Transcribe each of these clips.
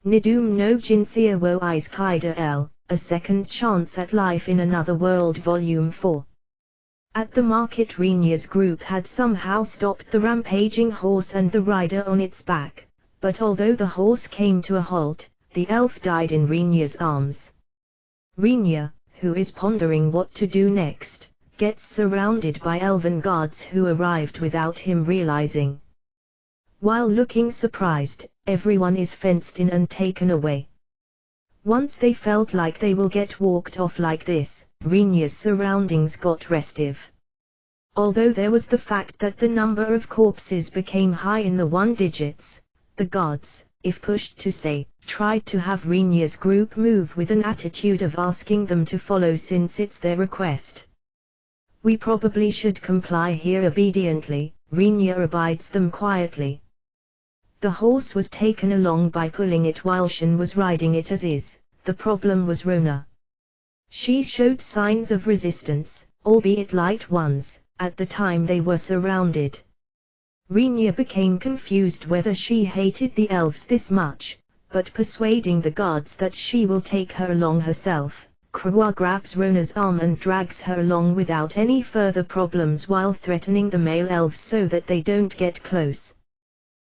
Nidoume no Jinsei wo Isekai de L, A Second Chance at Life in Another World Volume 4. At the market, Rinya's group had somehow stopped the rampaging horse and the rider on its back, but although the horse came to a halt, the elf died in Rinya's arms. Rinya, who is pondering what to do next, gets surrounded by elven guards who arrived without him realizing. While looking surprised, everyone is fenced in and taken away. Once they felt like they will get walked off like this, Rinya's surroundings got restive. Although there was the fact that the number of corpses became high in the 1 digits, the guards, if pushed to say, tried to have Rinya's group move with an attitude of asking them to follow since it's their request. We probably should comply here obediently. Rinya abides them quietly. The horse was taken along by pulling it while Shin was riding it as is. The problem was Rona. She showed signs of resistance, albeit light ones, at the time they were surrounded. Rinya became confused whether she hated the elves this much, but persuading the guards that she will take her along herself, Krua grabs Rona's arm and drags her along without any further problems while threatening the male elves so that they don't get close.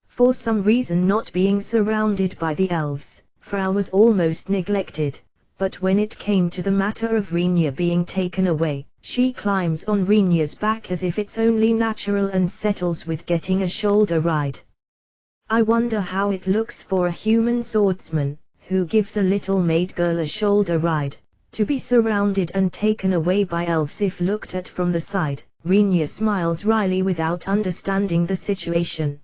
For some reason, not being surrounded by the elves, Frau was almost neglected, but when it came to the matter of Rinya being taken away, she climbs on Rinya's back as if it's only natural and settles with getting a shoulder ride. I wonder how it looks for a human swordsman, who gives a little maid girl a shoulder ride, to be surrounded and taken away by elves if looked at from the side. Rinya smiles wryly without understanding the situation.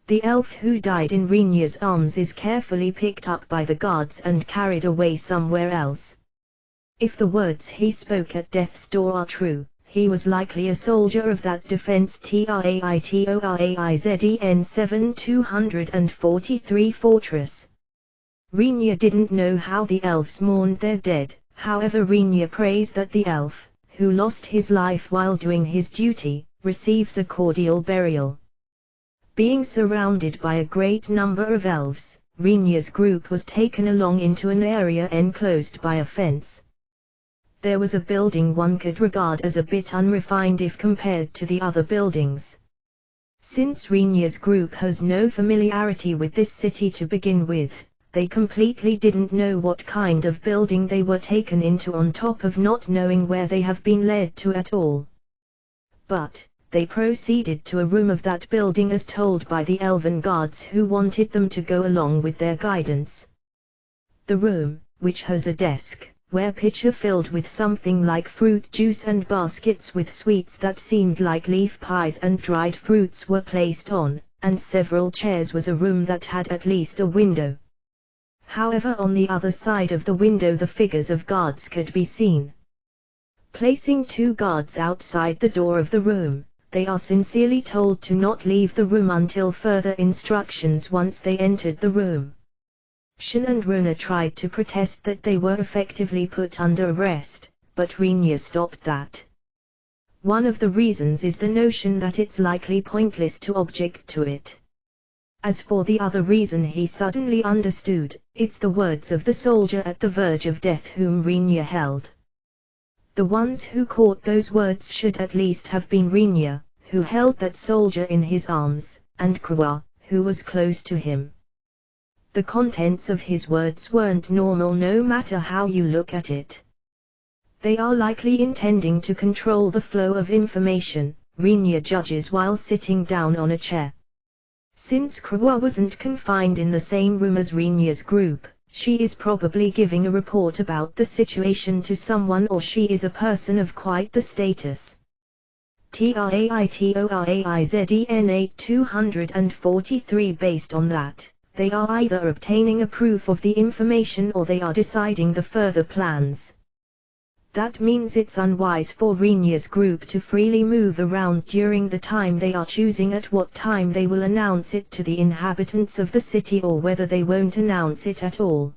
The elf who died in Rinya's arms is carefully picked up by the guards and carried away somewhere else. If the words he spoke at death's door are true, he was likely a soldier of that defense Traitoraizden 7243 fortress. Rinya didn't know how the elves mourned their dead, however Rinya prays that the elf, who lost his life while doing his duty, receives a cordial burial. Being surrounded by a great number of elves, Rinya's group was taken along into an area enclosed by a fence. There was a building one could regard as a bit unrefined if compared to the other buildings. Since Rinya's group has no familiarity with this city to begin with, they completely didn't know what kind of building they were taken into, on top of not knowing where they have been led to at all. But they proceeded to a room of that building as told by the elven guards who wanted them to go along with their guidance. The room, which has a desk, where pitcher filled with something like fruit juice and baskets with sweets that seemed like leaf pies and dried fruits were placed on, and several chairs, was a room that had at least a window. However, on the other side of the window the figures of guards could be seen. Placing 2 guards outside the door of the room, they are sincerely told to not leave the room until further instructions once they entered the room. Shin and Rona tried to protest that they were effectively put under arrest, but Rinya stopped that. One of the reasons is the notion that it's likely pointless to object to it. As for the other reason, he suddenly understood, it's the words of the soldier at the verge of death whom Rinya held. The ones who caught those words should at least have been Rinya, who held that soldier in his arms, and Krua, who was close to him. The contents of his words weren't normal no matter how you look at it. They are likely intending to control the flow of information, Rinya judges while sitting down on a chair. Since Krua wasn't confined in the same room as Rinya's group, she is probably giving a report about the situation to someone, or she is a person of quite the status. Traitoraizden 8243. Based on that, they are either obtaining a proof of the information or they are deciding the further plans. That means it's unwise for Rinya's group to freely move around during the time they are choosing at what time they will announce it to the inhabitants of the city, or whether they won't announce it at all.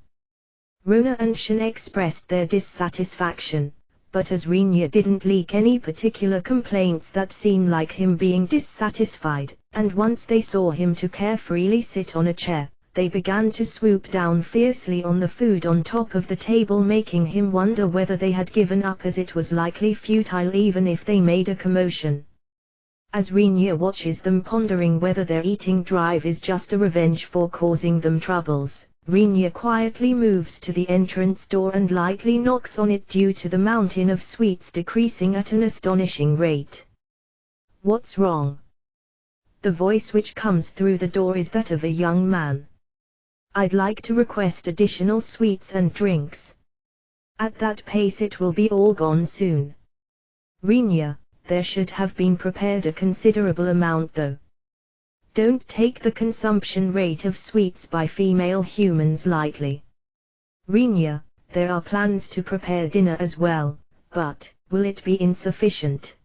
Rona and Shin expressed their dissatisfaction, but as Rinya didn't leak any particular complaints that seem like him being dissatisfied, and once they saw him to carefreely sit on a chair, they began to swoop down fiercely on the food on top of the table, making him wonder whether they had given up, as it was likely futile even if they made a commotion. As Rinya watches them, pondering whether their eating drive is just a revenge for causing them troubles, Rinya quietly moves to the entrance door and lightly knocks on it, due to the mountain of sweets decreasing at an astonishing rate. "What's wrong?" The voice which comes through the door is that of a young man. "I'd like to request additional sweets and drinks. At that pace it will be all gone soon." "Rinya, there should have been prepared a considerable amount though. Don't take the consumption rate of sweets by female humans lightly." "Rinya, there are plans to prepare dinner as well, but will it be insufficient?"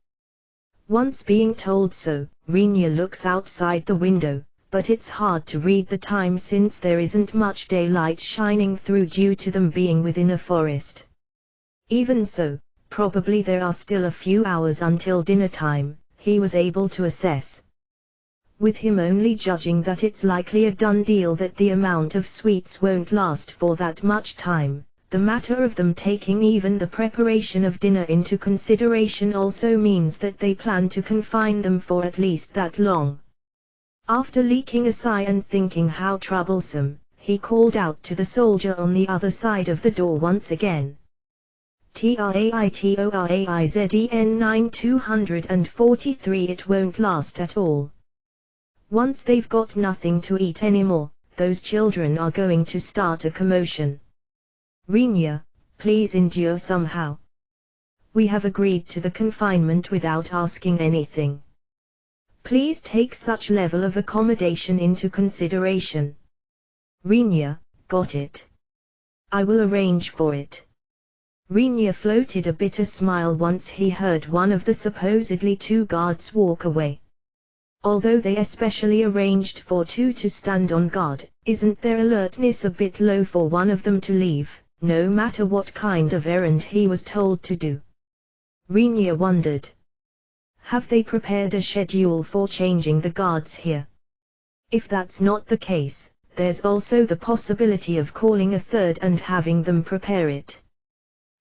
Once being told so, Rinya looks outside the window, but it's hard to read the time since there isn't much daylight shining through due to them being within a forest. Even so, probably there are still a few hours until dinner time, he was able to assess. With him only judging that it's likely a done deal that the amount of sweets won't last for that much time, the matter of them taking even the preparation of dinner into consideration also means that they plan to confine them for at least that long. After leaking a sigh and thinking how troublesome, he called out to the soldier on the other side of the door once again. "TRAITORAIZEN 9243 It won't last at all. Once they've got nothing to eat anymore, those children are going to start a commotion. Rinya, please endure somehow. We have agreed to the confinement without asking anything. Please take such level of accommodation into consideration." Rinya, "Got it. I will arrange for it." Rinya floated a bitter smile once he heard one of the supposedly two guards walk away. Although they especially arranged for two to stand on guard, isn't their alertness a bit low for one of them to leave, no matter what kind of errand he was told to do? Rinya wondered. Have they prepared a schedule for changing the guards here? If that's not the case, there's also the possibility of calling a third and having them prepare it.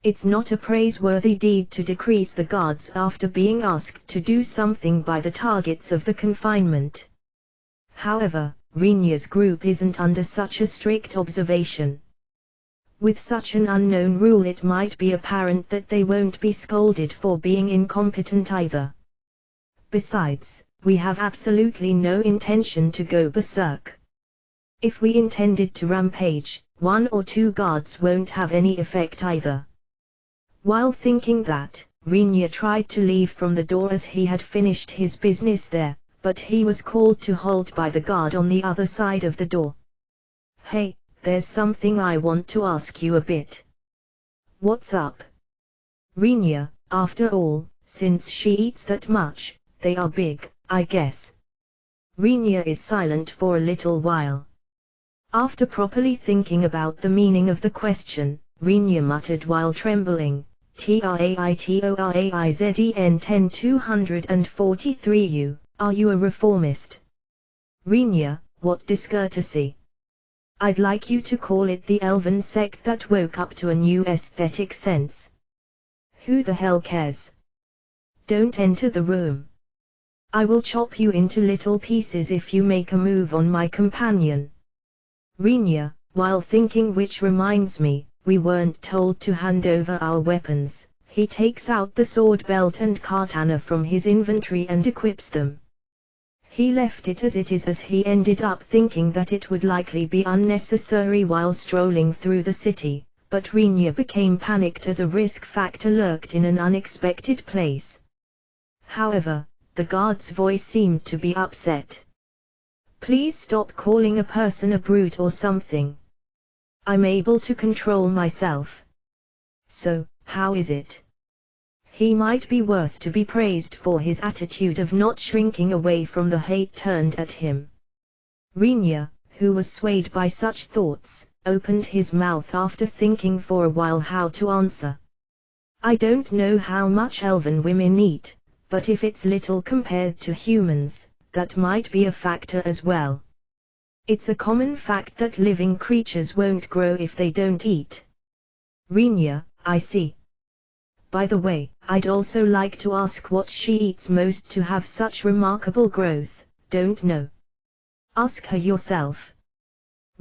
It's not a praiseworthy deed to decrease the guards after being asked to do something by the targets of the confinement. However, Rinya's group isn't under such a strict observation. With such an unknown rule, it might be apparent that they won't be scolded for being incompetent either. Besides, we have absolutely no intention to go berserk. If we intended to rampage, 1 or 2 guards won't have any effect either. While thinking that, Rinya tried to leave from the door as he had finished his business there, but he was called to halt by the guard on the other side of the door. "Hey, there's something I want to ask you a bit." "What's up?" "Rinya, after all, since she eats that much, they are big, I guess." Rinya is silent for a little while. After properly thinking about the meaning of the question, Rinya muttered while trembling, "TRAITORAIZEN 10243 are you a reformist?" "Rinya, what discourtesy. I'd like you to call it the elven sect that woke up to a new aesthetic sense." "Who the hell cares? Don't enter the room. I will chop you into little pieces if you make a move on my companion." Rinya, while thinking, which reminds me, we weren't told to hand over our weapons, he takes out the sword belt and katana from his inventory and equips them. He left it as it is as he ended up thinking that it would likely be unnecessary while strolling through the city, but Rinya became panicked as a risk factor lurked in an unexpected place. However, the guard's voice seemed to be upset. "Please stop calling a person a brute or something. I'm able to control myself." "So, how is it?" He might be worth to be praised for his attitude of not shrinking away from the hate turned at him. Rinya, who was swayed by such thoughts, opened his mouth after thinking for a while how to answer. "I don't know how much elven women eat, but if it's little compared to humans, that might be a factor as well." It's a common fact that living creatures won't grow if they don't eat. Rinya, I see. By the way, I'd also like to ask what she eats most to have such remarkable growth. Don't know. Ask her yourself.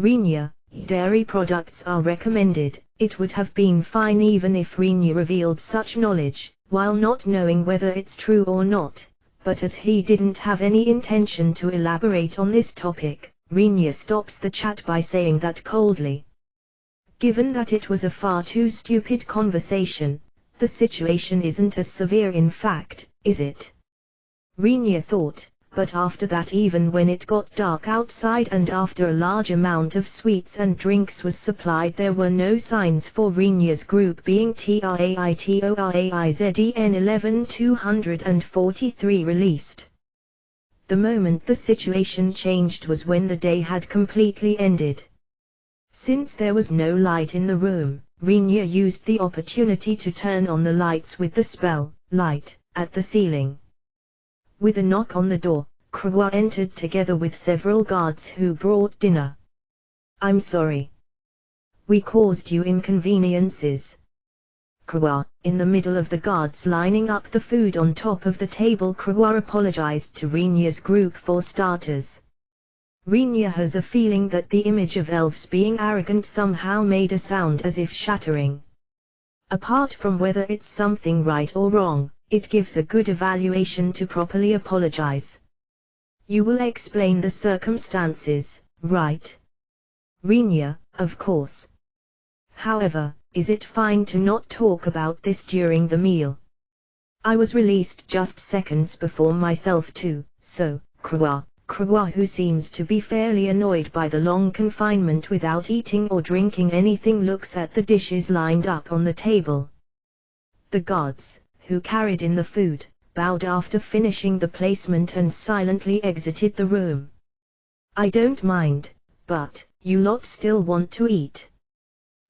Rinya, dairy products are recommended. It would have been fine even if Rinya revealed such knowledge, while not knowing whether it's true or not, but as he didn't have any intention to elaborate on this topic, Rinya stops the chat by saying that coldly. Given that it was a far too stupid conversation, the situation isn't as severe in fact, is it? Rinya thought, but after that, even when it got dark outside and after a large amount of sweets and drinks was supplied, there were no signs for Rinya's group being TRAITORAIZEN 11243 released. The moment the situation changed was when the day had completely ended. Since there was no light in the room, Rinya used the opportunity to turn on the lights with the spell, light, at the ceiling. With a knock on the door, Krua entered together with several guards who brought dinner. I'm sorry. We caused you inconveniences. Krua, in the middle of the guards lining up the food on top of the table, Krua apologized to Rinya's group for starters. Rinya has a feeling that the image of elves being arrogant somehow made a sound as if shattering. Apart from whether it's something right or wrong, it gives a good evaluation to properly apologize. You will explain the circumstances, right? Rinya, of course. However, is it fine to not talk about this during the meal? I was released just seconds before myself too, so, Krua, who seems to be fairly annoyed by the long confinement without eating or drinking anything, looks at the dishes lined up on the table. The guards, who carried in the food, bowed after finishing the placement and silently exited the room. I don't mind, but, you lot still want to eat.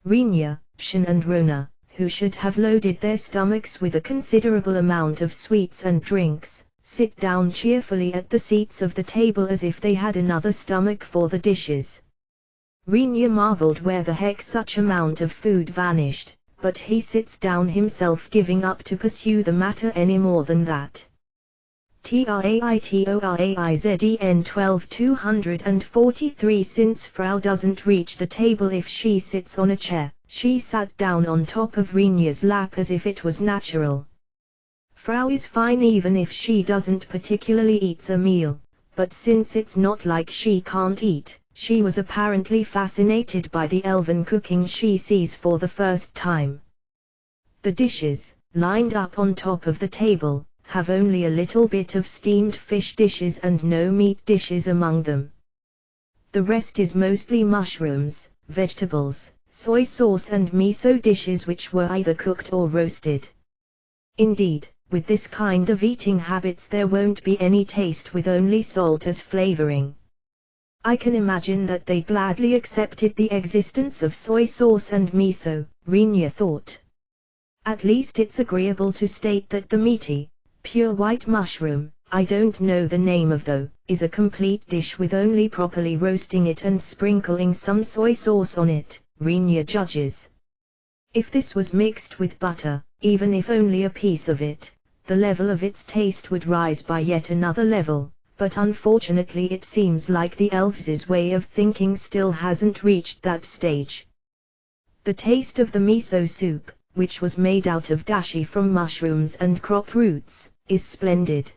Rinya, Shin and Rona, who should have loaded their stomachs with a considerable amount of sweets and drinks, sit down cheerfully at the seats of the table as if they had another stomach for the dishes. Rinya marveled where the heck such amount of food vanished, but he sits down himself, giving up to pursue the matter any more than that. TRAITORAIZEN 12243 Since Frau doesn't reach the table if she sits on a chair, she sat down on top of Rinya's lap as if it was natural. Frau is fine even if she doesn't particularly eat a meal, but since it's not like she can't eat, she was apparently fascinated by the elven cooking she sees for the first time. The dishes, lined up on top of the table, have only a little bit of steamed fish dishes and no meat dishes among them. The rest is mostly mushrooms, vegetables, soy sauce and miso dishes which were either cooked or roasted. Indeed, with this kind of eating habits there won't be any taste with only salt as flavoring. I can imagine that they gladly accepted the existence of soy sauce and miso, Rinya thought. At least it's agreeable to state that the meaty, pure white mushroom, I don't know the name of though, is a complete dish with only properly roasting it and sprinkling some soy sauce on it, Rinya judges. If this was mixed with butter, even if only a piece of it, the level of its taste would rise by yet another level, but unfortunately it seems like the elves' way of thinking still hasn't reached that stage. The taste of the miso soup, which was made out of dashi from mushrooms and crop roots, is splendid.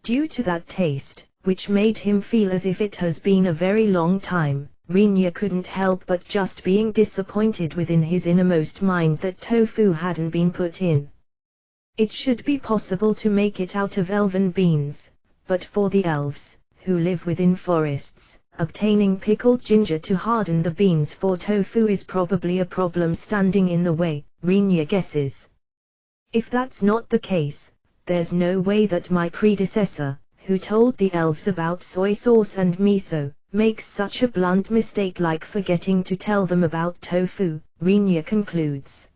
Due to that taste, which made him feel as if it has been a very long time, Rinya couldn't help but just being disappointed within his innermost mind that tofu hadn't been put in. It should be possible to make it out of elven beans, but for the elves, who live within forests, obtaining pickled ginger to harden the beans for tofu is probably a problem standing in the way, Rinya guesses. If that's not the case, there's no way that my predecessor, who told the elves about soy sauce and miso, makes such a blunt mistake like forgetting to tell them about tofu, Rinya concludes.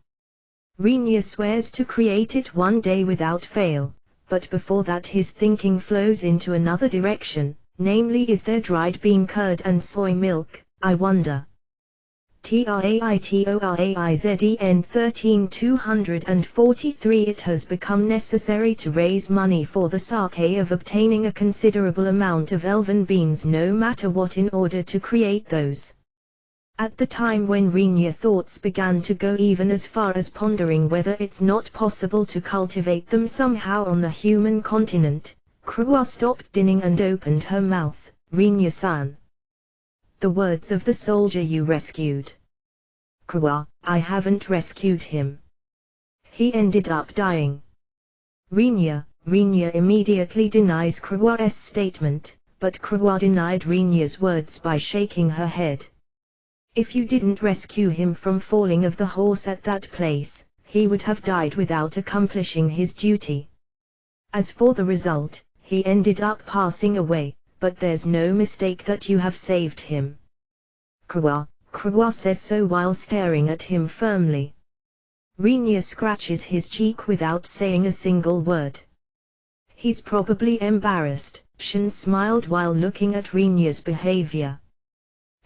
Rinya swears to create it one day without fail, but before that his thinking flows into another direction, namely is there dried bean curd and soy milk, I wonder. TRAITORAIZEN 13243. It has become necessary to raise money for the sake of obtaining a considerable amount of elven beans no matter what in order to create those. At the time when Rinya thoughts began to go even as far as pondering whether it's not possible to cultivate them somehow on the human continent, Krua stopped dinning and opened her mouth. Rinya-san. The words of the soldier you rescued. Krua, I haven't rescued him. He ended up dying. Rinya immediately denies Krua's statement, but Krua denied Rinya's words by shaking her head. If you didn't rescue him from falling off the horse at that place, he would have died without accomplishing his duty. As for the result, he ended up passing away, but there's no mistake that you have saved him. Krua says so while staring at him firmly. Rinya scratches his cheek without saying a single word. He's probably embarrassed. Shin smiled while looking at Rinya's behavior.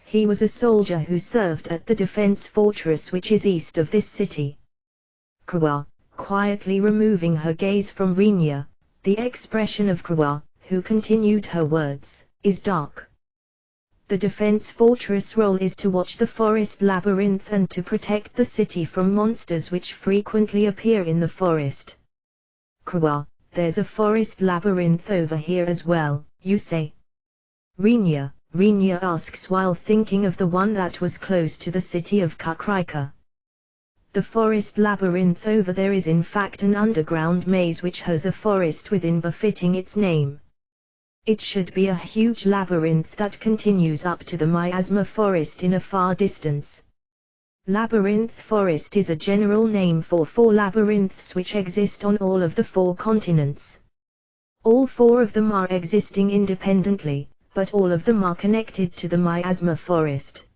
He was a soldier who served at the defense fortress which is east of this city. Krua, quietly removing her gaze from Rinya, the expression of Krua, who continued her words, is dark. The defense fortress role is to watch the forest labyrinth and to protect the city from monsters which frequently appear in the forest. Krua, there's a forest labyrinth over here as well, you say? Rinya asks while thinking of the one that was close to the city of Kakrika. The forest labyrinth over there is in fact an underground maze which has a forest within befitting its name. It should be a huge labyrinth that continues up to the miasma forest in a far distance. Labyrinth forest is a general name for 4 labyrinths which exist on all of the 4 continents. All 4 of them are existing independently, but all of them are connected to the miasma forest.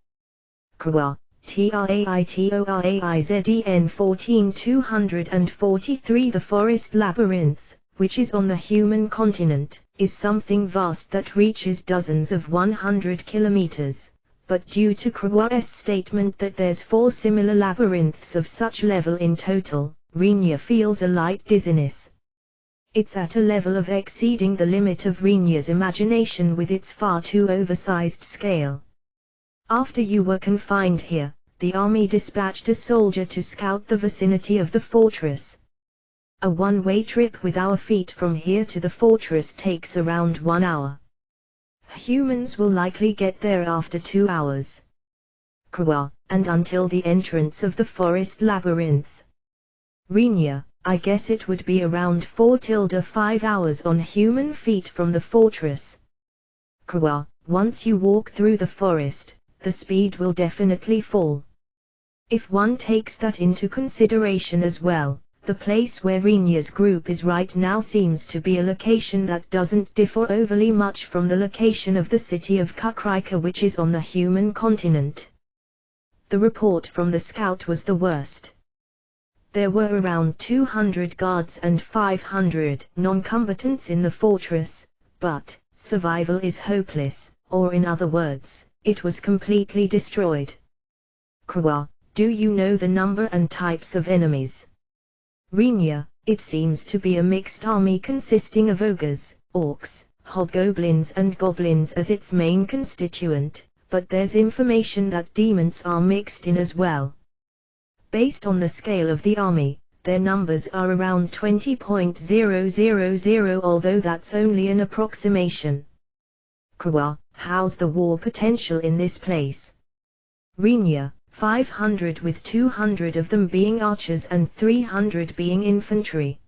Krua, TRAITORAIZEN 14243. The forest labyrinth, which is on the human continent, is something vast that reaches dozens of 100 kilometers, but due to Krua's statement that there's 4 similar labyrinths of such level in total, Rinya feels a light dizziness. It's at a level of exceeding the limit of Rinya's imagination with its far too oversized scale. After you were confined here, the army dispatched a soldier to scout the vicinity of the fortress. A one-way trip with our feet from here to the fortress takes around 1 hour. Humans will likely get there after 2 hours. Krua, and until the entrance of the forest labyrinth. Rinya, I guess it would be around 4-5 hours on human feet from the fortress. Krua, once you walk through the forest, the speed will definitely fall. If one takes that into consideration as well, the place where Rinya's group is right now seems to be a location that doesn't differ overly much from the location of the city of Kakrika, which is on the human continent. The report from the scout was the worst. There were around 200 guards and 500 non-combatants in the fortress, but survival is hopeless, or in other words, it was completely destroyed. Krua, do you know the number and types of enemies? Rinya, it seems to be a mixed army consisting of ogres, orcs, hobgoblins and goblins as its main constituent, but there's information that demons are mixed in as well. Based on the scale of the army, their numbers are around 20,000, although that's only an approximation. Krua, how's the war potential in this place? Rinya, 500 with 200 of them being archers and 300 being infantry.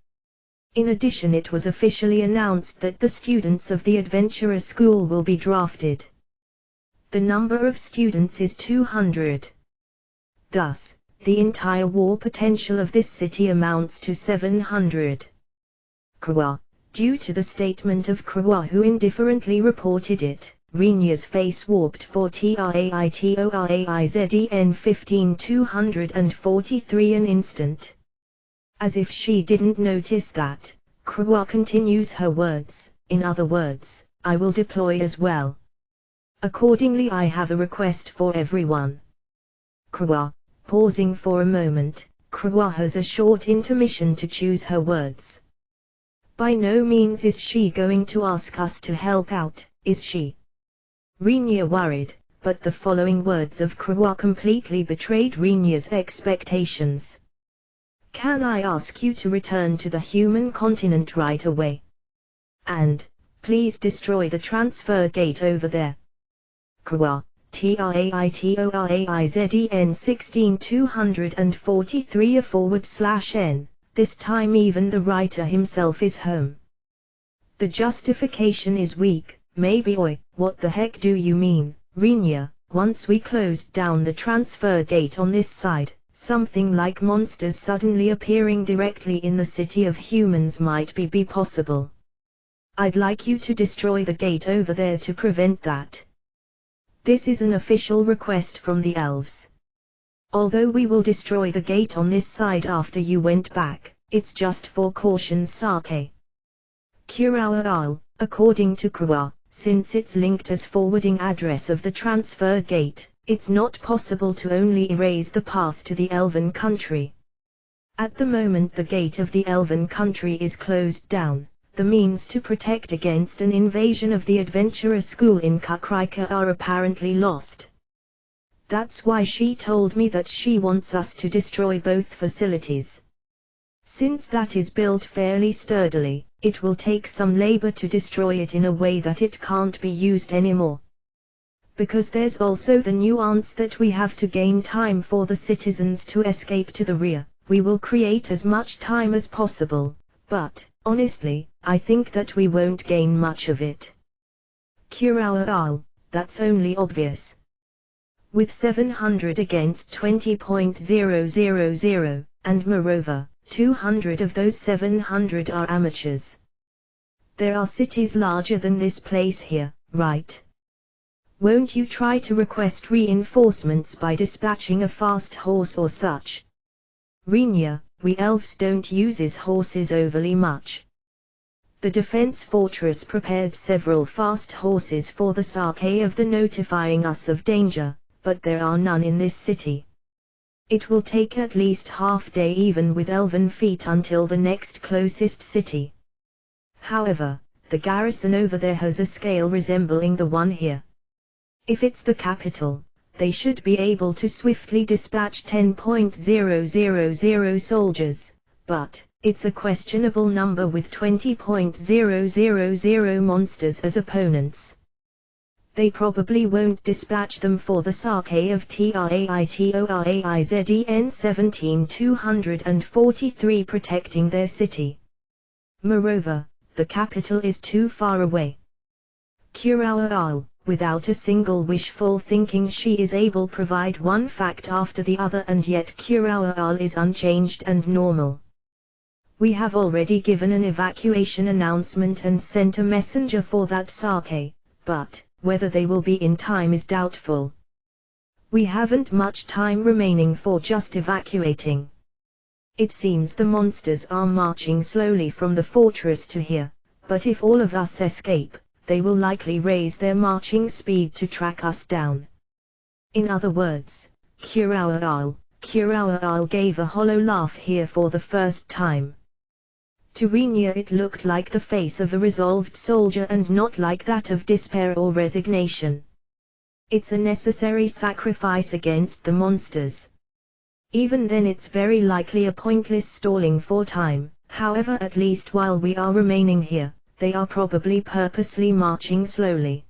In addition, it was officially announced that the students of the Adventurer School will be drafted. The number of students is 200. Thus, the entire war potential of this city amounts to 700. Krua, due to the statement of Krua who indifferently reported it, Rinya's face warped for TRAITORAIZEN 15243 an instant. As if she didn't notice that, Krua continues her words, in other words, I will deploy as well. Accordingly I have a request for everyone. Krua, pausing for a moment, Krua has a short intermission to choose her words. By no means is she going to ask us to help out, is she? Rinya worried, but the following words of Krua completely betrayed Rinya's expectations. Can I ask you to return to the human continent right away? And, please destroy the transfer gate over there. Krua, TRAITORAIZEN 16243/N, this time even the writer himself is home. The justification is weak, maybe. Oi, what the heck do you mean, Rinya? Once we closed down the transfer gate on this side, something like monsters suddenly appearing directly in the city of humans might be possible. I'd like you to destroy the gate over there to prevent that. This is an official request from the elves. Although we will destroy the gate on this side after you went back, it's just for caution's sake. Kurao, according to Krua, since it's linked as forwarding address of the transfer gate, it's not possible to only erase the path to the elven country. At the moment the gate of the elven country is closed down, the means to protect against an invasion of the adventurer school in Kakrika are apparently lost. That's why she told me that she wants us to destroy both facilities. Since that is built fairly sturdily, it will take some labor to destroy it in a way that it can't be used anymore. Because there's also the nuance that we have to gain time for the citizens to escape to the rear, we will create as much time as possible, but, honestly, I think that we won't gain much of it. Kurao, that's only obvious. With 700 against 20.000, and moreover, 200 of those 700 are amateurs. There are cities larger than this place here, right? Won't you try to request reinforcements by dispatching a fast horse or such? Rinya, we elves don't use horses overly much. The defense fortress prepared several fast horses for the sake of the notifying us of danger, but there are none in this city. It will take at least half day even with elven feet until the next closest city. However, the garrison over there has a scale resembling the one here. If it's the capital, they should be able to swiftly dispatch 10.000 soldiers, but it's a questionable number with 20.000 monsters as opponents. They probably won't dispatch them for the sake of TRAITORAIZEN 17243 protecting their city. Moreover, the capital is too far away. Kurao, without a single wishful thinking, she is able to provide one fact after the other, and yet Kurao is unchanged and normal. We have already given an evacuation announcement and sent a messenger for that sake, but whether they will be in time is doubtful. We haven't much time remaining for just evacuating. It seems the monsters are marching slowly from the fortress to here, but if all of us escape, they will likely raise their marching speed to track us down. In other words, Kurao gave a hollow laugh here for the first time. To Rinya it looked like the face of a resolved soldier and not like that of despair or resignation. It's a necessary sacrifice against the monsters. Even then it's very likely a pointless stalling for time, however at least while we are remaining here, they are probably purposely marching slowly.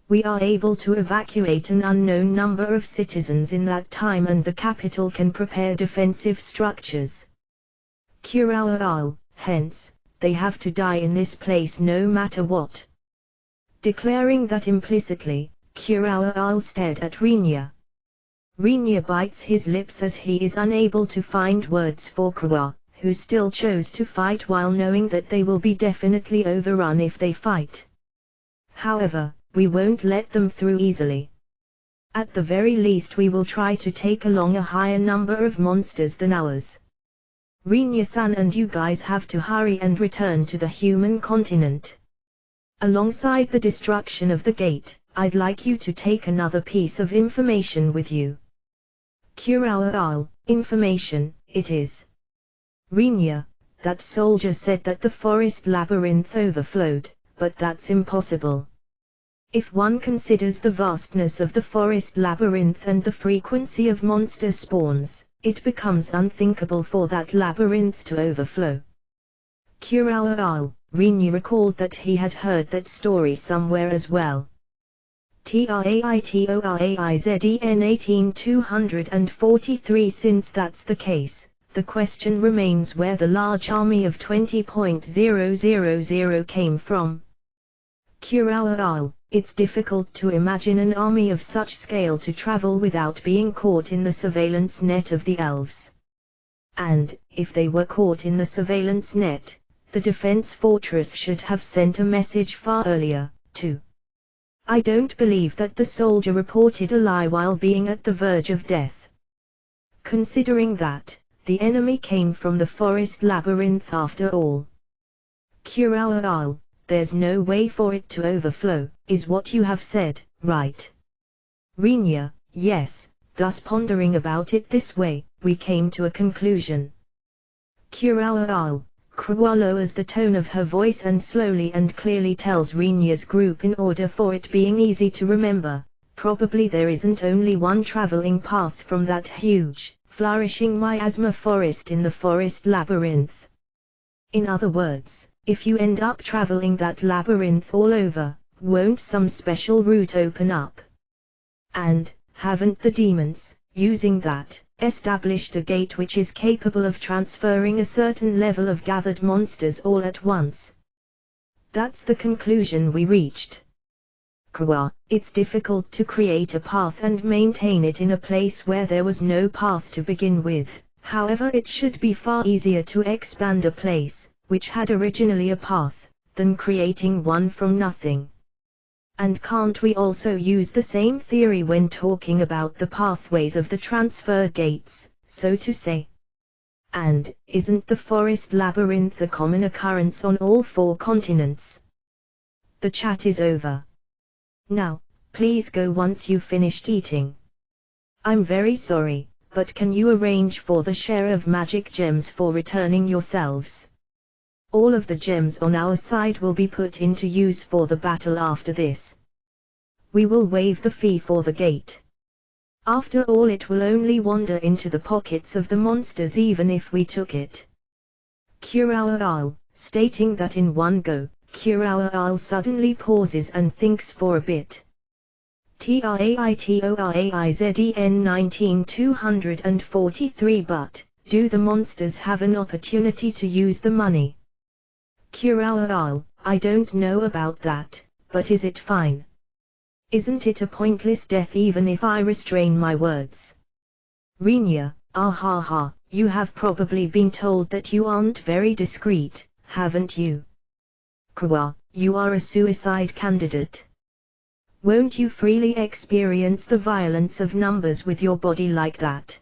We are able to evacuate an unknown number of citizens in that time and the capital can prepare defensive structures. Kurao, hence, they have to die in this place no matter what. Declaring that implicitly, Kurao stared at Rinya. Rinya bites his lips as he is unable to find words for Krua, who still chose to fight while knowing that they will be definitely overrun if they fight. However, we won't let them through easily. At the very least we will try to take along a higher number of monsters than ours. Rinya-san and you guys have to hurry and return to the human continent. Alongside the destruction of the gate, I'd like you to take another piece of information with you. Kurao, information, it is. Rinya, that soldier said that the forest labyrinth overflowed, but that's impossible. If one considers the vastness of the forest labyrinth and the frequency of monster spawns, it becomes unthinkable for that labyrinth to overflow. Kurao, Rinya recalled that he had heard that story somewhere as well. Traitoreizen 18243. Since that's the case, the question remains where the large army of 20,000 came from. Kurao, it's difficult to imagine an army of such scale to travel without being caught in the surveillance net of the elves. And, if they were caught in the surveillance net, the defense fortress should have sent a message far earlier, too. I don't believe that the soldier reported a lie while being at the verge of death. Considering that, the enemy came from the forest labyrinth after all. Kurao, there's no way for it to overflow, is what you have said, right? Rinya, yes, thus pondering about it this way, we came to a conclusion. Kurao lowers the tone of her voice and slowly and clearly tells Rinya's group in order for it being easy to remember, probably there isn't only one traveling path from that huge, flourishing miasma forest in the forest labyrinth. In other words, if you end up traveling that labyrinth all over, won't some special route open up? And, haven't the demons, using that, established a gate which is capable of transferring a certain level of gathered monsters all at once? That's the conclusion we reached. It's difficult to create a path and maintain it in a place where there was no path to begin with, however it should be far easier to expand a place, which had originally a path, than creating one from nothing. And can't we also use the same theory when talking about the pathways of the transfer gates, so to say? And, isn't the forest labyrinth a common occurrence on all 4 continents? The chat is over. Now, please go once you've finished eating. I'm very sorry, but can you arrange for the share of magic gems for returning yourselves? All of the gems on our side will be put into use for the battle after this. We will waive the fee for the gate. After all, it will only wander into the pockets of the monsters even if we took it. Kurao, stating that in one go, Kurao suddenly pauses and thinks for a bit. Traitoreizen 19243. But, do the monsters have an opportunity to use the money? Kurao, I don't know about that, but is it fine? Isn't it a pointless death even if I restrain my words? Rinya, you have probably been told that you aren't very discreet, haven't you? You are a suicide candidate. Won't you freely experience the violence of numbers with your body like that?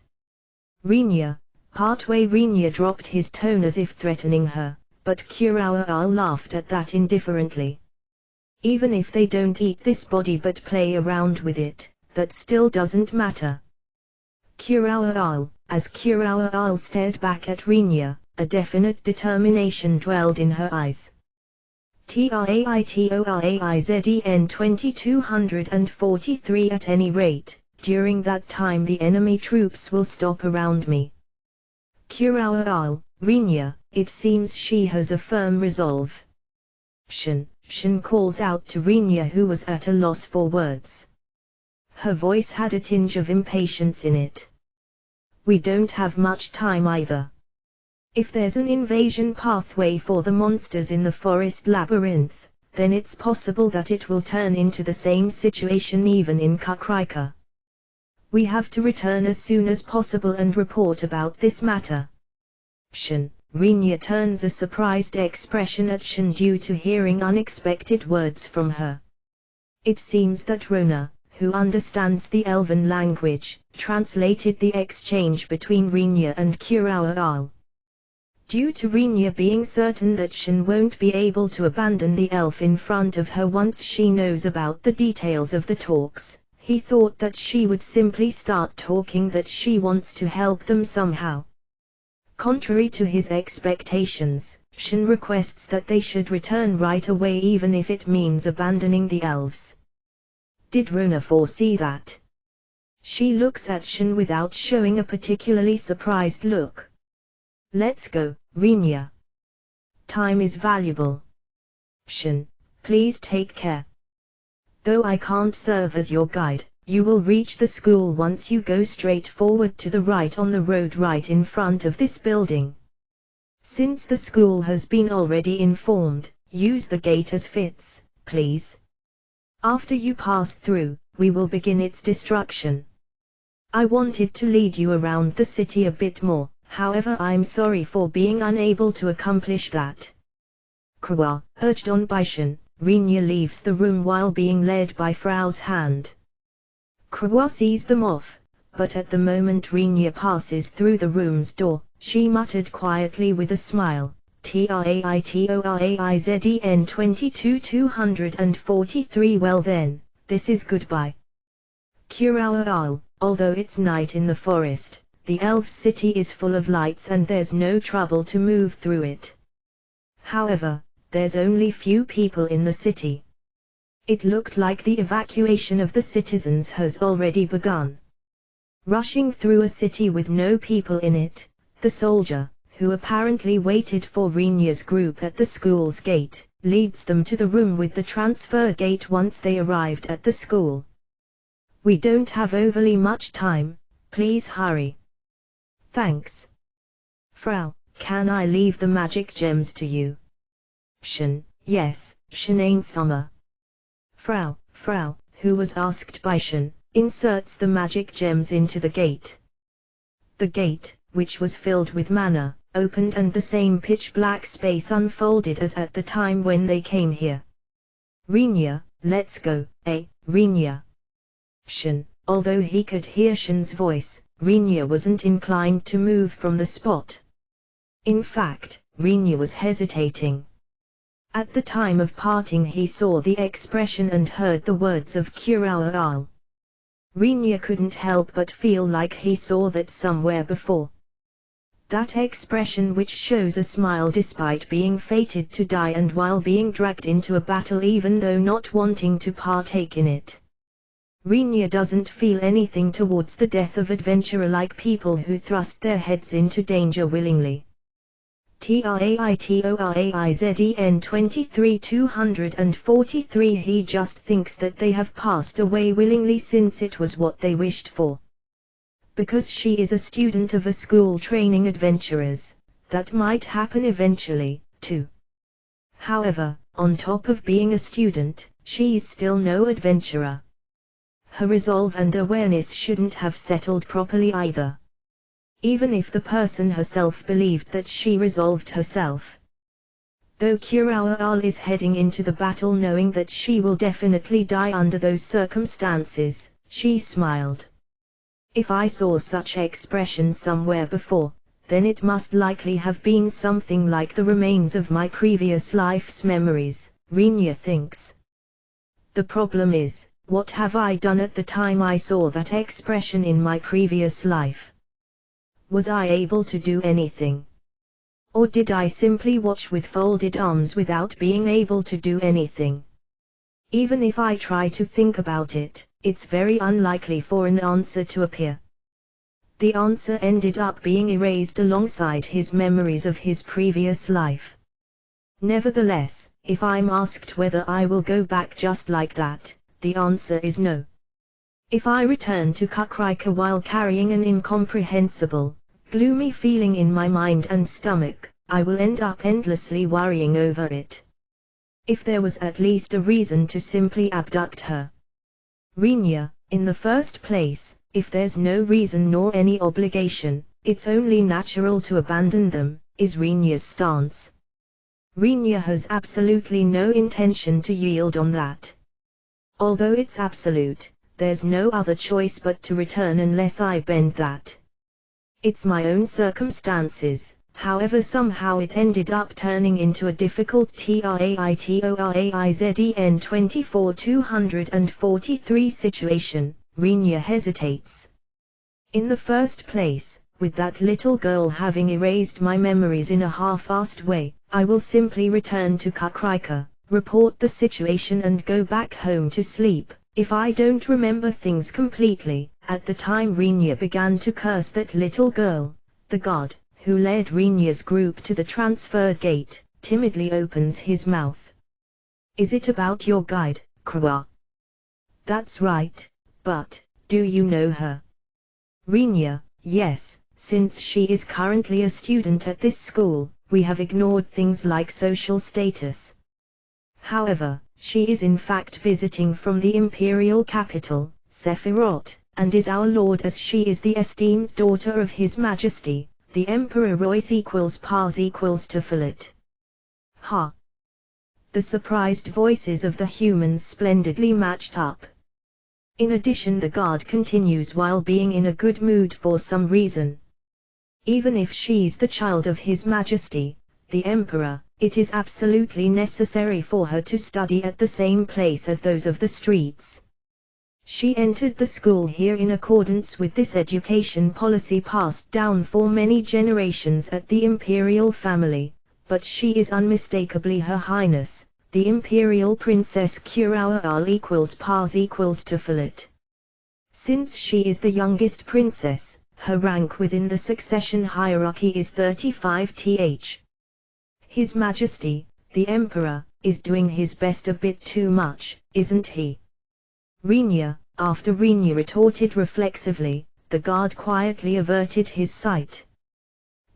Rinya, partway Rinya dropped his tone as if threatening her, but Kurao laughed at that indifferently. Even if they don't eat this body but play around with it, that still doesn't matter. Kurao, as Kurao stared back at Rinya, a definite determination dwelled in her eyes. Traitoreizen 2243. At any rate, during that time the enemy troops will stop around me. Kurao, Rinya, it seems she has a firm resolve. Shin calls out to Rinya, who was at a loss for words. Her voice had a tinge of impatience in it. We don't have much time either. If there's an invasion pathway for the monsters in the forest labyrinth, then it's possible that it will turn into the same situation even in Kakrika. We have to return as soon as possible and report about this matter. Rinya turns a surprised expression at Shin due to hearing unexpected words from her. It seems that Rona, who understands the Elven language, translated the exchange between Rinya and Kurao. Due to Rinya being certain that Shin won't be able to abandon the elf in front of her once she knows about the details of the talks, he thought that she would simply start talking that she wants to help them somehow. Contrary to his expectations, Shin requests that they should return right away even if it means abandoning the elves. Did Rona foresee that? She looks at Shin without showing a particularly surprised look. Let's go, Rinya. Time is valuable. Shin, please take care. Though I can't serve as your guide, you will reach the school once you go straight forward to the right on the road right in front of this building. Since the school has been already informed, use the gate as fits, please. After you pass through, we will begin its destruction. I wanted to lead you around the city a bit more, however I'm sorry for being unable to accomplish that. Krua, urged on by Shin, Rinya leaves the room while being led by Frau's hand. Krua sees them off, but at the moment Rinya passes through the room's door, she muttered quietly with a smile, "Traitoraizden 22243 well then, this is goodbye." Kurao, although it's night in the forest, the elf city is full of lights and there's no trouble to move through it. However, there's only few people in the city. It looked like the evacuation of the citizens has already begun. Rushing through a city with no people in it, the soldier, who apparently waited for Rinya's group at the school's gate, leads them to the room with the transfer gate once they arrived at the school. "We don't have overly much time, please hurry." "Thanks. Frau, can I leave the magic gems to you?" Shin, yes, Shin Summer. Frau, who was asked by Shin, inserts the magic gems into the gate. The gate, which was filled with mana, opened and the same pitch-black space unfolded as at the time when they came here. "Rinya, let's go, Rinya." Shin, although he could hear Shin's voice, Rinya wasn't inclined to move from the spot. In fact, Rinya was hesitating. At the time of parting he saw the expression and heard the words of Kurao. Rinya couldn't help but feel like he saw that somewhere before. That expression which shows a smile despite being fated to die and while being dragged into a battle even though not wanting to partake in it. Rinya doesn't feel anything towards the death of adventurer like people who thrust their heads into danger willingly. Traitoraizden 23243 he just thinks that they have passed away willingly since it was what they wished for. Because she is a student of a school training adventurers, that might happen eventually, too. However, on top of being a student, she's still no adventurer. Her resolve and awareness shouldn't have settled properly either. Even if the person herself believed that she resolved herself. Though Kurao is heading into the battle knowing that she will definitely die under those circumstances, she smiled. If I saw such expression somewhere before, then it must likely have been something like the remains of my previous life's memories, Rinya thinks. The problem is, what have I done at the time I saw that expression in my previous life? Was I able to do anything? Or did I simply watch with folded arms without being able to do anything? Even if I try to think about it, it's very unlikely for an answer to appear. The answer ended up being erased alongside his memories of his previous life. Nevertheless, if I'm asked whether I will go back just like that, the answer is no. If I return to Kakrika while carrying an incomprehensible, gloomy feeling in my mind and stomach, I will end up endlessly worrying over it. If there was at least a reason to simply abduct her. Rinya, in the first place, if there's no reason nor any obligation, it's only natural to abandon them, is Rinya's stance. Rinya has absolutely no intention to yield on that. Although it's absolute, there's no other choice but to return unless I bend that. It's my own circumstances, However, somehow it ended up turning into a difficult TRAITORAIZEN 24-243 situation. Rinya hesitates. In the first place, with that little girl having erased my memories in a half-assed way, I will simply return to Kakrika, report the situation and go back home to sleep, if I don't remember things completely. At the time Rinya began to curse that little girl, the god, who led Rinya's group to the transfer gate, timidly opens his mouth. Is it about your guide, Krawa? That's right, but, do you know her? Rinya, yes, since she is currently a student at this school, we have ignored things like social status. However, she is in fact visiting from the imperial capital, Sephiroth, and is our lord as she is the esteemed daughter of His Majesty, the Emperor Royce Pars Tefillet. Ha! The surprised voices of the humans splendidly matched up. In addition, the guard continues while being in a good mood for some reason. Even if she's the child of His Majesty, the Emperor, it is absolutely necessary for her to study at the same place as those of the streets. She entered the school here in accordance with this education policy passed down for many generations at the imperial family, but she is unmistakably Her Highness, the Imperial Princess Kuroa Pars Tefillet. Since she is the youngest princess, her rank within the succession hierarchy is 35th. His Majesty, the Emperor, is doing his best a bit too much, isn't he? Rinya, after Rinya retorted reflexively, the guard quietly averted his sight.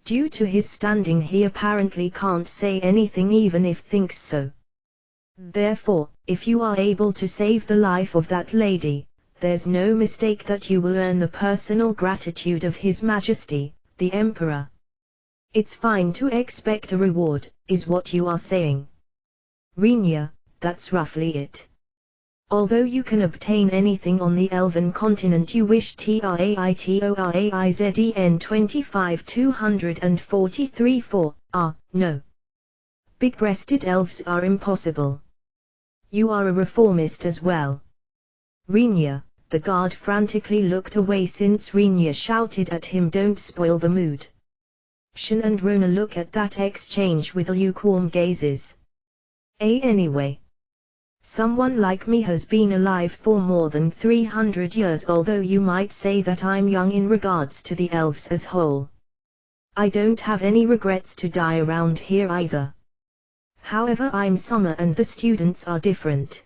Due to his standing he apparently can't say anything even if thinks so. Therefore, if you are able to save the life of that lady, there's no mistake that you will earn the personal gratitude of His Majesty, the Emperor. It's fine to expect a reward, is what you are saying. Rinya, that's roughly it. Although you can obtain anything on the Elven continent you wish. TRAITORAIZEN 25-243 for, no. Big-breasted elves are impossible. You are a reformist as well. Rinya, the guard frantically looked away since Rinya shouted at him, don't spoil the mood. Shin and Rona look at that exchange with lukewarm gazes. Anyway. Someone like me has been alive for more than 300 years, although you might say that I'm young in regards to the elves as whole. I don't have any regrets to die around here either. However, I'm summer and the students are different.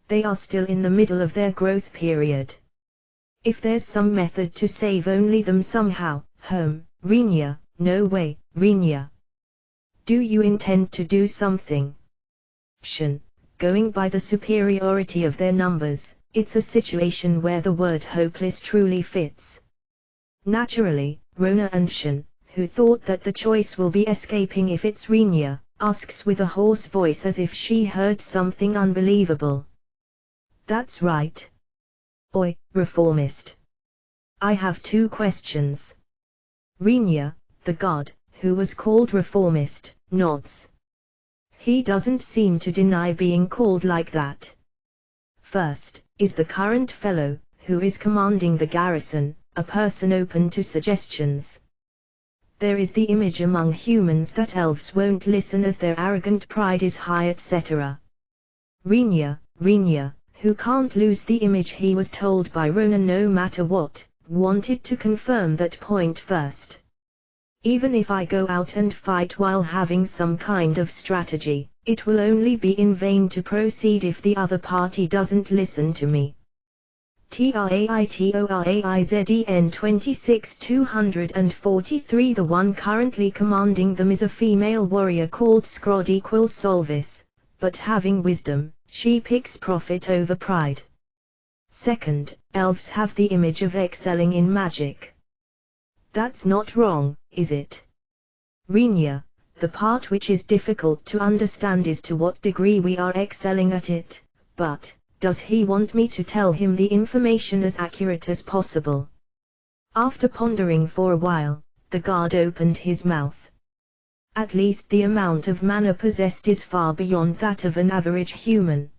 They are still in the middle of their growth period. If there's some method to save only them somehow, Rinya, no way, Rinya. Do you intend to do something? Shin. Going by the superiority of their numbers, it's a situation where the word hopeless truly fits. Naturally, Rona and Shin, who thought that the choice will be escaping if it's Rinya, asks with a hoarse voice as if she heard something unbelievable. That's right. Oi, reformist. I have 2 questions. Rinya, the god, who was called reformist, nods. He doesn't seem to deny being called like that. First, is the current fellow, who is commanding the garrison, a person open to suggestions? There is the image among humans that elves won't listen as their arrogant pride is high, etc. Rinya, who can't lose the image he was told by Rona no matter what, wanted to confirm that point first. Even if I go out and fight while having some kind of strategy, it will only be in vain to proceed if the other party doesn't listen to me. TRAITORAIZEN 26-243 The one currently commanding them is a female warrior called Scrod Solvis, but having wisdom, she picks profit over pride. Second, elves have the image of excelling in magic. That's not wrong, is it? Rinya, the part which is difficult to understand is to what degree we are excelling at it, but, does he want me to tell him the information as accurate as possible? After pondering for a while, the guard opened his mouth. At least the amount of mana possessed is far beyond that of an average human.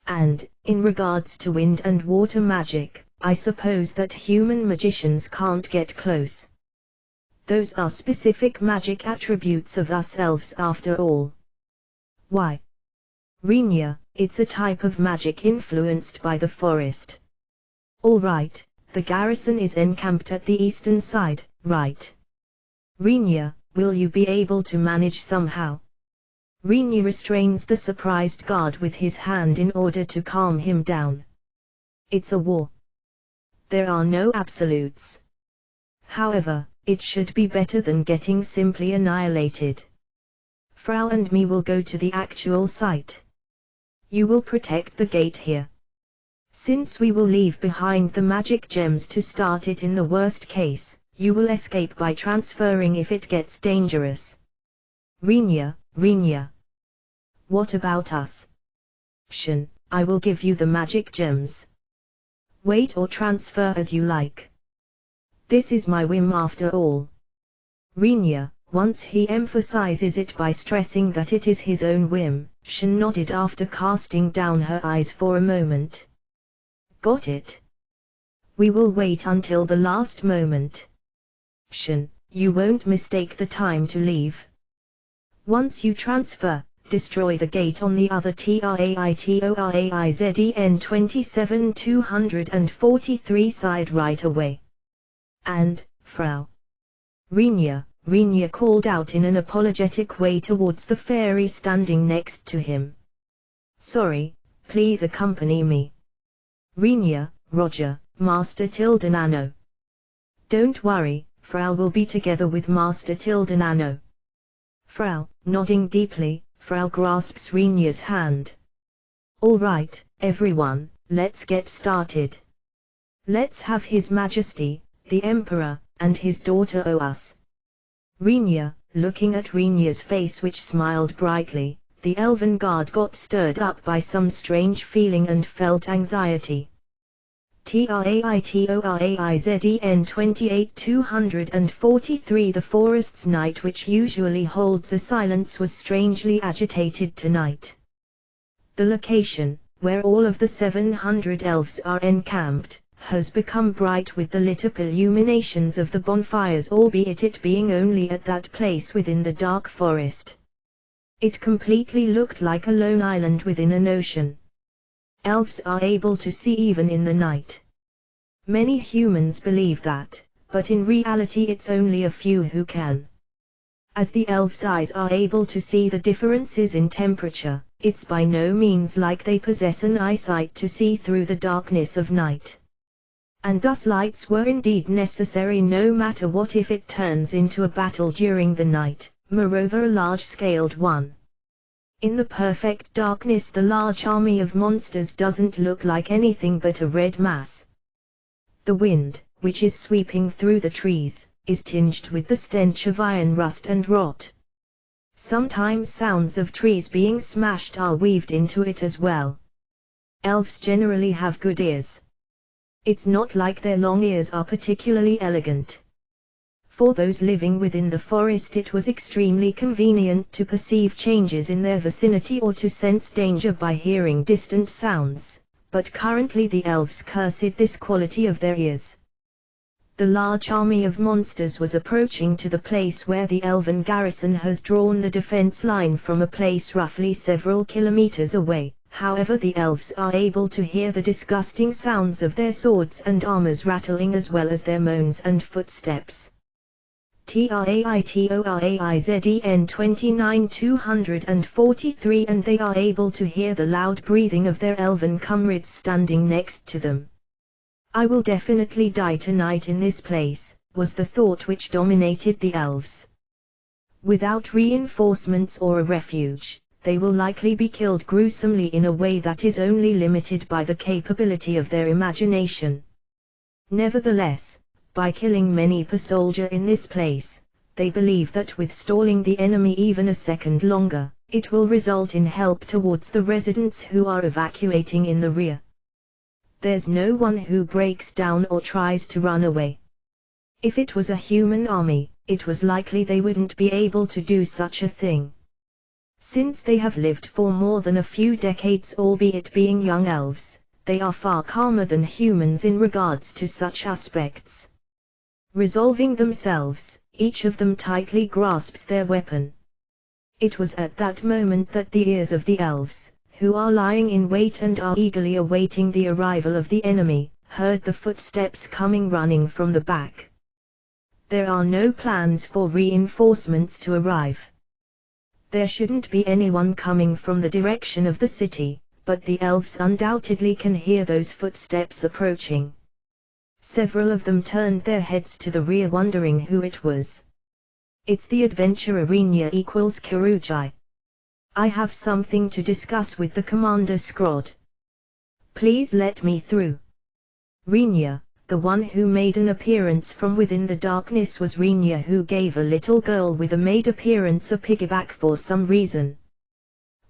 And, in regards to wind and water magic, I suppose that human magicians can't get close. Those are specific magic attributes of us elves after all. Why? Renya, it's a type of magic influenced by the forest. Alright, the garrison is encamped at the eastern side, right? Renya, will you be able to manage somehow? Renya restrains the surprised guard with his hand in order to calm him down. It's a war. There are no absolutes. However, it should be better than getting simply annihilated. Frau and me will go to the actual site. You will protect the gate here. Since we will leave behind the magic gems to start it in the worst case, you will escape by transferring if it gets dangerous. Renya. What about us? Shen, I will give you the magic gems. Wait or transfer as you like. This is my whim after all. Renya, once he emphasizes it by stressing that it is his own whim, Shen nodded after casting down her eyes for a moment. Got it. We will wait until the last moment. Shen, you won't mistake the time to leave. Once you transfer, destroy the gate on the other TRAITORAIZEN 27243 side right away. And, Frau Renya called out in an apologetic way towards the fairy standing next to him. Sorry, please accompany me. Renya, Roger, Master Tildenano. Don't worry, Frau will be together with Master Tildenano. Frau, nodding deeply, Frau grasps Renya's hand. All right, everyone, let's get started. Let's have His Majesty, the Emperor, and his daughter owe us. Renya, looking at Renya's face which smiled brightly, the elven guard got stirred up by some strange feeling and felt anxiety. TRAITORAIZEN 28243 The forest's night which usually holds a silence was strangely agitated tonight. The location, where all of the 700 elves are encamped, has become bright with the lit up illuminations of the bonfires, albeit it being only at that place within the dark forest. It completely looked like a lone island within an ocean. Elves are able to see even in the night. Many humans believe that, but in reality it's only a few who can. As the elves' eyes are able to see the differences in temperature, it's by no means like they possess an eyesight to see through the darkness of night. And thus lights were indeed necessary no matter what if it turns into a battle during the night, moreover a large-scaled one. In the perfect darkness the large army of monsters doesn't look like anything but a red mass. The wind, which is sweeping through the trees, is tinged with the stench of iron rust and rot. Sometimes sounds of trees being smashed are weaved into it as well. Elves generally have good ears. It's not like their long ears are particularly elegant. For those living within the forest it was extremely convenient to perceive changes in their vicinity or to sense danger by hearing distant sounds, but currently the elves cursed this quality of their ears. The large army of monsters was approaching to the place where the elven garrison has drawn the defense line from a place roughly several kilometers away. However, the elves are able to hear the disgusting sounds of their swords and armors rattling as well as their moans and footsteps. TRAITORAIZEN 29243 and they are able to hear the loud breathing of their elven comrades standing next to them. I will definitely die tonight in this place, was the thought which dominated the elves. Without reinforcements or a refuge, they will likely be killed gruesomely in a way that is only limited by the capability of their imagination. Nevertheless, by killing many per soldier in this place, they believe that with stalling the enemy even a second longer, it will result in help towards the residents who are evacuating in the rear. There's no one who breaks down or tries to run away. If it was a human army, it was likely they wouldn't be able to do such a thing. Since they have lived for more than a few decades, albeit being young elves, they are far calmer than humans in regards to such aspects. Resolving themselves, each of them tightly grasps their weapon. It was at that moment that the ears of the elves, who are lying in wait and are eagerly awaiting the arrival of the enemy, heard the footsteps coming running from the back. There are no plans for reinforcements to arrive. There shouldn't be anyone coming from the direction of the city, but the elves undoubtedly can hear those footsteps approaching. Several of them turned their heads to the rear, wondering who it was. It's the adventurer Rinya equals Kirujai. I have something to discuss with the commander Scrod. Please let me through. Rinya, the one who made an appearance from within the darkness, was Rinya, who gave a little girl with a maid appearance a piggyback for some reason.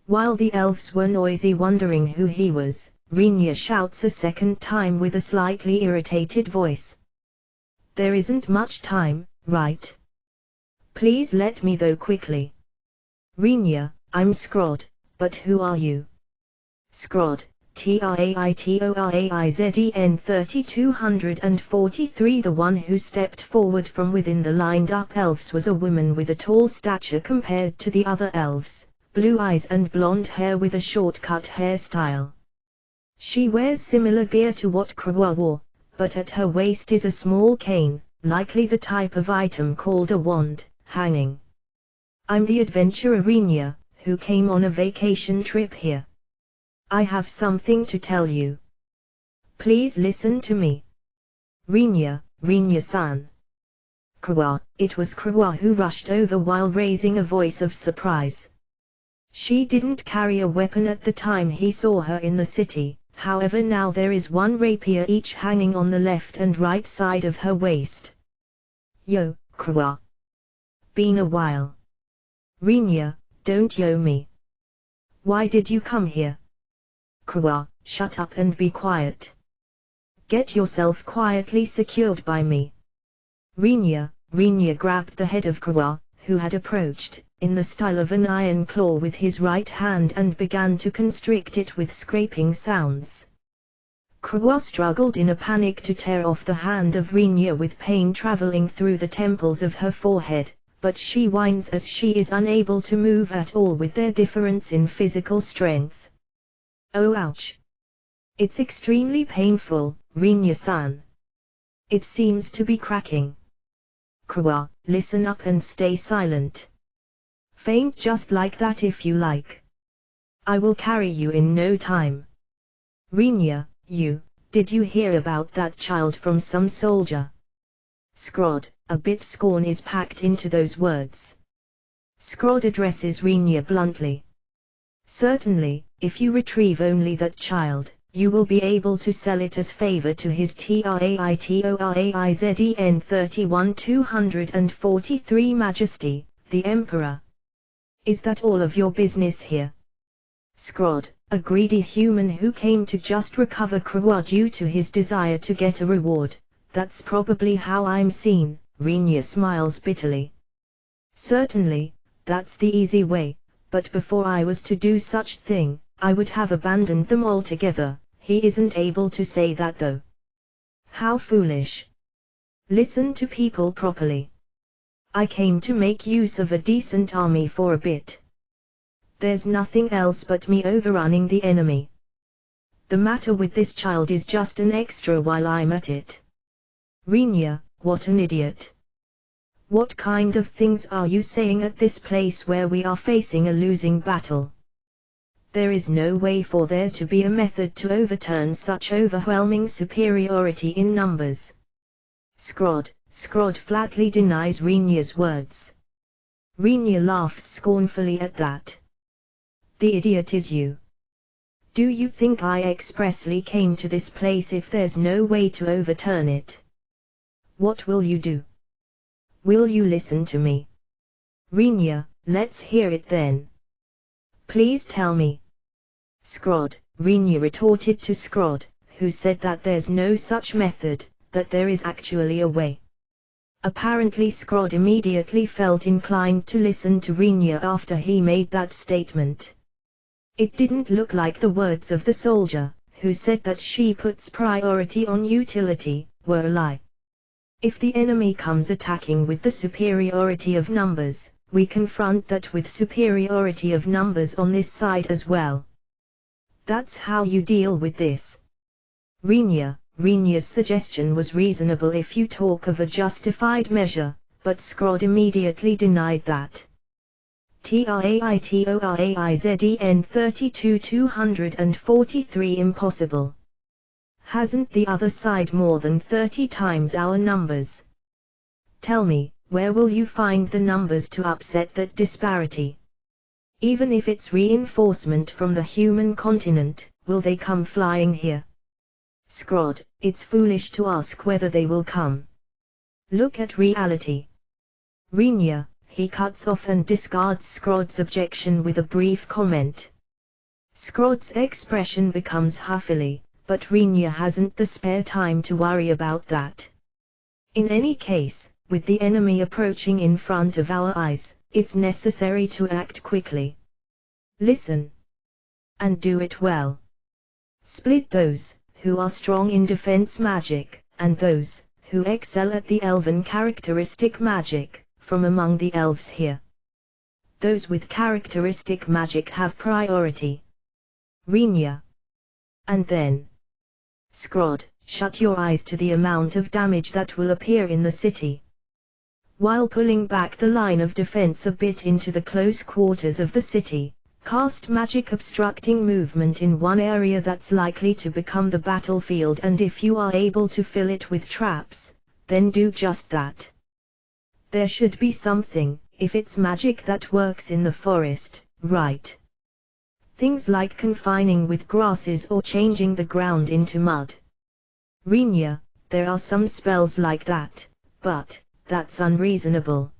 While the elves were noisy wondering who he was, Rinya shouts a second time with a slightly irritated voice. There isn't much time, right? Please let me though quickly. Rinya, I'm Scrod, but who are you? Scrod, Traitoraizzen 3243. The one who stepped forward from within the lined-up elves was a woman with a tall stature compared to the other elves, blue eyes and blonde hair with a short-cut hairstyle. She wears similar gear to what Krua wore, but at her waist is a small cane, likely the type of item called a wand, hanging. I'm the adventurer Rinya, who came on a vacation trip here. I have something to tell you. Please listen to me. Rinya-san. Krua. It was Krua who rushed over while raising a voice of surprise. She didn't carry a weapon at the time he saw her in the city, however now there is one rapier each hanging on the left and right side of her waist. Yo, Krua. Been a while. Rinya, don't yo me. Why did you come here? Krua, shut up and be quiet. Get yourself quietly secured by me. Rinya grabbed the head of Krua, who had approached, in the style of an iron claw with his right hand, and began to constrict it with scraping sounds. Krua struggled in a panic to tear off the hand of Rinya, with pain traveling through the temples of her forehead, but she whines as she is unable to move at all with their difference in physical strength. Oh ouch! It's extremely painful, Rinya-san. It seems to be cracking. Krua, listen up and stay silent. Faint just like that if you like. I will carry you in no time. Rinya, did you hear about that child from some soldier? Scrod, a bit scorn is packed into those words. Scrod addresses Rinya bluntly. Certainly, if you retrieve only that child, you will be able to sell it as favor to his Traitoraizzen 31243 Majesty, the Emperor. Is that all of your business here? Scrod, a greedy human who came to just recover Krua due to his desire to get a reward. That's probably how I'm seen, Rinya smiles bitterly. Certainly, that's the easy way. But before I was to do such thing, I would have abandoned them altogether. He isn't able to say that though. How foolish. Listen to people properly. I came to make use of a decent army for a bit. There's nothing else but me overrunning the enemy. The matter with this child is just an extra while I'm at it. Rinya, what an idiot. What kind of things are you saying at this place where we are facing a losing battle? There is no way for there to be a method to overturn such overwhelming superiority in numbers. Scrod flatly denies Rinya's words. Rinya laughs scornfully at that. The idiot is you. Do you think I expressly came to this place if there's no way to overturn it? What will you do? Will you listen to me? Rinya, let's hear it then. Please tell me. Scrod, Rinya retorted to Scrod, who said that there's no such method, that there is actually a way. Apparently Scrod immediately felt inclined to listen to Renia after he made that statement. It didn't look like the words of the soldier, who said that she puts priority on utility, were a lie. If the enemy comes attacking with the superiority of numbers, we confront that with superiority of numbers on this side as well. That's how you deal with this. Renia's suggestion was reasonable if you talk of a justified measure, but Scrod immediately denied that. TRAITORAIZEN 32,243 impossible. Hasn't the other side more than 30 times our numbers? Tell me, where will you find the numbers to upset that disparity? Even if it's reinforcement from the human continent, will they come flying here? Scrod, it's foolish to ask whether they will come. Look at reality. Renia, he cuts off and discards Scrod's objection with a brief comment. Scrod's expression becomes huffily, but Renia hasn't the spare time to worry about that. In any case, with the enemy approaching in front of our eyes, it's necessary to act quickly. Listen. And do it well. Split those who are strong in defense magic, and those who excel at the elven characteristic magic, from among the elves here. Those with characteristic magic have priority. Renia. And then. Scrod, shut your eyes to the amount of damage that will appear in the city. While pulling back the line of defense a bit into the close quarters of the city, cast magic obstructing movement in one area that's likely to become the battlefield, and if you are able to fill it with traps, then do just that. There should be something, if it's magic that works in the forest, right? Things like confining with grasses or changing the ground into mud. Renia, there are some spells like that, but that's unreasonable.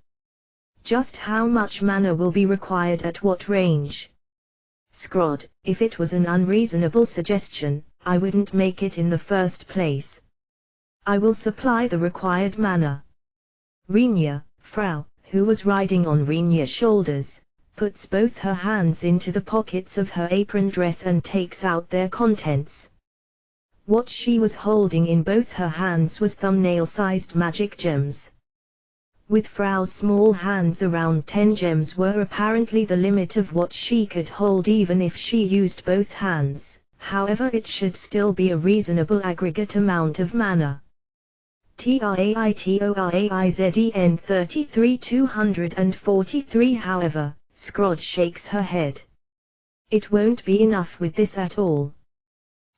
Just how much mana will be required at what range? Scrod, if it was an unreasonable suggestion, I wouldn't make it in the first place. I will supply the required mana. Renia, Frau, who was riding on Renia's shoulders, puts both her hands into the pockets of her apron dress and takes out their contents. What she was holding in both her hands was thumbnail-sized magic gems. With Frau's small hands, around 10 gems were apparently the limit of what she could hold even if she used both hands, however it should still be a reasonable aggregate amount of mana. TRAITORAIZEN 33,243 However, Scrod shakes her head. It won't be enough with this at all.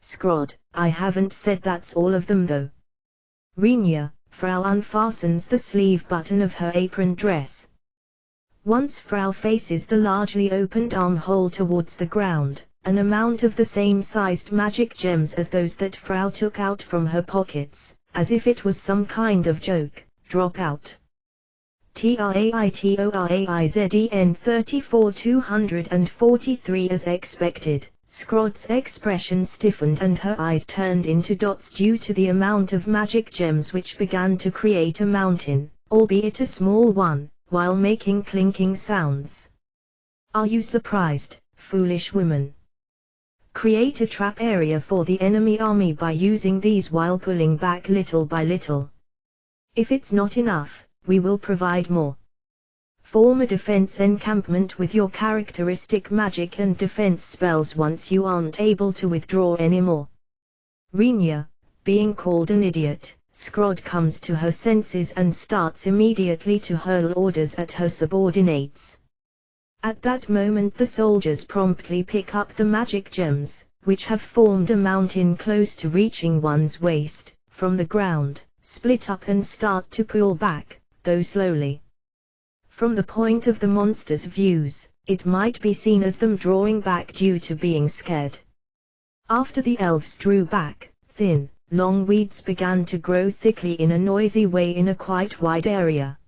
Scrod, I haven't said that's all of them though. Renia, Frau unfastens the sleeve button of her apron dress. Once Frau faces the largely opened armhole towards the ground, an amount of the same sized magic gems as those that Frau took out from her pockets, as if it was some kind of joke, drop out. TRAITORAIZEN 34,243 As expected, Scrod's expression stiffened and her eyes turned into dots due to the amount of magic gems which began to create a mountain, albeit a small one, while making clinking sounds. Are you surprised, foolish woman? Create a trap area for the enemy army by using these while pulling back little by little. If it's not enough, we will provide more. Form a defense encampment with your characteristic magic and defense spells once you aren't able to withdraw anymore. Renia, being called an idiot, Scrod comes to her senses and starts immediately to hurl orders at her subordinates. At that moment the soldiers promptly pick up the magic gems, which have formed a mountain close to reaching one's waist, from the ground, split up and start to pull back, though slowly. From the point of the monster's views, it might be seen as them drawing back due to being scared. After the elves drew back, thin, long weeds began to grow thickly in a noisy way in a quite wide area.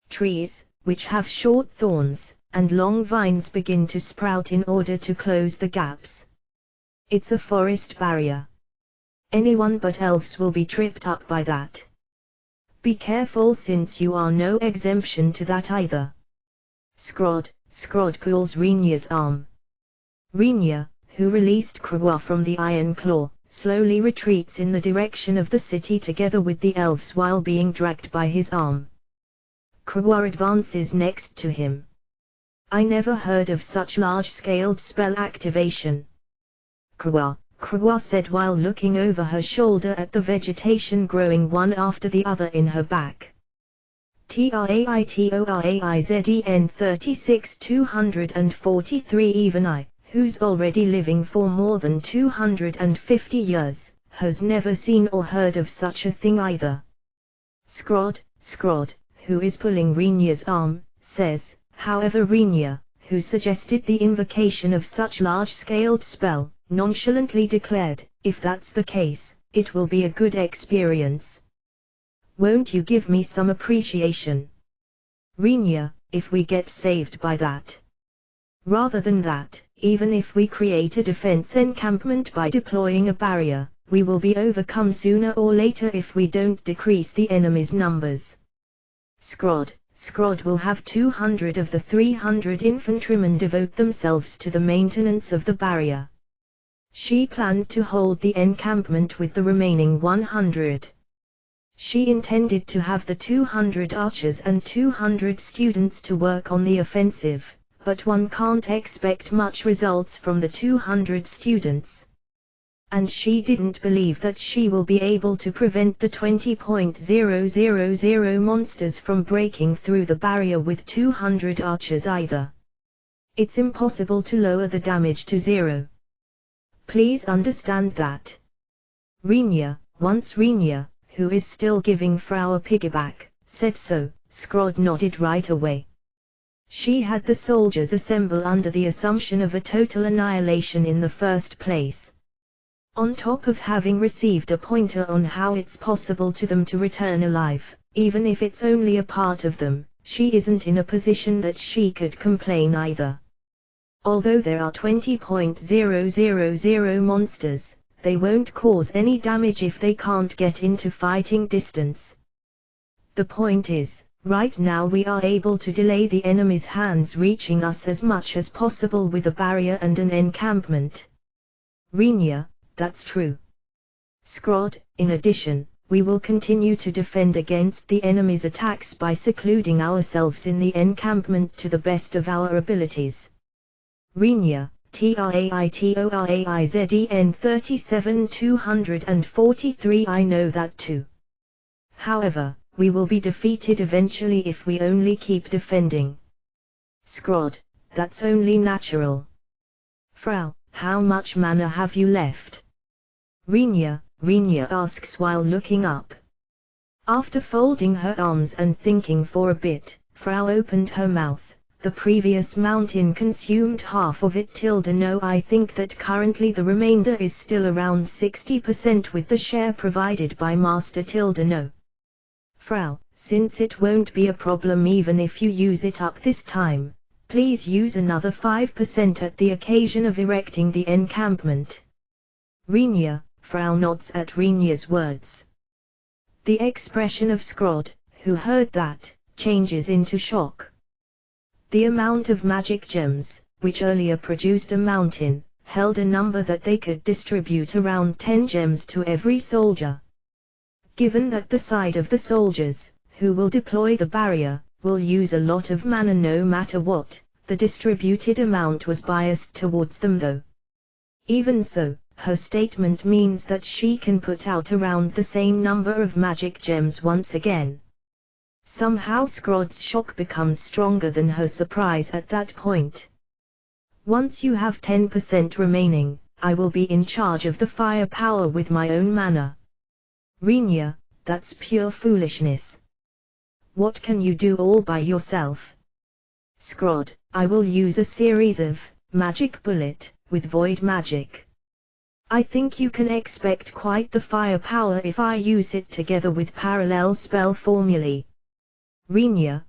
Trees, which have short thorns, and long vines begin to sprout in order to close the gaps. It's a forest barrier. Anyone but elves will be tripped up by that. Be careful since you are no exemption to that either. Scrod pulls Rinya's arm. Rinya, who released Krua from the iron claw, slowly retreats in the direction of the city together with the elves while being dragged by his arm. Krua advances next to him. I never heard of such large-scaled spell activation. Krua said while looking over her shoulder at the vegetation growing one after the other in her back. Traitoraizden 36,243 even I, who's already living for more than 250 years, has never seen or heard of such a thing either. Scrod, who is pulling Rinya's arm, says, however Rinya, who suggested the invocation of such large-scaled spell, nonchalantly declared, if that's the case, it will be a good experience. Won't you give me some appreciation? Rinya, if we get saved by that. Rather than that, even if we create a defense encampment by deploying a barrier, we will be overcome sooner or later if we don't decrease the enemy's numbers. Scrod will have 200 of the 300 infantrymen devote themselves to the maintenance of the barrier. She planned to hold the encampment with the remaining 100. She intended to have the 200 archers and 200 students to work on the offensive, but one can't expect much results from the 200 students. And she didn't believe that she will be able to prevent the 20,000 monsters from breaking through the barrier with 200 archers either. It's impossible to lower the damage to 0. Please understand that. Rinya, who is still giving Frau a piggyback, said so. Scrod nodded right away. She had the soldiers assemble under the assumption of a total annihilation in the first place. On top of having received a pointer on how it's possible to them to return alive, even if it's only a part of them, she isn't in a position that she could complain either. Although there are 20,000 monsters, they won't cause any damage if they can't get into fighting distance. The point is, right now we are able to delay the enemy's hands reaching us as much as possible with a barrier and an encampment. Rinya, that's true. Scrod, in addition, we will continue to defend against the enemy's attacks by secluding ourselves in the encampment to the best of our abilities. Rinya, Traitoraizden 37,243 I know that too. However, we will be defeated eventually if we only keep defending. Scrod, that's only natural. Frau, how much mana have you left? Rinya asks while looking up. After folding her arms and thinking for a bit, Frau opened her mouth. The previous mountain consumed half of it. No, I think that currently the remainder is still around 60% with the share provided by Master. No. Frau, since it won't be a problem even if you use it up this time, please use another 5% at the occasion of erecting the encampment. Rinya, Frau nods at Rinya's words. The expression of Scrod, who heard that, changes into shock. The amount of magic gems, which earlier produced a mountain, held a number that they could distribute around 10 gems to every soldier. Given that the side of the soldiers, who will deploy the barrier, will use a lot of mana no matter what, the distributed amount was biased towards them though. Even so, her statement means that she can put out around the same number of magic gems once again. Somehow Scrod's shock becomes stronger than her surprise at that point. Once you have 10% remaining, I will be in charge of the firepower with my own mana. Rinya, that's pure foolishness. What can you do all by yourself? Scrod, I will use a series of magic bullet with void magic. I think you can expect quite the firepower if I use it together with parallel spell formulae. Rinya,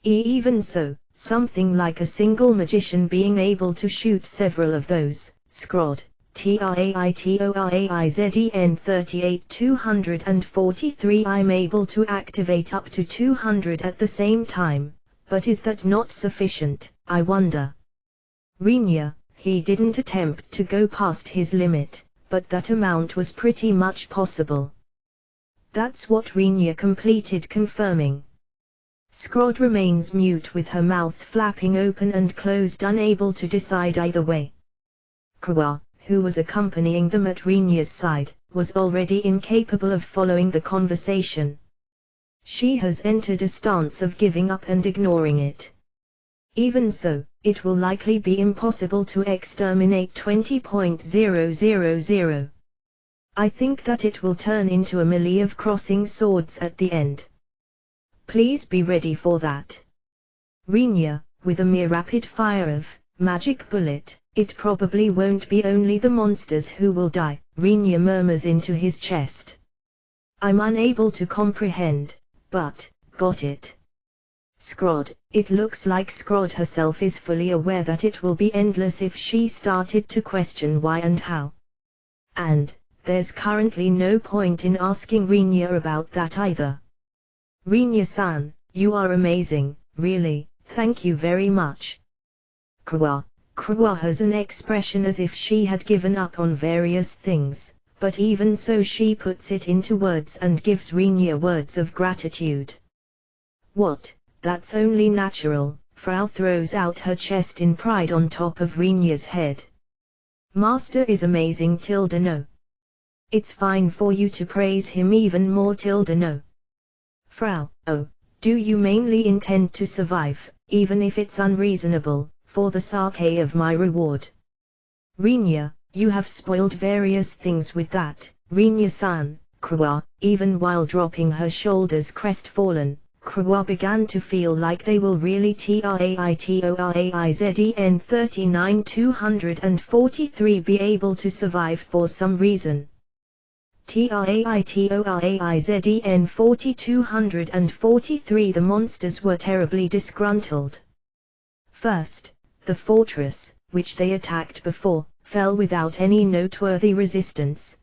even so, something like a single magician being able to shoot several of those. Scrod, TRAITORAIZEN 38243. I'm able to activate up to 200 at the same time, but is that not sufficient, I wonder? Rinya, he didn't attempt to go past his limit, but that amount was pretty much possible. That's what Rinya completed, confirming. Scrod remains mute with her mouth flapping open and closed, unable to decide either way. Krua, who was accompanying them at Rinya's side, was already incapable of following the conversation. She has entered a stance of giving up and ignoring it. Even so, it will likely be impossible to exterminate 20.000. I think that it will turn into a melee of crossing swords at the end. Please be ready for that. Rinya, with a mere rapid fire of magic bullet, it probably won't be only the monsters who will die, Rinya murmurs into his chest. I'm unable to comprehend, but, got it. Scrod, it looks like Scrod herself is fully aware that it will be endless if she started to question why and how. And, there's currently no point in asking Rinya about that either. Rinya-san, you are amazing, really, thank you very much. Krua has an expression as if she had given up on various things, but even so she puts it into words and gives Rinya words of gratitude. What, that's only natural, Frau throws out her chest in pride on top of Rinya's head. Master is amazing, no. It's fine for you to praise him even more, no. Frau, oh, do you mainly intend to survive, even if it's unreasonable, for the sake of my reward? Rinya, you have spoiled various things with that, Rinya-san. Krua, even while dropping her shoulders crestfallen, Krua began to feel like they will really TRAITORAIZEN 39243 be able to survive for some reason. TRAITORAIZEN 4243. The monsters were terribly disgruntled. First, the fortress, which they attacked before, fell without any noteworthy resistance.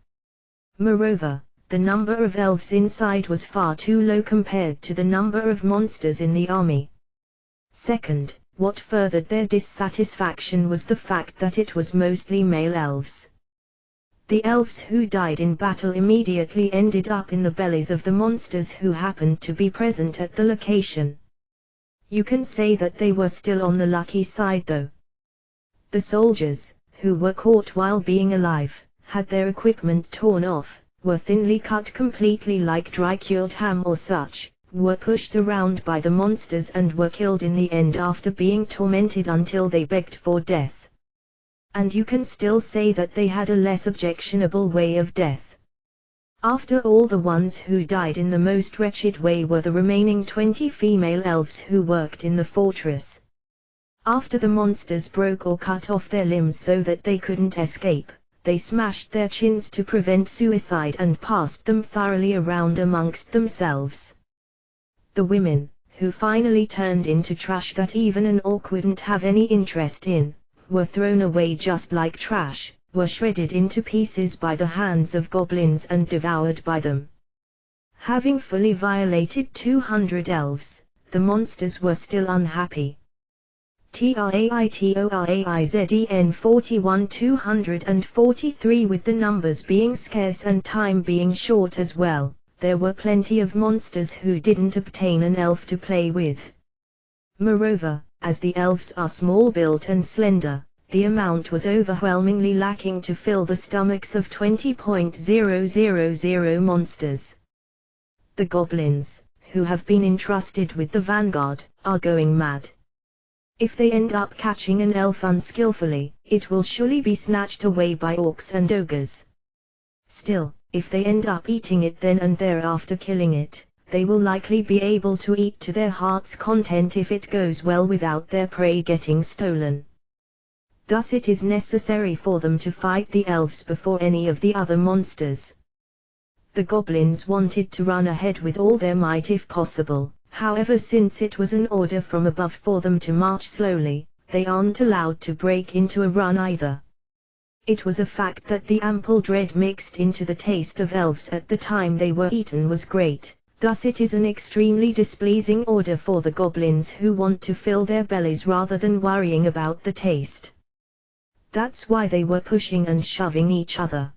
Moreover, the number of elves inside was far too low compared to the number of monsters in the army. Second, what furthered their dissatisfaction was the fact that it was mostly male elves. The elves who died in battle immediately ended up in the bellies of the monsters who happened to be present at the location. You can say that they were still on the lucky side though. The soldiers, who were caught while being alive, had their equipment torn off, were thinly cut completely like dry-cured ham or such, were pushed around by the monsters and were killed in the end after being tormented until they begged for death. And you can still say that they had a less objectionable way of death. After all, the ones who died in the most wretched way were the remaining 20 female elves who worked in the fortress. After the monsters broke or cut off their limbs so that they couldn't escape, they smashed their chins to prevent suicide and passed them thoroughly around amongst themselves. The women, who finally turned into trash that even an orc wouldn't have any interest in, were thrown away just like trash, were shredded into pieces by the hands of goblins and devoured by them. Having fully violated 200 elves, the monsters were still unhappy. TRAITORAIZEN 41243. With the numbers being scarce and time being short as well, there were plenty of monsters who didn't obtain an elf to play with. Moreover, as the elves are small-built and slender, the amount was overwhelmingly lacking to fill the stomachs of 20.000 monsters. The goblins, who have been entrusted with the vanguard, are going mad. If they end up catching an elf unskillfully, it will surely be snatched away by orcs and ogres. Still, if they end up eating it then and there after killing it, they will likely be able to eat to their heart's content if it goes well without their prey getting stolen. Thus it is necessary for them to fight the elves before any of the other monsters. The goblins wanted to run ahead with all their might if possible, however, since it was an order from above for them to march slowly, they aren't allowed to break into a run either. It was a fact that the ample dread mixed into the taste of elves at the time they were eaten was great, thus it is an extremely displeasing order for the goblins who want to fill their bellies rather than worrying about the taste. That's why they were pushing and shoving each other.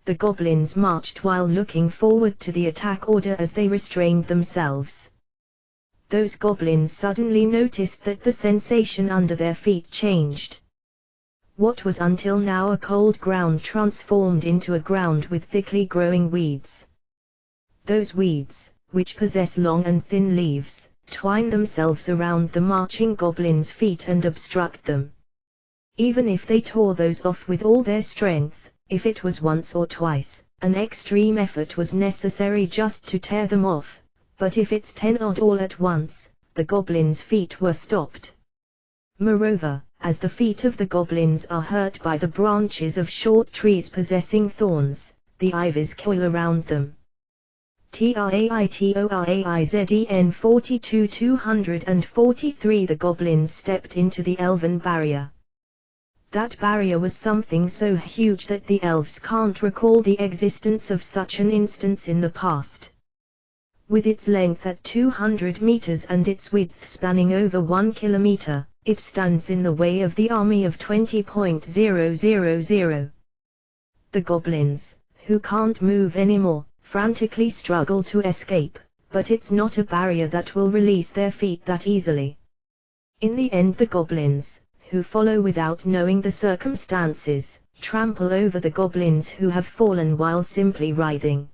The goblins marched while looking forward to the attack order as they restrained themselves. Those goblins suddenly noticed that the sensation under their feet changed. What was until now a cold ground transformed into a ground with thickly growing weeds. Those weeds, which possess long and thin leaves, twine themselves around the marching goblins' feet and obstruct them. Even if they tore those off with all their strength, if it was once or twice, an extreme effort was necessary just to tear them off, but if it's 10 odd all at once, the goblins' feet were stopped. Moreover, as the feet of the goblins are hurt by the branches of short trees possessing thorns, the ivies coil around them. Translator 42243 The goblins stepped into the elven barrier. That barrier was something so huge that the elves can't recall the existence of such an instance in the past. With its length at 200 meters and its width spanning over 1 kilometer, it stands in the way of the army of 20,000. The goblins, who can't move anymore, frantically struggle to escape, but it's not a barrier that will release their feet that easily. In the end the goblins, who follow without knowing the circumstances, trample over the goblins who have fallen while simply writhing.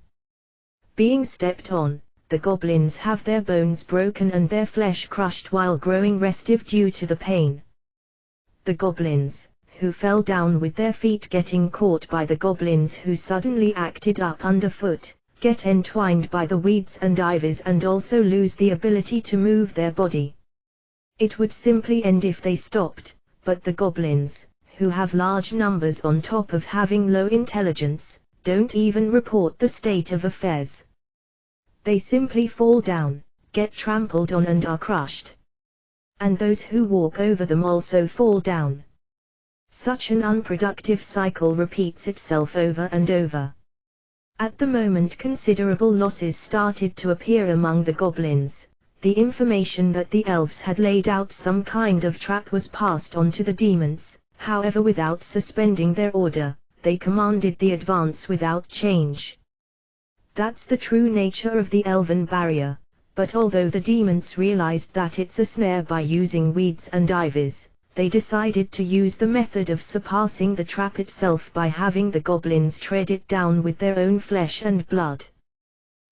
Being stepped on, the goblins have their bones broken and their flesh crushed while growing restive due to the pain. The goblins, who fell down with their feet getting caught by the goblins who suddenly acted up underfoot, get entwined by the weeds and ivies and also lose the ability to move their body. It would simply end if they stopped, but the goblins, who have large numbers on top of having low intelligence, don't even report the state of affairs. They simply fall down, get trampled on and are crushed. And those who walk over them also fall down. Such an unproductive cycle repeats itself over and over. At the moment considerable losses started to appear among the goblins. The information that the elves had laid out some kind of trap was passed on to the demons, however without suspending their order, they commanded the advance without change. That's the true nature of the elven barrier, but although the demons realized that it's a snare by using weeds and ivies, they decided to use the method of surpassing the trap itself by having the goblins tread it down with their own flesh and blood.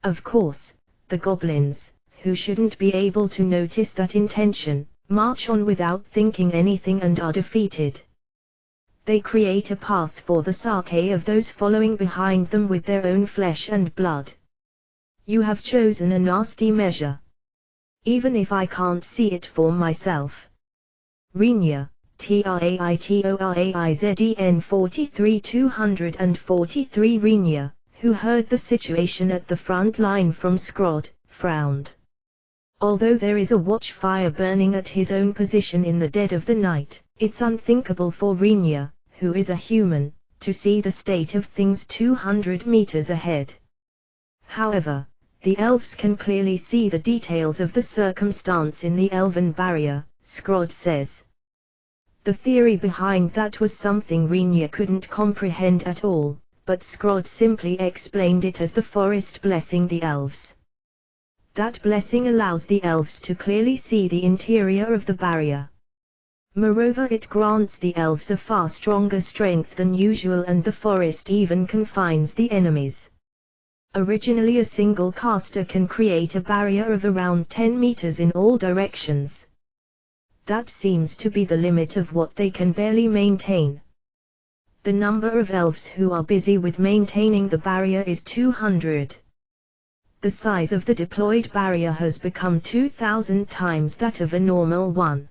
Of course, the goblins, who shouldn't be able to notice that intention, march on without thinking anything and are defeated. They create a path for the sake of those following behind them with their own flesh and blood. You have chosen a nasty measure. Even if I can't see it for myself. Renya, Traitoraizden 43243 Renya, who heard the situation at the front line from Scrod, frowned. Although there is a watchfire burning at his own position in the dead of the night, it's unthinkable for Renya, who is a human, to see the state of things 200 meters ahead. However, the elves can clearly see the details of the circumstance in the elven barrier, Scrod says. The theory behind that was something Renya couldn't comprehend at all, but Scrod simply explained it as the forest blessing the elves. That blessing allows the elves to clearly see the interior of the barrier. Moreover, it grants the elves a far stronger strength than usual, and the forest even confines the enemies. Originally a single caster can create a barrier of around 10 meters in all directions. That seems to be the limit of what they can barely maintain. The number of elves who are busy with maintaining the barrier is 200. The size of the deployed barrier has become 2,000 times that of a normal one.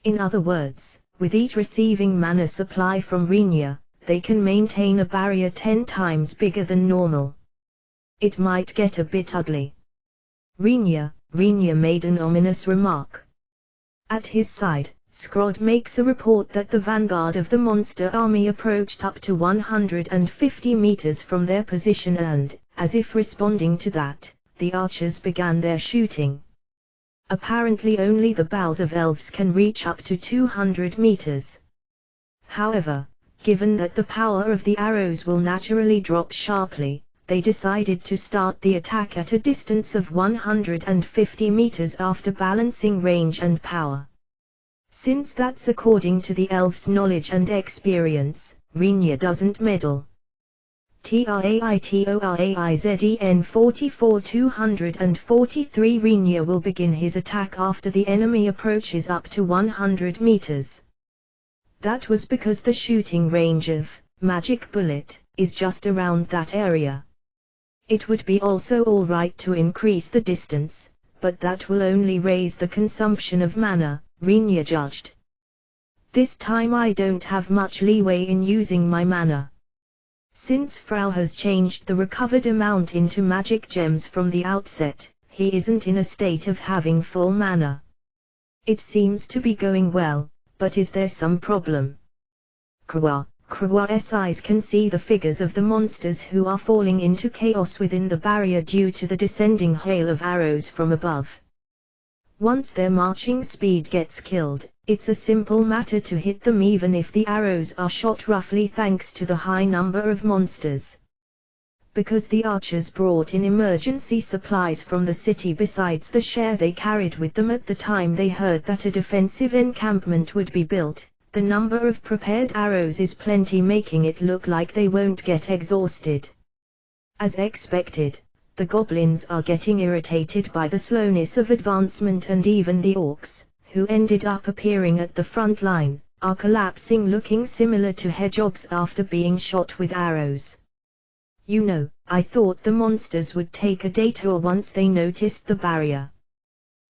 In other words, with each receiving mana supply from Renya, they can maintain a barrier 10 times bigger than normal. It might get a bit ugly. Renya made an ominous remark. At his side, Scrod makes a report that the vanguard of the monster army approached up to 150 meters from their position and, as if responding to that, the archers began their shooting. Apparently only the bows of elves can reach up to 200 meters. However, given that the power of the arrows will naturally drop sharply, they decided to start the attack at a distance of 150 meters after balancing range and power. Since that's according to the elves' knowledge and experience, Renya doesn't meddle. TRAITORAIZEN 44-243 Renya will begin his attack after the enemy approaches up to 100 meters. That was because the shooting range of magic bullet is just around that area. It would be also alright to increase the distance, but that will only raise the consumption of mana, Renya judged. This time I don't have much leeway in using my mana. Since Frau has changed the recovered amount into magic gems from the outset, he isn't in a state of having full mana. It seems to be going well, but is there some problem? Krawa's eyes can see the figures of the monsters who are falling into chaos within the barrier due to the descending hail of arrows from above. Once their marching speed gets killed, it's a simple matter to hit them even if the arrows are shot roughly thanks to the high number of monsters. Because the archers brought in emergency supplies from the city besides the share they carried with them at the time they heard that a defensive encampment would be built, the number of prepared arrows is plenty, making it look like they won't get exhausted. As expected, the goblins are getting irritated by the slowness of advancement, and even the orcs, who ended up appearing at the front line, are collapsing, looking similar to hedgehogs after being shot with arrows. You know, I thought the monsters would take a detour once they noticed the barrier.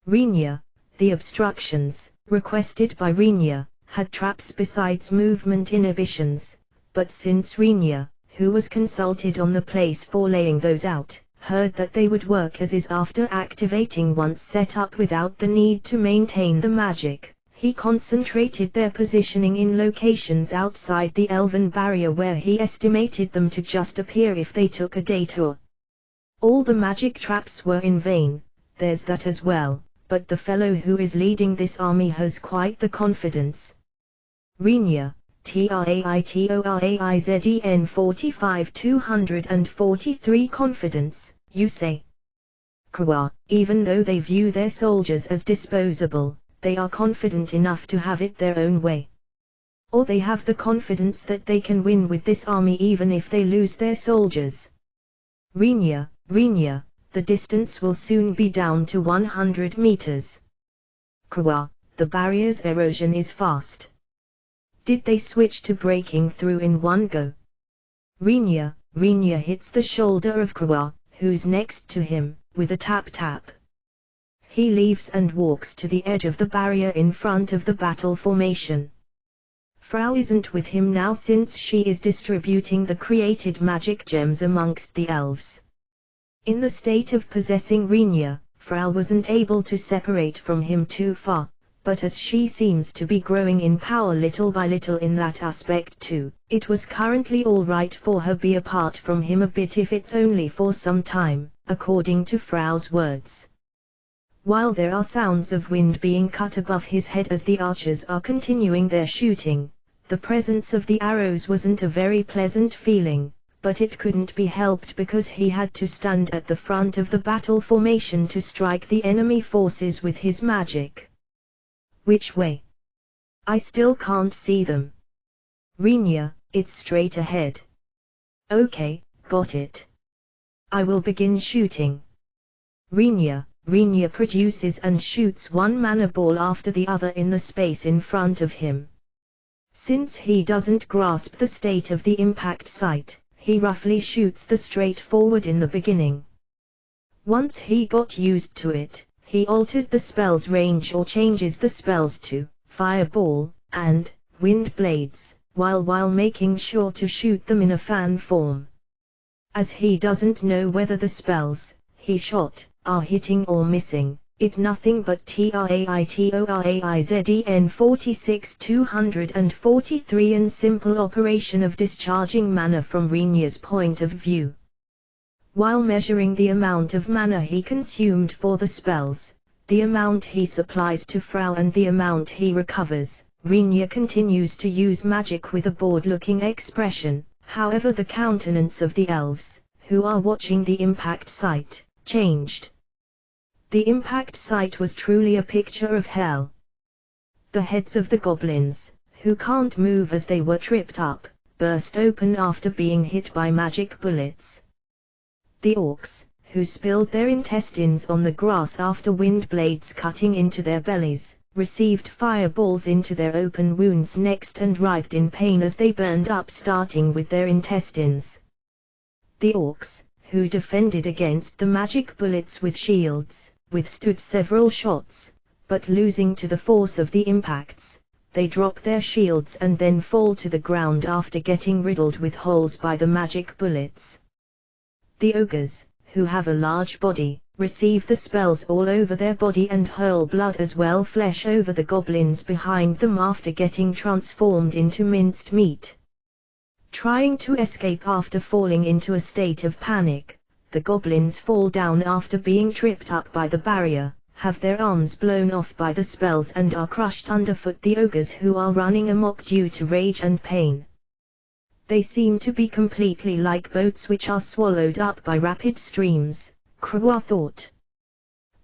Renya, the obstructions, requested by Renya, had traps besides movement inhibitions, but since Renya, who was consulted on the place for laying those out, heard that they would work as is after activating once set up without the need to maintain the magic, he concentrated their positioning in locations outside the elven barrier where he estimated them to just appear if they took a detour. All the magic traps were in vain, there's that as well, but the fellow who is leading this army has quite the confidence. Renya, TRAITORAIZEN 45-243 confidence, you say? Krawa, even though they view their soldiers as disposable, they are confident enough to have it their own way. Or they have the confidence that they can win with this army even if they lose their soldiers. Renya, the distance will soon be down to 100 meters. Krawa, the barrier's erosion is fast. Did they switch to breaking through in one go? Renya hits the shoulder of Krawa, who's next to him, with a tap-tap. He leaves and walks to the edge of the barrier in front of the battle formation. Frau isn't with him now since she is distributing the created magic gems amongst the elves. In the state of possessing Renya, Frau wasn't able to separate from him too far, but as she seems to be growing in power little by little in that aspect too, it was currently alright for her be apart from him a bit if it's only for some time, according to Frau's words. While there are sounds of wind being cut above his head as the archers are continuing their shooting, the presence of the arrows wasn't a very pleasant feeling, but it couldn't be helped because he had to stand at the front of the battle formation to strike the enemy forces with his magic. Which way? I still can't see them. Renya, it's straight ahead. Okay, got it. I will begin shooting. Renya produces and shoots one mana ball after the other in the space in front of him. Since he doesn't grasp the state of the impact site, he roughly shoots the straight forward in the beginning. Once he got used to it, he altered the spell's range or changes the spells to fireball and wind blades, while making sure to shoot them in a fan form. As he doesn't know whether the spells he shot are hitting or missing, it nothing but TRAITORAIZEN 46-243 and simple operation of discharging mana from Rinya's point of view. While measuring the amount of mana he consumed for the spells, the amount he supplies to Frau and the amount he recovers, Rinya continues to use magic with a bored-looking expression. However, the countenance of the elves, who are watching the impact site, changed. The impact site was truly a picture of hell. The heads of the goblins, who can't move as they were tripped up, burst open after being hit by magic bullets. The orcs, who spilled their intestines on the grass after wind blades cutting into their bellies, received fireballs into their open wounds next and writhed in pain as they burned up, starting with their intestines. The orcs, who defended against the magic bullets with shields, withstood several shots, but losing to the force of the impacts, they drop their shields and then fall to the ground after getting riddled with holes by the magic bullets. The ogres, who have a large body, receive the spells all over their body and hurl blood as well flesh over the goblins behind them after getting transformed into minced meat. Trying to escape after falling into a state of panic, the goblins fall down after being tripped up by the barrier, have their arms blown off by the spells and are crushed underfoot. The ogres who are running amok due to rage and pain. They seem to be completely like boats which are swallowed up by rapid streams, Krua thought.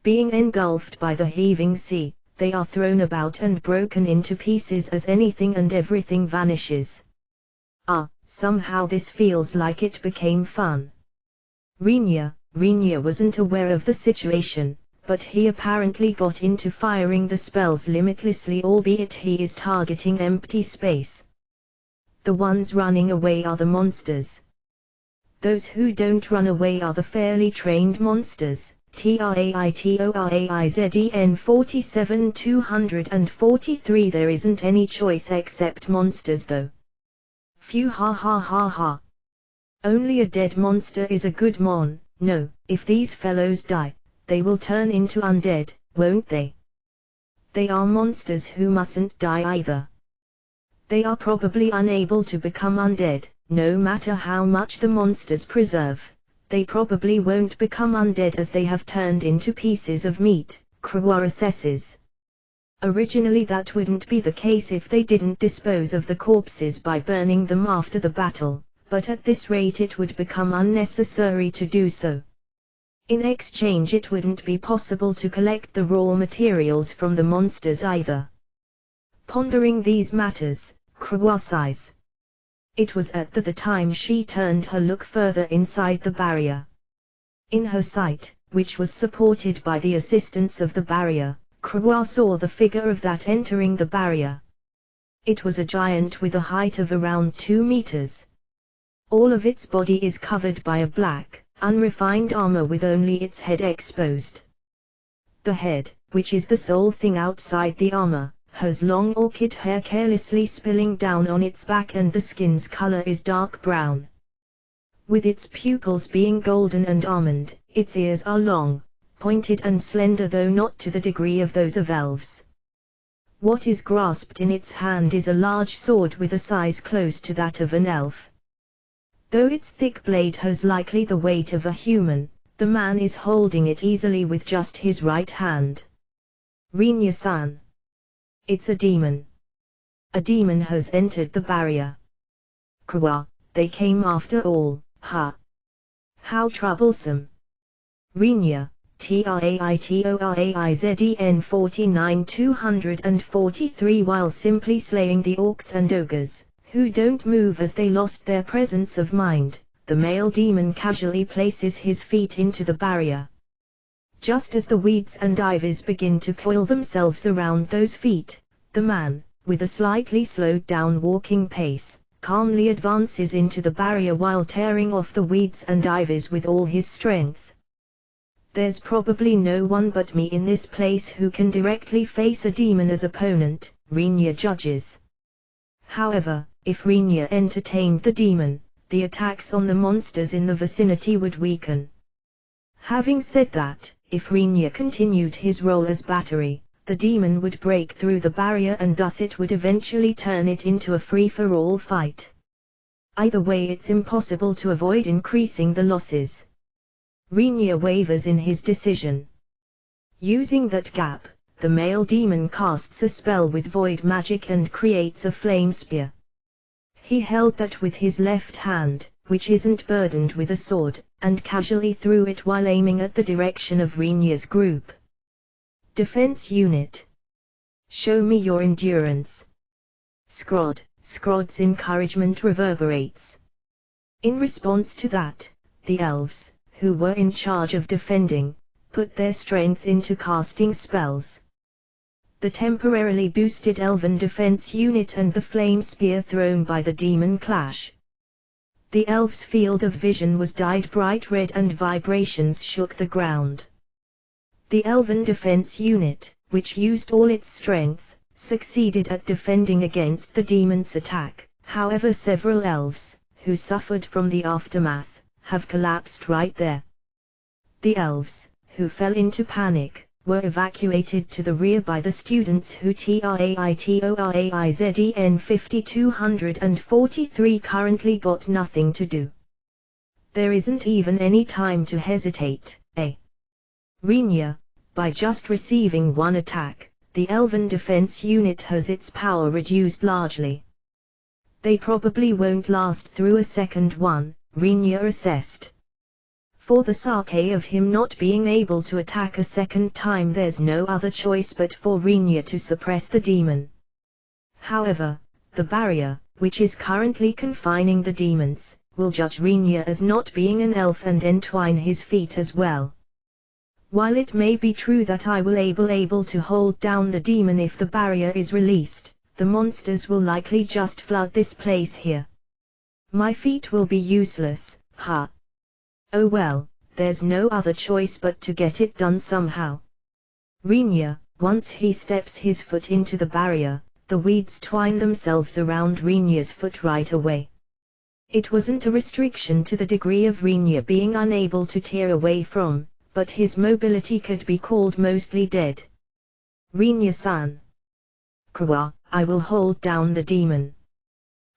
Being engulfed by the heaving sea, they are thrown about and broken into pieces as anything and everything vanishes. Somehow this feels like it became fun. Rinya wasn't aware of the situation, but he apparently got into firing the spells limitlessly, albeit he is targeting empty space. The ones running away are the monsters. Those who don't run away are the fairly trained monsters. TRAITORAIZEN 47-243. There isn't any choice except monsters though. Phew, ha ha ha ha. Only a dead monster is a good mon. No, if these fellows die, they will turn into undead, won't they? They are monsters who mustn't die either. They are probably unable to become undead, no matter how much the monsters preserve. They probably won't become undead as they have turned into pieces of meat, Krua assesses. Originally that wouldn't be the case if they didn't dispose of the corpses by burning them after the battle, but at this rate it would become unnecessary to do so. In exchange it wouldn't be possible to collect the raw materials from the monsters either. Pondering these matters, Krua sighs. It was at the time she turned her look further inside the barrier. In her sight, which was supported by the assistance of the barrier, Krua saw the figure of that entering the barrier. It was a giant with a height of around 2 meters. All of its body is covered by a black, unrefined armor with only its head exposed. The head, which is the sole thing outside the armor, has long orchid hair carelessly spilling down on its back and the skin's color is dark brown. With its pupils being golden and almond, its ears are long, pointed and slender though not to the degree of those of elves. What is grasped in its hand is a large sword with a size close to that of an elf. Though its thick blade has likely the weight of a human, the man is holding it easily with just his right hand. Rinya-san. It's a demon. A demon has entered the barrier. Krua, they came after all, huh? How troublesome. Rinya, TRAITORAIZEN 49-243. While simply slaying the orcs and ogres, who don't move as they lost their presence of mind, the male demon casually places his feet into the barrier. Just as the weeds and ivys begin to coil themselves around those feet, the man, with a slightly slowed down walking pace, calmly advances into the barrier while tearing off the weeds and ivys with all his strength. There's probably no one but me in this place who can directly face a demon as opponent, Rinya judges. However, if Rinya entertained the demon, the attacks on the monsters in the vicinity would weaken. Having said that, if Renya continued his role as battery, the demon would break through the barrier and thus it would eventually turn it into a free-for-all fight. Either way, it's impossible to avoid increasing the losses. Renya wavers in his decision. Using that gap, the male demon casts a spell with void magic and creates a flame spear. He held that with his left hand, which isn't burdened with a sword, and casually threw it while aiming at the direction of Renya's group. Defense unit. Show me your endurance. Skrod's encouragement reverberates. In response to that, the elves, who were in charge of defending, put their strength into casting spells. The temporarily boosted elven defense unit and the flame spear thrown by the demon clash. The elf's field of vision was dyed bright red and vibrations shook the ground. The elven defense unit, which used all its strength, succeeded at defending against the demon's attack. However, several elves, who suffered from the aftermath, have collapsed right there. The elves, who fell into panic, were evacuated to the rear by the students who TRAITORAIZEN 5243 currently got nothing to do. There isn't even any time to hesitate, Renya, by just receiving one attack, the elven defense unit has its power reduced largely. They probably won't last through a second one, Renya assessed. For the sake of him not being able to attack a second time, there's no other choice but for Renya to suppress the demon. However, the barrier, which is currently confining the demons, will judge Renya as not being an elf and entwine his feet as well. While it may be true that I will able to hold down the demon if the barrier is released, the monsters will likely just flood this place here. My feet will be useless, huh? Oh well, there's no other choice but to get it done somehow. Renya, once he steps his foot into the barrier, the weeds twine themselves around Renya's foot right away. It wasn't a restriction to the degree of Renya being unable to tear away from, but his mobility could be called mostly dead. Renya-san. Kawa, I will hold down the demon.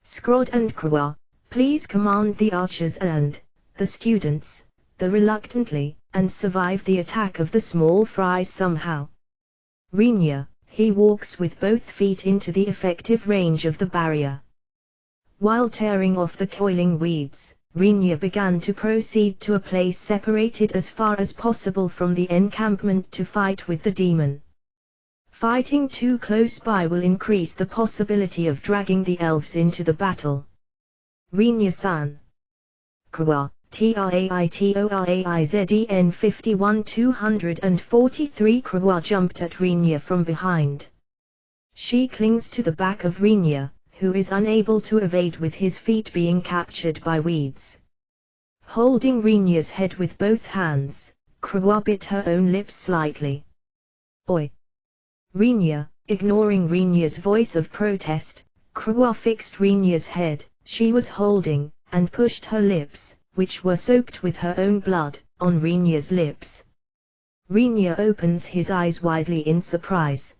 Skrod and Kawa, please command the archers and the students, reluctantly, and survive the attack of the small fries somehow. Renya, he walks with both feet into the effective range of the barrier. While tearing off the coiling weeds, Renya began to proceed to a place separated as far as possible from the encampment to fight with the demon. Fighting too close by will increase the possibility of dragging the elves into the battle. Renya-san. Kawa. TRAITORAIZEN 51243 Kawa jumped at Renya from behind. She clings to the back of Renya, who is unable to evade with his feet being captured by weeds. Holding Renya's head with both hands, Kawa bit her own lips slightly. Oi! Renya, ignoring Renya's voice of protest, Kawa fixed Renya's head, she was holding, and pushed her lips, which were soaked with her own blood, on Renya's lips. Renya opens his eyes widely in surprise.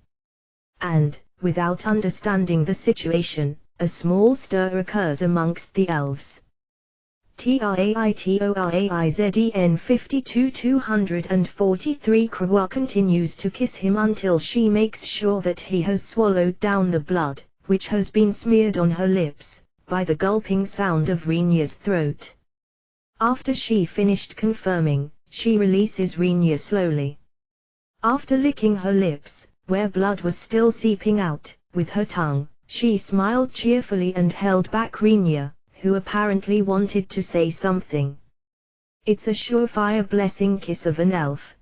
And, without understanding the situation, a small stir occurs amongst the elves. TRAITORAIZEN 52243 Kawa continues to kiss him until she makes sure that he has swallowed down the blood, which has been smeared on her lips, by the gulping sound of Renya's throat. After she finished confirming, she releases Renya slowly. After licking her lips, where blood was still seeping out, with her tongue, she smiled cheerfully and held back Renya, who apparently wanted to say something. It's a surefire blessing kiss of an elf.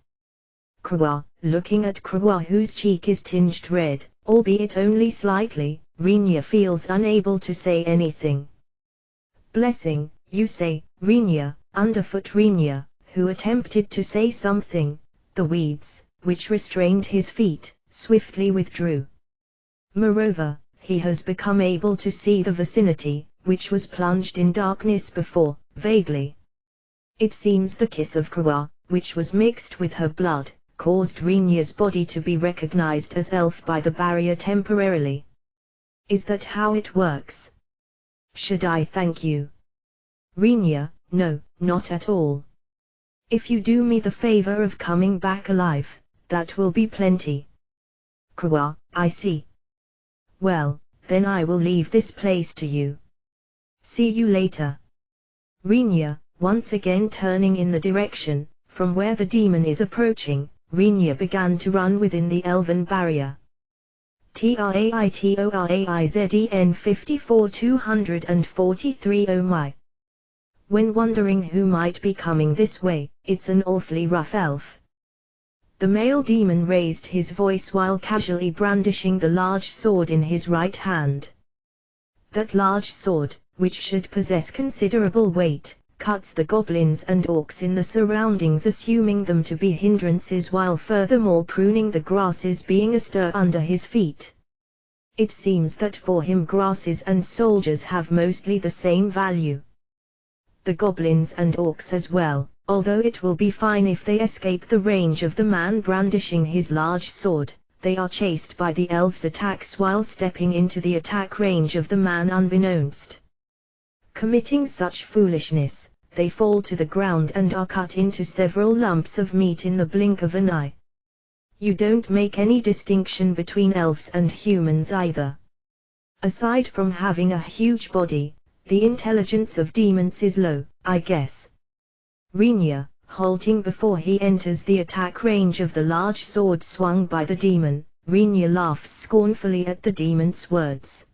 Kawa, looking at Kawa whose cheek is tinged red, albeit only slightly, Renya feels unable to say anything. Blessing, you say, Renya, underfoot Renya, who attempted to say something, the weeds, which restrained his feet, swiftly withdrew. Moreover, he has become able to see the vicinity, which was plunged in darkness before, vaguely. It seems the kiss of Kawa, which was mixed with her blood, caused Rinya's body to be recognized as elf by the barrier temporarily. Is that how it works? Should I thank you? Rinya, no, not at all. If you do me the favor of coming back alive, that will be plenty. Kwa, I see. Well, then I will leave this place to you. See you later. Rinya, once again turning in the direction from where the demon is approaching, Rinya began to run within the elven barrier. TRAITORAIZEN 54-243. Oh my. When wondering who might be coming this way, it's an awfully rough elf. The male demon raised his voice while casually brandishing the large sword in his right hand. That large sword, which should possess considerable weight, cuts the goblins and orcs in the surroundings, assuming them to be hindrances, while furthermore pruning the grasses being astir under his feet. It seems that for him grasses and soldiers have mostly the same value. The goblins and orcs as well, although it will be fine if they escape the range of the man brandishing his large sword. They are chased by the elves' attacks while stepping into the attack range of the man unbeknownst. Committing such foolishness, they fall to the ground and are cut into several lumps of meat in the blink of an eye. You don't make any distinction between elves and humans either. Aside from having a huge body, the intelligence of demons is low, I guess. Rinya, halting before he enters the attack range of the large sword swung by the demon, Rinya laughs scornfully at the demon's words.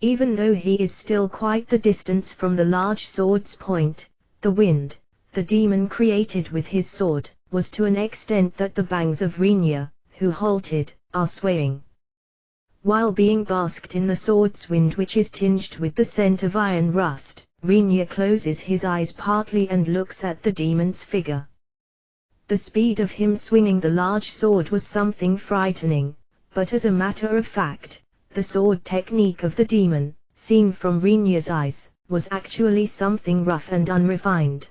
Even though he is still quite the distance from the large sword's point, the wind, the demon created with his sword, was to an extent that the bangs of Rinya, who halted, are swaying. While being basked in the sword's wind, which is tinged with the scent of iron rust, Rinya closes his eyes partly and looks at the demon's figure. The speed of him swinging the large sword was something frightening, but as a matter of fact, the sword technique of the demon, seen from Rinya's eyes, was actually something rough and unrefined.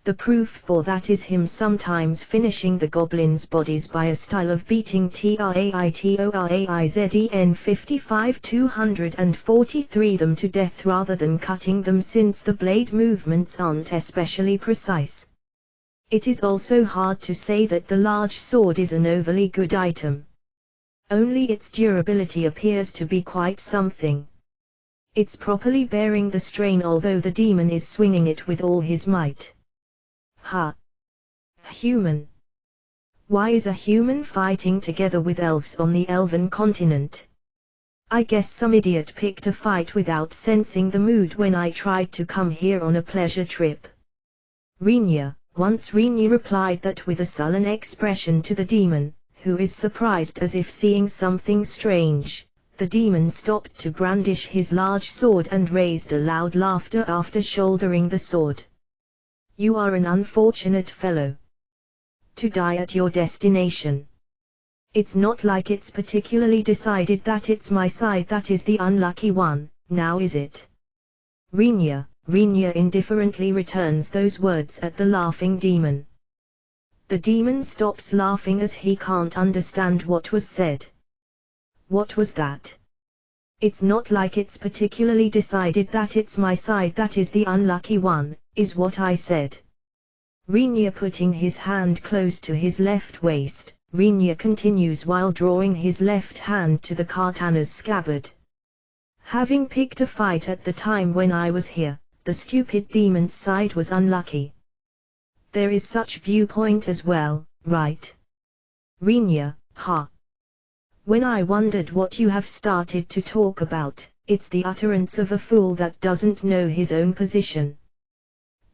The proof for that is him sometimes finishing the goblins' bodies by a style of beating TRAITORAIZEN 55-243 them to death rather than cutting them, since the blade movements aren't especially precise. It is also hard to say that the large sword is an overly good item. Only its durability appears to be quite something. It's properly bearing the strain, although the demon is swinging it with all his might. Ha! Human. Why is a human fighting together with elves on the elven continent? I guess some idiot picked a fight without sensing the mood when I tried to come here on a pleasure trip. Rinya replied that with a sullen expression to the demon, who is surprised as if seeing something strange. The demon stopped to brandish his large sword and raised a loud laughter after shouldering the sword. You are an unfortunate fellow. To die at your destination. It's not like it's particularly decided that it's my side that is the unlucky one, now is it? Rinya indifferently returns those words at the laughing demon. The demon stops laughing as he can't understand what was said. What was that? It's not like it's particularly decided that it's my side that is the unlucky one, is what I said. Rinya putting his hand close to his left waist, Rinya continues while drawing his left hand to the katana's scabbard. Having picked a fight at the time when I was here, the stupid demon's side was unlucky. There is such viewpoint as well, right? Rinya, ha. When I wondered what you have started to talk about, it's the utterance of a fool that doesn't know his own position.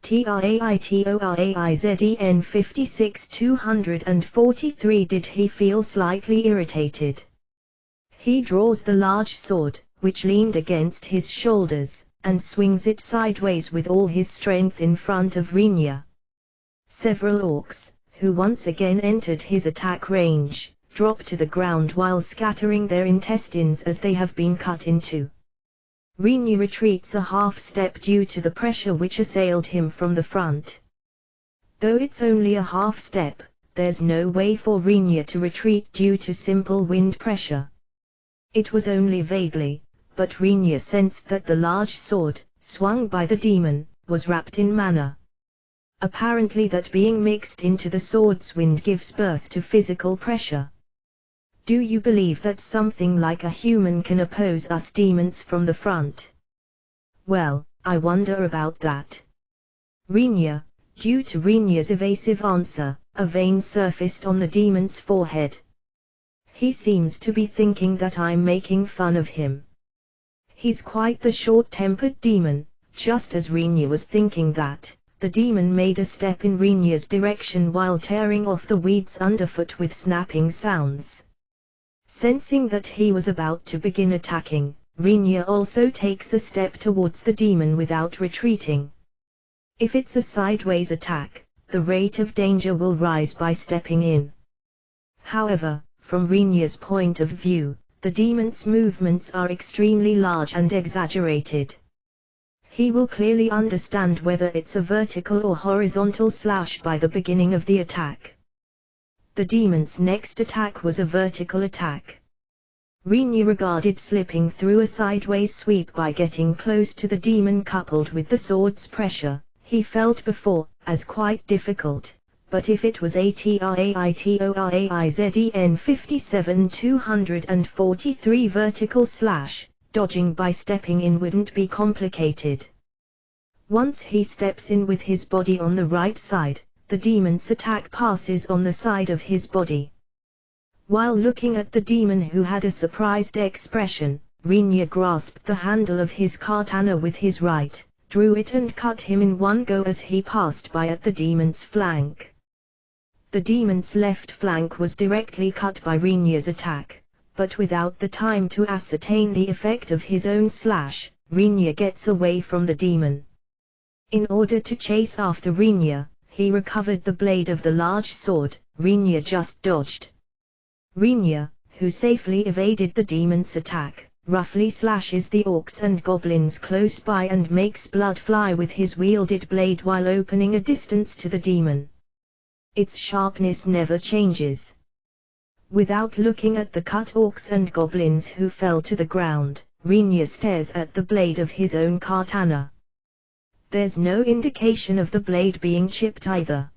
TRAITORAIZEN 56-243. Did he feel slightly irritated? He draws the large sword, which leaned against his shoulders, and swings it sideways with all his strength in front of Rinya. Several orcs, who once again entered his attack range, drop to the ground while scattering their intestines as they have been cut into. Rinya retreats a half step due to the pressure which assailed him from the front. Though it's only a half step, there's no way for Rinya to retreat due to simple wind pressure. It was only vaguely, but Rinya sensed that the large sword, swung by the demon, was wrapped in mana. Apparently that being mixed into the sword's wind gives birth to physical pressure. Do you believe that something like a human can oppose us demons from the front? Well, I wonder about that. Rinya. Due to Rinya's evasive answer, a vein surfaced on the demon's forehead. He seems to be thinking that I'm making fun of him. He's quite the short-tempered demon. Just as Rinya was thinking that, the demon made a step in Rinya's direction while tearing off the weeds underfoot with snapping sounds. Sensing that he was about to begin attacking, Rinya also takes a step towards the demon without retreating. If it's a sideways attack, the rate of danger will rise by stepping in. However, from Rinya's point of view, the demon's movements are extremely large and exaggerated. He will clearly understand whether it's a vertical or horizontal slash by the beginning of the attack. The demon's next attack was a vertical attack. Rinya regarded slipping through a sideways sweep by getting close to the demon coupled with the sword's pressure, he felt before, as quite difficult, but if it was ATRAITORAIZEN 57-243 vertical slash, dodging by stepping in wouldn't be complicated. Once he steps in with his body on the right side, the demon's attack passes on the side of his body. While looking at the demon who had a surprised expression, Rinya grasped the handle of his katana with his right, drew it and cut him in one go as he passed by at the demon's flank. The demon's left flank was directly cut by Rinya's attack, but without the time to ascertain the effect of his own slash, Rinya gets away from the demon. In order to chase after Rinya, he recovered the blade of the large sword. Rinya just dodged. Rinya, who safely evaded the demon's attack, roughly slashes the orcs and goblins close by and makes blood fly with his wielded blade while opening a distance to the demon. Its sharpness never changes. Without looking at the cut orcs and goblins who fell to the ground, Rinya stares at the blade of his own katana. There's no indication of the blade being chipped either.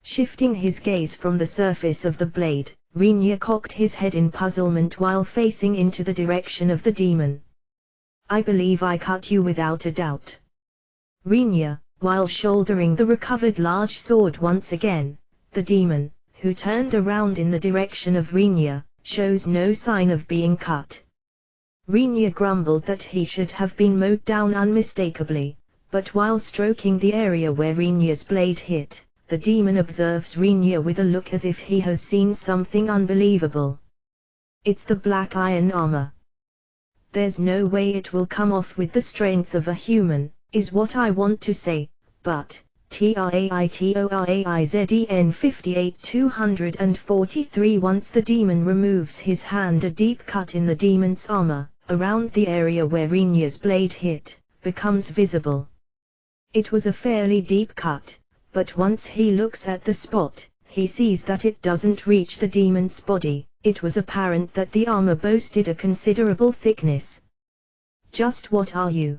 Shifting his gaze from the surface of the blade, Rinya cocked his head in puzzlement while facing into the direction of the demon. I believe I cut you without a doubt. Rinya, while shouldering the recovered large sword once again, the demon, who turned around in the direction of Rinya, shows no sign of being cut. Rinya grumbled that he should have been mowed down unmistakably, but while stroking the area where Rinya's blade hit, the demon observes Rinya with a look as if he has seen something unbelievable. It's the black iron armor. There's no way it will come off with the strength of a human, is what I want to say, but, TRAITORAIZEN 58-243 once the demon removes his hand, a deep cut in the demon's armor, around the area where Rinya's blade hit, becomes visible. It was a fairly deep cut, but once he looks at the spot, he sees that it doesn't reach the demon's body. It was apparent that the armor boasted a considerable thickness. Just what are you?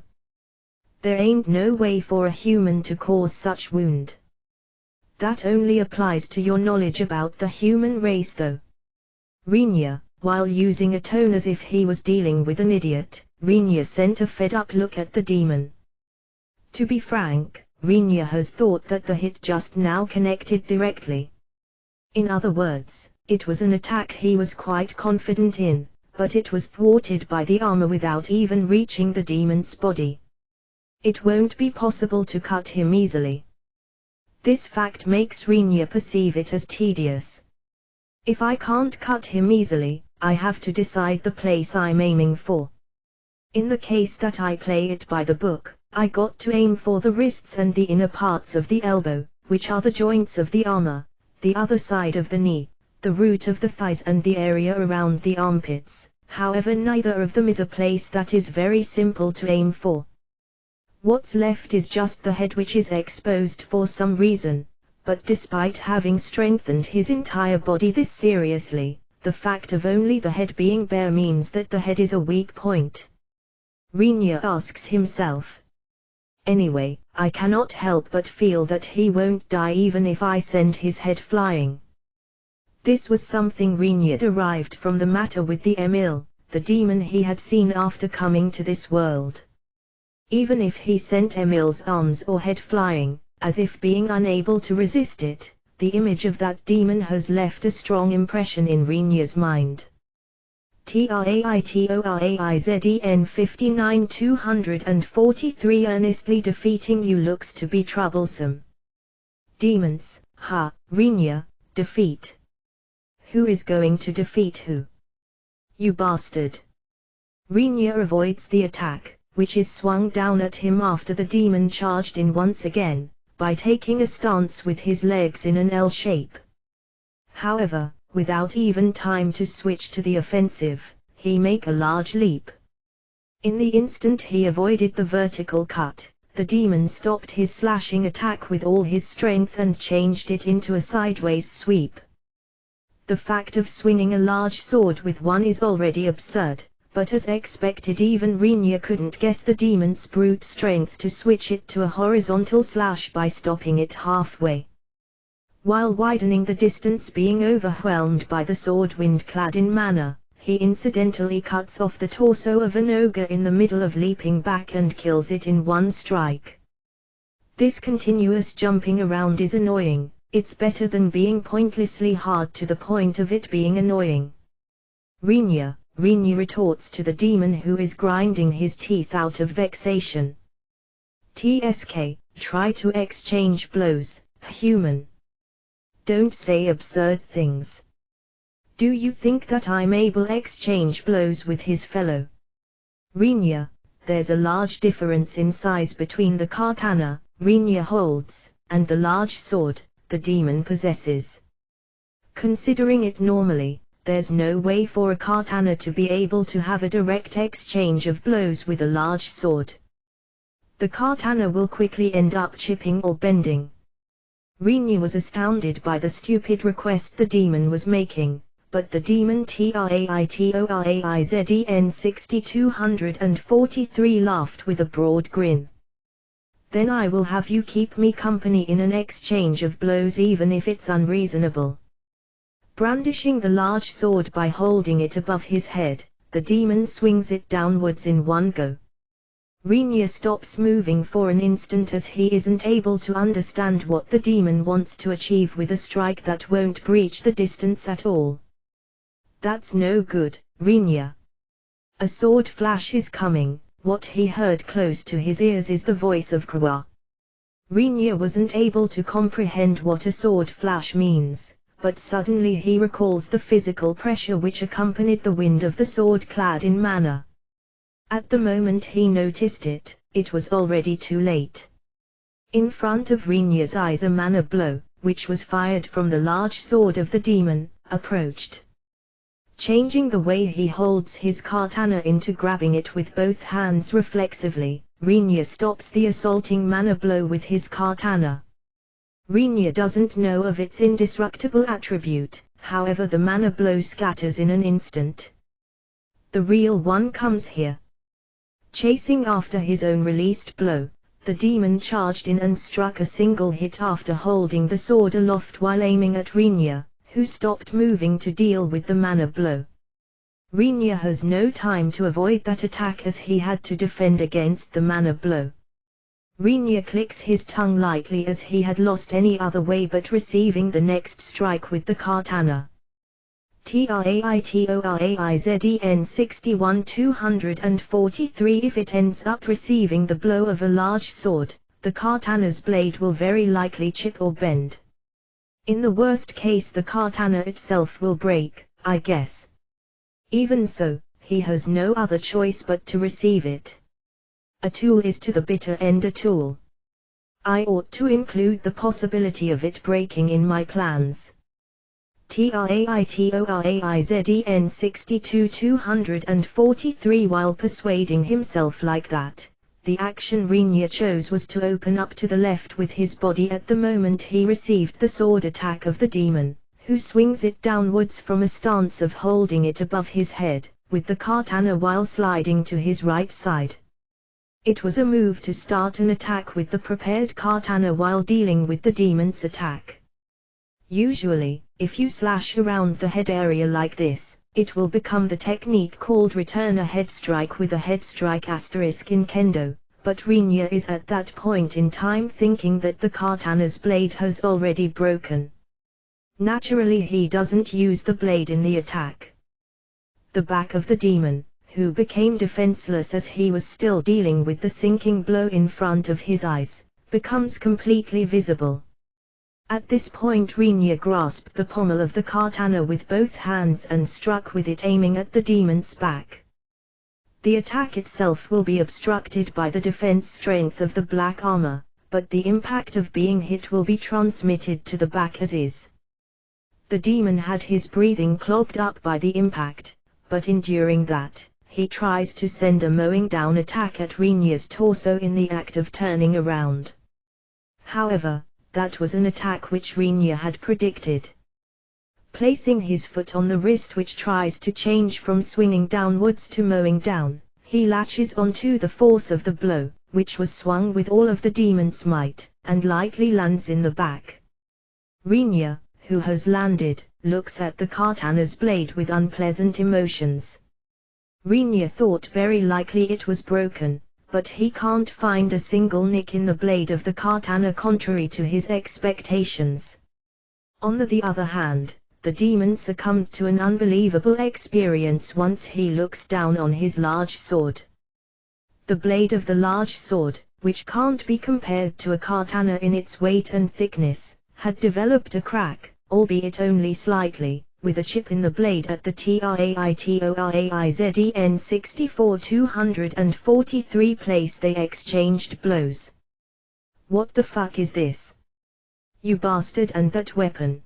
There ain't no way for a human to cause such wound. That only applies to your knowledge about the human race though. Rinya, while using a tone as if he was dealing with an idiot, Rinya sent a fed-up look at the demon. To be frank, Rinya has thought that the hit just now connected directly. In other words, it was an attack he was quite confident in, but it was thwarted by the armor without even reaching the demon's body. It won't be possible to cut him easily. This fact makes Rinya perceive it as tedious. If I can't cut him easily, I have to decide the place I'm aiming for. In the case that I play it by the book, I got to aim for the wrists and the inner parts of the elbow, which are the joints of the armor, the other side of the knee, the root of the thighs and the area around the armpits. However, neither of them is a place that is very simple to aim for. What's left is just the head, which is exposed for some reason, but despite having strengthened his entire body this seriously, the fact of only the head being bare means that the head is a weak point. Rinya asks himself. Anyway, I cannot help but feel that he won't die even if I send his head flying. This was something Rinya derived from the matter with the Emil, the demon he had seen after coming to this world. Even if he sent Emil's arms or head flying, as if being unable to resist it, the image of that demon has left a strong impression in Rinya's mind. Traitoraizden 59243 Earnestly defeating you looks to be troublesome. Demons, ha, Rinya, defeat. Who is going to defeat who? You bastard. Rinya avoids the attack, which is swung down at him after the demon charged in once again, by taking a stance with his legs in an L shape. However, without even time to switch to the offensive, he make a large leap. In the instant he avoided the vertical cut, the demon stopped his slashing attack with all his strength and changed it into a sideways sweep. The fact of swinging a large sword with one is already absurd, but as expected even Rinya couldn't guess the demon's brute strength to switch it to a horizontal slash by stopping it halfway. While widening the distance being overwhelmed by the sword wind clad in mana, he incidentally cuts off the torso of an ogre in the middle of leaping back and kills it in one strike. This continuous jumping around is annoying, it's better than being pointlessly hard to the point of it being annoying. Rinya retorts to the demon who is grinding his teeth out of vexation. TSK, try to exchange blows, human. Don't say absurd things. Do you think that I'm able to exchange blows with his fellow? Rinya, there's a large difference in size between the katana Rinya holds, and the large sword the demon possesses. Considering it normally, there's no way for a katana to be able to have a direct exchange of blows with a large sword. The katana will quickly end up chipping or bending. Rinya was astounded by the stupid request the demon was making, but the demon Traitoraizden 6243 laughed with a broad grin. Then I will have you keep me company in an exchange of blows even if it's unreasonable. Brandishing the large sword by holding it above his head, the demon swings it downwards in one go. Rinya stops moving for an instant as he isn't able to understand what the demon wants to achieve with a strike that won't breach the distance at all. That's no good, Rinya. A sword flash is coming. What he heard close to his ears is the voice of Kawa. Rinya wasn't able to comprehend what a sword flash means, but suddenly he recalls the physical pressure which accompanied the wind of the sword clad in mana. At the moment he noticed it, it was already too late. In front of Rinya's eyes a mana blow, which was fired from the large sword of the demon, approached. Changing the way he holds his katana into grabbing it with both hands reflexively, Rinya stops the assaulting mana blow with his katana. Rinya doesn't know of its indestructible attribute, however the mana blow scatters in an instant. The real one comes here. Chasing after his own released blow, the demon charged in and struck a single hit after holding the sword aloft while aiming at Rinya, who stopped moving to deal with the mana blow. Rinya has no time to avoid that attack as he had to defend against the mana blow. Rinya clicks his tongue lightly as he had lost any other way but receiving the next strike with the katana. Traitoraizden 61243 If it ends up receiving the blow of a large sword, the katana's blade will very likely chip or bend. In the worst case the katana itself will break, I guess. Even so, he has no other choice but to receive it. A tool is to the bitter end a tool. I ought to include the possibility of it breaking in my plans. Traitoraizden 62243 While persuading himself like that, The action Rinya chose was to open up to the left with his body at the moment he received the sword attack of the demon, who swings it downwards from a stance of holding it above his head, with the katana while sliding to his right side. It was a move to start an attack with the prepared katana while dealing with the demon's attack. Usually, if you slash around the head area like this, it will become the technique called return a head strike with a head strike asterisk in kendo, but Rinya is at that point in time thinking that the katana's blade has already broken. Naturally he doesn't use the blade in the attack. The back of the demon, who became defenseless as he was still dealing with the sinking blow in front of his eyes, becomes completely visible. At this point Rinya grasped the pommel of the katana with both hands and struck with it, aiming at the demon's back. The attack itself will be obstructed by the defense strength of the black armor, but the impact of being hit will be transmitted to the back as is. The demon had his breathing clogged up by the impact, but enduring that, he tries to send a mowing down attack at Rinya's torso in the act of turning around. However, that was an attack which Rinya had predicted. Placing his foot on the wrist which tries to change from swinging downwards to mowing down, he latches onto the force of the blow, which was swung with all of the demon's might, and lightly lands in the back. Rinya, who has landed, looks at the katana's blade with unpleasant emotions. Rinya thought very likely it was broken, but he can't find a single nick in the blade of the katana contrary to his expectations. On the other hand, the demon succumbed to an unbelievable experience once he looks down on his large sword. The blade of the large sword, which can't be compared to a katana in its weight and thickness, had developed a crack, albeit only slightly, with a chip in the blade at the TRAITORAIZEN 64-243 place they exchanged blows. What the fuck is this? You bastard, and that weapon?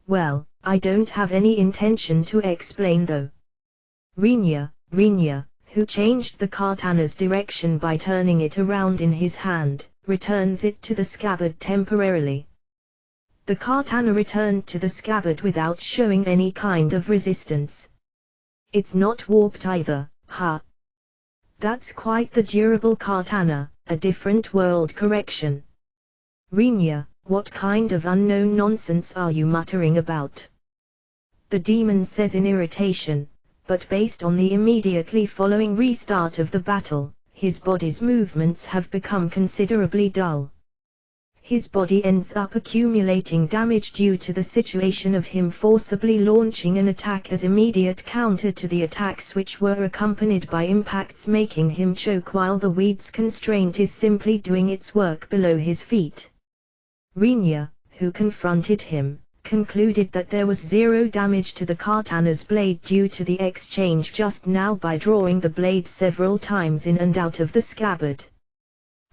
Well, I don't have any intention to explain though. Rinya, who changed the katana's direction by turning it around in his hand, returns it to the scabbard temporarily. The katana returned to the scabbard without showing any kind of resistance. It's not warped either, huh? That's quite the durable katana, a different world correction. Rinya, what kind of unknown nonsense are you muttering about? The demon says in irritation, but based on the immediately following restart of the battle, his body's movements have become considerably dull. His body ends up accumulating damage due to the situation of him forcibly launching an attack as immediate counter to the attacks which were accompanied by impacts making him choke while the weed's constraint is simply doing its work below his feet. Rinya, who confronted him, concluded that there was zero damage to the katana's blade due to the exchange just now by drawing the blade several times in and out of the scabbard.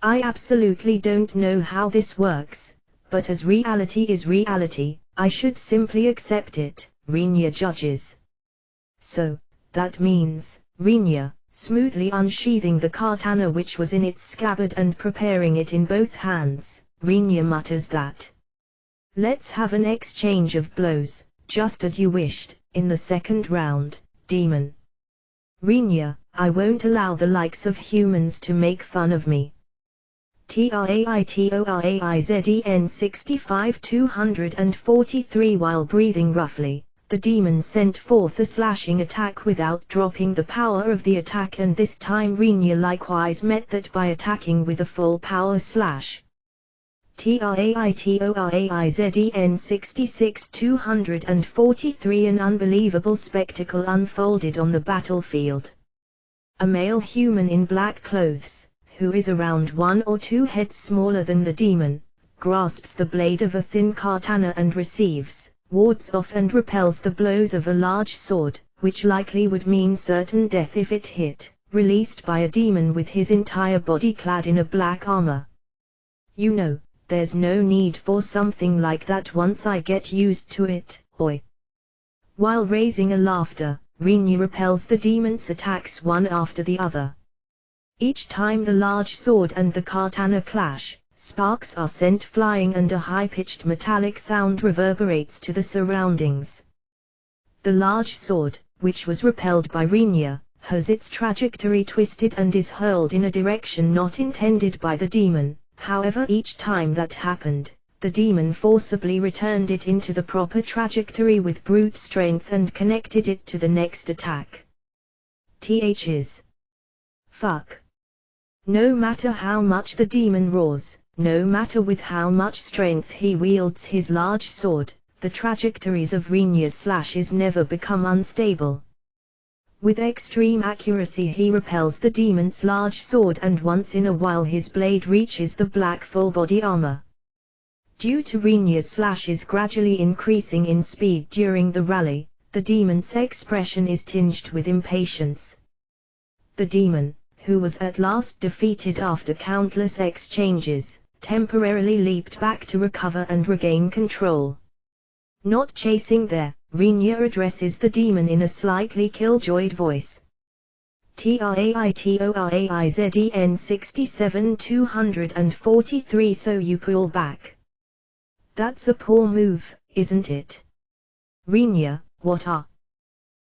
I absolutely don't know how this works, but as reality is reality, I should simply accept it, Rinya judges. So, that means, Rinya, smoothly unsheathing the katana which was in its scabbard and preparing it in both hands, Rinya mutters that. Let's have an exchange of blows, just as you wished, in the second round, demon. Rinya, I won't allow the likes of humans to make fun of me. TRAITORAIZEN 65-243 While breathing roughly, the demon sent forth a slashing attack without dropping the power of the attack, and this time Rinya likewise met that by attacking with a full power slash. TRAITORAIZEN 66-243 An unbelievable spectacle unfolded on the battlefield. A male human in black clothes, who is around 1 or 2 heads smaller than the demon, grasps the blade of a thin katana and receives, wards off and repels the blows of a large sword, which likely would mean certain death if it hit, released by a demon with his entire body clad in a black armor. You know, there's no need for something like that once I get used to it, oi. While raising a laughter, Rinya repels the demon's attacks one after the other. Each time the large sword and the katana clash, sparks are sent flying and a high-pitched metallic sound reverberates to the surroundings. The large sword, which was repelled by Rinya, has its trajectory twisted and is hurled in a direction not intended by the demon. However, each time that happened, the demon forcibly returned it into the proper trajectory with brute strength and connected it to the next attack. Is fuck. No matter how much the demon roars, no matter with how much strength he wields his large sword, the trajectories of Rinya's slashes never become unstable. With extreme accuracy he repels the demon's large sword, and once in a while his blade reaches the black full-body armor. Due to Rinya's slashes gradually increasing in speed during the rally, the demon's expression is tinged with impatience. The demon, who was at last defeated after countless exchanges, temporarily leaped back to recover and regain control. Not chasing there, Rinya addresses the demon in a slightly killjoyed voice. Traitoraizden 67-243. So you pull back. That's a poor move, isn't it? Rinya, what are?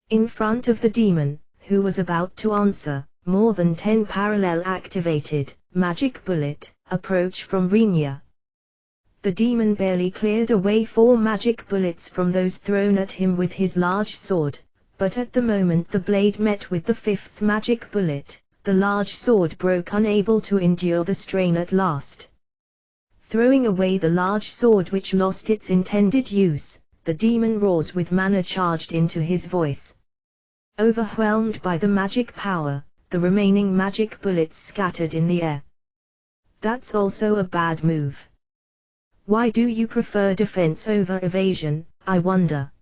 In front of the demon, who was about to answer, more than 10 parallel activated, magic bullet, approach from Rinya. The demon barely cleared away 4 magic bullets from those thrown at him with his large sword, but at the moment the blade met with the 5th magic bullet, the large sword broke, unable to endure the strain at last. Throwing away the large sword, which lost its intended use, the demon roars with mana charged into his voice. Overwhelmed by the magic power, the remaining magic bullets scattered in the air. That's also a bad move. Why do you prefer defense over evasion, I wonder?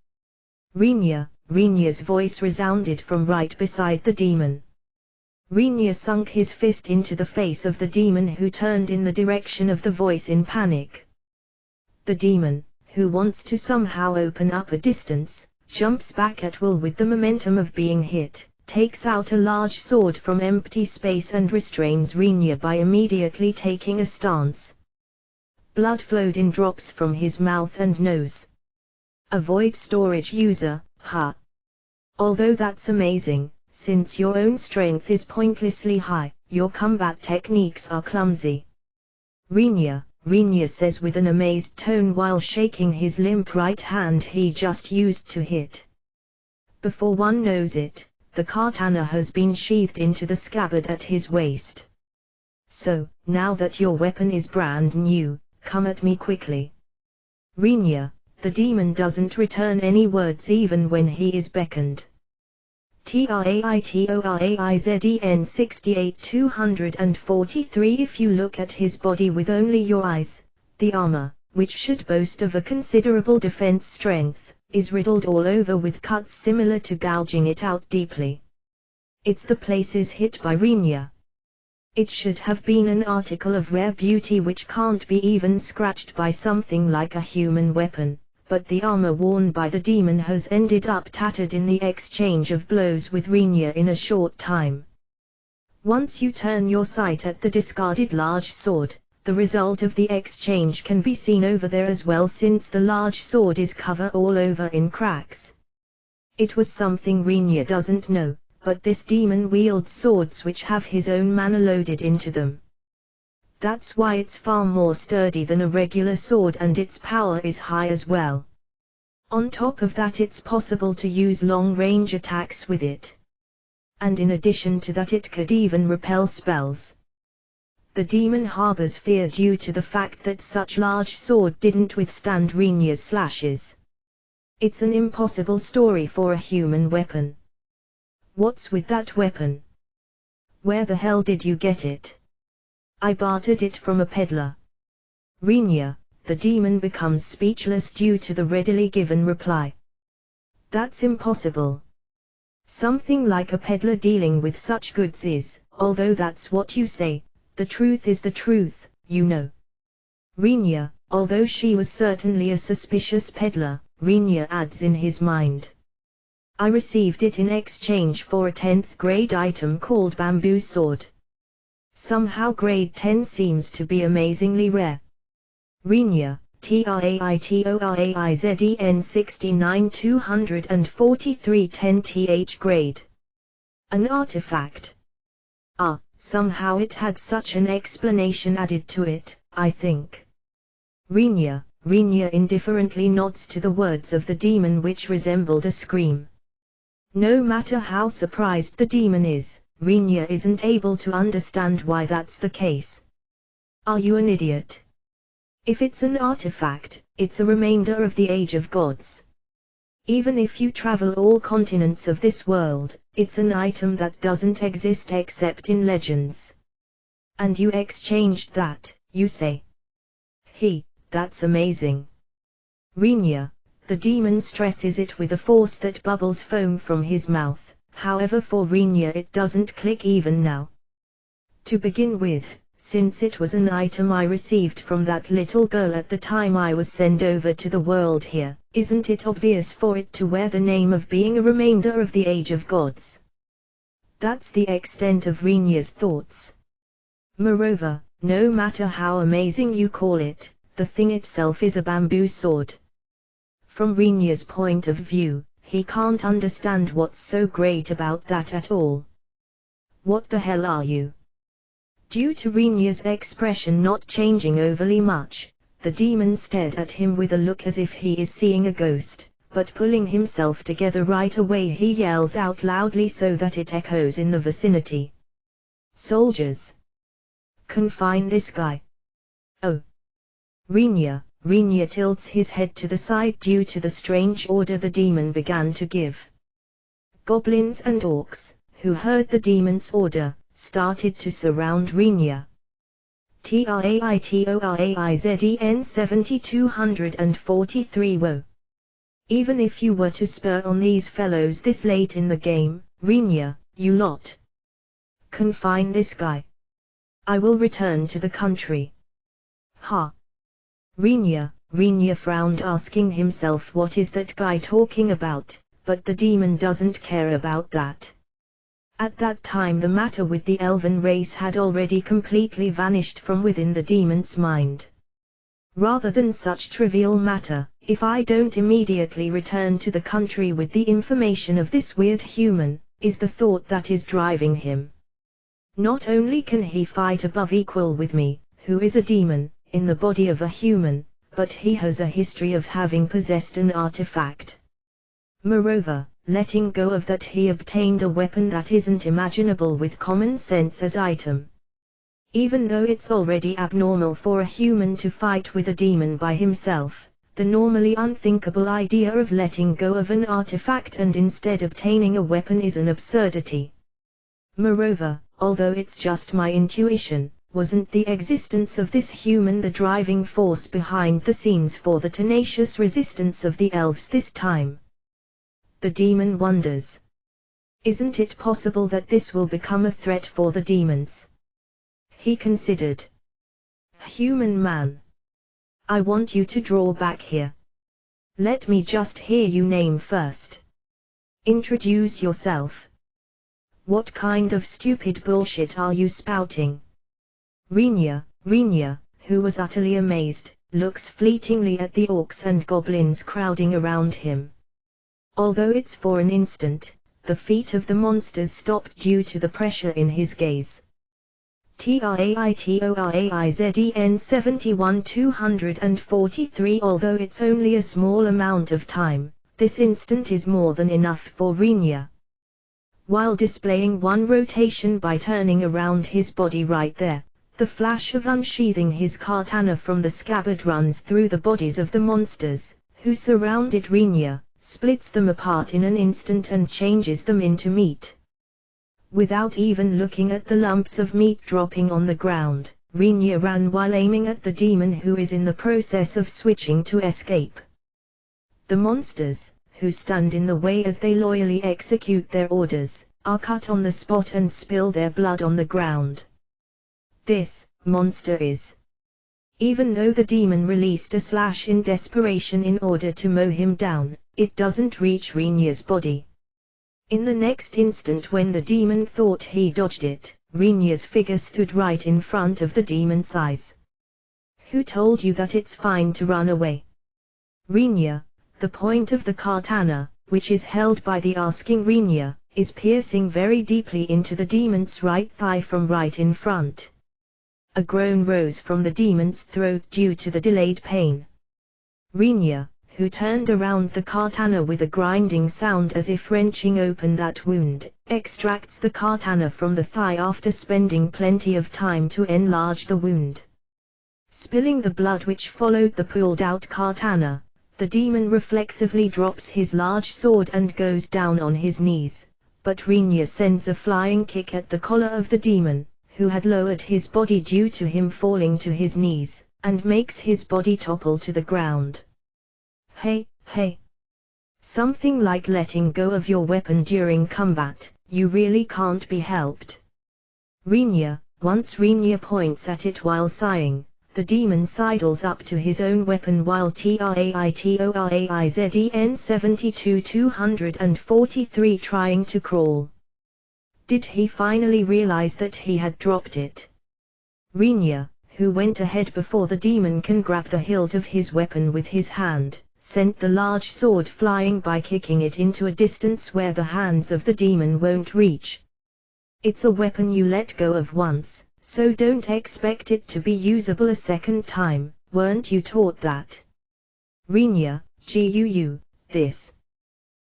Rinya's voice resounded from right beside the demon. Rinya sunk his fist into the face of the demon, who turned in the direction of the voice in panic. The demon, who wants to somehow open up a distance, jumps back at will with the momentum of being hit, takes out a large sword from empty space and restrains Rinya by immediately taking a stance. Blood flowed in drops from his mouth and nose. Avoid storage user, ha. Although that's amazing, since your own strength is pointlessly high, your combat techniques are clumsy. Rinya says with an amazed tone while shaking his limp right hand he just used to hit. Before one knows it, the katana has been sheathed into the scabbard at his waist. So, now that your weapon is brand new, come at me quickly. Rinya, the demon doesn't return any words even when he is beckoned. Traitoraizden 68-243. If you look at his body with only your eyes, the armor, which should boast of a considerable defense strength, is riddled all over with cuts similar to gouging it out deeply. It's the places hit by Rinya. It should have been an article of rare beauty which can't be even scratched by something like a human weapon, but the armor worn by the demon has ended up tattered in the exchange of blows with Rinya in a short time. Once you turn your sight at the discarded large sword, the result of the exchange can be seen over there as well, since the large sword is covered all over in cracks. It was something Rinya doesn't know, but this demon wields swords which have his own mana loaded into them. That's why it's far more sturdy than a regular sword, and its power is high as well. On top of that, it's possible to use long-range attacks with it. And in addition to that, it could even repel spells. The demon harbors fear due to the fact that such large sword didn't withstand Rinya's slashes. It's an impossible story for a human weapon. What's with that weapon? Where the hell did you get it? I bartered it from a peddler. Rinya, the demon becomes speechless due to the readily given reply. That's impossible. Something like a peddler dealing with such goods is, although that's what you say, the truth is the truth, you know. Rinya, although she was certainly a suspicious peddler, Rinya adds in his mind. I received it in exchange for a 10th grade item called bamboo sword. Somehow grade 10 seems to be amazingly rare. Rinya, TRAITORAIZEN 69243 10th grade. An artifact. Somehow it had such an explanation added to it, I think. Rinya indifferently nods to the words of the demon, which resembled a scream. No matter how surprised the demon is, Rinya isn't able to understand why that's the case. Are you an idiot? If it's an artifact, it's a remainder of the Age of Gods. Even if you travel all continents of this world, it's an item that doesn't exist except in legends. And you exchanged that, you say? That's amazing. Rinya, the demon stresses it with a force that bubbles foam from his mouth. However, for Rinya it doesn't click even now. To begin with, since it was an item I received from that little girl at the time I was sent over to the world here, isn't it obvious for it to wear the name of being a remainder of the Age of Gods? That's the extent of Rinya's thoughts. Moreover, no matter how amazing you call it, the thing itself is a bamboo sword. From Rinya's point of view, he can't understand what's so great about that at all. What the hell are you? Due to Rinya's expression not changing overly much, the demon stared at him with a look as if he is seeing a ghost, but pulling himself together right away he yells out loudly so that it echoes in the vicinity. Soldiers! Confine this guy. Oh! Rinya tilts his head to the side due to the strange order the demon began to give. Goblins and orcs, who heard the demon's order, started to surround Rinya. TRAITORAIZEN 7243 Whoa! Even if you were to spur on these fellows this late in the game, Rinya, you lot. Confine this guy. I will return to the country. Ha! Rinya frowned, asking himself what is that guy talking about, but the demon doesn't care about that. At that time the matter with the elven race had already completely vanished from within the demon's mind. Rather than such trivial matter, if I don't immediately return to the country with the information of this weird human, is the thought that is driving him. Not only can he fight above equal with me, who is a demon, in the body of a human, but he has a history of having possessed an artifact. Moreover, letting go of that, he obtained a weapon that isn't imaginable with common sense as item. Even though it's already abnormal for a human to fight with a demon by himself, the normally unthinkable idea of letting go of an artifact and instead obtaining a weapon is an absurdity. Moreover, although it's just my intuition, wasn't the existence of this human the driving force behind the scenes for the tenacious resistance of the elves this time? The demon wonders. Isn't it possible that this will become a threat for the demons? He considered. Human man. I want you to draw back here. Let me just hear you name first. Introduce yourself. What kind of stupid bullshit are you spouting? Rinya, who was utterly amazed, looks fleetingly at the orcs and goblins crowding around him. Although it's for an instant, the feet of the monsters stopped due to the pressure in his gaze. TRAITORAIZEN 71243. Although it's only a small amount of time, this instant is more than enough for Rinya. While displaying one rotation by turning around his body right there, the flash of unsheathing his katana from the scabbard runs through the bodies of the monsters, who surrounded Rinya, splits them apart in an instant and changes them into meat. Without even looking at the lumps of meat dropping on the ground, Rinya ran while aiming at the demon, who is in the process of switching to escape. The monsters, who stand in the way as they loyally execute their orders, are cut on the spot and spill their blood on the ground. This monster is. Even though the demon released a slash in desperation in order to mow him down, it doesn't reach Rinya's body. In the next instant, when the demon thought he dodged it, Rinya's figure stood right in front of the demon's eyes. Who told you that it's fine to run away? Rinya, the point of the katana, which is held by the asking Rinya, is piercing very deeply into the demon's right thigh from right in front. A groan rose from the demon's throat due to the delayed pain. Rinya, who turned around the katana with a grinding sound as if wrenching open that wound, extracts the katana from the thigh after spending plenty of time to enlarge the wound. Spilling the blood which followed the pulled-out katana, the demon reflexively drops his large sword and goes down on his knees, but Rinya sends a flying kick at the collar of the demon, who had lowered his body due to him falling to his knees, and makes his body topple to the ground. Hey, hey! Something like letting go of your weapon during combat, you really can't be helped. Rinya, once Rinya points at it while sighing, the demon sidles up to his own weapon while Translator 72243 trying to crawl. Did he finally realize that he had dropped it? Rinya, who went ahead before the demon can grab the hilt of his weapon with his hand, sent the large sword flying by kicking it into a distance where the hands of the demon won't reach. It's a weapon you let go of once, so don't expect it to be usable a second time, weren't you taught that? Rinya, this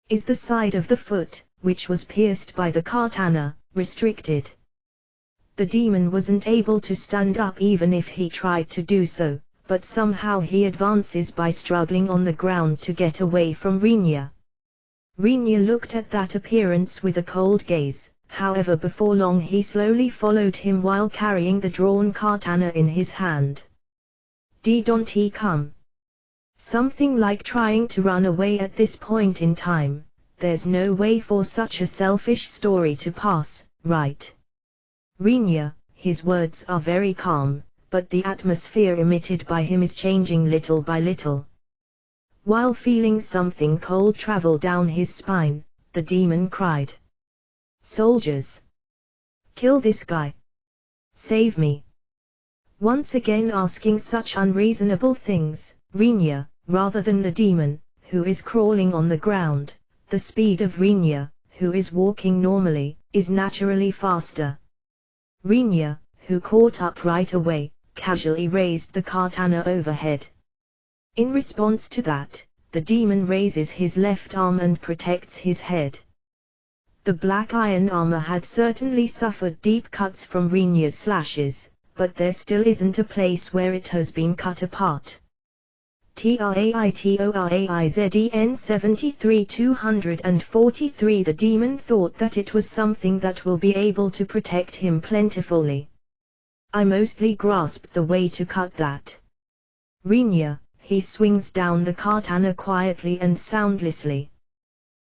is the side of the foot, which was pierced by the katana, restricted. The demon wasn't able to stand up even if he tried to do so, but somehow he advances by struggling on the ground to get away from Rinya. Rinya looked at that appearance with a cold gaze, however before long he slowly followed him while carrying the drawn katana in his hand. Don't he come? Something like trying to run away at this point in time, there's no way for such a selfish story to pass, right? Rinya, his words are very calm, but the atmosphere emitted by him is changing little by little. While feeling something cold travel down his spine, the demon cried. Soldiers! Kill this guy! Save me! Once again asking such unreasonable things, Rinya, rather than the demon, who is crawling on the ground, the speed of Rinya, who is walking normally, is naturally faster. Rinya, who caught up right away, casually raised the katana overhead. In response to that, the demon raises his left arm and protects his head. The black iron armor had certainly suffered deep cuts from Rinya's slashes, but there still isn't a place where it has been cut apart. Translator 73243 The demon thought that it was something that will be able to protect him plentifully. I mostly grasped the way to cut that. Rinya, he swings down the katana quietly and soundlessly.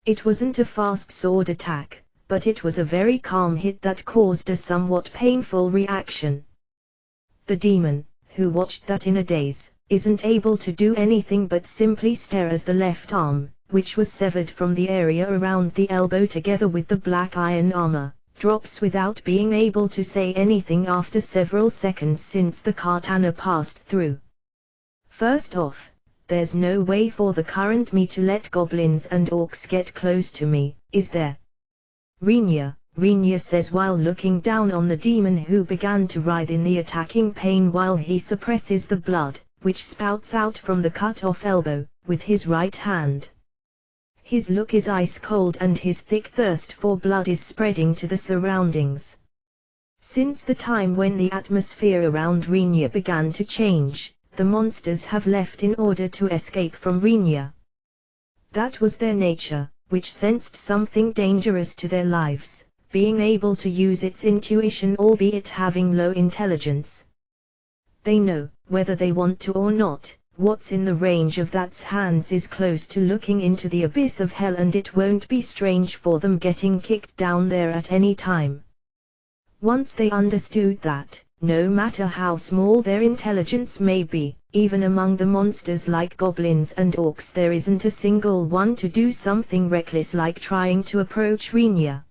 It wasn't a fast sword attack, but it was a very calm hit that caused a somewhat painful reaction. The demon, who watched that in a daze, isn't able to do anything but simply stare as the left arm, which was severed from the area around the elbow together with the black iron armor, drops without being able to say anything after several seconds since the katana passed through. First off, there's no way for the current me to let goblins and orcs get close to me, is there? Rinya says while looking down on the demon who began to writhe in the attacking pain while he suppresses the blood, which spouts out from the cut-off elbow, with his right hand. His look is ice cold and his thick thirst for blood is spreading to the surroundings. Since the time when the atmosphere around Rinya began to change, the monsters have left in order to escape from Rinya. That was their nature, which sensed something dangerous to their lives, being able to use its intuition albeit having low intelligence. They know, whether they want to or not, what's in the range of that's hands is close to looking into the abyss of hell and it won't be strange for them getting kicked down there at any time. Once they understood that, no matter how small their intelligence may be, even among the monsters like goblins and orcs there isn't a single one to do something reckless like trying to approach Rinya.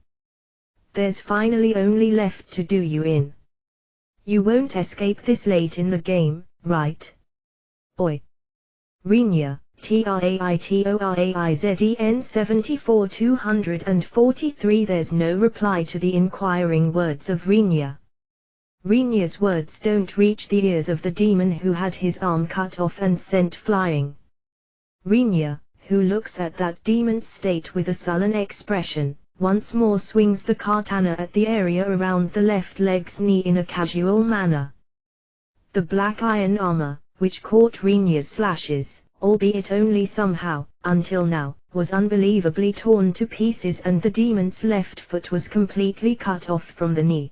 There's finally only left to do you in. You won't escape this late in the game, right? Oi. Rinya, TRAITORAIZEN 74243. There's no reply to the inquiring words of Rinya. Rinya's words don't reach the ears of the demon who had his arm cut off and sent flying. Rinya, who looks at that demon's state with a sullen expression, once more swings the katana at the area around the left leg's knee in a casual manner. The black iron armor, which caught Rinya's slashes, albeit only somehow, until now, was unbelievably torn to pieces, and the demon's left foot was completely cut off from the knee.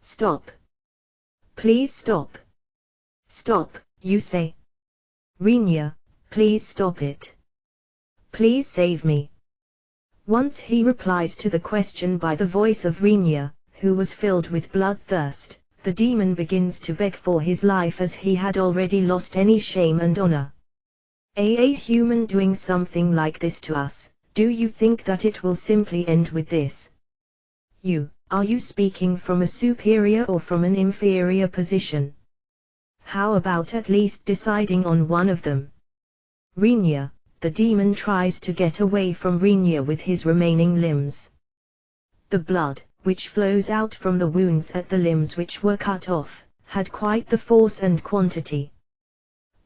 Stop. Please stop. Stop, you say. Rinya, please stop it. Please save me. Once he replies to the question by the voice of Rinya, who was filled with bloodthirst, the demon begins to beg for his life as he had already lost any shame and honor. A human doing something like this to us, do you think that it will simply end with this? Are you speaking from a superior or from an inferior position? How about at least deciding on one of them? Rinya, the demon tries to get away from Rinya with his remaining limbs. The blood, which flows out from the wounds at the limbs which were cut off, had quite the force and quantity.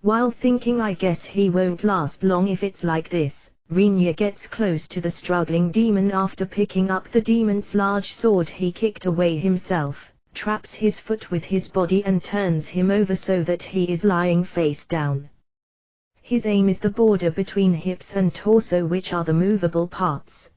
While thinking, I guess he won't last long if it's like this, Rinya gets close to the struggling demon. After picking up the demon's large sword he kicked away himself, traps his foot with his body and turns him over so that he is lying face down. His aim is the border between hips and torso, which are the movable parts.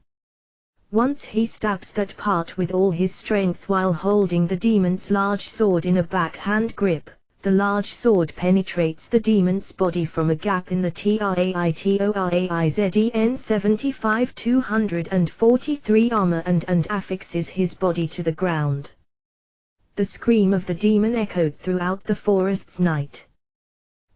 Once he stabs that part with all his strength while holding the demon's large sword in a backhand grip. The large sword penetrates the demon's body from a gap in the TRAITORAIZEN 75243 armor and affixes his body to the ground. The scream of the demon echoed throughout the forest's night.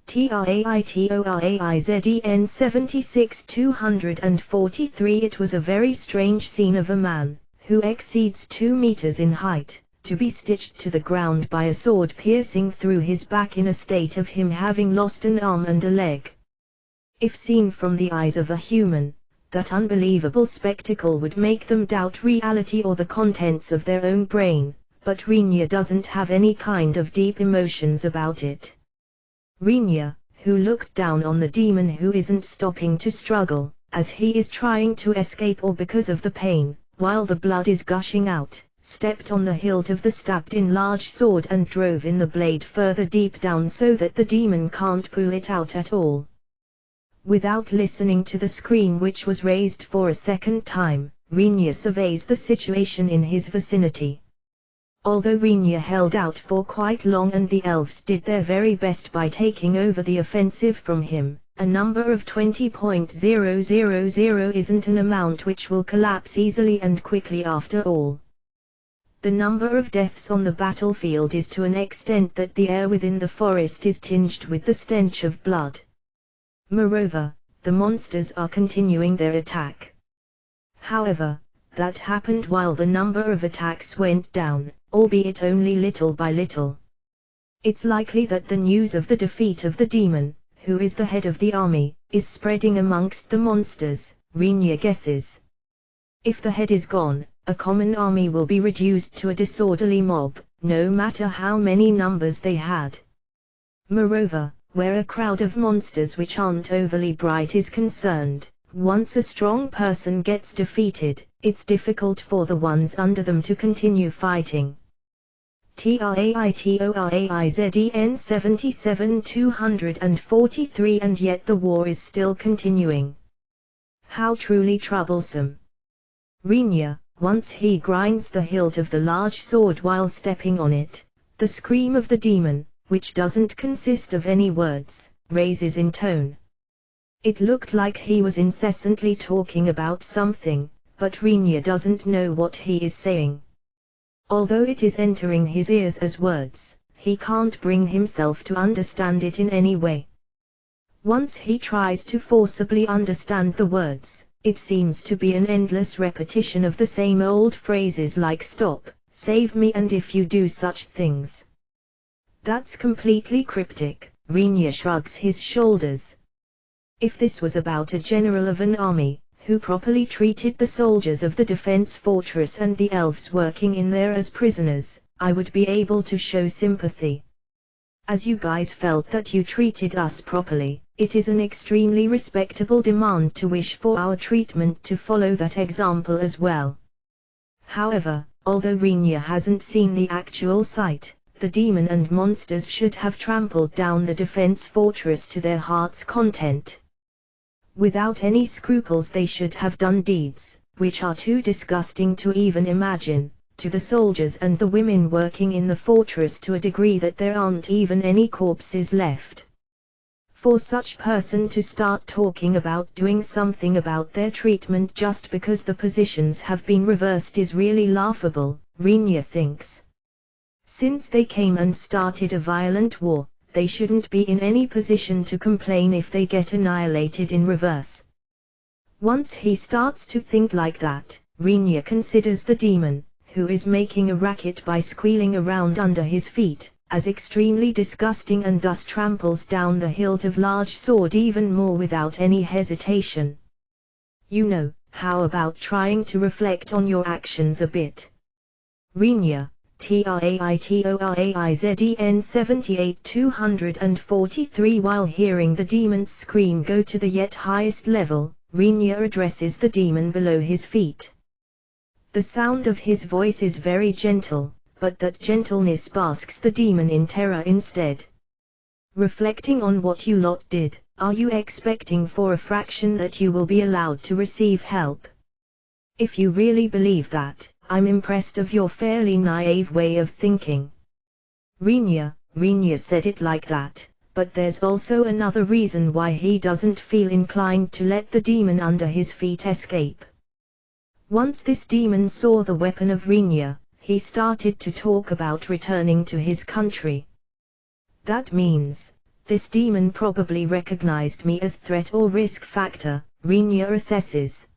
TRAITORAIZEN 76243. It was a very strange scene of a man, who exceeds 2 meters in height, to be stitched to the ground by a sword piercing through his back in a state of him having lost an arm and a leg. If seen from the eyes of a human, that unbelievable spectacle would make them doubt reality or the contents of their own brain, but Rinya doesn't have any kind of deep emotions about it. Rinya, who looked down on the demon who isn't stopping to struggle, as he is trying to escape or because of the pain, while the blood is gushing out, stepped on the hilt of the stabbed-in large sword and drove in the blade further deep down so that the demon can't pull it out at all. Without listening to the scream which was raised for a second time, Rinya surveys the situation in his vicinity. Although Rinya held out for quite long and the elves did their very best by taking over the offensive from him, a number of 20.000 isn't an amount which will collapse easily and quickly after all. The number of deaths on the battlefield is to an extent that the air within the forest is tinged with the stench of blood. Moreover, the monsters are continuing their attack. However, that happened while the number of attacks went down, albeit only little by little. It's likely that the news of the defeat of the demon, who is the head of the army, is spreading amongst the monsters, Rinya guesses. If the head is gone, a common army will be reduced to a disorderly mob, no matter how many numbers they had. Moreover, where a crowd of monsters which aren't overly bright is concerned, once a strong person gets defeated, it's difficult for the ones under them to continue fighting. TRAITORAIZEN 77243. And yet the war is still continuing. How truly troublesome. Rinya, once he grinds the hilt of the large sword while stepping on it, the scream of the demon, which doesn't consist of any words, raises in tone. It looked like he was incessantly talking about something, but Rinya doesn't know what he is saying. Although it is entering his ears as words, he can't bring himself to understand it in any way. Once he tries to forcibly understand the words, it seems to be an endless repetition of the same old phrases like stop, save me, and if you do such things. That's completely cryptic. Rinya shrugs his shoulders. If this was about a general of an army, who properly treated the soldiers of the defense fortress and the elves working in there as prisoners, I would be able to show sympathy. As you guys felt that you treated us properly, it is an extremely respectable demand to wish for our treatment to follow that example as well. However, although Rinya hasn't seen the actual sight, the demon and monsters should have trampled down the defense fortress to their heart's content. Without any scruples they should have done deeds, which are too disgusting to even imagine, to the soldiers and the women working in the fortress to a degree that there aren't even any corpses left. For such person to start talking about doing something about their treatment just because the positions have been reversed is really laughable, Rinya thinks. Since they came and started a violent war, they shouldn't be in any position to complain if they get annihilated in reverse. Once he starts to think like that, Rinya considers the demon, who is making a racket by squealing around under his feet, as extremely disgusting and thus tramples down the hilt of large sword even more without any hesitation. You know, how about trying to reflect on your actions a bit? Rinya, TRAITORAIZEN 78-243. While hearing the demon's scream go to the yet highest level, Rinya addresses the demon below his feet. The sound of his voice is very gentle, but that gentleness basks the demon in terror instead. Reflecting on what you lot did, are you expecting for a fraction that you will be allowed to receive help? If you really believe that, I'm impressed of your fairly naive way of thinking. Rinya said it like that, but there's also another reason why he doesn't feel inclined to let the demon under his feet escape. Once this demon saw the weapon of Rinya, he started to talk about returning to his country. That means, this demon probably recognized me as threat or risk factor, Rinya assesses.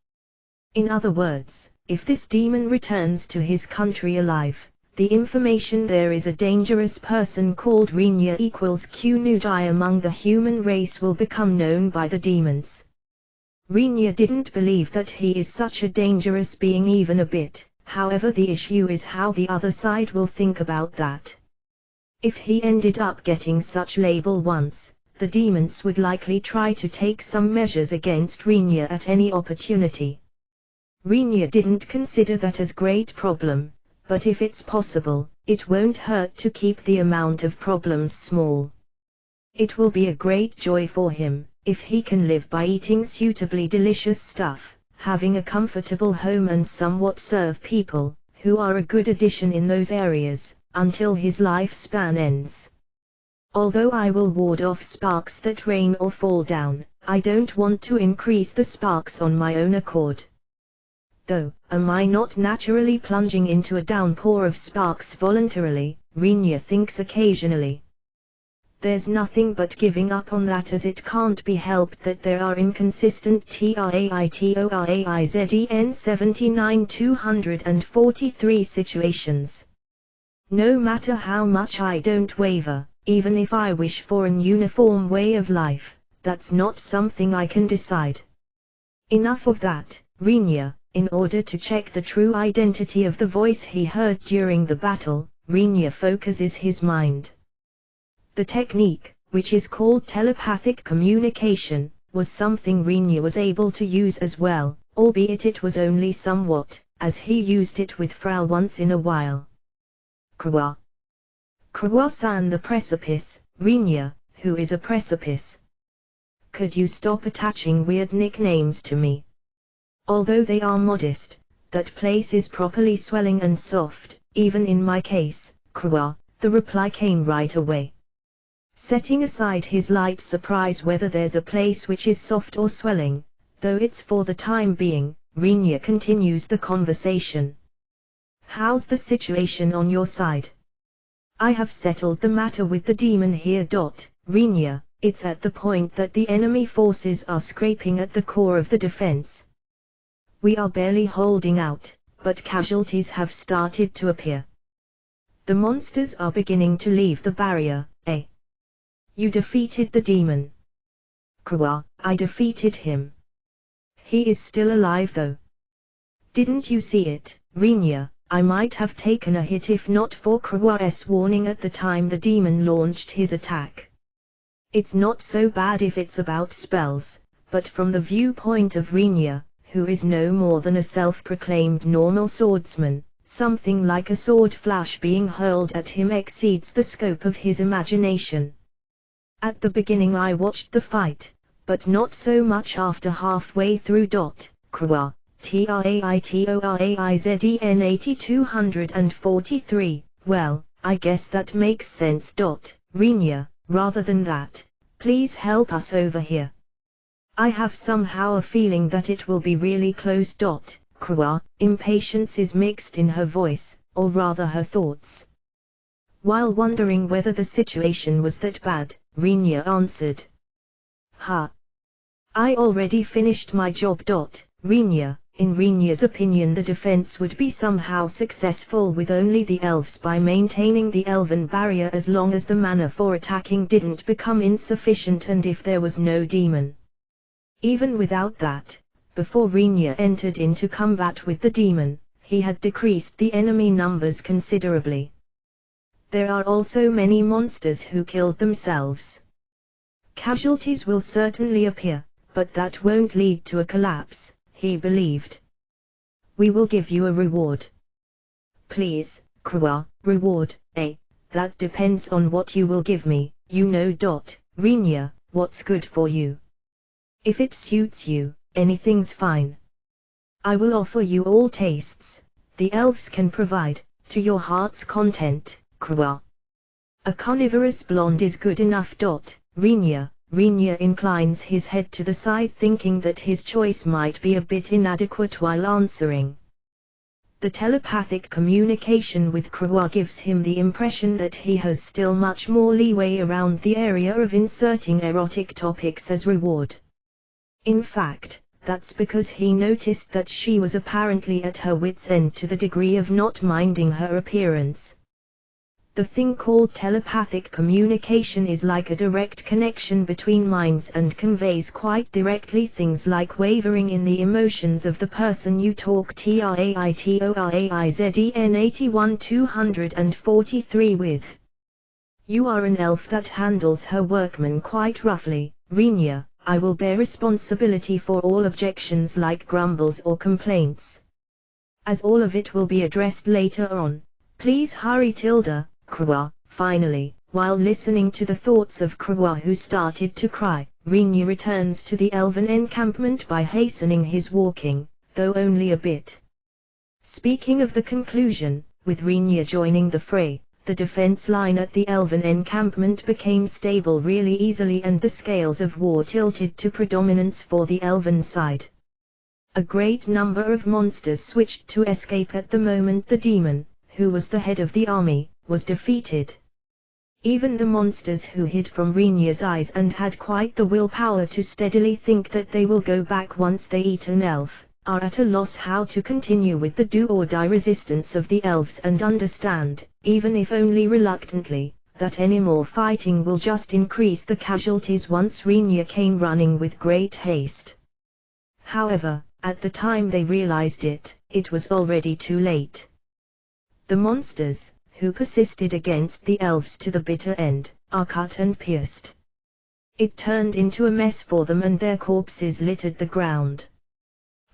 In other words, if this demon returns to his country alive, the information there is a dangerous person called Rinya equals Kunudai among the human race will become known by the demons. Rinya didn't believe that he is such a dangerous being even a bit, however the issue is how the other side will think about that. If he ended up getting such label once, the demons would likely try to take some measures against Rinya at any opportunity. Rinya didn't consider that as great problem, but if it's possible, it won't hurt to keep the amount of problems small. It will be a great joy for him, if he can live by eating suitably delicious stuff, having a comfortable home and somewhat serve people, who are a good addition in those areas, until his lifespan ends. Although I will ward off sparks that rain or fall down, I don't want to increase the sparks on my own accord. Though, am I not naturally plunging into a downpour of sparks voluntarily, Rinya thinks occasionally. There's nothing but giving up on that, as it can't be helped that there are inconsistent TRAITORAIZEN 79-243 situations. No matter how much I don't waver, even if I wish for an uniform way of life, that's not something I can decide. Enough of that, Rinya. In order to check the true identity of the voice he heard during the battle, Rinya focuses his mind. The technique, which is called telepathic communication, was something Rinya was able to use as well, albeit it was only somewhat, as he used it with Frau once in a while. Krawa-san, the precipice, Rinya, who is a precipice? Could you stop attaching weird nicknames to me? Although they are modest, that place is properly swelling and soft, even in my case, Krawa, the reply came right away. Setting aside his light surprise whether there's a place which is soft or swelling, though it's for the time being, Rinya continues the conversation. How's the situation on your side? I have settled the matter with the demon here. Rinya, it's at the point that the enemy forces are scraping at the core of the defense. We are barely holding out, but casualties have started to appear. The monsters are beginning to leave the barrier, eh? You defeated the demon. Krua, I defeated him. He is still alive though. Didn't you see it, Rinya? I might have taken a hit if not for Krua's warning at the time the demon launched his attack. It's not so bad if it's about spells, but from the viewpoint of Rinya, who is no more than a self-proclaimed normal swordsman, something like a sword flash being hurled at him exceeds the scope of his imagination. At the beginning I watched the fight, but not so much after halfway through. Krua. TRAITORAIZEN 8243, well, I guess that makes sense. Rinya, rather than that, please help us over here. I have somehow a feeling that it will be really close. Krua, impatience is mixed in her voice, or rather her thoughts. While wondering whether the situation was that bad, Rinya answered. Ha! I already finished my job. Rinya. In Rinya's opinion the defense would be somehow successful with only the elves by maintaining the elven barrier as long as the mana for attacking didn't become insufficient and if there was no demon. Even without that, before Rinya entered into combat with the demon, he had decreased the enemy numbers considerably. There are also many monsters who killed themselves. Casualties will certainly appear, but that won't lead to a collapse, he believed. We will give you a reward. Please, Krua, reward, eh? That depends on what you will give me, you know. Rinya, what's good for you? If it suits you, anything's fine. I will offer you all tastes, the elves can provide, to your heart's content, Krua. A carnivorous blonde is good enough. Rinya inclines his head to the side thinking that his choice might be a bit inadequate while answering. The telepathic communication with Krua gives him the impression that he has still much more leeway around the area of inserting erotic topics as reward. In fact, that's because he noticed that she was apparently at her wit's end to the degree of not minding her appearance. The thing called telepathic communication is like a direct connection between minds and conveys quite directly things like wavering in the emotions of the person you talk. TRAITORAIZEN 81243 with. You are an elf that handles her workmen quite roughly, Rinya. I will bear responsibility for all objections like grumbles or complaints. As all of it will be addressed later on, please hurry. Krua, finally, while listening to the thoughts of Krua who started to cry, Rinya returns to the elven encampment by hastening his walking, though only a bit. Speaking of the conclusion, with Rinya joining the fray, the defense line at the elven encampment became stable really easily and the scales of war tilted to predominance for the elven side. A great number of monsters switched to escape at the moment the demon, who was the head of the army, was defeated. Even the monsters who hid from Rinya's eyes and had quite the willpower to steadily think that they will go back once they eat an elf, are at a loss how to continue with the do-or-die resistance of the elves and understand, even if only reluctantly, that any more fighting will just increase the casualties once Rinya came running with great haste. However, at the time they realized it, it was already too late. The monsters, who persisted against the elves to the bitter end, are cut and pierced. It turned into a mess for them and their corpses littered the ground.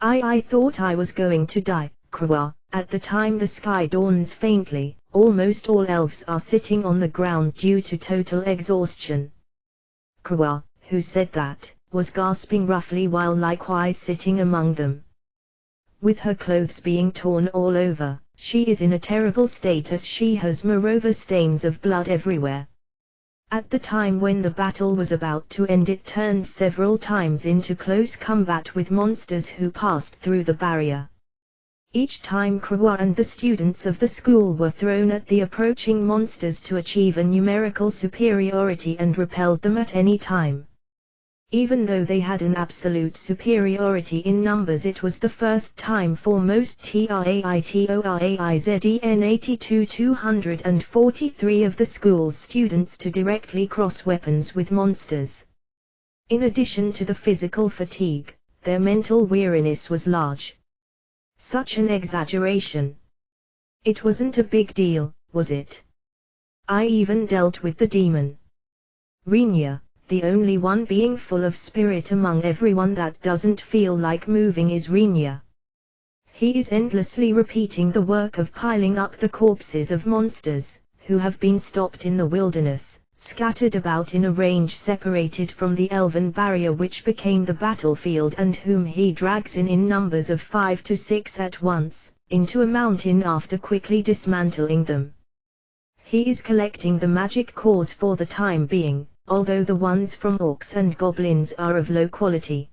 I thought I was going to die, Krua. At the time the sky dawns faintly, almost all elves are sitting on the ground due to total exhaustion. Krua, who said that, was gasping roughly while likewise sitting among them. With her clothes being torn all over, she is in a terrible state as she has moreover stains of blood everywhere. At the time when the battle was about to end it turned several times into close combat with monsters who passed through the barrier. Each time Krua and the students of the school were thrown at the approaching monsters to achieve a numerical superiority and repelled them at any time. Even though they had an absolute superiority in numbers, it was the first time for most TRAITORAIZEN 82,243 of the school's students to directly cross weapons with monsters. In addition to the physical fatigue, their mental weariness was large. Such an exaggeration. It wasn't a big deal, was it? I even dealt with the demon. Rinya, the only one being full of spirit among everyone that doesn't feel like moving is Rinya. He is endlessly repeating the work of piling up the corpses of monsters, who have been stopped in the wilderness, scattered about in a range separated from the elven barrier which became the battlefield, and whom he drags in numbers of 5 to 6 at once, into a mountain after quickly dismantling them. He is collecting the magic cores for the time being, although the ones from orcs and goblins are of low quality.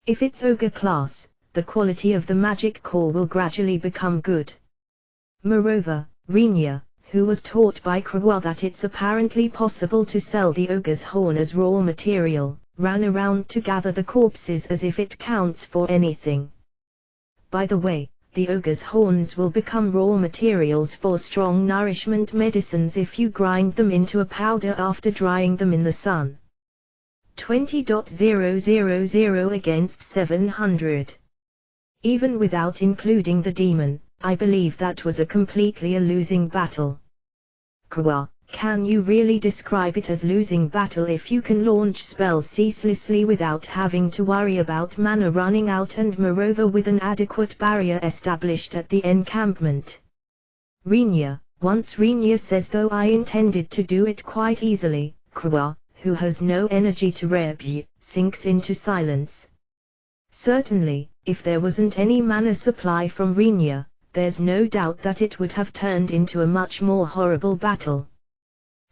If it's ogre class, the quality of the magic core will gradually become good. Moreover, Rinya, who was taught by Krua that it's apparently possible to sell the ogre's horn as raw material, ran around to gather the corpses as if it counts for anything. By the way, the ogre's horns will become raw materials for strong nourishment medicines if you grind them into a powder after drying them in the sun. 20.000 against 700. Even without including the demon, I believe that was a completely a losing battle. Krua, can you really describe it as losing battle if you can launch spells ceaselessly without having to worry about mana running out, and moreover with an adequate barrier established at the encampment? Rinya, once Rinya says, though I intended to do it quite easily. Krua, who has no energy to reply, sinks into silence. Certainly, if there wasn't any mana supply from Rinya, there's no doubt that it would have turned into a much more horrible battle.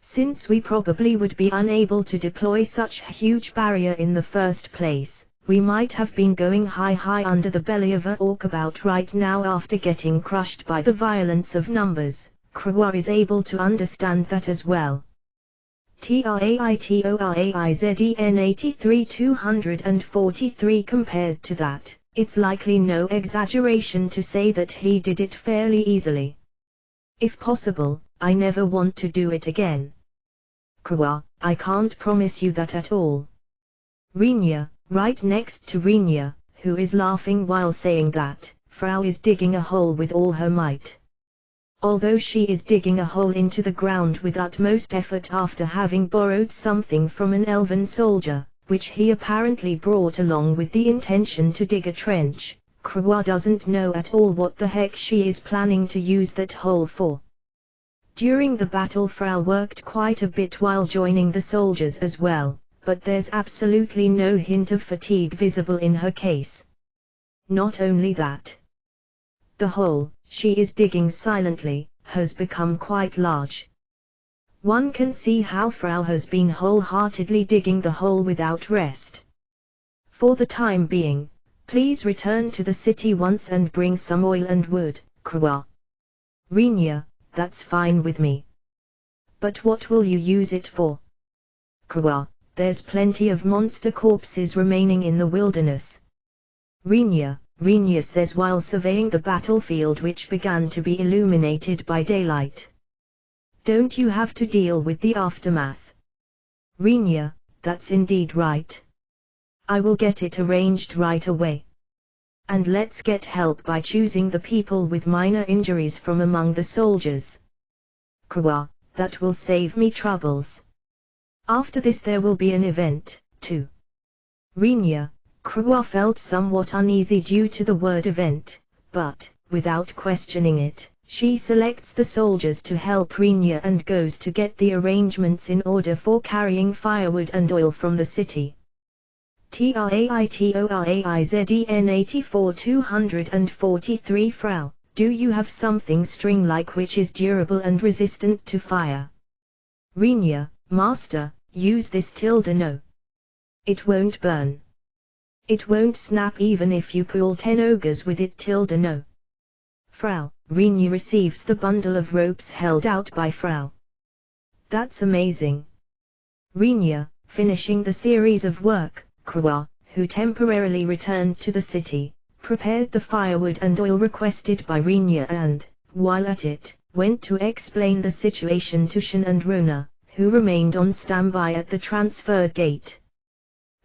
Since we probably would be unable to deploy such a huge barrier in the first place, we might have been going high under the belly of a orc about right now after getting crushed by the violence of numbers. Krua is able to understand that as well. TRAITORAIZEN 83,243 compared to that, it's likely no exaggeration to say that he did it fairly easily. If possible, I never want to do it again. Krua, I can't promise you that at all. Rinya, right next to Rinya, who is laughing while saying that, Frau is digging a hole with all her might. Although she is digging a hole into the ground with utmost effort after having borrowed something from an elven soldier, which he apparently brought along with the intention to dig a trench, Krua doesn't know at all what the heck she is planning to use that hole for. During the battle, Frau worked quite a bit while joining the soldiers as well, but there's absolutely no hint of fatigue visible in her case. Not only that, the hole she is digging silently has become quite large. One can see how Frau has been wholeheartedly digging the hole without rest. For the time being, please return to the city once and bring some oil and wood, Krua. Rinya, that's fine with me. But what will you use it for? Krua, there's plenty of monster corpses remaining in the wilderness. Rinya says while surveying the battlefield, which began to be illuminated by daylight. Don't you have to deal with the aftermath? Rinya, that's indeed right. I will get it arranged right away. And let's get help by choosing the people with minor injuries from among the soldiers. Krua, that will save me troubles. After this there will be an event, too. Rinya, Krua felt somewhat uneasy due to the word event, but, without questioning it, she selects the soldiers to help Rinya and goes to get the arrangements in order for carrying firewood and oil from the city. TRAITORAIZEN 84,243 Frau, do you have something string-like which is durable and resistant to fire? Rinya, Master, use this no. It won't burn. It won't snap even if you pull 10 ogres with it no. Frau, Rinya receives the bundle of ropes held out by Frau. That's amazing. Rinya, Finishing the series of work, Krewa, who temporarily returned to the city, prepared the firewood and oil requested by Rinya and, while at it, went to explain the situation to Shin and Rona, who remained on standby at the transfer gate.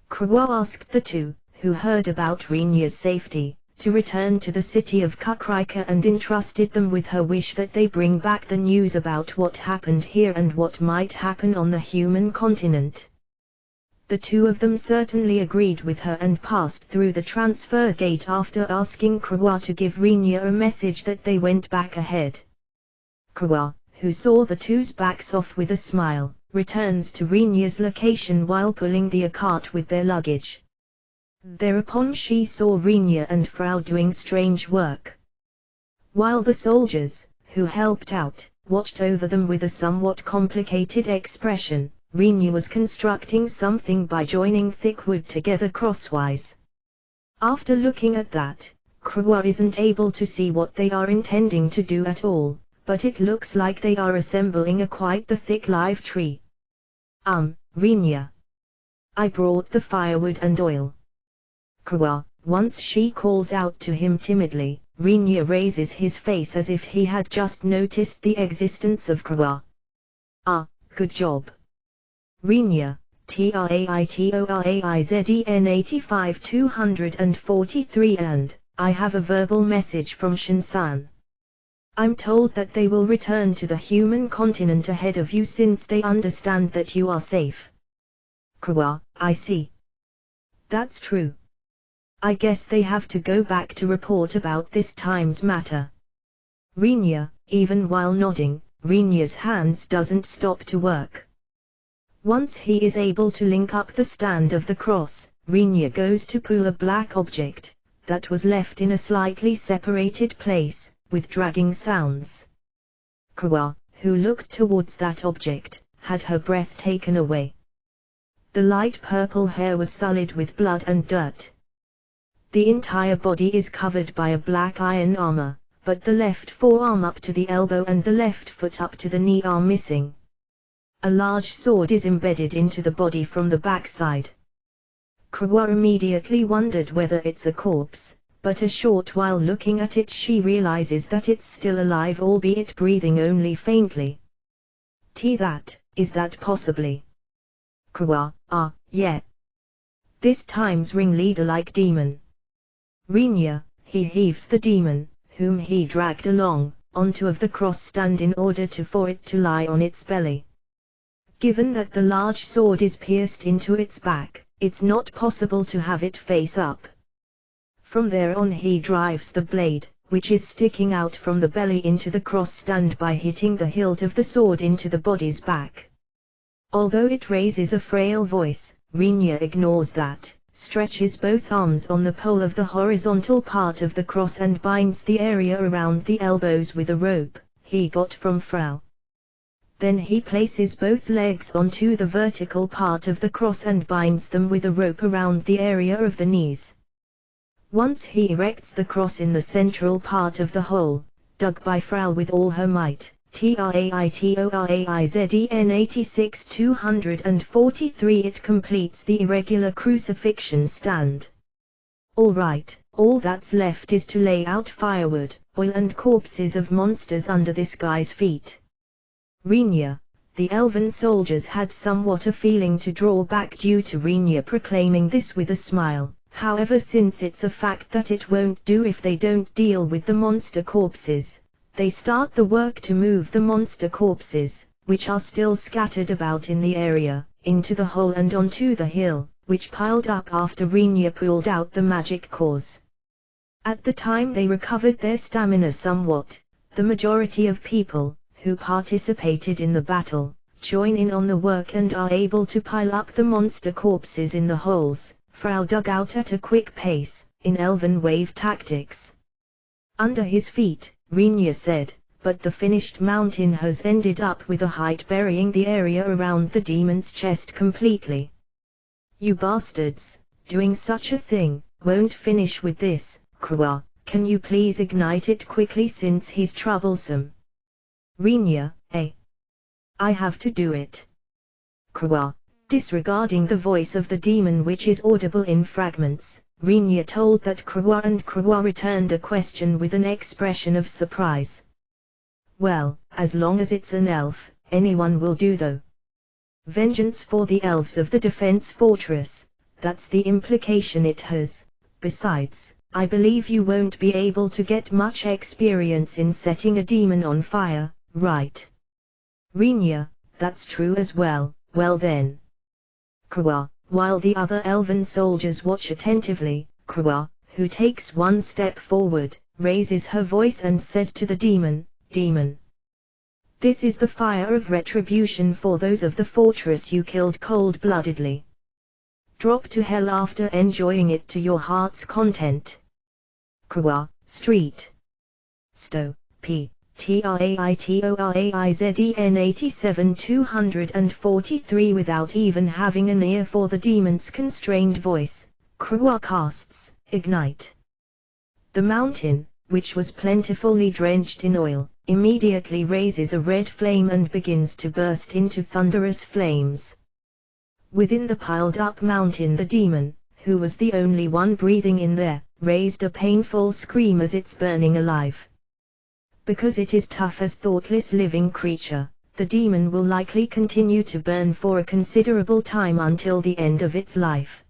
Krewa asked the two, who heard about Rinya's safety, to return to the city of Kukrika and entrusted them with her wish that they bring back the news about what happened here and what might happen on the human continent. The two of them certainly agreed with her and passed through the transfer gate after asking Krewa to give Rinya a message that they went back ahead. Krewa, who saw the two's backs off with a smile, returns to Rinya's location while pulling the cart with their luggage. Thereupon she saw Rinya and Frau doing strange work. While the soldiers, who helped out, watched over them with a somewhat complicated expression, Rinya was constructing something by joining thick wood together crosswise. After looking at that, Krewa isn't able to see what they are intending to do at all, but it looks like they are assembling a quite the thick live tree. Rinya. I brought the firewood and oil. Krewa, once she calls out to him timidly, Rinya raises his face as if he had just noticed the existence of Krewa. Good job. Rinya, TRAITORAIZEN 85-243 and, I have a verbal message from Shin-san. I'm told that they will return to the human continent ahead of you since they understand that you are safe. Krewa, I see. That's true. I guess they have to go back to report about this time's matter. Rinya, even while nodding, Rinya's hands doesn't stop to work. Once he is able to link up the stand of the cross, Rinya goes to pull a black object, that was left in a slightly separated place, with dragging sounds. Krewa, who looked towards that object, had her breath taken away. The light purple hair was sullied with blood and dirt. The entire body is covered by a black iron armor, but the left forearm up to the elbow and the left foot up to the knee are missing. A large sword is embedded into the body from the backside. Krewa immediately wondered whether it's a corpse, but a short while looking at it she realizes that it's still alive, albeit breathing only faintly. Is that possibly? Krewa, yeah. This time's ringleader like demon. Rinya, he heaves the demon, whom he dragged along, onto of the cross stand in order for it to lie on its belly. Given that the large sword is pierced into its back, it's not possible to have it face up. From there on he drives the blade, which is sticking out from the belly into the cross stand by hitting the hilt of the sword into the body's back. Although it raises a frail voice, Rinya ignores that, stretches both arms on the pole of the horizontal part of the cross and binds the area around the elbows with a rope he got from Frau. Then he places both legs onto the vertical part of the cross and binds them with a rope around the area of the knees. Once he erects the cross in the central part of the hole, dug by Frau with all her might, TRAITORAIZEN 86-243 it completes the irregular crucifixion stand. Alright, all that's left is to lay out firewood, oil and corpses of monsters under this guy's feet. Rinya, the elven soldiers had somewhat a feeling to draw back due to Rinya proclaiming this with a smile, however since it's a fact that it won't do if they don't deal with the monster corpses, they start the work to move the monster corpses, which are still scattered about in the area, into the hole and onto the hill, which piled up after Rinya pulled out the magic cause. At the time they recovered their stamina somewhat, the majority of people, who participated in the battle, join in on the work and are able to pile up the monster corpses in the holes, Frau dug out at a quick pace, in elven wave tactics. Under his feet, Rinya said, but the finished mountain has ended up with a height burying the area around the demon's chest completely. You bastards, doing such a thing, won't finish with this, Krewa, can you please ignite it quickly since he's troublesome? Rinya, I have to do it. Krewa, Disregarding the voice of the demon which is audible in fragments, Rinya told that Krua, and Krua returned a question with an expression of surprise. Well, as long as it's an elf, anyone will do though. Vengeance for the elves of the defense fortress, that's the implication it has. Besides, I believe you won't be able to get much experience in setting a demon on fire, right? Rinya, that's true as well. Well then. Krua, while the other elven soldiers watch attentively, Krua, who takes one step forward, raises her voice and says to the demon, Demon. This is the fire of retribution for those of the fortress you killed cold-bloodedly. Drop to hell after enjoying it to your heart's content. Krua, Street. Sto, P. Traitoraizden 87 243. Without even having an ear for the demon's constrained voice, Krua casts Ignite. The mountain, which was plentifully drenched in oil, immediately raises a red flame and begins to burst into thunderous flames. Within the piled-up mountain, the demon, who was the only one breathing in there, raised a painful scream as it's burning alive. Because it is tough as thoughtless living creature, the demon will likely continue to burn for a considerable time until the end of its life.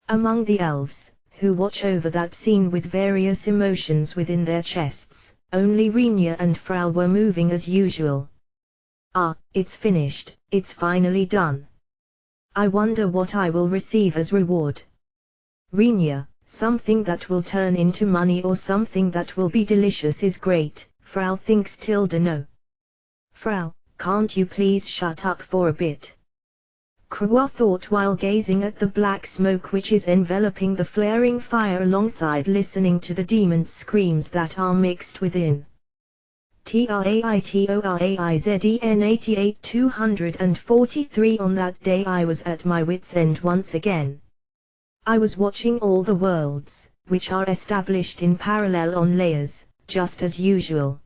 Among the elves, who watch over that scene with various emotions within their chests, only Rinya and Frau were moving as usual. Ah, it's finished, it's finally done. I wonder what I will receive as reward. Rinya, something that will turn into money or something that will be delicious is great. Frau thinks tilde no. Frau, can't you please shut up for a bit? Krua thought while gazing at the black smoke which is enveloping the flaring fire alongside listening to the demon's screams that are mixed within. Traitoraizden 88 243. On that day I was at my wit's end once again. I was watching all the worlds, which are established in parallel on layers, just as usual.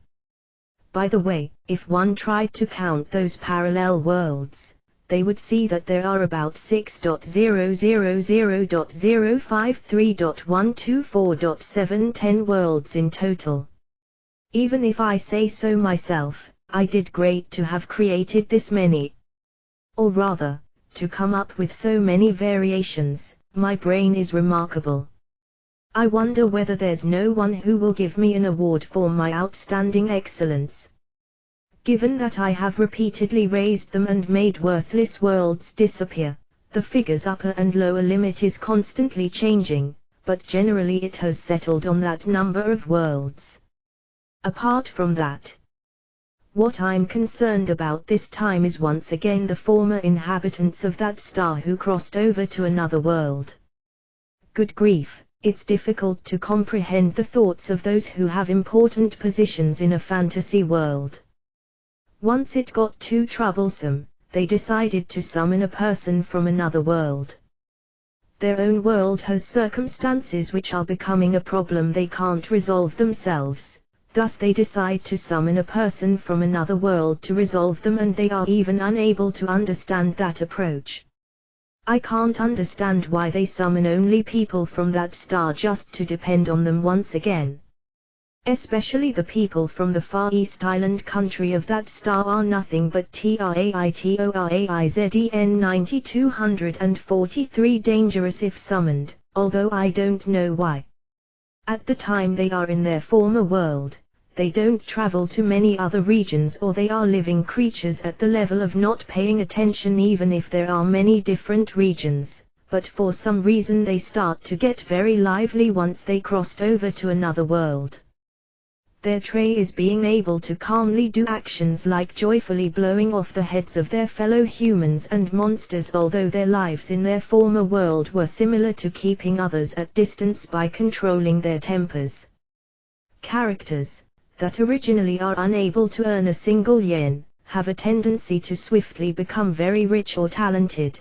By the way, if one tried to count those parallel worlds, they would see that there are about 6.000.053.124.710 worlds in total. Even if I say so myself, I did great to have created this many. Or rather, to come up with so many variations. My brain is remarkable. I wonder whether there's no one who will give me an award for my outstanding excellence. Given that I have repeatedly raised them and made worthless worlds disappear, the figure's upper and lower limit is constantly changing, but generally it has settled on that number of worlds. Apart from that, what I'm concerned about this time is once again the former inhabitants of that star who crossed over to another world. Good grief, it's difficult to comprehend the thoughts of those who have important positions in a fantasy world. Once it got too troublesome, they decided to summon a person from another world. Their own world has circumstances which are becoming a problem they can't resolve themselves. Thus they decide to summon a person from another world to resolve them, and they are even unable to understand that approach. I can't understand why they summon only people from that star just to depend on them once again. Especially the people from the Far East Island country of that star are nothing but Traitoraizden 9243 dangerous if summoned, although I don't know why. At the time they are in their former world, they don't travel to many other regions, or they are living creatures at the level of not paying attention even if there are many different regions, but for some reason they start to get very lively once they crossed over to another world. Their trait is being able to calmly do actions like joyfully blowing off the heads of their fellow humans and monsters, although their lives in their former world were similar to keeping others at distance by controlling their tempers. Characters that originally are unable to earn a single yen have a tendency to swiftly become very rich or talented.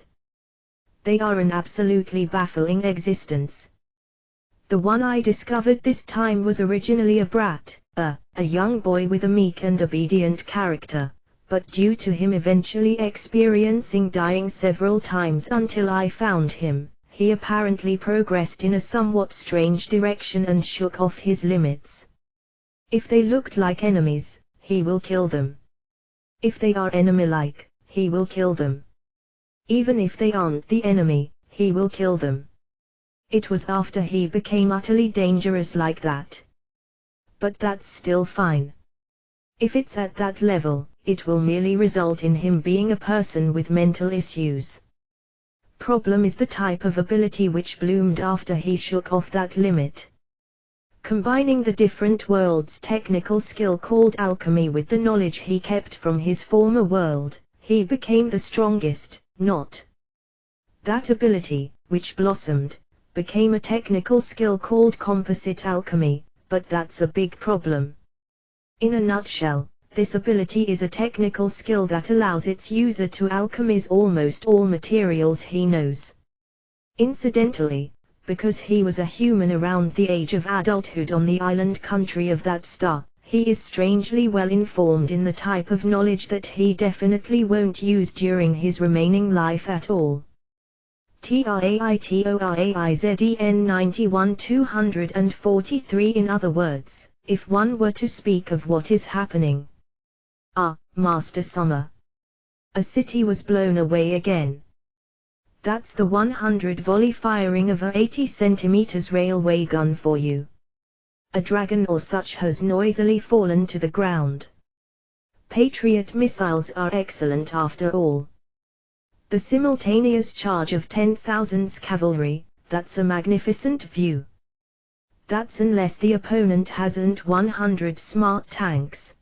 They are an absolutely baffling existence. The one I discovered this time was originally a brat, a young boy with a meek and obedient character, but due to him eventually experiencing dying several times until I found him, he apparently progressed in a somewhat strange direction and shook off his limits. If they looked like enemies, he will kill them. If they are enemy-like, he will kill them. Even if they aren't the enemy, he will kill them. It was after he became utterly dangerous like that. But that's still fine. If it's at that level, it will merely result in him being a person with mental issues. Problem is the type of ability which bloomed after he shook off that limit. Combining the different world's technical skill called alchemy with the knowledge he kept from his former world, he became the strongest, not. That ability, which blossomed, became a technical skill called composite alchemy, but that's a big problem. In a nutshell, this ability is a technical skill that allows its user to alchemize almost all materials he knows. Incidentally, because he was a human around the age of adulthood on the island country of that star, he is strangely well informed in the type of knowledge that he definitely won't use during his remaining life at all. Translator 91 243. In other words, if one were to speak of what is happening. Master Summer. A city was blown away again. That's the 100-volley firing of a 80 cm railway gun for you. A dragon or such has noisily fallen to the ground. Patriot missiles are excellent after all. The simultaneous charge of 10,000 cavalry, that's a magnificent view. That's unless the opponent hasn't 100 smart tanks.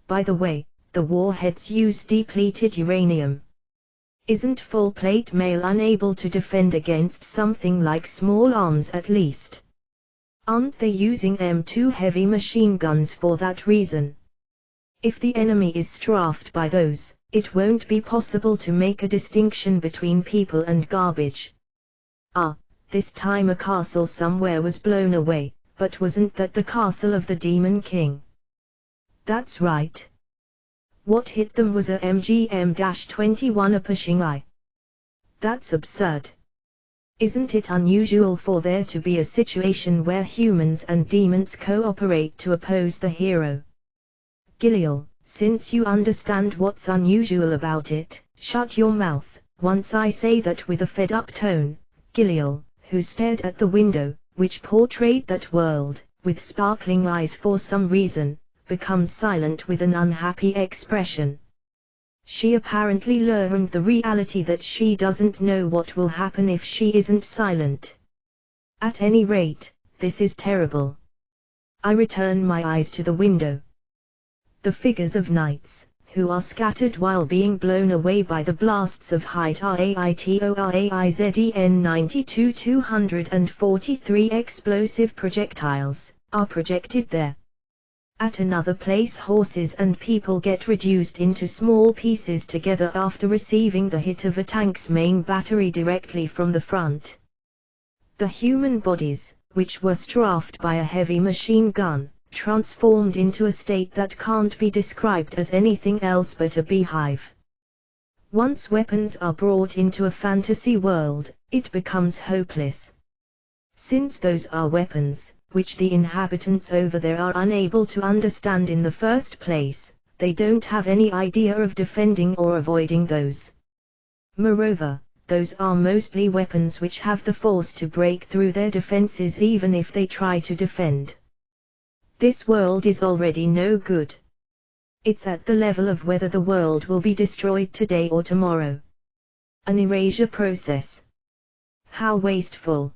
By the way, the warheads use depleted uranium. Isn't full-plate mail unable to defend against something like small arms at least? Aren't they using M2 heavy machine guns for that reason? If the enemy is strafed by those, it won't be possible to make a distinction between people and garbage. This time a castle somewhere was blown away, but wasn't that the castle of the Demon King? That's right. What hit them was a MGM-21 a pushing eye. That's absurd. Isn't it unusual for there to be a situation where humans and demons cooperate to oppose the hero? Giliel, since you understand what's unusual about it, shut your mouth. Once I say that with a fed-up tone, Giliel, who stared at the window, which portrayed that world, with sparkling eyes for some reason, becomes silent with an unhappy expression. She apparently learned the reality that she doesn't know what will happen if she isn't silent. At any rate, this is terrible. I return my eyes to the window. The figures of knights, who are scattered while being blown away by the blasts of height RAITORAIZEN 92 243 explosive projectiles, are projected there. At another place horses and people get reduced into small pieces together after receiving the hit of a tank's main battery directly from the front. The human bodies, which were strafed by a heavy machine gun, transformed into a state that can't be described as anything else but a beehive. Once weapons are brought into a fantasy world, it becomes hopeless. Since those are weapons, which the inhabitants over there are unable to understand in the first place, they don't have any idea of defending or avoiding those. Moreover, those are mostly weapons which have the force to break through their defenses even if they try to defend. This world is already no good. It's at the level of whether the world will be destroyed today or tomorrow. An erasure process. How wasteful.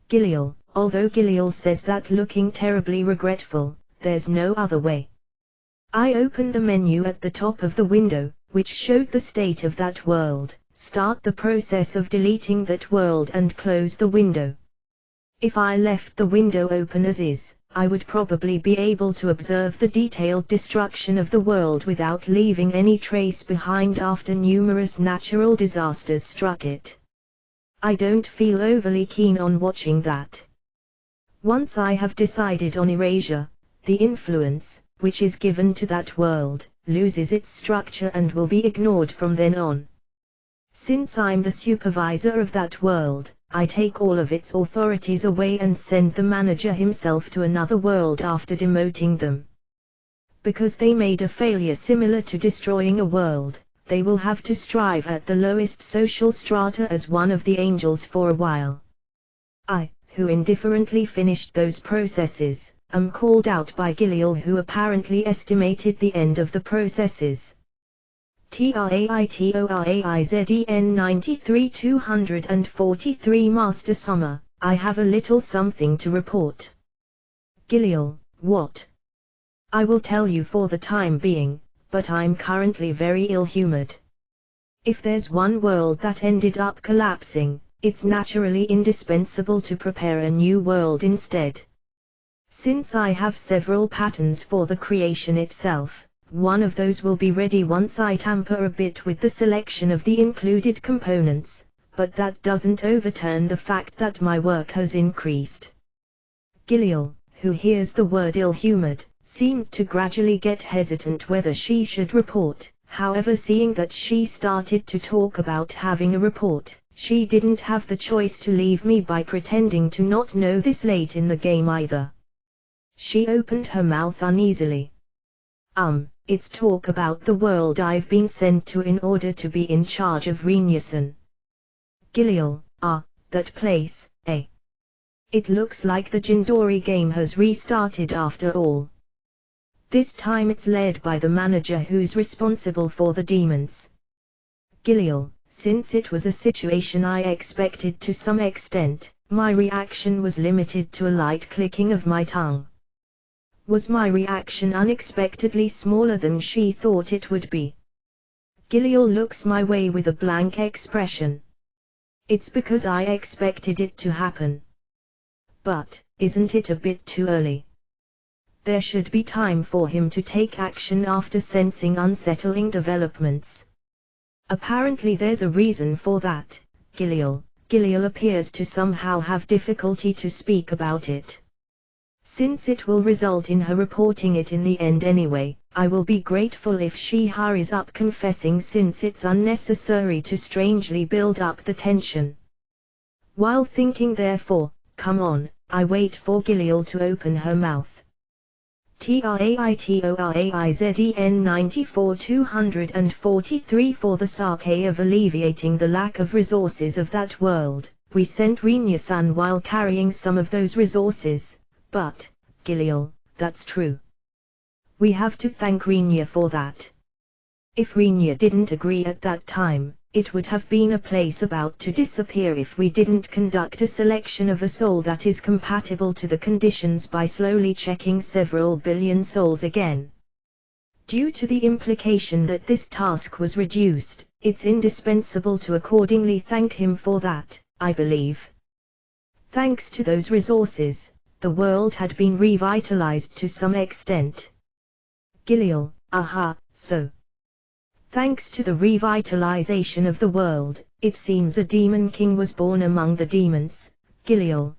Giliel, although Giliel says that looking terribly regretful, there's no other way. I opened the menu at the top of the window, which showed the state of that world, start the process of deleting that world and close the window. If I left the window open as is, I would probably be able to observe the detailed destruction of the world without leaving any trace behind after numerous natural disasters struck it. I don't feel overly keen on watching that. Once I have decided on erasure, the influence, which is given to that world, loses its structure and will be ignored from then on. Since I'm the supervisor of that world, I take all of its authorities away and send the manager himself to another world after demoting them. Because they made a failure similar to destroying a world, they will have to strive at the lowest social strata as one of the angels for a while. I, who indifferently finished those processes, am called out by Giliel, who apparently estimated the end of the processes. TRAITORAIZEN 93 243 Master Summer, I have a little something to report. Giliel, what? I will tell you for the time being, but I'm currently very ill-humored. If there's one world that ended up collapsing, it's naturally indispensable to prepare a new world instead. Since I have several patterns for the creation itself, one of those will be ready once I tamper a bit with the selection of the included components, but that doesn't overturn the fact that my work has increased. Giliel, who hears the word ill-humored, seemed to gradually get hesitant whether she should report. However, seeing that she started to talk about having a report, she didn't have the choice to leave me by pretending to not know this late in the game either. She opened her mouth uneasily. It's talk about the world I've been sent to in order to be in charge of Reniasan. Giliel, that place, eh? It looks like the Jindori game has restarted after all. This time it's led by the manager who's responsible for the demons. Giliel, since it was a situation I expected to some extent, my reaction was limited to a light clicking of my tongue. Was my reaction unexpectedly smaller than she thought it would be? Giliel looks my way with a blank expression. It's because I expected it to happen. But, isn't it a bit too early? There should be time for him to take action after sensing unsettling developments. Apparently there's a reason for that, Giliel. Giliel appears to somehow have difficulty to speak about it. Since it will result in her reporting it in the end anyway, I will be grateful if she hurries up confessing, since it's unnecessary to strangely build up the tension. While thinking therefore, come on, I wait for Giliel to open her mouth. TRAITORAIZEN 94 243 For the sake of alleviating the lack of resources of that world, we sent Reniasan while carrying some of those resources. But, Giliel, that's true. We have to thank Renia for that. If Renia didn't agree at that time, it would have been a place about to disappear if we didn't conduct a selection of a soul that is compatible to the conditions by slowly checking several billion souls again. Due to the implication that this task was reduced, it's indispensable to accordingly thank him for that, I believe. Thanks to those resources, the world had been revitalized to some extent. Giliel, so. Thanks to the revitalization of the world, it seems a demon king was born among the demons. Giliel,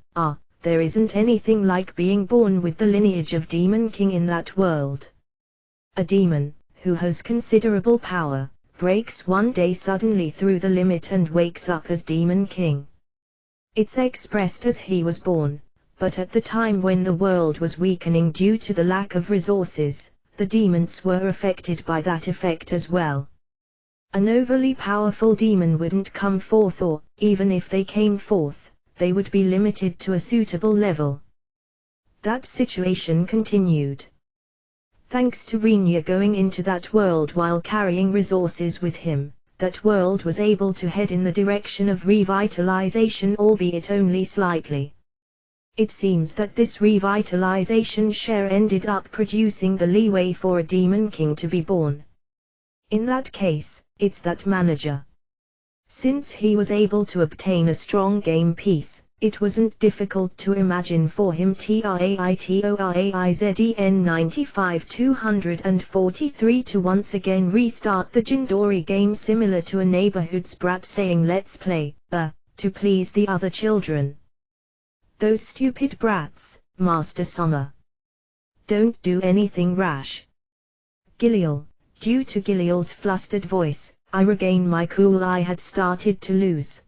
there isn't anything like being born with the lineage of demon king in that world. A demon, who has considerable power, breaks one day suddenly through the limit and wakes up as demon king. It's expressed as he was born. But at the time when the world was weakening due to the lack of resources, the demons were affected by that effect as well. An overly powerful demon wouldn't come forth, or, even if they came forth, they would be limited to a suitable level. That situation continued. Thanks to Renia going into that world while carrying resources with him, that world was able to head in the direction of revitalization, albeit only slightly. It seems that this revitalization share ended up producing the leeway for a demon king to be born. In that case, it's that manager. Since he was able to obtain a strong game piece, it wasn't difficult to imagine for him TRAITORAIZEN 95 243 to once again restart the Jindori game, similar to a neighborhood's brat saying let's play, to please the other children. Those stupid brats, Master Summer. don't do anything rash. Giliel. Due to Giliel's flustered voice, I regained my cool I had started to lose.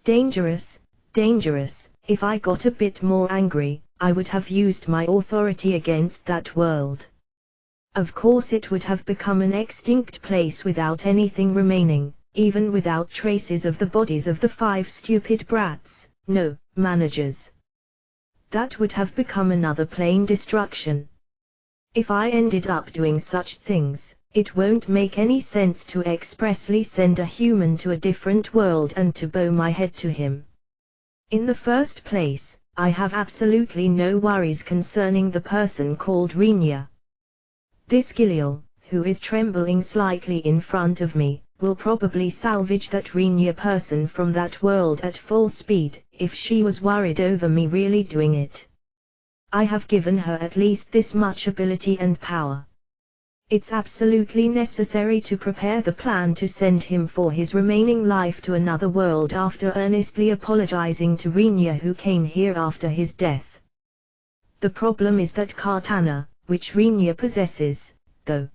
Dangerous, dangerous. If I got a bit more angry, I would have used my authority against that world. Of course it would have become an extinct place without anything remaining, even without traces of the bodies of the 5 stupid brats, no, managers. That would have become another plain destruction. If I ended up doing such things, it won't make any sense to expressly send a human to a different world and to bow my head to him. In the first place, I have absolutely no worries concerning the person called Rinya. This Giliel, who is trembling slightly in front of me, will probably salvage that Rinya person from that world at full speed, if she was worried over me really doing it. I have given her at least this much ability and power. It's absolutely necessary to prepare the plan to send him for his remaining life to another world after earnestly apologizing to Rinya who came here after his death. The problem is that katana, which Rinya possesses, though.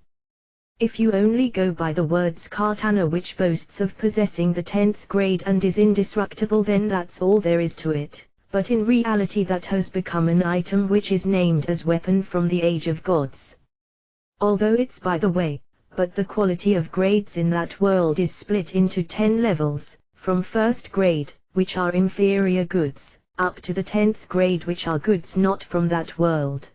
If you only go by the words katana which boasts of possessing the 10th grade and is indestructible, then that's all there is to it, but in reality that has become an item which is named as weapon from the Age of Gods. Although it's by the way, but the quality of grades in that world is split into 10 levels, from 1st grade, which are inferior goods, up to the 10th grade which are goods not from that world.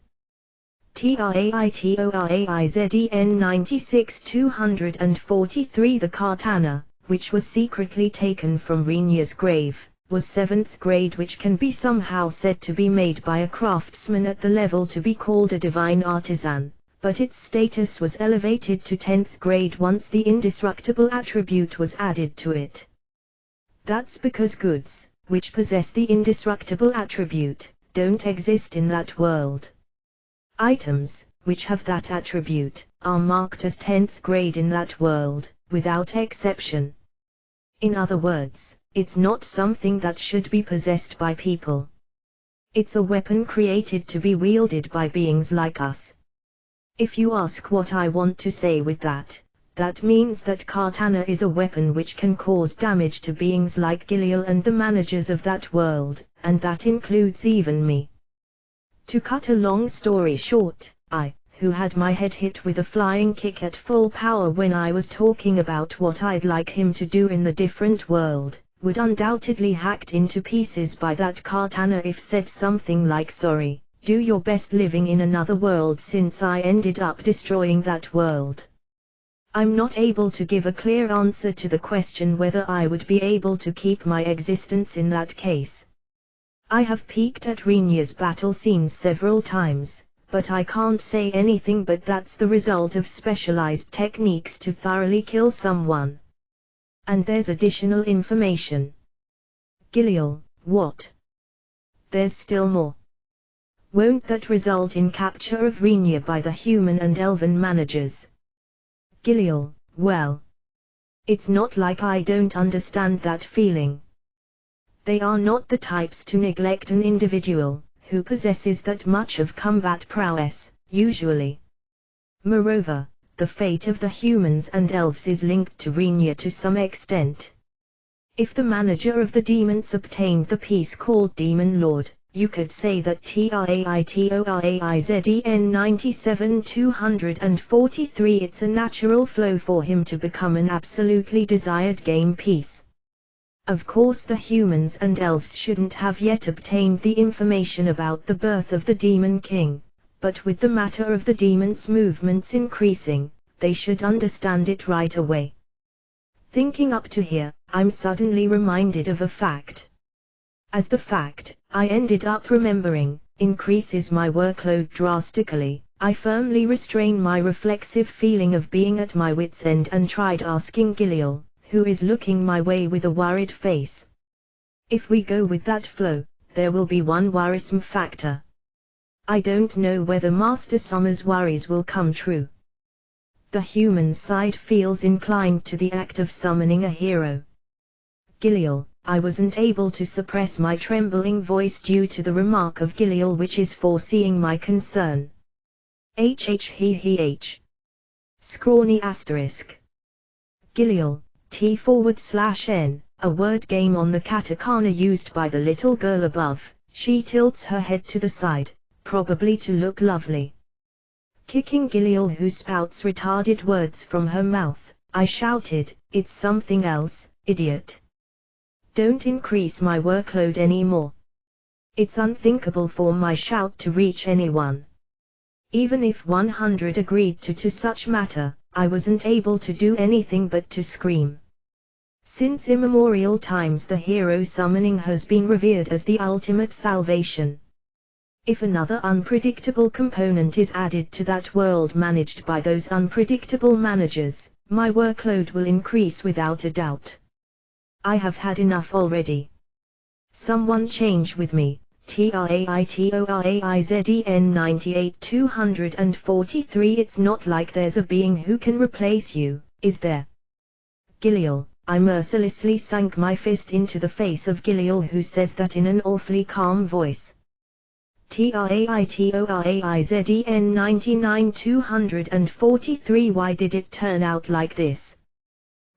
Traitoraizden 96-243. The katana, which was secretly taken from Rinya's grave, was 7th grade, which can be somehow said to be made by a craftsman at the level to be called a divine artisan. But its status was elevated to 10th grade once the indestructible attribute was added to it. That's because goods, which possess the indestructible attribute, don't exist in that world. Items, which have that attribute, are marked as 10th grade in that world, without exception. In other words, it's not something that should be possessed by people. It's a weapon created to be wielded by beings like us. If you ask what I want to say with that, that means that katana is a weapon which can cause damage to beings like Giliel and the managers of that world, and that includes even me. To cut a long story short, I, who had my head hit with a flying kick at full power when I was talking about what I'd like him to do in the different world, would undoubtedly hacked into pieces by that katana if said something like sorry. Do your best living in another world since I ended up destroying that world. I'm not able to give a clear answer to the question whether I would be able to keep my existence in that case. I have peeked at Rinya's battle scenes several times, but I can't say anything but that's the result of specialized techniques to thoroughly kill someone. And there's additional information. Giliel, what? There's still more. Won't that result in capture of Rinya by the human and elven managers? Giliel, well. It's not like I don't understand that feeling. They are not the types to neglect an individual, who possesses that much of combat prowess, usually. Moreover, the fate of the humans and elves is linked to Rinya to some extent. If the manager of the demons obtained the piece called Demon Lord, you could say that Traitoraizden 97-243 it's a natural flow for him to become an absolutely desired game piece. Of course the humans and elves shouldn't have yet obtained the information about the birth of the Demon King, but with the matter of the demons' movements increasing, they should understand it right away. Thinking up to here, I'm suddenly reminded of a fact. As the fact, I ended up remembering, increases my workload drastically, I firmly restrain my reflexive feeling of being at my wit's end and tried asking Giliel, who is looking my way with a worried face. If we go with that flow, there will be one worrisome factor. I don't know whether Master Summer's worries will come true. The human side feels inclined to the act of summoning a hero. Giliel, I wasn't able to suppress my trembling voice due to the remark of Giliel which is foreseeing my concern. H. Scrawny asterisk. Gilial, T/N, a word game on the katakana used by the little girl above. She tilts her head to the side, probably to look lovely. Kicking Gilial, who spouts retarded words from her mouth, I shouted, "It's something else, idiot. Don't increase my workload anymore." It's unthinkable for my shout to reach anyone. Even if 100 agreed to such matter, I wasn't able to do anything but to scream. Since immemorial times the hero summoning has been revered as the ultimate salvation. If another unpredictable component is added to that world managed by those unpredictable managers, my workload will increase without a doubt. I have had enough already. Someone change with me. TRAITORAIZEN 98-243. It's not like there's a being who can replace you, is there? Gilial. I mercilessly sank my fist into the face of Gilial, who says that in an awfully calm voice. TRAITORAIZEN 99-243. Why did it turn out like this?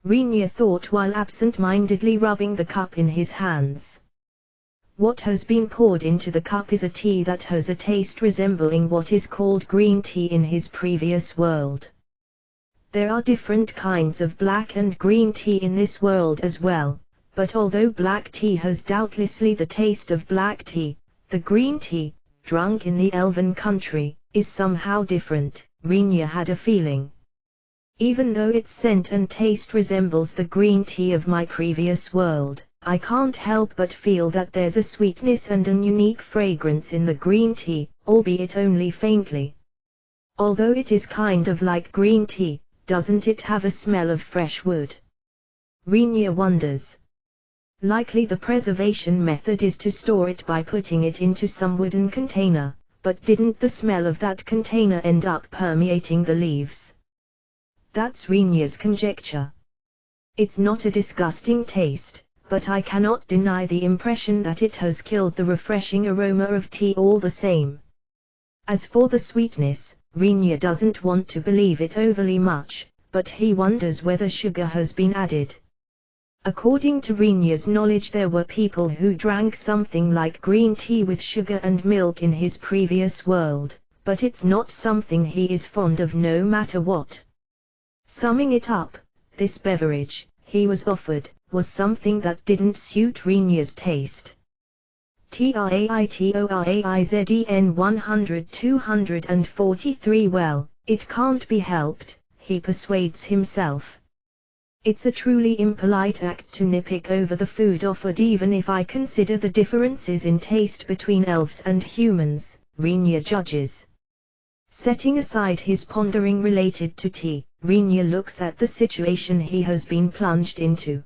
Rinya thought while absent-mindedly rubbing the cup in his hands. What has been poured into the cup is a tea that has a taste resembling what is called green tea in his previous world. There are different kinds of black and green tea in this world as well, but although black tea has doubtlessly the taste of black tea, the green tea, drunk in the elven country, is somehow different. Rinya had a feeling. Even though its scent and taste resembles the green tea of my previous world, I can't help but feel that there's a sweetness and an unique fragrance in the green tea, albeit only faintly. Although it is kind of like green tea, doesn't it have a smell of fresh wood? Rinya wonders. Likely the preservation method is to store it by putting it into some wooden container, but didn't the smell of that container end up permeating the leaves? That's Rinya's conjecture. It's not a disgusting taste, but I cannot deny the impression that it has killed the refreshing aroma of tea all the same. As for the sweetness, Rinya doesn't want to believe it overly much, but he wonders whether sugar has been added. According to Rinya's knowledge, there were people who drank something like green tea with sugar and milk in his previous world, but it's not something he is fond of no matter what. Summing it up, this beverage he was offered was something that didn't suit Rinya's taste. TRAITORAIZEN 100-243. Well, it can't be helped, he persuades himself. It's a truly impolite act to nitpick over the food offered, even if I consider the differences in taste between elves and humans, Rinya judges. Setting aside his pondering related to tea, Rinya looks at the situation he has been plunged into.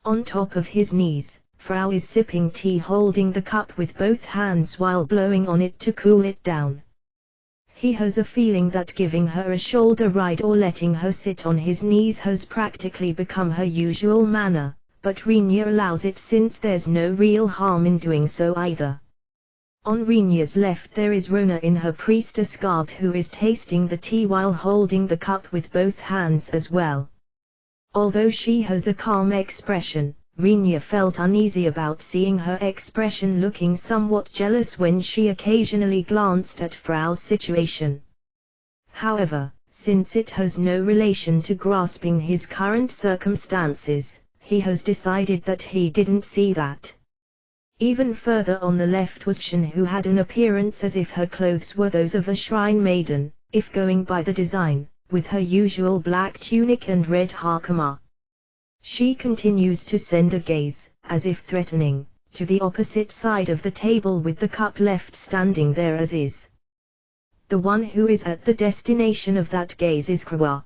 On top of his knees, Frau is sipping tea, holding the cup with both hands while blowing on it to cool it down. He has a feeling that giving her a shoulder ride or letting her sit on his knees has practically become her usual manner, but Rinya allows it since there's no real harm in doing so either. On Rinya's left there is Rona in her priestess garb, who is tasting the tea while holding the cup with both hands as well. Although she has a calm expression, Rinya felt uneasy about seeing her expression, looking somewhat jealous when she occasionally glanced at Frau's situation. However, since it has no relation to grasping his current circumstances, he has decided that he didn't see that. Even further on the left was Shin, who had an appearance as if her clothes were those of a shrine maiden, if going by the design, with her usual black tunic and red hakama. She continues to send a gaze, as if threatening, to the opposite side of the table with the cup left standing there as is. The one who is at the destination of that gaze is Krua.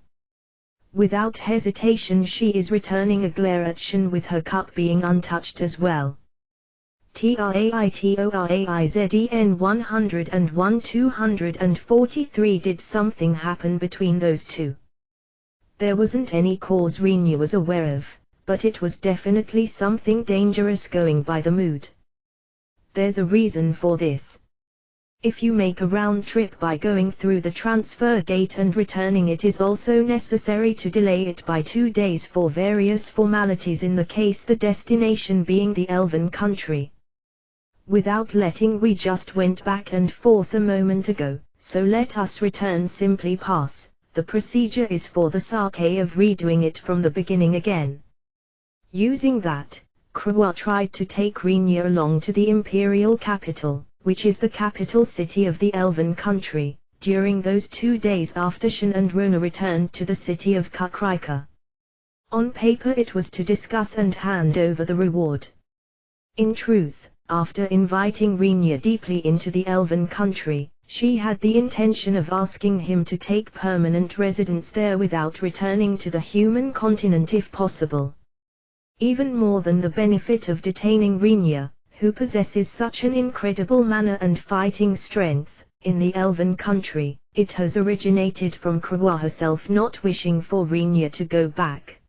Without hesitation she is returning a glare at Shin, with her cup being untouched as well. TRAITORAIZEN 101-243. Did something happen between those two? There wasn't any cause Rinya was aware of, but it was definitely something dangerous going by the mood. There's a reason for this. If you make a round trip by going through the transfer gate and returning, it is also necessary to delay it by 2 days for various formalities, in the case the destination being the Elven country. Without letting, we just went back and forth a moment ago, so let us return simply pass. The procedure is for the sake of redoing it from the beginning again. Using that, Krua tried to take Rinya along to the imperial capital, which is the capital city of the Elven country, during those 2 days after Shin and Rona returned to the city of Kakrika. On paper it was to discuss and hand over the reward. In truth, after inviting Rinya deeply into the Elven country, she had the intention of asking him to take permanent residence there without returning to the human continent if possible. Even more than the benefit of detaining Rinya, who possesses such an incredible manner and fighting strength, in the Elven country, it has originated from Krua herself not wishing for Rinya to go back.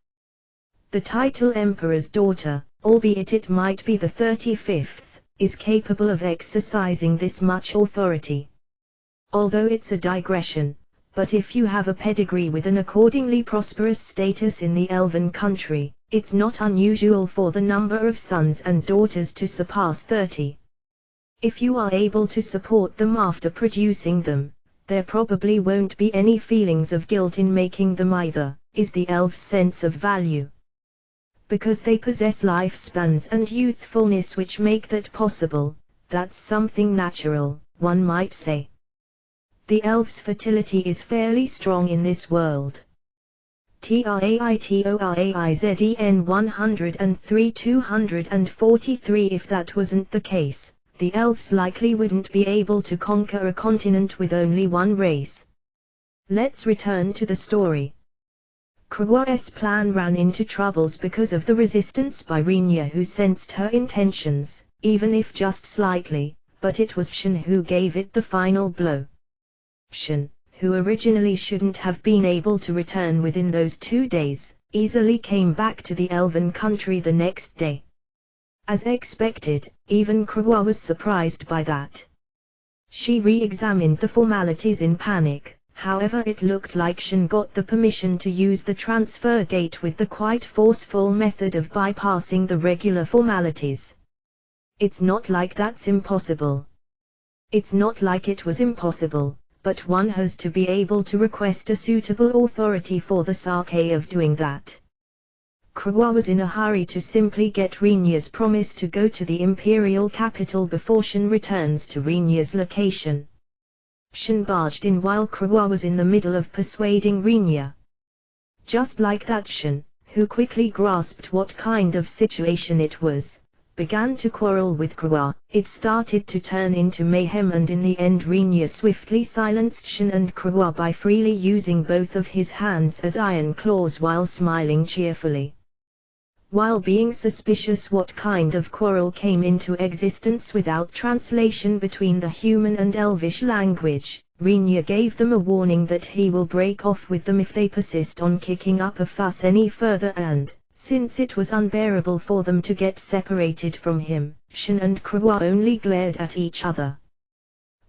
The title Emperor's Daughter, albeit it might be the 35th, is capable of exercising this much authority. Although it's a digression, but if you have a pedigree with an accordingly prosperous status in the Elven country, it's not unusual for the number of sons and daughters to surpass 30. If you are able to support them after producing them, there probably won't be any feelings of guilt in making them either, is the elf's sense of value. Because they possess lifespans and youthfulness which make that possible, that's something natural, one might say. The elf's fertility is fairly strong in this world. Traitoraizden 103 243. If that wasn't the case, the elves likely wouldn't be able to conquer a continent with only one race. Let's return to the story. Krua's plan ran into troubles because of the resistance by Rinya, who sensed her intentions, even if just slightly, but it was Shin who gave it the final blow. Shin, who originally shouldn't have been able to return within those 2 days, easily came back to the Elven country the next day. As expected, even Krua was surprised by that. She re-examined the formalities in panic. However, it looked like Shin got the permission to use the transfer gate with the quite forceful method of bypassing the regular formalities. It's not like that's impossible. It's not like it was impossible, but one has to be able to request a suitable authority for the sake of doing that. Krua was in a hurry to simply get Rinya's promise to go to the imperial capital before Shin returns to Rinya's location. Shin barged in while Krua was in the middle of persuading Rinya. Just like that, Shin, who quickly grasped what kind of situation it was, began to quarrel with Krua. It started to turn into mayhem, and in the end Rinya swiftly silenced Shin and Krua by freely using both of his hands as iron claws while smiling cheerfully. While being suspicious what kind of quarrel came into existence without translation between the human and elvish language, Rinya gave them a warning that he will break off with them if they persist on kicking up a fuss any further, and, since it was unbearable for them to get separated from him, Shin and Krua only glared at each other.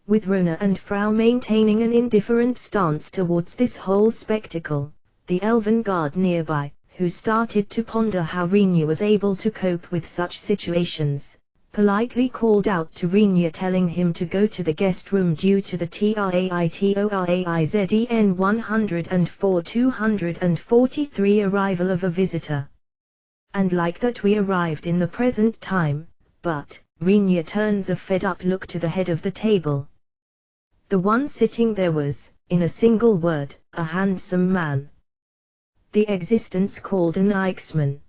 With Rona and Frau maintaining an indifferent stance towards this whole spectacle, the elven guard nearby, who started to ponder how Rinya was able to cope with such situations, politely called out to Rinya, telling him to go to the guest room due to the Traitoraizden 104 243 arrival of a visitor. And like that we arrived in the present time, but, Rinya turns a fed-up look to the head of the table. The one sitting there was, in a single word, a handsome man. The existence called an Ixman.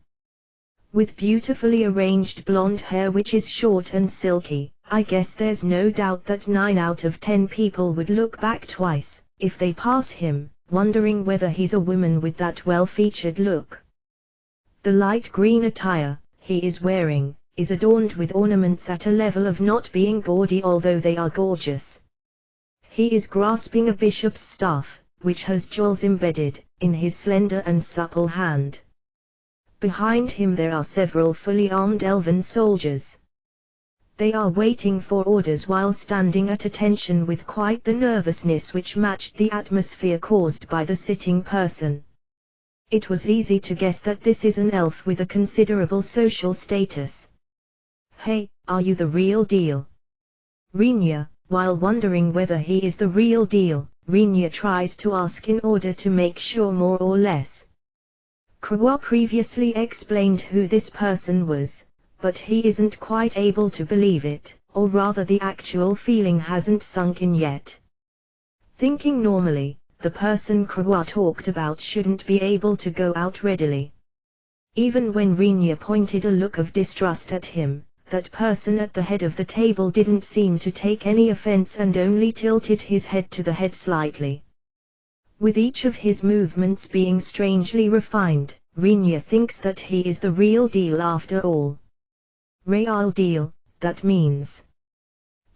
With beautifully arranged blonde hair which is short and silky, I guess there's no doubt that 9 out of 10 people would look back twice, if they pass him, wondering whether he's a woman with that well-featured look. The light green attire he is wearing is adorned with ornaments at a level of not being gaudy, although they are gorgeous. He is grasping a bishop's staff, which has jewels embedded in his slender and supple hand. Behind him there are several fully armed elven soldiers. They are waiting for orders while standing at attention with quite the nervousness which matched the atmosphere caused by the sitting person. It was easy to guess that this is an elf with a considerable social status. "Hey, are you the real deal?" Rinya, while wondering whether he is the real deal, Rinya tries to ask in order to make sure more or less. Krua previously explained who this person was, but he isn't quite able to believe it, or rather the actual feeling hasn't sunk in yet. Thinking normally, the person Krua talked about shouldn't be able to go out readily. Even when Rinya pointed a look of distrust at him, that person at the head of the table didn't seem to take any offense and only tilted his head to the head slightly. With each of his movements being strangely refined, Rinya thinks that he is the real deal after all. Real deal, that means.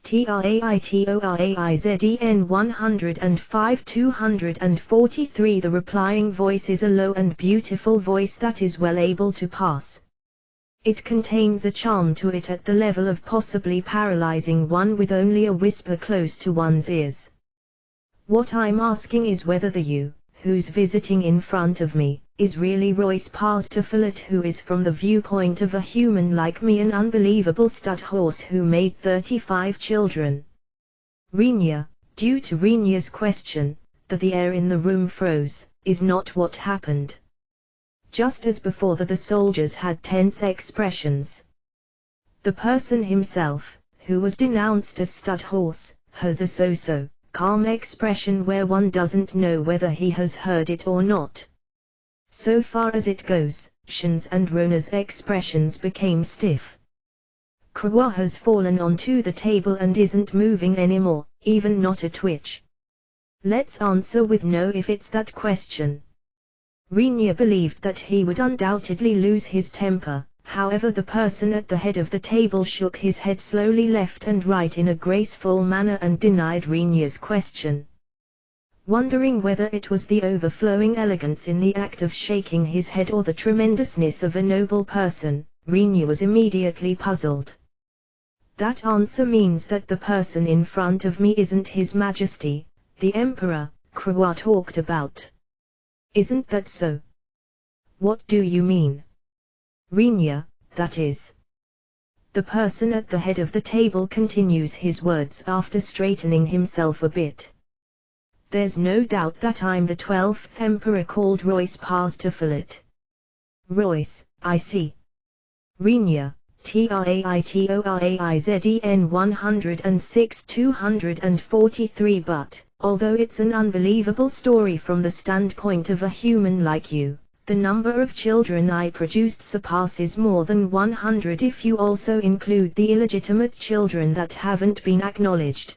TRAITORAIZEN 105-243. The replying voice is a low and beautiful voice that is well able to pass. It contains a charm to it at the level of possibly paralyzing one with only a whisper close to one's ears. What I'm asking is whether the you, who's visiting in front of me, is really Royce Parsifal, who is from the viewpoint of a human like me an unbelievable stud horse who made 35 children. Rinya, due to Rinya's question, that the air in the room froze, is not what happened. Just as before the soldiers had tense expressions. The person himself, who was denounced as stud horse, has a so-so calm expression where one doesn't know whether he has heard it or not. So far as it goes, Shin's and Rona's expressions became stiff. Krua has fallen onto the table and isn't moving anymore, even not a twitch. Let's answer with no if it's that question. Rinya believed that he would undoubtedly lose his temper, however the person at the head of the table shook his head slowly left and right in a graceful manner and denied Rinya's question. Wondering whether it was the overflowing elegance in the act of shaking his head or the tremendousness of a noble person, Rinya was immediately puzzled. That answer means that the person in front of me isn't His Majesty, the Emperor, Krua talked about. Isn't that so? What do you mean? Rinya, that is. The person at the head of the table continues his words after straightening himself a bit. There's no doubt that I'm the 12th Emperor called Royce Parsifal. Royce, I see. Rinya, TRAITORAIZEN 106-243. But, although it's an unbelievable story from the standpoint of a human like you, the number of children I produced surpasses more than 100 if you also include the illegitimate children that haven't been acknowledged.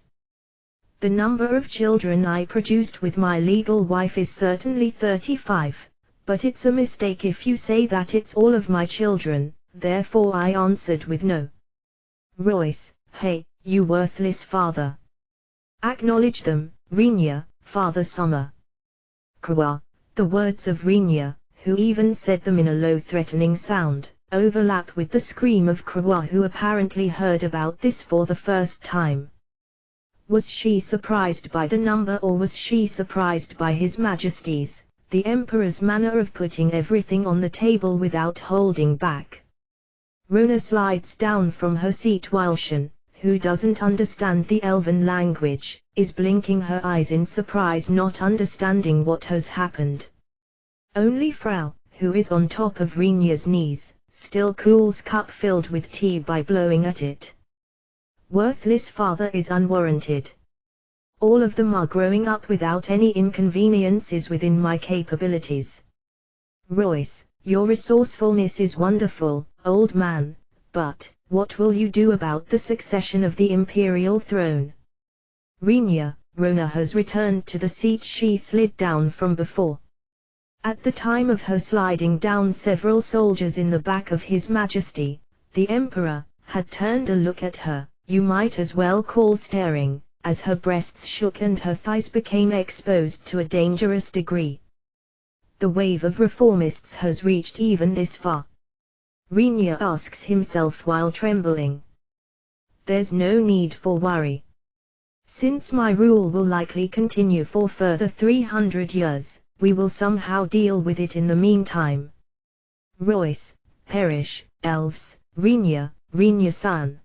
The number of children I produced with my legal wife is certainly 35, but it's a mistake if you say that it's all of my children, therefore I answered with no. Royce, hey, you worthless father. Acknowledge them, Rinya, Father Summer. Krua, the words of Rinya, who even said them in a low threatening sound, overlap with the scream of Krua, who apparently heard about this for the first time. Was she surprised by the number, or was she surprised by His Majesty's, the Emperor's manner of putting everything on the table without holding back? Rona slides down from her seat while Shin, who doesn't understand the Elven language, is blinking her eyes in surprise, not understanding what has happened. Only Frau, who is on top of Rinya's knees, still cools cup filled with tea by blowing at it. Worthless father is unwarranted. All of them are growing up without any inconveniences within my capabilities. Royce, your resourcefulness is wonderful, old man, but what will you do about the succession of the imperial throne? Rinya, Rona has returned to the seat she slid down from before. At the time of her sliding down, several soldiers in the back of His Majesty, the Emperor, had turned a look at her, you might as well call staring, as her breasts shook and her thighs became exposed to a dangerous degree. The wave of reformists has reached even this far? Rinya asks himself while trembling. there's no need for worry. Since my rule will likely continue for further 300 years, we will somehow deal with it in the meantime. Royce, perish, elves, Renya-san.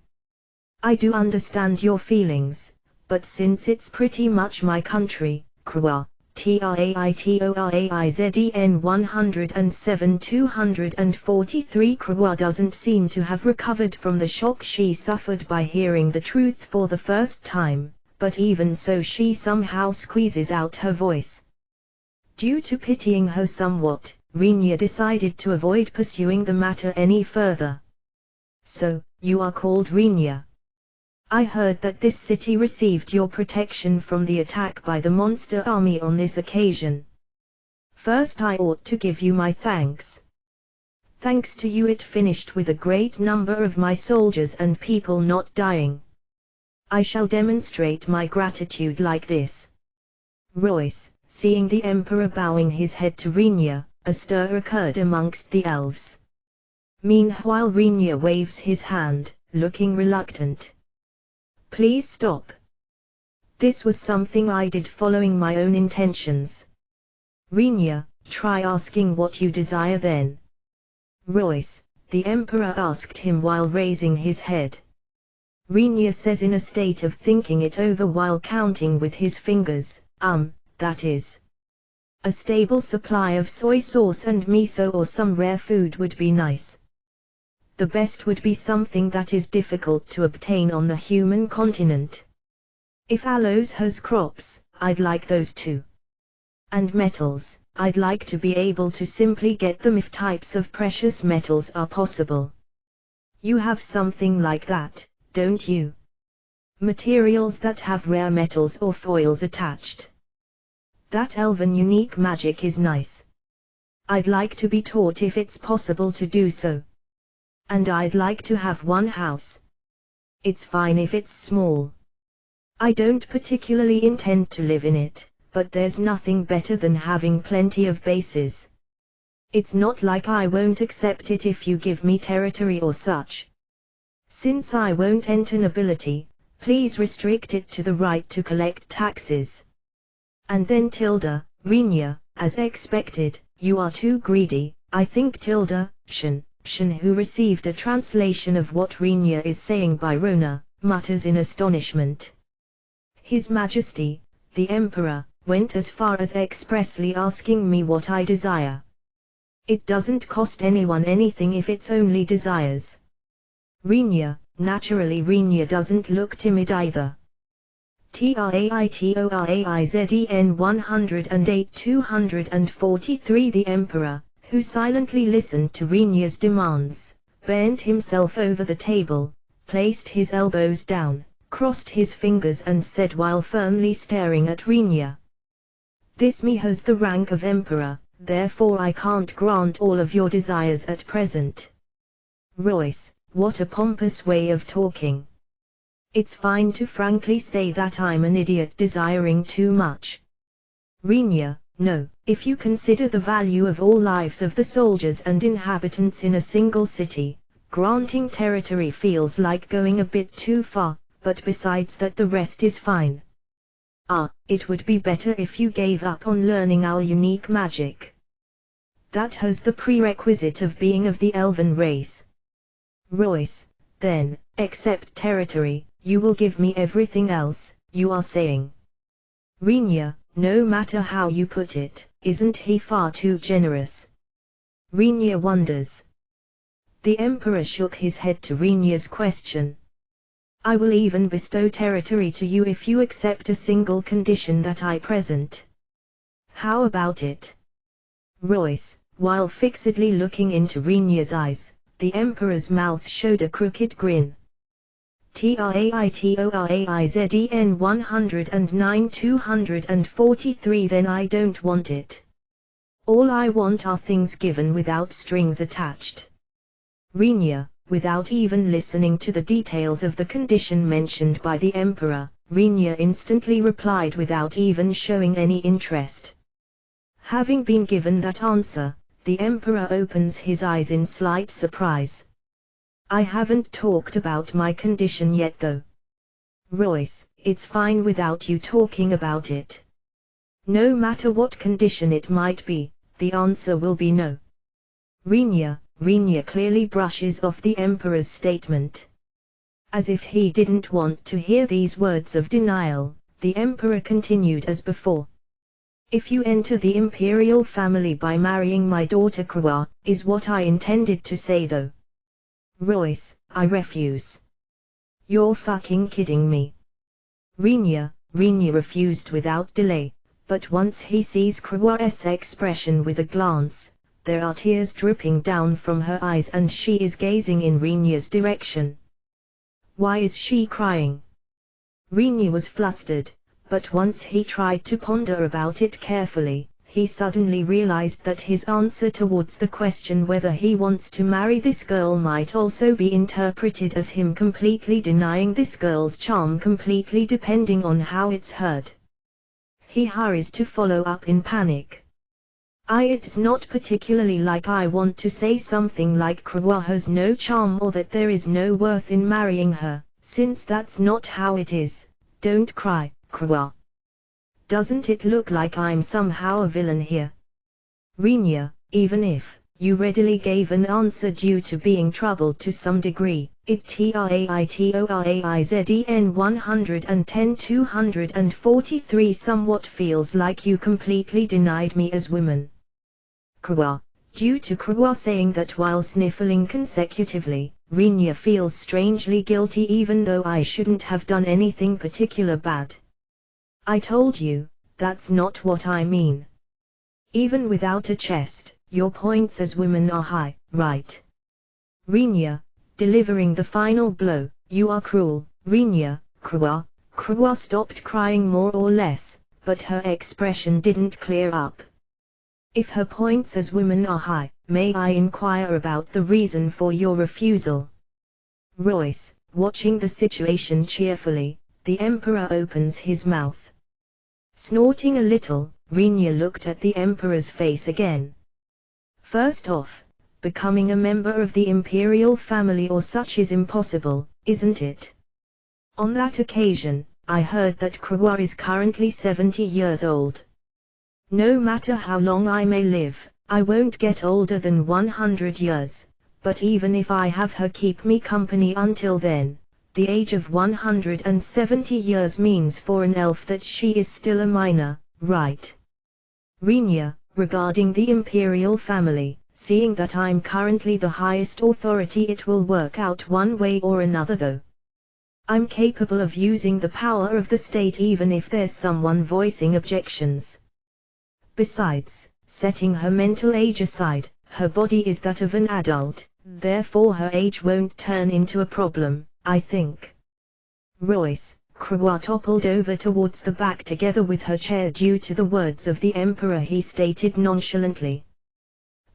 I do understand your feelings, but since it's pretty much my country, Krua, TRAITORAIZEN 107-243 Krua doesn't seem to have recovered from the shock she suffered by hearing the truth for the first time, but even so she somehow squeezes out her voice. Due to pitying her somewhat, Renya decided to avoid pursuing the matter any further. So, you are called Renya. I heard that this city received your protection from the attack by the monster army on this occasion. First I ought to give you my thanks. Thanks to you it finished with a great number of my soldiers and people not dying. I shall demonstrate my gratitude like this. Royce, seeing the Emperor bowing his head to Renya, a stir occurred amongst the elves. Meanwhile Renya waves his hand, looking reluctant. Please stop. This was something I did following my own intentions. Renya, try asking what you desire then. Royce, the Emperor asked him while raising his head. Renya says in a state of thinking it over while counting with his fingers, that is. A stable supply of soy sauce and miso or some rare food would be nice. The best would be something that is difficult to obtain on the human continent. If Aloes has crops, I'd like those too. And metals, I'd like to be able to simply get them if types of precious metals are possible. You have something like that, don't you? Materials that have rare metals or foils attached. That elven unique magic is nice. I'd like to be taught if it's possible to do so. And I'd like to have one house. It's fine if it's small. I don't particularly intend to live in it, but there's nothing better than having plenty of bases. It's not like I won't accept it if you give me territory or such. Since I won't enter nobility, please restrict it to the right to collect taxes. And then Renya, as expected, you are too greedy, I think Shen, who received a translation of what Renya is saying by Rona, mutters in astonishment. His Majesty, the Emperor, went as far as expressly asking me what I desire. It doesn't cost anyone anything if it's only desires. Renya, naturally Renya doesn't look timid either. TRAITORAIZEN 108-243 The Emperor, who silently listened to Renya's demands, bent himself over the table, placed his elbows down, crossed his fingers and said while firmly staring at Renya. This me has the rank of Emperor, therefore I can't grant all of your desires at present. Royce, what a pompous way of talking. It's fine to frankly say that I'm an idiot desiring too much. Renya, no, if you consider the value of all lives of the soldiers and inhabitants in a single city, granting territory feels like going a bit too far, but besides that the rest is fine. It would be better if you gave up on learning our unique magic. That has the prerequisite of being of the elven race. Royce, then, accept territory, you will give me everything else, you are saying. Renya, no matter how you put it, isn't he far too generous? Renya wonders. The Emperor shook his head to Renya's question. I will even bestow territory to you if you accept a single condition that I present. How about it? Royce, while fixedly looking into Renya's eyes, the Emperor's mouth showed a crooked grin. TRAITORAIZEN 109-243 Then I don't want it. All I want are things given without strings attached. Renya, without even listening to the details of the condition mentioned by the Emperor, Renya instantly replied without even showing any interest. Having been given that answer, the Emperor opens his eyes in slight surprise. I haven't talked about my condition yet though. Royce, it's fine without you talking about it. No matter what condition it might be, the answer will be no. Rinya clearly brushes off the Emperor's statement. As if he didn't want to hear these words of denial, the Emperor continued as before. If you enter the imperial family by marrying my daughter Krua, is what I intended to say though. Royce, I refuse. You're fucking kidding me. Rinya refused without delay, but once he sees Krua's expression with a glance, there are tears dripping down from her eyes and she is gazing in Rinya's direction. Why is she crying? Rinya was flustered, but once he tried to ponder about it carefully, he suddenly realized that his answer towards the question whether he wants to marry this girl might also be interpreted as him completely denying this girl's charm, completely depending on how it's heard. He hurries to follow up in panic. It's not particularly like I want to say something like Krua has no charm or that there is no worth in marrying her, since that's not how it is. Don't cry, Krua. Doesn't it look like I'm somehow a villain here? Rinya, even if you readily gave an answer due to being troubled to some degree, it TRAITORAIZEN 110-243 somewhat feels like you completely denied me as woman. Krua, due to Krua saying that while sniffling consecutively, Rinya feels strangely guilty even though I shouldn't have done anything particular bad. I told you, that's not what I mean. Even without a chest, your points as women are high, right? Rinya, delivering the final blow, you are cruel, Rinya, Krua. Krua stopped crying more or less, but her expression didn't clear up. If her points as women are high, may I inquire about the reason for your refusal? Royce, watching the situation cheerfully, the Emperor opens his mouth. Snorting a little, Rinya looked at the Emperor's face again. First off, becoming a member of the imperial family or such is impossible, isn't it? On that occasion, I heard that Krua is currently 70 years old. No matter how long I may live, I won't get older than 100 years, but even if I have her keep me company until then, the age of 170 years means for an elf that she is still a minor, right? Rinya, regarding the imperial family, seeing that I'm currently the highest authority, it will work out one way or another though. I'm capable of using the power of the state even if there's someone voicing objections. Besides, setting her mental age aside, her body is that of an adult, therefore her age won't turn into a problem, I think. Royce, Krua toppled over towards the back together with her chair due to the words of the Emperor, he stated nonchalantly.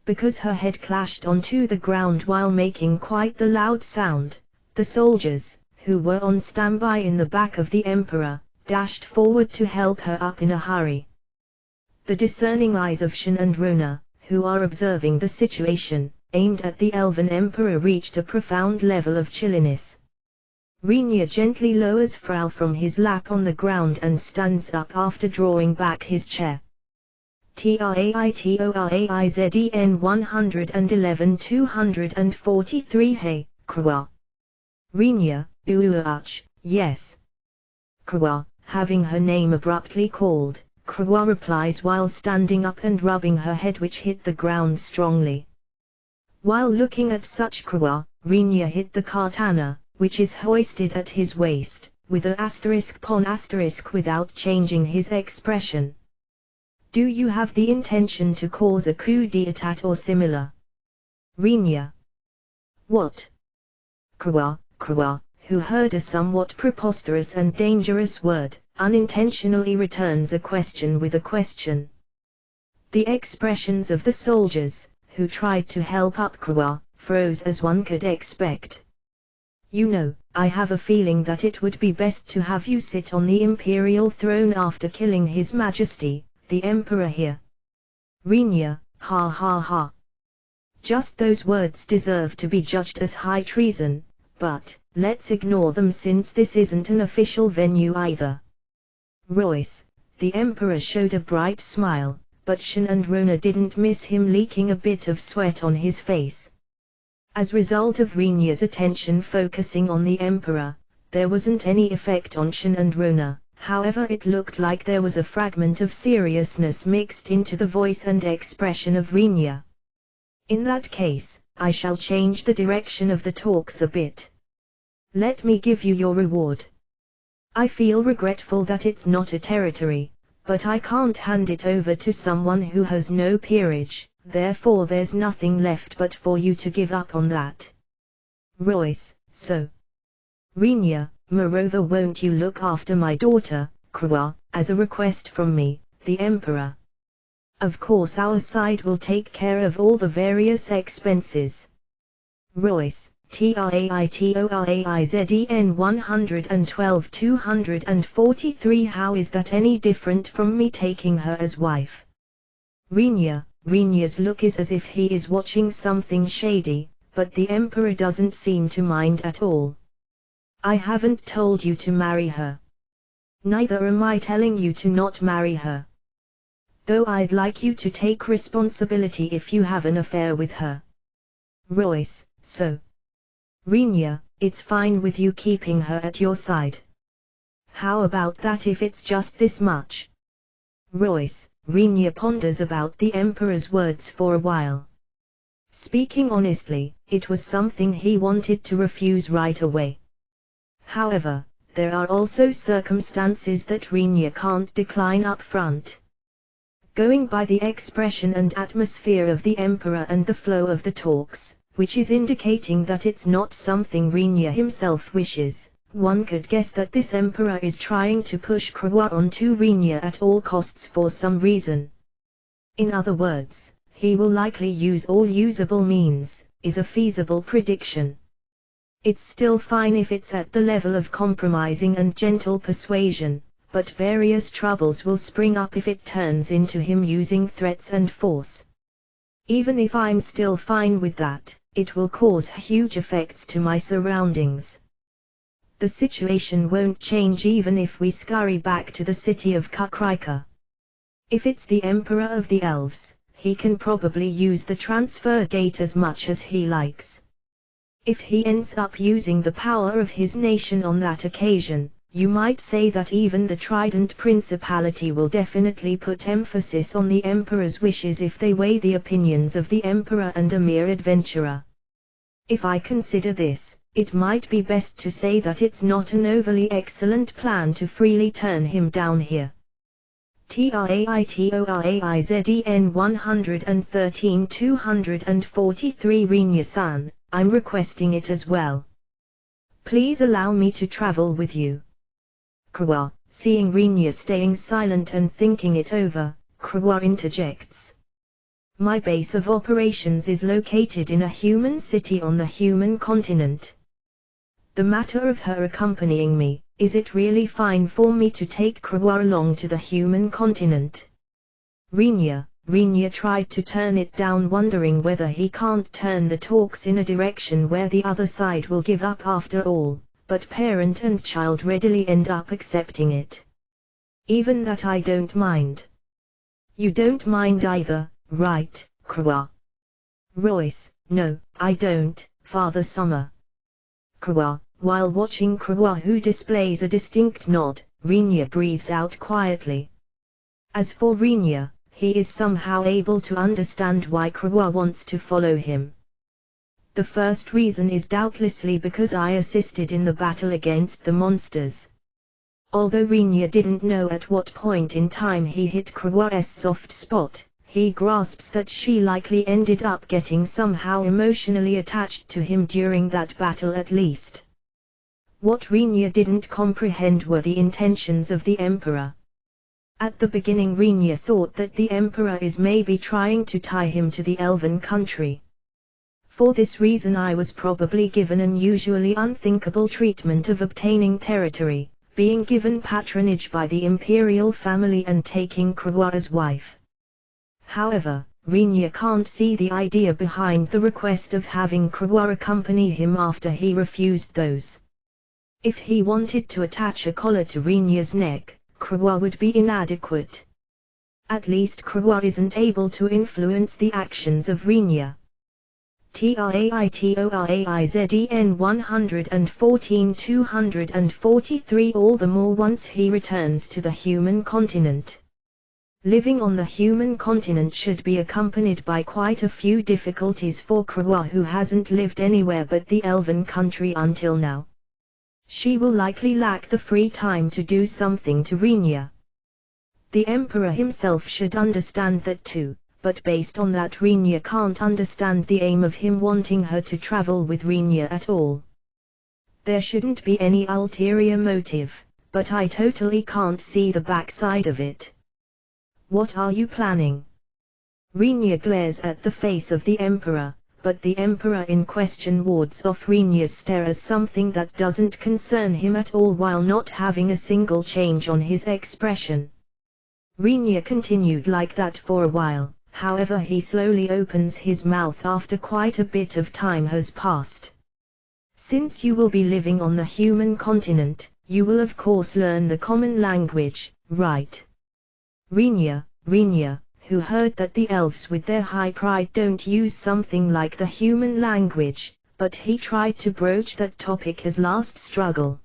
Because her head clashed onto the ground while making quite the loud sound, the soldiers, who were on standby in the back of the Emperor, dashed forward to help her up in a hurry. The discerning eyes of Shen and Rona, who are observing the situation, aimed at the Elven Emperor, reached a profound level of chilliness. Rinya gently lowers Frau from his lap on the ground and stands up after drawing back his chair. TRAITORAIZEN 111-243 Hey, Krua. Rinya, yes. Krua, having her name abruptly called, Krua replies while standing up and rubbing her head which hit the ground strongly. While looking at such Krua, Rinya hit the katana, which is hoisted at his waist, with a *** without changing his expression. Do you have the intention to cause a coup d'état or similar? Rinya. What? Krua, who heard a somewhat preposterous and dangerous word, unintentionally returns a question with a question. The expressions of the soldiers, who tried to help up Krua, froze as one could expect. You know, I have a feeling that it would be best to have you sit on the imperial throne after killing His Majesty, the Emperor here. Rinya, ha ha ha. Just those words deserve to be judged as high treason, but let's ignore them since this isn't an official venue either. Royce, the Emperor showed a bright smile, but Shin and Rona didn't miss him leaking a bit of sweat on his face. As a result of Rinya's attention focusing on the Emperor, there wasn't any effect on Shin and Rona. However, it looked like there was a fragment of seriousness mixed into the voice and expression of Rinya. In that case, I shall change the direction of the talks a bit. Let me give you your reward. I feel regretful that it's not a territory, but I can't hand it over to someone who has no peerage, therefore there's nothing left but for you to give up on that. Royce, so. Rinya, moreover, won't you look after my daughter, Krua, as a request from me, the Emperor? Of course our side will take care of all the various expenses. Royce, TRAITORAIZEN 112 243. How is that any different from me taking her as wife? Rinya's look is as if he is watching something shady, but the Emperor doesn't seem to mind at all. I haven't told you to marry her. Neither am I telling you to not marry her. Though I'd like you to take responsibility if you have an affair with her. Royce, so. Rinya, it's fine with you keeping her at your side. How about that if it's just this much? Royce, Rinya ponders about the Emperor's words for a while. Speaking honestly, it was something he wanted to refuse right away. However, there are also circumstances that Rinya can't decline up front. Going by the expression and atmosphere of the Emperor and the flow of the talks, which is indicating that it's not something Rinya himself wishes, one could guess that this Emperor is trying to push Krua onto Rinya at all costs for some reason. In other words, he will likely use all usable means, is a feasible prediction. It's still fine if it's at the level of compromising and gentle persuasion, but various troubles will spring up if it turns into him using threats and force. Even if I'm still fine with that, it will cause huge effects to my surroundings. The situation won't change even if we scurry back to the city of Kakrika. If it's the Emperor of the Elves, he can probably use the transfer gate as much as he likes. If he ends up using the power of his nation on that occasion, you might say that even the Trident Principality will definitely put emphasis on the Emperor's wishes if they weigh the opinions of the Emperor and a mere adventurer. If I consider this, it might be best to say that it's not an overly excellent plan to freely turn him down here. TRAITORAIZEN 113 243. Rinya-san, I'm requesting it as well. Please allow me to travel with you. Krua, seeing Rinya staying silent and thinking it over, Krua interjects. My base of operations is located in a human city on the human continent. The matter of her accompanying me, is it really fine for me to take Krua along to the human continent? Rinya tried to turn it down, wondering whether he can't turn the talks in a direction where the other side will give up after all, but parent and child readily end up accepting it. Even that I don't mind. You don't mind either, right, Krua? Royce, no, I don't, Father Summer. Krua, while watching Krua, who displays a distinct nod, Rinya breathes out quietly. As for Rinya, he is somehow able to understand why Krua wants to follow him. The first reason is doubtlessly because I assisted in the battle against the monsters. Although Rinya didn't know at what point in time he hit Krua's soft spot, he grasps that she likely ended up getting somehow emotionally attached to him during that battle at least. What Rinya didn't comprehend were the intentions of the Emperor. At the beginning Rinya thought that the Emperor is maybe trying to tie him to the elven country. For this reason I was probably given unusually unthinkable treatment of obtaining territory, being given patronage by the imperial family and taking Krua as wife. However, Rinya can't see the idea behind the request of having Krua accompany him after he refused those. If he wanted to attach a collar to Rinya's neck, Krua would be inadequate. At least Krua isn't able to influence the actions of Rinya. TRAITORAIZEN 114-243 all the more once he returns to the human continent. Living on the human continent should be accompanied by quite a few difficulties for Krua, who hasn't lived anywhere but the elven country until now. She will likely lack the free time to do something to Rinya. The Emperor himself should understand that too, but based on that Rinya can't understand the aim of him wanting her to travel with Rinya at all. There shouldn't be any ulterior motive, but I totally can't see the backside of it. What are you planning? Rinya glares at the face of the Emperor, but the Emperor in question wards off Rinya's stare as something that doesn't concern him at all while not having a single change on his expression. Rinya continued like that for a while, however he slowly opens his mouth after quite a bit of time has passed. Since you will be living on the human continent, you will of course learn the common language, right? Rinya, who heard that the elves with their high pride don't use something like the human language, but he tried to broach that topic as last struggle.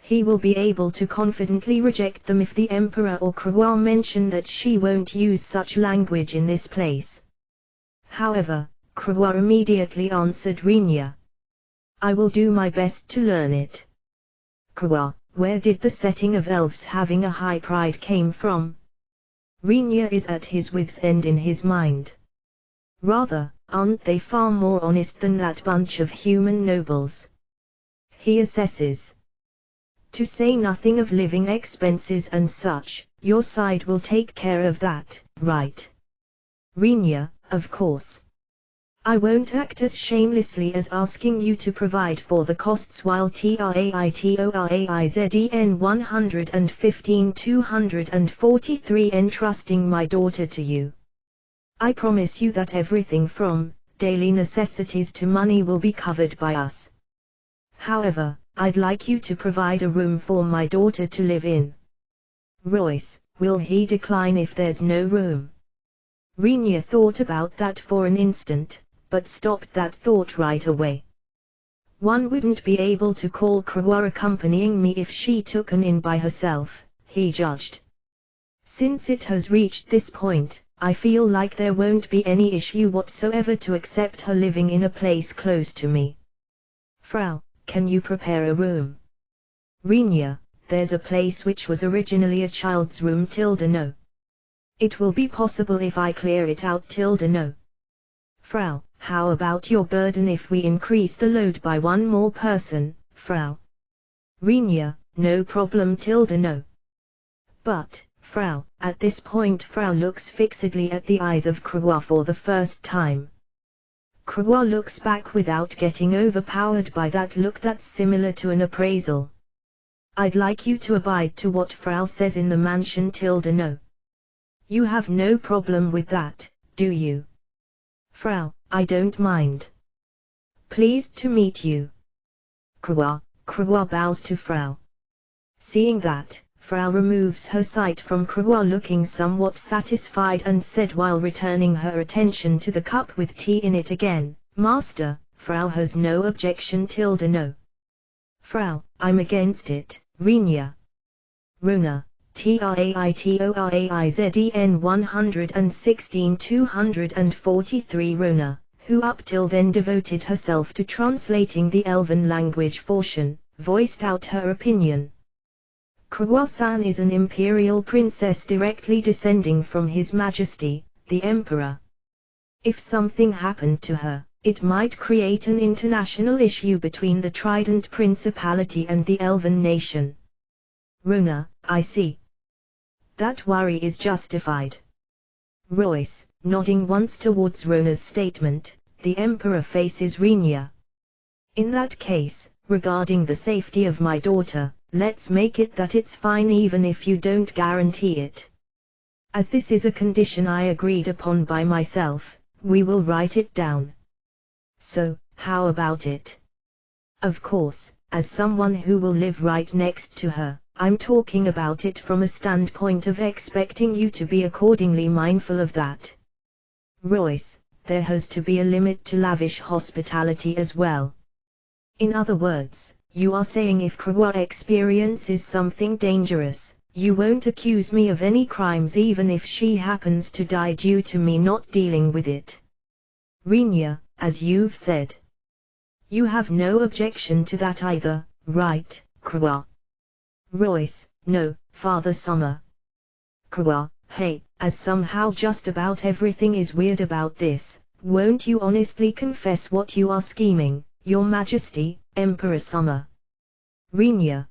He will be able to confidently reject them if the Emperor or Krua mention that she won't use such language in this place. However, Krua immediately answered Rinya. I will do my best to learn it. Krua, where did the setting of elves having a high pride came from? Rinya is at his wit's end in his mind. Rather, aren't they far more honest than that bunch of human nobles? He assesses. To say nothing of living expenses and such, your side will take care of that, right? Rinya, of course. I won't act as shamelessly as asking you to provide for the costs while TRAITORAIZEN 115-243 entrusting my daughter to you. I promise you that everything from daily necessities to money will be covered by us. However, I'd like you to provide a room for my daughter to live in. Royce, will he decline if there's no room? Rinya thought about that for an instant, but stopped that thought right away. One wouldn't be able to call Krua accompanying me if she took an inn by herself, he judged. Since it has reached this point, I feel like there won't be any issue whatsoever to accept her living in a place close to me. Frau, can you prepare a room? Rinya, there's a place which was originally a child's room no. It will be possible if I clear it out no. Frau, how about your burden if we increase the load by one more person, Frau? Rinya, no problem no. But, Frau, at this point Frau looks fixedly at the eyes of Krua for the first time. Krua looks back without getting overpowered by that look that's similar to an appraisal. I'd like you to abide to what Frau says in the mansion no. You have no problem with that, do you? Frau, I don't mind. Pleased to meet you. Krua bows to Frau. Seeing that, Frau removes her sight from Krua looking somewhat satisfied and said while returning her attention to the cup with tea in it again, Master, Frau has no objection no. Frau, I'm against it, Rinya. Runa, TRAITORAIZEN 116-243 Runa, who up till then devoted herself to translating the elven language portion, voiced out her opinion. Krua-san is an imperial princess directly descending from His Majesty, the Emperor. If something happened to her, it might create an international issue between the Trident Principality and the Elven Nation. Runa, I see. That worry is justified. Royce, nodding once towards Runa's statement, the Emperor faces Rinya. In that case, regarding the safety of my daughter, let's make it that it's fine even if you don't guarantee it. As this is a condition I agreed upon by myself, we will write it down. So, how about it? Of course, as someone who will live right next to her, I'm talking about it from a standpoint of expecting you to be accordingly mindful of that. Royce, there has to be a limit to lavish hospitality as well. In other words, you are saying if Kawa experiences something dangerous, you won't accuse me of any crimes even if she happens to die due to me not dealing with it. Rinya, as you've said. You have no objection to that either, right, Kawa? Royce, no, Father Summer. Kawa, hey, as somehow just about everything is weird about this, won't you honestly confess what you are scheming, Your Majesty, Emperor Summer? Rinya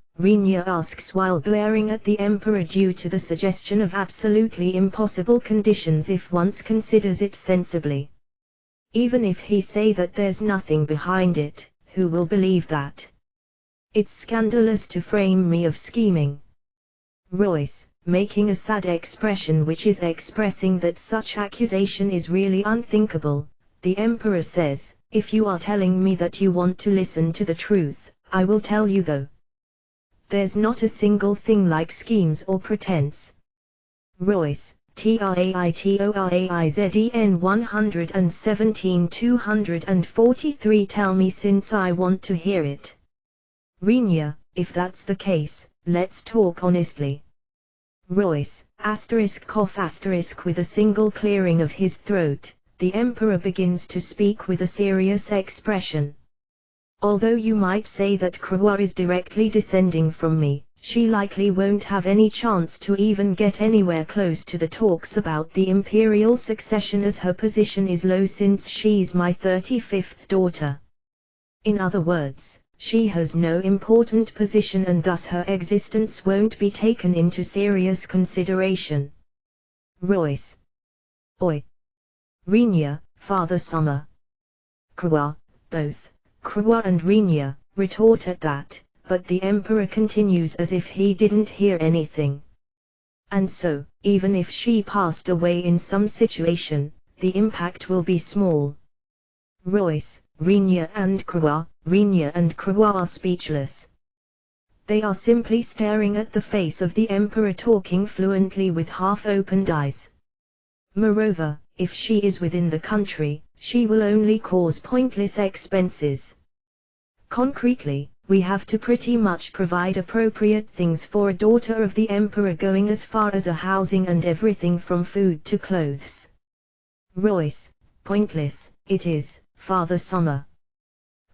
asks while glaring at the Emperor due to the suggestion of absolutely impossible conditions if one considers it sensibly. Even if he say that there's nothing behind it, who will believe that? It's scandalous to frame me of scheming. Royce, making a sad expression which is expressing that such accusation is really unthinkable, the Emperor says, if you are telling me that you want to listen to the truth, I will tell you though. There's not a single thing like schemes or pretense. Royce, TRAITORAIZEN 117-243 tell me since I want to hear it. Rinya, if that's the case, let's talk honestly. Royce, cough with a single clearing of his throat, the Emperor begins to speak with a serious expression. Although you might say that Kawa is directly descending from me, she likely won't have any chance to even get anywhere close to the talks about the imperial succession as her position is low since she's my 35th daughter. In other words, she has no important position and thus her existence won't be taken into serious consideration. Royce. Oi. Rinya, Father Summer. Kawa, both. Kawa and Rinya retort at that, but the Emperor continues as if he didn't hear anything. And so, even if she passed away in some situation, the impact will be small. Royce, Rinya and Kawa are speechless. They are simply staring at the face of the Emperor talking fluently with half-opened eyes. Moreover, if she is within the country, she will only cause pointless expenses. Concretely, we have to pretty much provide appropriate things for a daughter of the Emperor going as far as a housing and everything from food to clothes. Royce, pointless, it is, Father Summer.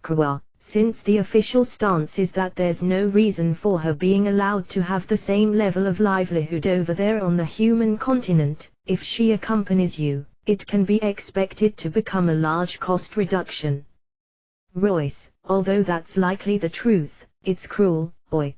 Kawa, since the official stance is that there's no reason for her being allowed to have the same level of livelihood over there on the human continent, if she accompanies you, it can be expected to become a large cost reduction. Royce, although that's likely the truth, it's cruel, oi.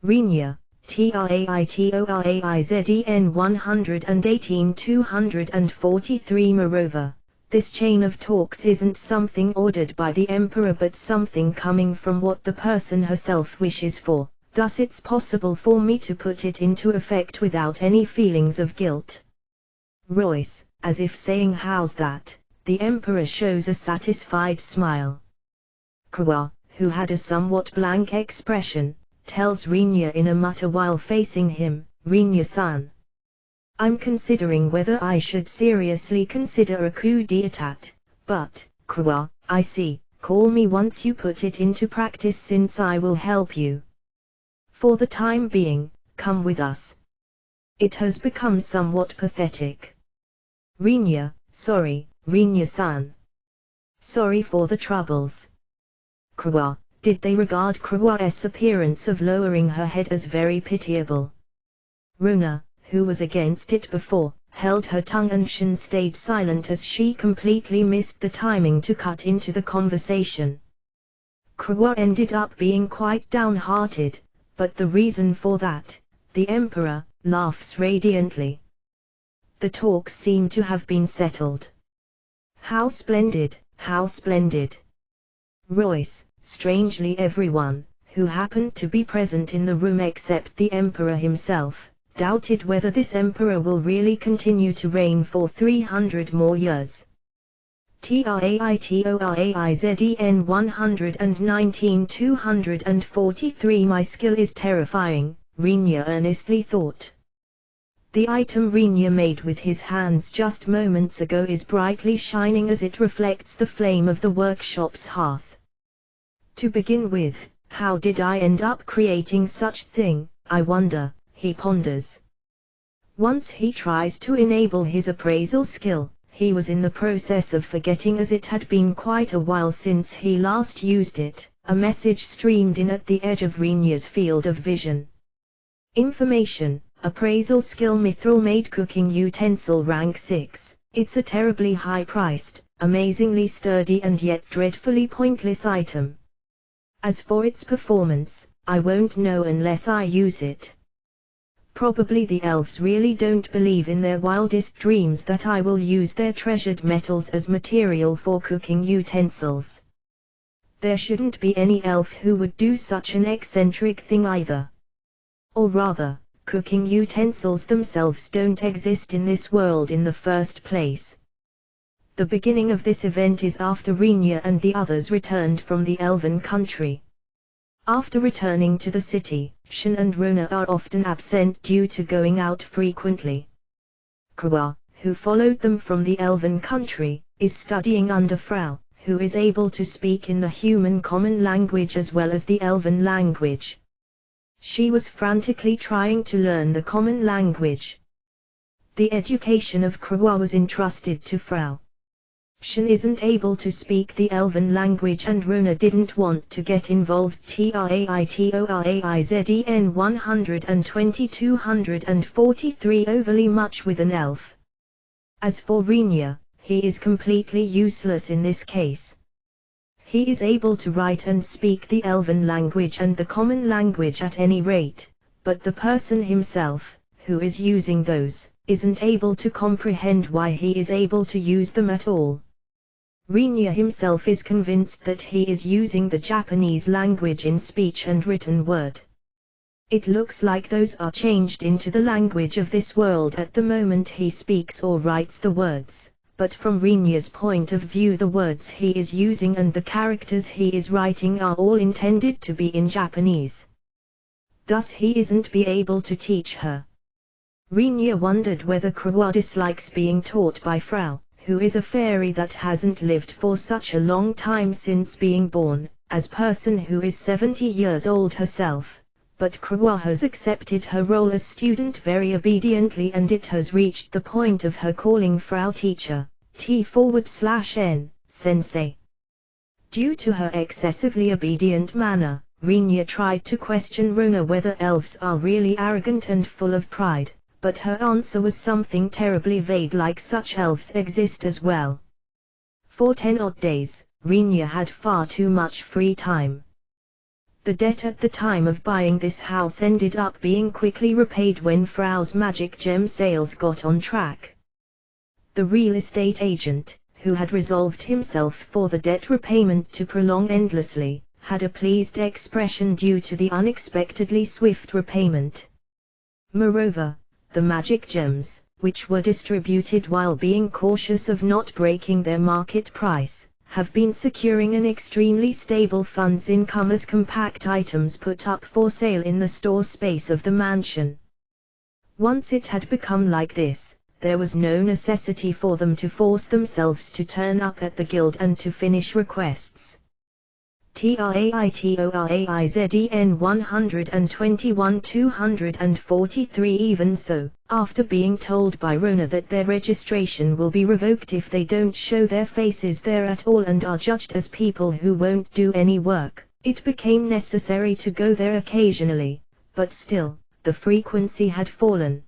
Rinya, TRAITORAIZEN 118-243 Moreover, this chain of talks isn't something ordered by the Emperor but something coming from what the person herself wishes for, thus it's possible for me to put it into effect without any feelings of guilt. Royce, as if saying how's that, the Emperor shows a satisfied smile. Kawa, who had a somewhat blank expression, tells Rinya in a mutter while facing him, Rinya-san. I'm considering whether I should seriously consider a coup d'état, but, Kawa, I see, call me once you put it into practice since I will help you. For the time being, come with us. It has become somewhat pathetic. Rinya, sorry, Rinya-san. Sorry for the troubles. Kawa, did they regard Kawa's appearance of lowering her head as very pitiable? Runa, who was against it before, held her tongue and stayed silent as she completely missed the timing to cut into the conversation. Kawa ended up being quite downhearted, but the reason for that, the Emperor, laughs radiantly. The talks seem to have been settled. How splendid, how splendid. Royce, strangely everyone, who happened to be present in the room except the Emperor himself, doubted whether this emperor will really continue to reign for 300 more years. TRAITORAIZEN 119 243 My skill is terrifying, Renya earnestly thought. The item Renya made with his hands just moments ago is brightly shining as it reflects the flame of the workshop's hearth. To begin with, how did I end up creating such thing, I wonder, he ponders. Once he tries to enable his appraisal skill, he was in the process of forgetting as it had been quite a while since he last used it. A message streamed in at the edge of Renya's field of vision. Information, appraisal skill mithril made cooking utensil rank 6, it's a terribly high-priced, amazingly sturdy and yet dreadfully pointless item. As for its performance, I won't know unless I use it. Probably the elves really don't believe in their wildest dreams that I will use their treasured metals as material for cooking utensils. There shouldn't be any elf who would do such an eccentric thing either. Or rather, cooking utensils themselves don't exist in this world in the first place. The beginning of this event is after Renya and the others returned from the elven country. After returning to the city, Shen and Rona are often absent due to going out frequently. Krua, who followed them from the elven country, is studying under Frau, who is able to speak in the human common language as well as the elven language. She was frantically trying to learn the common language. The education of Krua was entrusted to Frau. Shen isn't able to speak the elven language and Rona didn't want to get involved. TRAITORAIZEN 120 243 overly much with an elf. As for Renya, he is completely useless in this case. He is able to write and speak the elven language and the common language at any rate, but the person himself, who is using those, isn't able to comprehend why he is able to use them at all. Renya himself is convinced that he is using the Japanese language in speech and written word. It looks like those are changed into the language of this world at the moment he speaks or writes the words, but from Renya's point of view the words he is using and the characters he is writing are all intended to be in Japanese. Thus he isn't be able to teach her. Renya wondered whether Krua dislikes being taught by Frau, who is a fairy that hasn't lived for such a long time since being born, as person who is 70 years old herself, but Krua has accepted her role as student very obediently and it has reached the point of her calling Frau teacher, T/N, sensei. Due to her excessively obedient manner, Renya tried to question Rona whether elves are really arrogant and full of pride. But her answer was something terribly vague like such elves exist as well. For 10 odd days, Renya had far too much free time. The debt at the time of buying this house ended up being quickly repaid when Frau's magic gem sales got on track. The real estate agent, who had resolved himself for the debt repayment to prolong endlessly, had a pleased expression due to the unexpectedly swift repayment. Moreover, the magic gems, which were distributed while being cautious of not breaking their market price, have been securing an extremely stable funds income as compact items put up for sale in the store space of the mansion. Once it had become like this, there was no necessity for them to force themselves to turn up at the guild and to finish requests. TRAITORAIZEN 121 243 Even so, after being told by Rona that their registration will be revoked if they don't show their faces there at all and are judged as people who won't do any work, it became necessary to go there occasionally, but still, the frequency had fallen.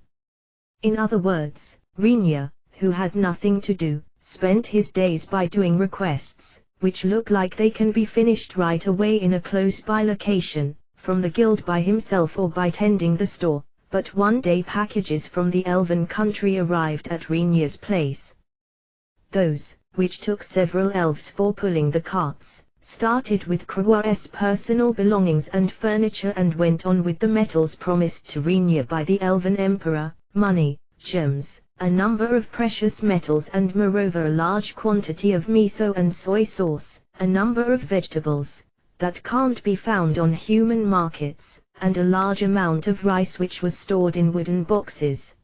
In other words, Renya, who had nothing to do, spent his days by doing requests, which look like they can be finished right away in a close-by location, from the guild by himself or by tending the store, but one day packages from the elven country arrived at Renya's place. Those, which took several elves for pulling the carts, started with Kabocha's personal belongings and furniture and went on with the metals promised to Rinya by the Elven Emperor, money, gems, a number of precious metals and moreover a large quantity of miso and soy sauce, a number of vegetables that can't be found on human markets, and a large amount of rice which was stored in wooden boxes.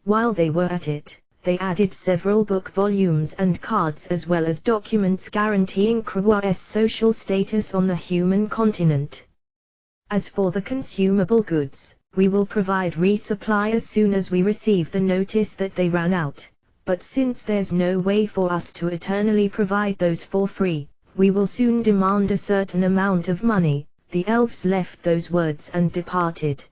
While they were at it, they added several book volumes and cards as well as documents guaranteeing Kabocha's social status on the human continent. As for the consumable goods, we will provide resupply as soon as we receive the notice that they ran out, but since there's no way for us to eternally provide those for free, we will soon demand a certain amount of money. The elves left those words and departed,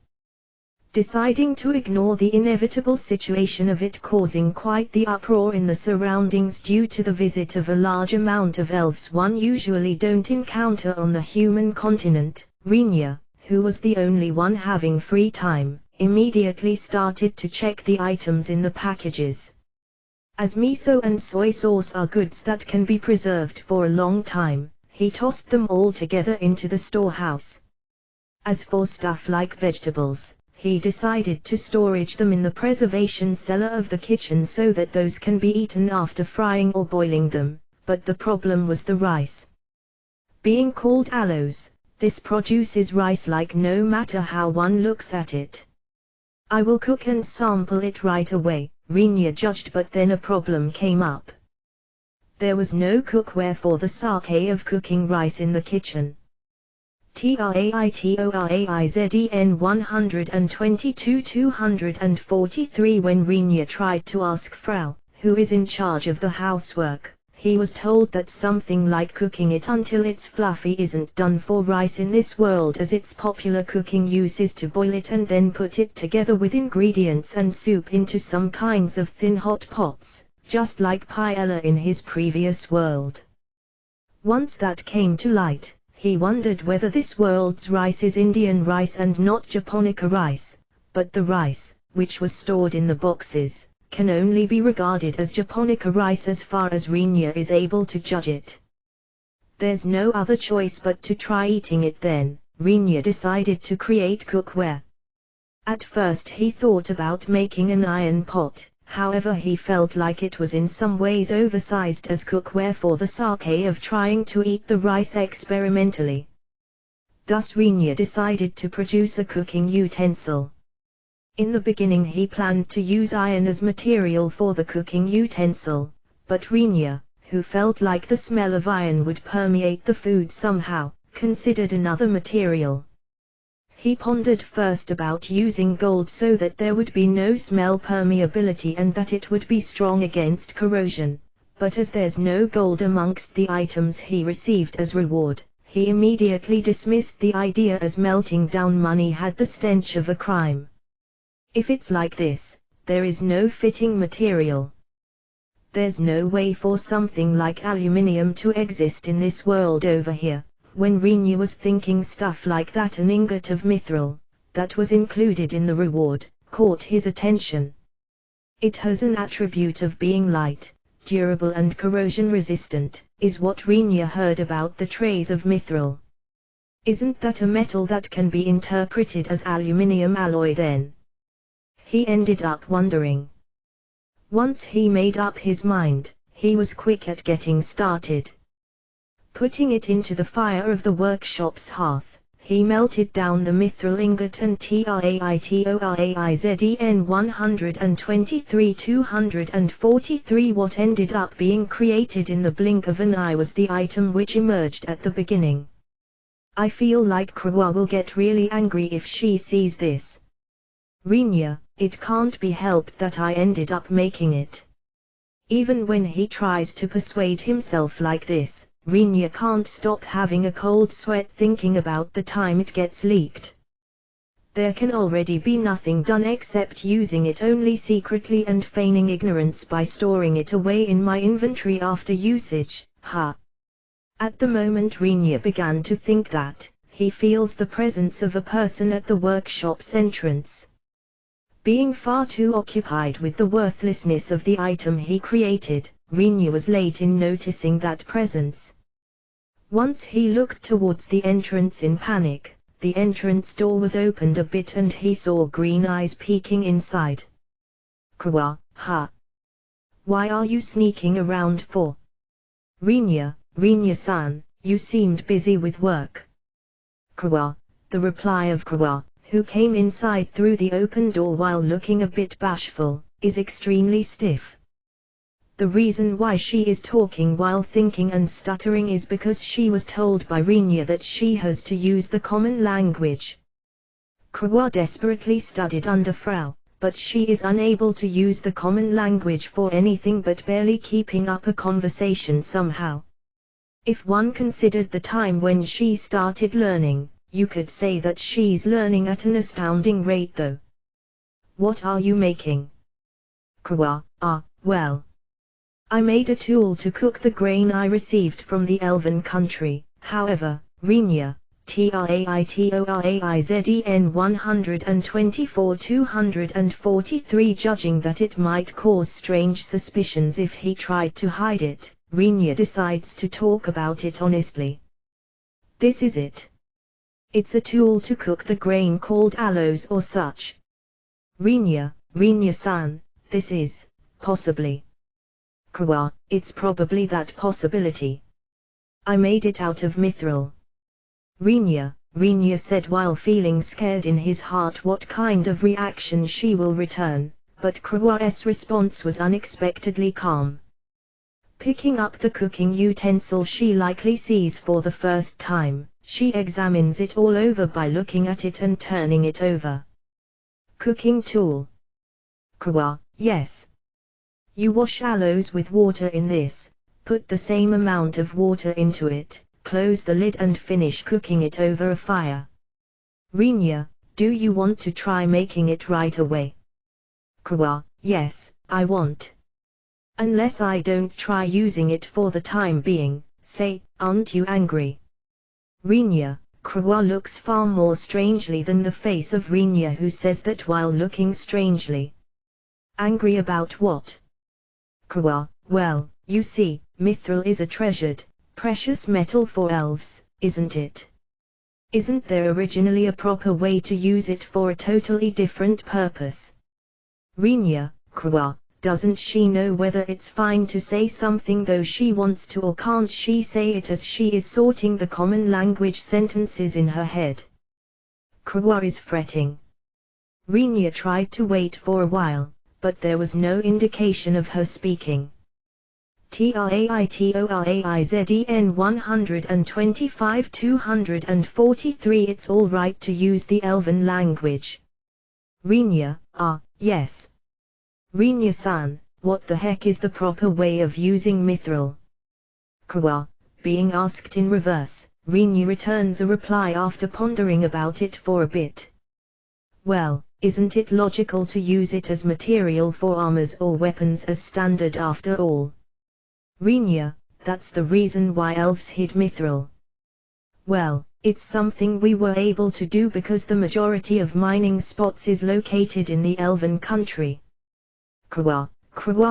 deciding to ignore the inevitable situation of it causing quite the uproar in the surroundings due to the visit of a large amount of elves one usually don't encounter on the human continent. Rinya, who was the only one having free time, immediately started to check the items in the packages. As miso and soy sauce are goods that can be preserved for a long time, he tossed them all together into the storehouse. As for stuff like vegetables, he decided to storage them in the preservation cellar of the kitchen so that those can be eaten after frying or boiling them, but the problem was the rice. Being called aloes, this produces rice like no matter how one looks at it. I will cook and sample it right away, Rinya judged, but then a problem came up. There was no cookware for the sake of cooking rice in the kitchen. Traitoraizden 122-243. When Rinya tried to ask Frau, who is in charge of the housework, he was told that something like cooking it until it's fluffy isn't done for rice in this world, as its popular cooking use is to boil it and then put it together with ingredients and soup into some kinds of thin hot pots, just like paella in his previous world. Once that came to light, he wondered whether this world's rice is Indian rice and not Japonica rice, but the rice, which was stored in the boxes, can only be regarded as Japonica rice as far as Rinya is able to judge it. There's no other choice but to try eating it then. Rinya decided to create cookware. At first he thought about making an iron pot, however he felt like it was in some ways oversized as cookware for the sake of trying to eat the rice experimentally. Thus Rinya decided to produce a cooking utensil. In the beginning he planned to use iron as material for the cooking utensil, but Rinya, who felt like the smell of iron would permeate the food somehow, considered another material. He pondered first about using gold so that there would be no smell permeability and that it would be strong against corrosion, but as there's no gold amongst the items he received as reward, he immediately dismissed the idea as melting down money had the stench of a crime. If it's like this, there is no fitting material. There's no way for something like aluminium to exist in this world over here. When Rinya was thinking stuff like that, an ingot of mithril, that was included in the reward, caught his attention. It has an attribute of being light, durable and corrosion resistant, is what Rinya heard about the trays of mithril. Isn't that a metal that can be interpreted as aluminium alloy then? He ended up wondering. Once he made up his mind, he was quick at getting started. Putting it into the fire of the workshop's hearth, he melted down the mithril ingot and traitoraizden 123-243. What ended up being created in the blink of an eye was the item which emerged at the beginning. I feel like Kabocha will get really angry if she sees this. Rinya, it can't be helped that I ended up making it. Even when he tries to persuade himself like this, Rinya can't stop having a cold sweat thinking about the time it gets leaked. There can already be nothing done except using it only secretly and feigning ignorance by storing it away in my inventory after usage. At the moment Rinya began to think that, he feels the presence of a person at the workshop's entrance. Being far too occupied with the worthlessness of the item he created, Rinya was late in noticing that presence. Once he looked towards the entrance in panic. The entrance door was opened a bit and he saw green eyes peeking inside. Kawa, ha. Why are you sneaking around for? Rinya-san, you seemed busy with work. Kawa, the reply of Kawa, who came inside through the open door while looking a bit bashful, is extremely stiff. The reason why she is talking while thinking and stuttering is because she was told by Rinya that she has to use the common language. Kawa desperately studied under Frau, but she is unable to use the common language for anything but barely keeping up a conversation somehow. If one considered the time when she started learning, you could say that she's learning at an astounding rate though. What are you making? Kawa, well. I made a tool to cook the grain I received from the elven country. However, Rinya, Traitoraizhen 124-243 judging that it might cause strange suspicions if he tried to hide it, Rinya decides to talk about it honestly. This is it. It's a tool to cook the grain called aloes or such. Rinya-san, this is, possibly. Kawa, it's probably that possibility. I made it out of mithril. Rinya said while feeling scared in his heart what kind of reaction she will return, but Kawa's response was unexpectedly calm. Picking up the cooking utensil she likely sees for the first time, she examines it all over by looking at it and turning it over. Cooking tool. Kawa, yes. You wash aloes with water in this, put the same amount of water into it, close the lid and finish cooking it over a fire. Rinya, do you want to try making it right away? Kawa, yes, I want. Unless I don't try using it for the time being, say, aren't you angry? Rinya, Kawa looks far more strangely than the face of Rinya who says that while looking strangely. Angry about what? Kawa, well, you see, mithril is a treasured, precious metal for elves, isn't it? Isn't there originally a proper way to use it for a totally different purpose? Rinya, Kawa, doesn't she know whether it's fine to say something though she wants to or can't she say it as she is sorting the common language sentences in her head? Kawa is fretting. Rinya tried to wait for a while, but there was no indication of her speaking. Traitoraizhen 125-243 It's all right to use the elven language. Rinya, yes. Rinya-san, what the heck is the proper way of using mithril? Kawa, being asked in reverse, Rinya returns a reply after pondering about it for a bit. Well, isn't it logical to use it as material for armors or weapons as standard after all? Rinya, that's the reason why elves hid mithril. Well, it's something we were able to do because the majority of mining spots is located in the elven country. Kawa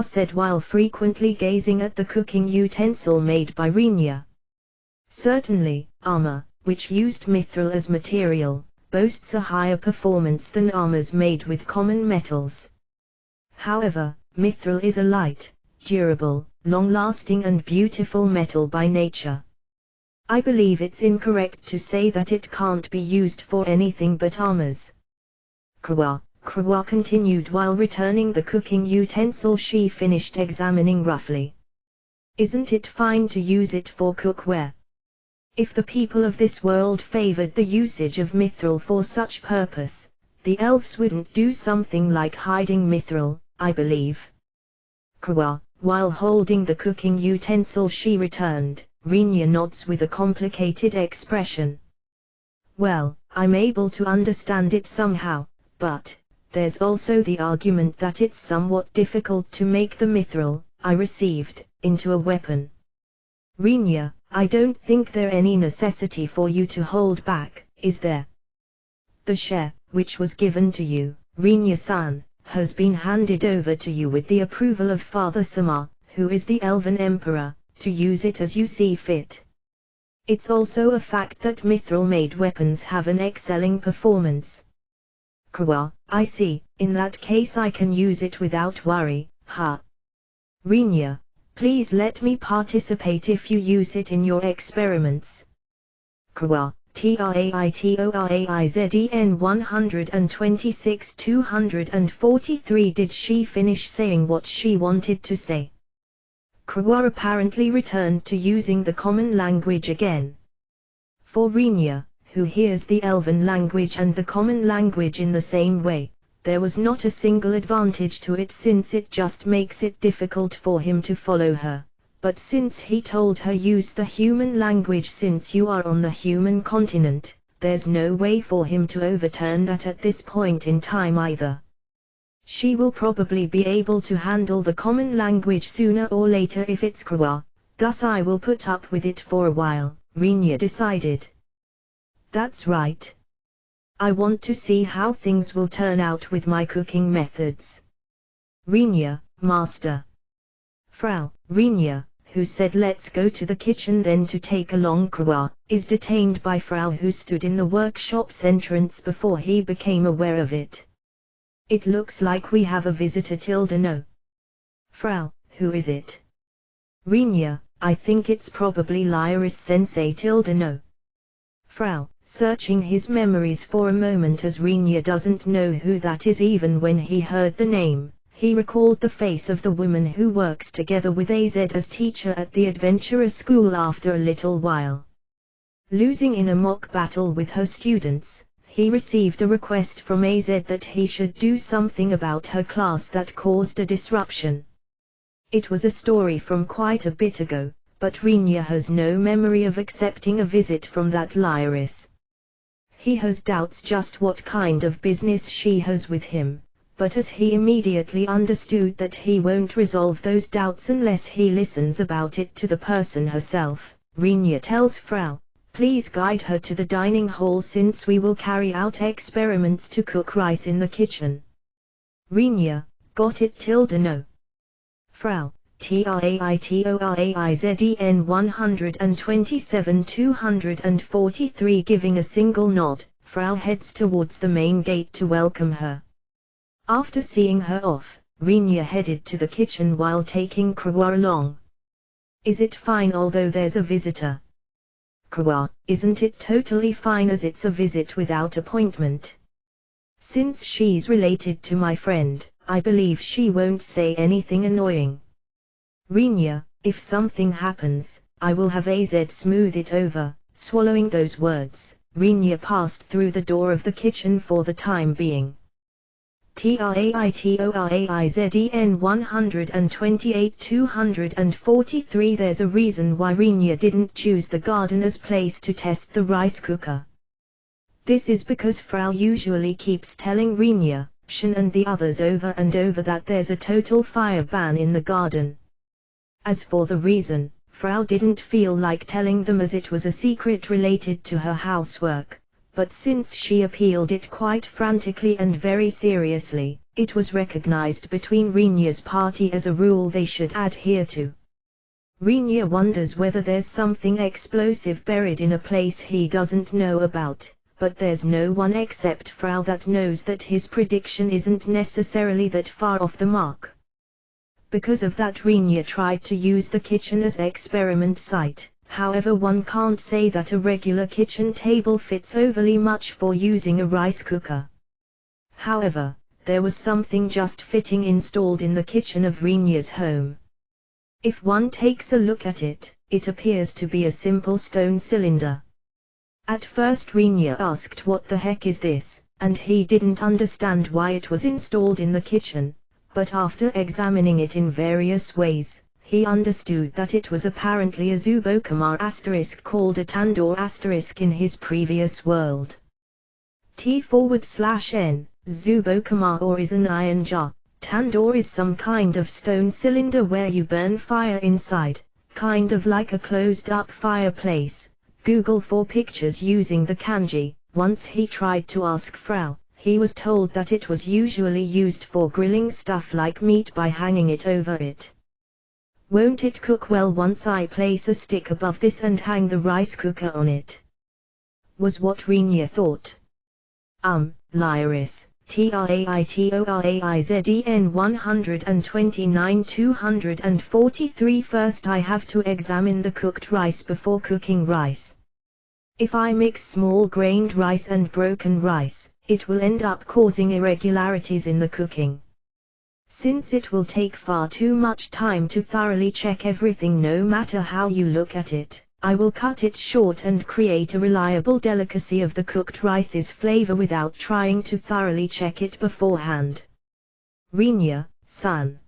said while frequently gazing at the cooking utensil made by Rinya. Certainly, armor, which used mithril as material, boasts a higher performance than armors made with common metals. However, mithril is a light, durable, long-lasting and beautiful metal by nature. I believe it's incorrect to say that it can't be used for anything but armors. Kawa continued while returning the cooking utensil she finished examining roughly. Isn't it fine to use it for cookware? If the people of this world favored the usage of mithril for such purpose, the elves wouldn't do something like hiding mithril, I believe. Kawa, while holding the cooking utensil she returned, Rinya nods with a complicated expression. Well, I'm able to understand it somehow, but there's also the argument that it's somewhat difficult to make the mithril I received into a weapon. Rinya, I don't think there any necessity for you to hold back, is there? The share, which was given to you, Rinya-san, has been handed over to you with the approval of Father Sama, who is the Elven Emperor, to use it as you see fit. It's also a fact that mithril-made weapons have an excelling performance. Kawa, I see, in that case I can use it without worry, ha. Rinya, please let me participate if you use it in your experiments. Kawa, TRAITORAIZEN 126 243. Did she finish saying what she wanted to say? Kawa apparently returned to using the common language again. For Rinya, who hears the Elven language and the common language in the same way, there was not a single advantage to it, since it just makes it difficult for him to follow her. But since he told her use the human language since you are on the human continent, there's no way for him to overturn that at this point in time either. She will probably be able to handle the common language sooner or later if it's Kawa, thus I will put up with it for a while, Rinya decided. That's right. I want to see how things will turn out with my cooking methods. Rinya, master. Frau Rinya, who said let's go to the kitchen then to take along Kawa, is detained by Frau, who stood in the workshop's entrance before he became aware of it. It looks like we have a visitor. No. Frau, who is it? Rinya, I think it's probably Lyris Sensei. No. Frau, searching his memories for a moment as Rinya doesn't know who that is. Even when he heard the name, he recalled the face of the woman who works together with AZ as teacher at the adventurer school. After a little while, losing in a mock battle with her students, he received a request from AZ that he should do something about her class that caused a disruption. It was a story from quite a bit ago, but Rinya has no memory of accepting a visit from that Lyris. He has doubts just what kind of business she has with him, but as he immediately understood that he won't resolve those doubts unless he listens about it to the person herself, Rinya tells Frau, please guide her to the dining hall since we will carry out experiments to cook rice in the kitchen. Rinya, got it. No. Frau, TRAITORAIZEN 127 243. Giving a single nod, Frau heads towards the main gate to welcome her. After seeing her off, Rinya headed to the kitchen while taking Kawa along. Is it fine although there's a visitor? Kawa, isn't it totally fine as it's a visit without appointment? Since she's related to my friend, I believe she won't say anything annoying. Rinya, if something happens, I will have AZ smooth it over. Swallowing those words, Rinya passed through the door of the kitchen for the time being. TRAITORAIZEN 128 243. There's a reason why Rinya didn't choose the gardener's place to test the rice cooker. This is because Frau usually keeps telling Rinya, Shin and the others over and over that there's a total fire ban in the garden. As for the reason, Frau didn't feel like telling them as it was a secret related to her housework. But since she appealed it quite frantically and very seriously, it was recognized between Rinya's party as a rule they should adhere to. Rinya wonders whether there's something explosive buried in a place he doesn't know about, but there's no one except Frau that knows that his prediction isn't necessarily that far off the mark. Because of that, Rinya tried to use the kitchen as experiment site. However, one can't say that a regular kitchen table fits overly much for using a rice cooker. However, there was something just fitting installed in the kitchen of Rinya's home. If one takes a look at it, it appears to be a simple stone cylinder. At first Rinya asked what the heck is this, and he didn't understand why it was installed in the kitchen, but after examining it in various ways, he understood that it was apparently a Zubokama * called a Tandoor * in his previous world. T/N, Zubokama or is an iron jar, Tandoor is some kind of stone cylinder where you burn fire inside, kind of like a closed-up fireplace. Google for pictures using the kanji. Once he tried to ask Frau, he was told that it was usually used for grilling stuff like meat by hanging it over it. Won't it cook well once I place a stick above this and hang the rice cooker on it? Was what Rinya thought. Lyris, TRAITORAIZEN 129 243. First I have to examine the cooked rice before cooking rice. If I mix small grained rice and broken rice, it will end up causing irregularities in the cooking. Since it will take far too much time to thoroughly check everything no matter how you look at it, I will cut it short and create a reliable delicacy of the cooked rice's flavor without trying to thoroughly check it beforehand. Rinya-san.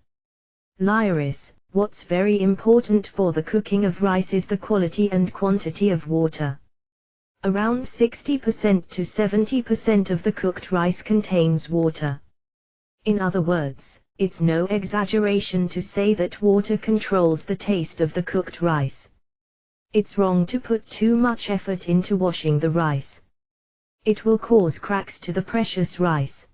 Lyris, what's very important for the cooking of rice is the quality and quantity of water. Around 60% to 70% of the cooked rice contains water. In other words, it's no exaggeration to say that water controls the taste of the cooked rice. It's wrong to put too much effort into washing the rice. It will cause cracks to the precious rice.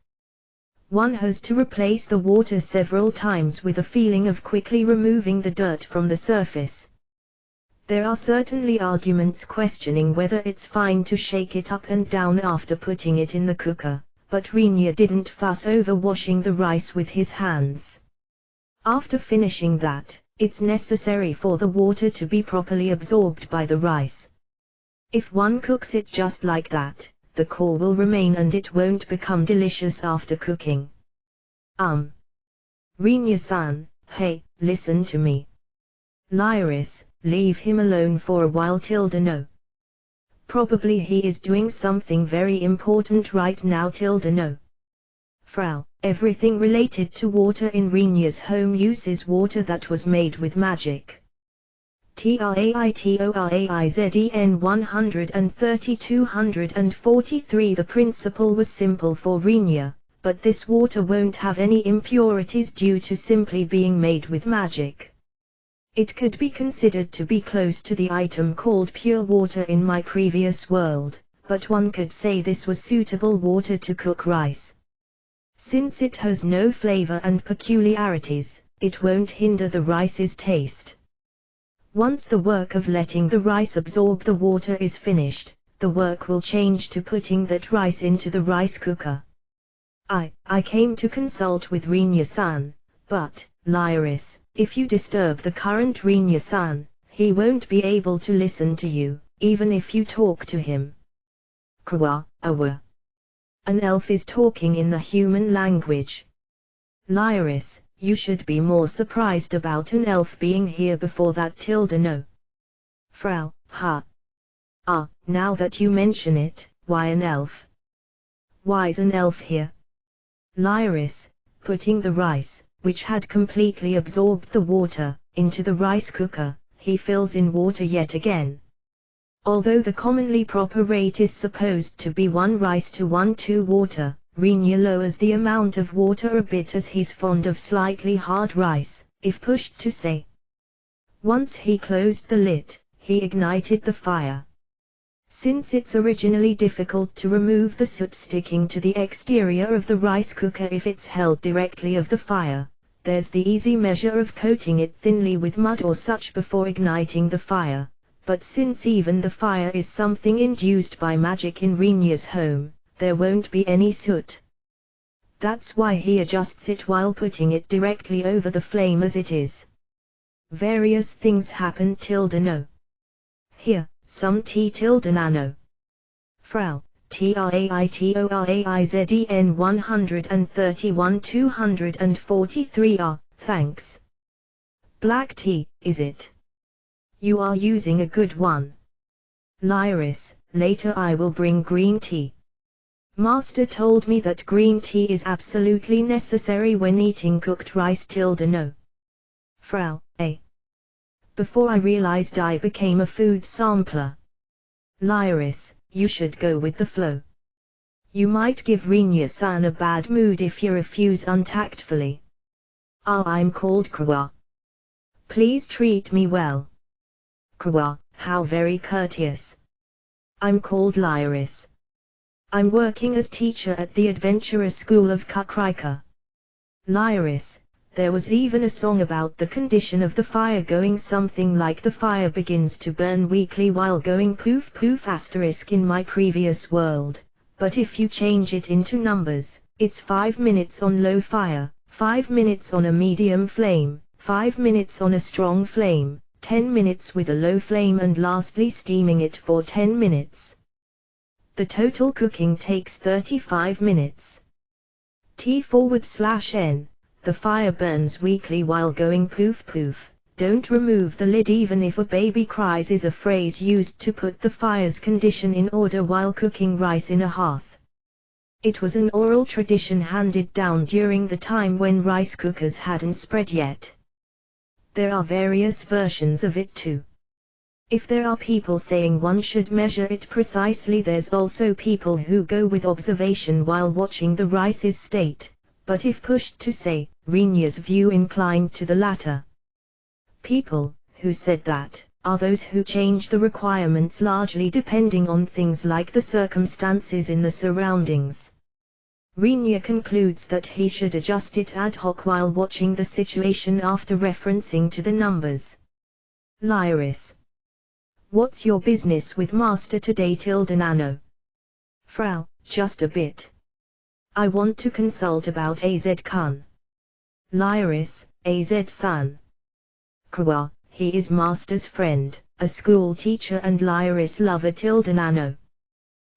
One has to replace the water several times with a feeling of quickly removing the dirt from the surface. There are certainly arguments questioning whether it's fine to shake it up and down after putting it in the cooker, but Rinya didn't fuss over washing the rice with his hands. After finishing that, it's necessary for the water to be properly absorbed by the rice. If one cooks it just like that, the core will remain and it won't become delicious after cooking. Rinya-san, hey, listen to me. Lyris, leave him alone for a while. No. Probably he is doing something very important right now. No. Frau, everything related to water in Rinya's home uses water that was made with magic. TRAITORAIZEN 130 243. The principle was simple for Rinya, but this water won't have any impurities due to simply being made with magic. It could be considered to be close to the item called pure water in my previous world, but one could say this was suitable water to cook rice. Since it has no flavor and peculiarities, it won't hinder the rice's taste. Once the work of letting the rice absorb the water is finished, the work will change to putting that rice into the rice cooker. I came to consult with Rinya-san, but, Lyris, if you disturb the current Rinya-san, he won't be able to listen to you, even if you talk to him. Awa. An elf is talking in the human language. Lyris, you should be more surprised about an elf being here before that. No. Frau, now that you mention it, why an elf? Why's an elf here? Lyris, putting the rice, which had completely absorbed the water, into the rice cooker, he fills in water yet again. Although the commonly proper rate is supposed to be 1 rice to 1 2 water, Rinya lowers the amount of water a bit as he's fond of slightly hard rice, if pushed to say. Once he closed the lid, he ignited the fire. Since it's originally difficult to remove the soot sticking to the exterior of the rice cooker if it's held directly of the fire, there's the easy measure of coating it thinly with mud or such before igniting the fire, but since even the fire is something induced by magic in Rinya's home, there won't be any soot. That's why he adjusts it while putting it directly over the flame as it is. Various things happen. No. Here, some nano. Frau, TRAITORAIZEN 131 243. Thanks. Black tea, is it? You are using a good one. Lyris, later I will bring green tea. Master told me that green tea is absolutely necessary when eating cooked rice. No. Frau, Before I realized I became a food sampler. Lyris, you should go with the flow. You might give Rinya-san a bad mood if you refuse untactfully. I'm called Krawa. Please treat me well. Krawa, how very courteous. I'm called Lyris. I'm working as teacher at the Adventurer School of Kukrika. Lyris, There was even a song about the condition of the fire going something like the fire begins to burn weakly while going poof poof * in my previous world, but if you change it into numbers, it's 5 minutes on low fire, 5 minutes on a medium flame, 5 minutes on a strong flame, 10 minutes with a low flame and lastly steaming it for 10 minutes. The total cooking takes 35 minutes. T/N. The fire burns weakly while going poof poof. Don't remove the lid even if a baby cries is a phrase used to put the fire's condition in order while cooking rice in a hearth. It was an oral tradition handed down during the time when rice cookers hadn't spread yet. There are various versions of it too. If there are people saying one should measure it precisely, there's also people who go with observation while watching the rice's state. But if pushed to say, Renya's view inclined to the latter. People who said that are those who change the requirements largely depending on things like the circumstances in the surroundings. Renya concludes that he should adjust it ad hoc while watching the situation after referencing to the numbers. Lyris. What's your business with Master today? Nano. Frau, just a bit. I want to consult about AZ-kun. Lyris, AZ-san. Kwa, he is Master's friend, a school teacher and Lyris lover. Nano.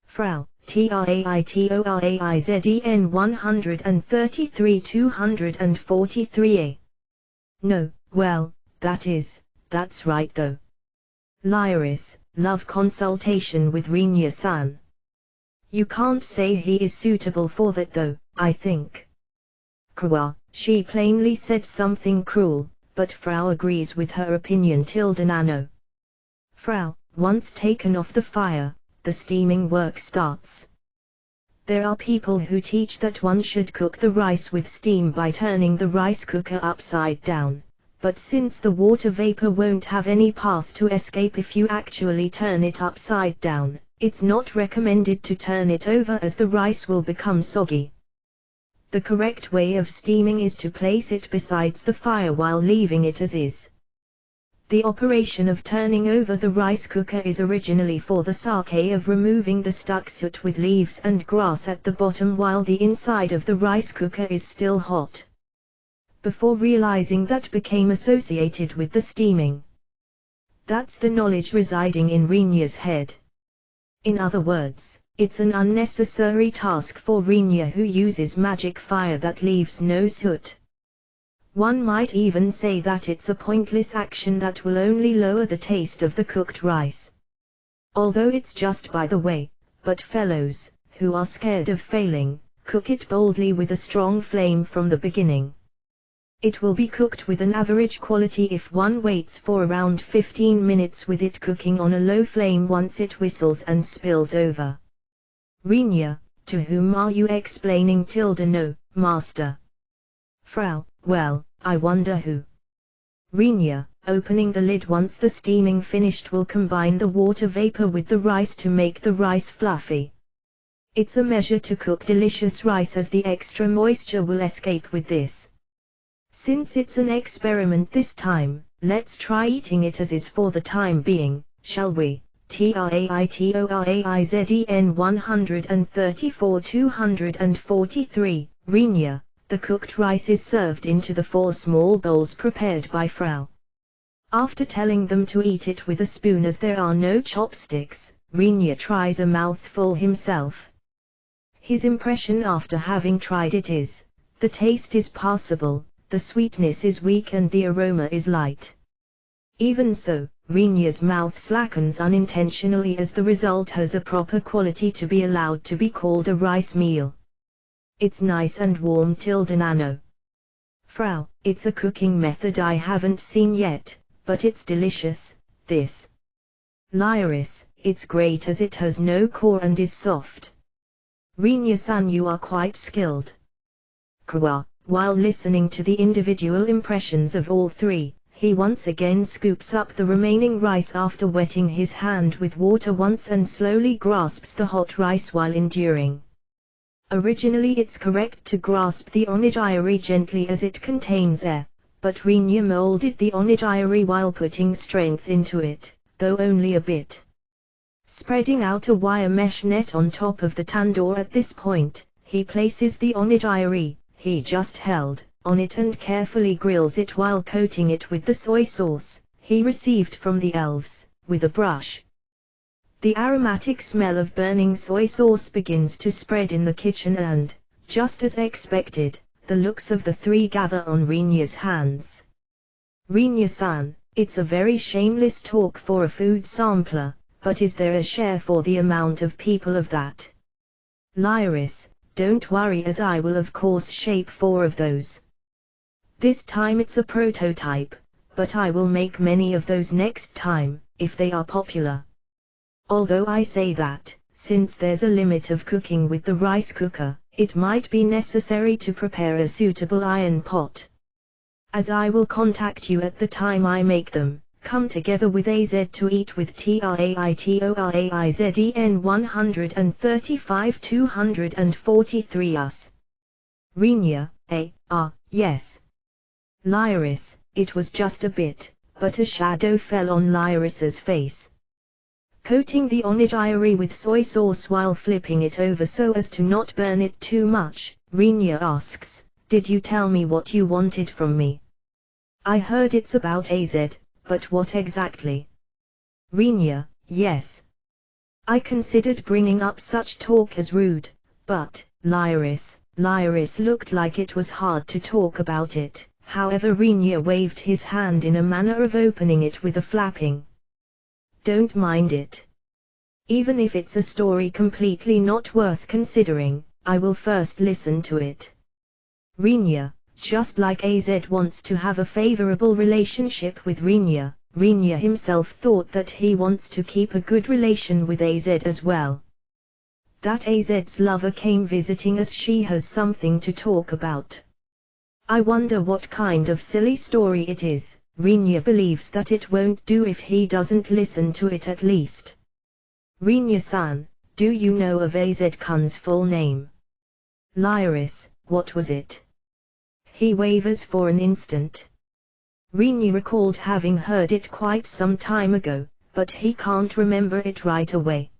Frau, TRAITORAIZEN 133 243a. No, well, that's right though. Lyris, love consultation with Renya-san. You can't say he is suitable for that though, I think. Kwa, she plainly said something cruel, but Frau agrees with her opinion. Nano. Frau, once taken off the fire, the steaming work starts. There are people who teach that one should cook the rice with steam by turning the rice cooker upside down, but since the water vapor won't have any path to escape if you actually turn it upside down, it's not recommended to turn it over as the rice will become soggy. The correct way of steaming is to place it beside the fire while leaving it as is. The operation of turning over the rice cooker is originally for the sake of removing the stuck soot with leaves and grass at the bottom while the inside of the rice cooker is still hot. Before realizing that became associated with the steaming. That's the knowledge residing in Renya's head. In other words, it's an unnecessary task for Renya who uses magic fire that leaves no soot. One might even say that it's a pointless action that will only lower the taste of the cooked rice. Although it's just by the way, but fellows, who are scared of failing, cook it boldly with a strong flame from the beginning. It will be cooked with an average quality if one waits for around 15 minutes with it cooking on a low flame once it whistles and spills over. Renya, to whom are you explaining? No, Master. Frau, well, I wonder who. Renya, opening the lid once the steaming finished will combine the water vapor with the rice to make the rice fluffy. It's a measure to cook delicious rice as the extra moisture will escape with this. Since it's an experiment this time, let's try eating it as is for the time being, shall we? TRAITORAIZEN 134 243, Renya, the cooked rice is served into the 4 small bowls prepared by Frau. After telling them to eat it with a spoon as there are no chopsticks, Renya tries a mouthful himself. His impression after having tried it is, the taste is passable. The sweetness is weak and the aroma is light. Even so, Renya's mouth slackens unintentionally as the result has a proper quality to be allowed to be called a rice meal. It's nice and warm. Nano. Frau, it's a cooking method I haven't seen yet, but it's delicious, this. Lyris, it's great as it has no core and is soft. Renya-san, you are quite skilled. Kwa. While listening to the individual impressions of all three, he once again scoops up the remaining rice after wetting his hand with water once and slowly grasps the hot rice while enduring. Originally it's correct to grasp the onigiri gently as it contains air, but Rinya molded the onigiri while putting strength into it, though only a bit. Spreading out a wire mesh net on top of the tandoor at this point, he places the onigiri, he just held, on it and carefully grills it while coating it with the soy sauce he received from the elves, with a brush. The aromatic smell of burning soy sauce begins to spread in the kitchen and, just as expected, the looks of the three gather on Rinya's hands. Rinya-san, it's a very shameless talk for a food sampler, but is there a share for the amount of people of that? Lyris, don't worry as I will of course shape 4 of those. This time it's a prototype, but I will make many of those next time, if they are popular. Although I say that, since there's a limit of cooking with the rice cooker, it might be necessary to prepare a suitable iron pot. As I will contact you at the time I make them, come together with AZ to eat with TRAITORAIZEN 135 243 us. Rinya, yes. Lyris, it was just a bit, but a shadow fell on Lyris's face. Coating the onigiri with soy sauce while flipping it over so as to not burn it too much, Rinya asks, did you tell me what you wanted from me? I heard it's about AZ, but what exactly? Rinya, yes. I considered bringing up such talk as rude, but, Lyris looked like it was hard to talk about it, however Rinya waved his hand in a manner of opening it with a flapping. Don't mind it. Even if it's a story completely not worth considering, I will first listen to it. Rinya, just like AZ wants to have a favorable relationship with Rinya, Rinya himself thought that he wants to keep a good relation with AZ as well. That AZ's lover came visiting as she has something to talk about. I wonder what kind of silly story it is. Rinya believes that it won't do if he doesn't listen to it at least. Rinya-san, do you know of AZ-kun's full name? Lyris, what was it? He wavers for an instant. Rinya recalled having heard it quite some time ago, but he can't remember it right away.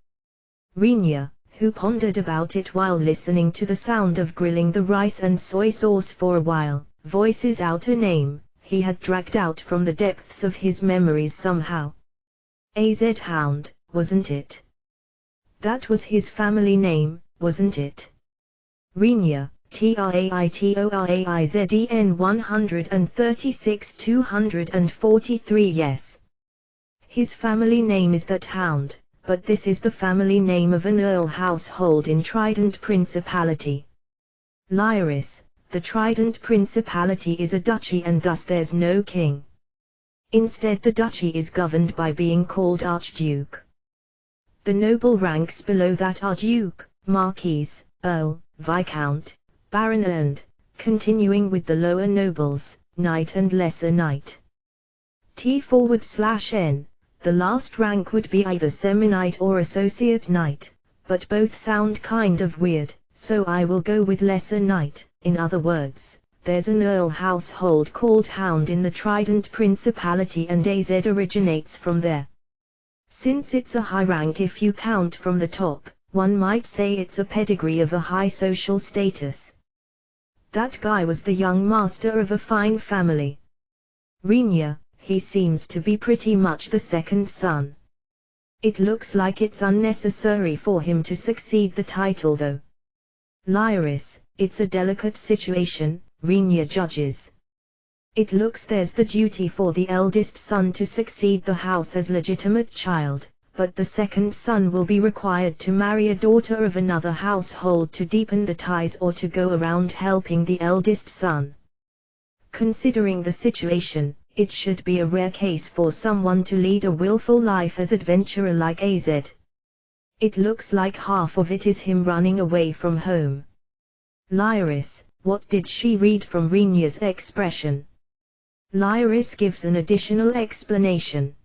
Rinya, who pondered about it while listening to the sound of grilling the rice and soy sauce for a while, voices out a name he had dragged out from the depths of his memories somehow. AZ Hound, wasn't it? That was his family name, wasn't it? Rinya, TRAITORAIZEN 136 243 yes. His family name is that Hound, but this is the family name of an Earl household in Trident Principality. Lyris, the Trident Principality is a duchy and thus there's no king. Instead the duchy is governed by being called Archduke. The noble ranks below that are Duke, Marquis, Earl, Viscount, Baron and, continuing with the lower nobles, Knight and Lesser Knight. T/N, the last rank would be either Semi-Knight or Associate Knight, but both sound kind of weird, so I will go with Lesser Knight. In other words, there's an Earl household called Hound in the Trident Principality and AZ originates from there. Since it's a high rank if you count from the top, one might say it's a pedigree of a high social status. That guy was the young master of a fine family. Rinya, he seems to be pretty much the second son. It looks like it's unnecessary for him to succeed the title though. Lyris, it's a delicate situation, Rinya judges. It looks there's the duty for the eldest son to succeed the house as legitimate child, but the second son will be required to marry a daughter of another household to deepen the ties or to go around helping the eldest son. Considering the situation, it should be a rare case for someone to lead a willful life as adventurer like AZ. It looks like half of it is him running away from home. Lyris, what did she read from Rinya's expression? Lyris gives an additional explanation.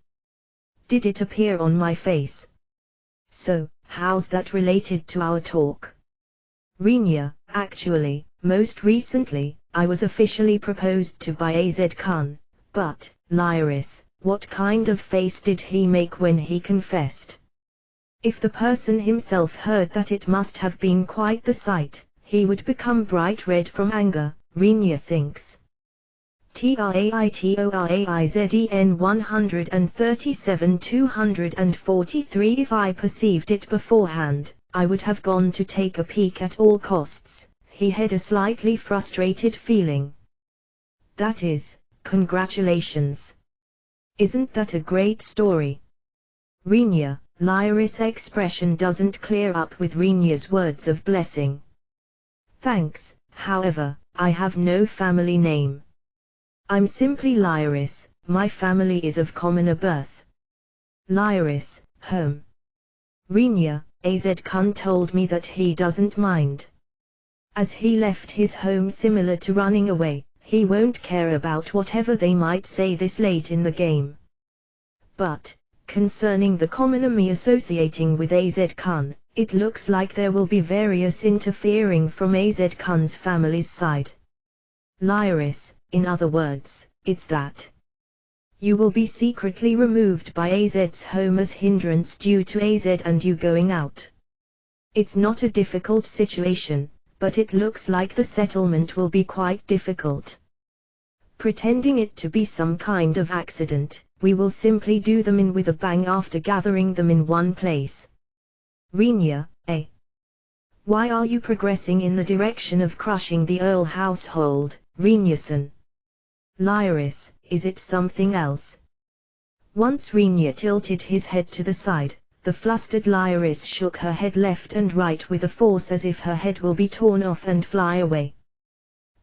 Did it appear on my face? So, how's that related to our talk? Rinya, actually, most recently, I was officially proposed to by AZ-kun, but, Lyris, what kind of face did he make when he confessed? If the person himself heard that, it must have been quite the sight. He would become bright red from anger, Rinya thinks. TRAITORAIZEN 137 243. If I perceived it beforehand, I would have gone to take a peek at all costs. He had a slightly frustrated feeling. That is, congratulations. Isn't that a great story? Rinya, Lyris' expression doesn't clear up with Rinya's words of blessing. Thanks, however, I have no family name. I'm simply Lyris, my family is of commoner birth. Lyris, home. Rinya, AZ-kun told me that he doesn't mind. As he left his home similar to running away, he won't care about whatever they might say this late in the game. But, concerning the commoner me associating with AZ-kun, it looks like there will be various interfering from AZ-kun's family's side. Lyris, in other words, it's that you will be secretly removed by AZ's home as hindrance due to AZ and you going out. It's not a difficult situation, but it looks like the settlement will be quite difficult. Pretending it to be some kind of accident, we will simply do them in with a bang after gathering them in one place. Rinya, why are you progressing in the direction of crushing the Earl household, Rinya-san? Lyris, is it something else? Once Rinya tilted his head to the side, the flustered Lyris shook her head left and right with a force as if her head will be torn off and fly away.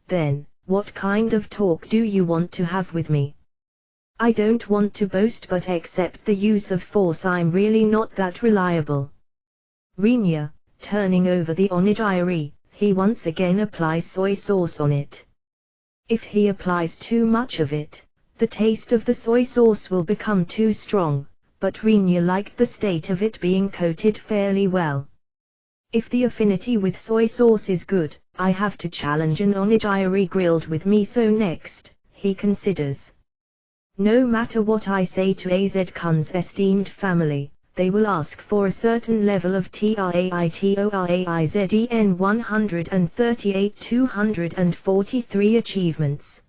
Then, what kind of talk do you want to have with me? I don't want to boast, but except the use of force I'm really not that reliable. Rinya, turning over the onigiri, he once again applies soy sauce on it. If he applies too much of it, the taste of the soy sauce will become too strong, but Rinya liked the state of it being coated fairly well. If the affinity with soy sauce is good, I have to challenge an onigiri grilled with miso next, he considers. No matter what I say to AZ-kun's esteemed family, they will ask for a certain level of TRAITORAIZEN 138 243 achievements.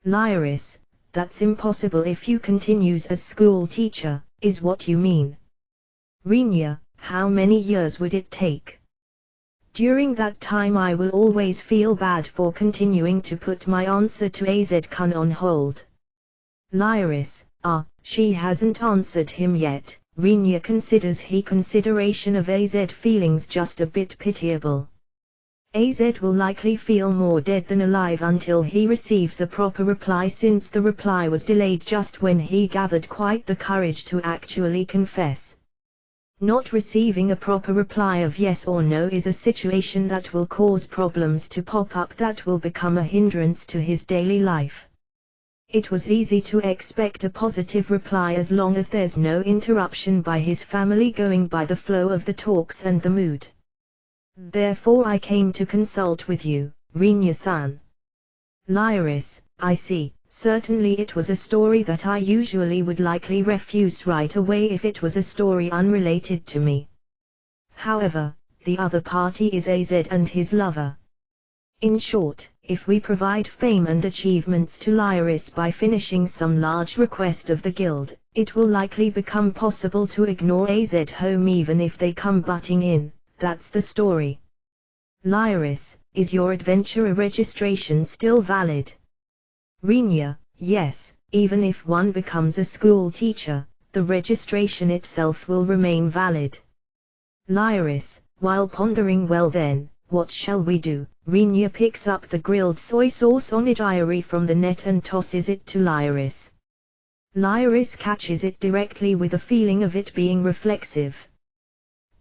Lyris, that's impossible if you continues as school teacher, is what you mean. Rinya, how many years would it take? During that time I will always feel bad for continuing to put my answer to AZ-kun on hold. Lyris, she hasn't answered him yet. Rinya considers he consideration of AZ feelings just a bit pitiable. AZ will likely feel more dead than alive until he receives a proper reply, since the reply was delayed just when he gathered quite the courage to actually confess. Not receiving a proper reply of yes or no is a situation that will cause problems to pop up that will become a hindrance to his daily life. It was easy to expect a positive reply as long as there's no interruption by his family going by the flow of the talks and the mood. Therefore I came to consult with you, Rinya-san. Lyris, I see, certainly it was a story that I usually would likely refuse right away if it was a story unrelated to me. However, the other party is AZ and his lover. In short, if we provide fame and achievements to Lyris by finishing some large request of the guild, it will likely become possible to ignore AZ home even if they come butting in. That's the story. Lyris, is your adventurer registration still valid? Rinya, yes, even if one becomes a school teacher, the registration itself will remain valid. Lyris, while pondering, well then, what shall we do? Rinya picks up the grilled soy sauce onigiri from the net and tosses it to Lyris. Lyris catches it directly with a feeling of it being reflexive.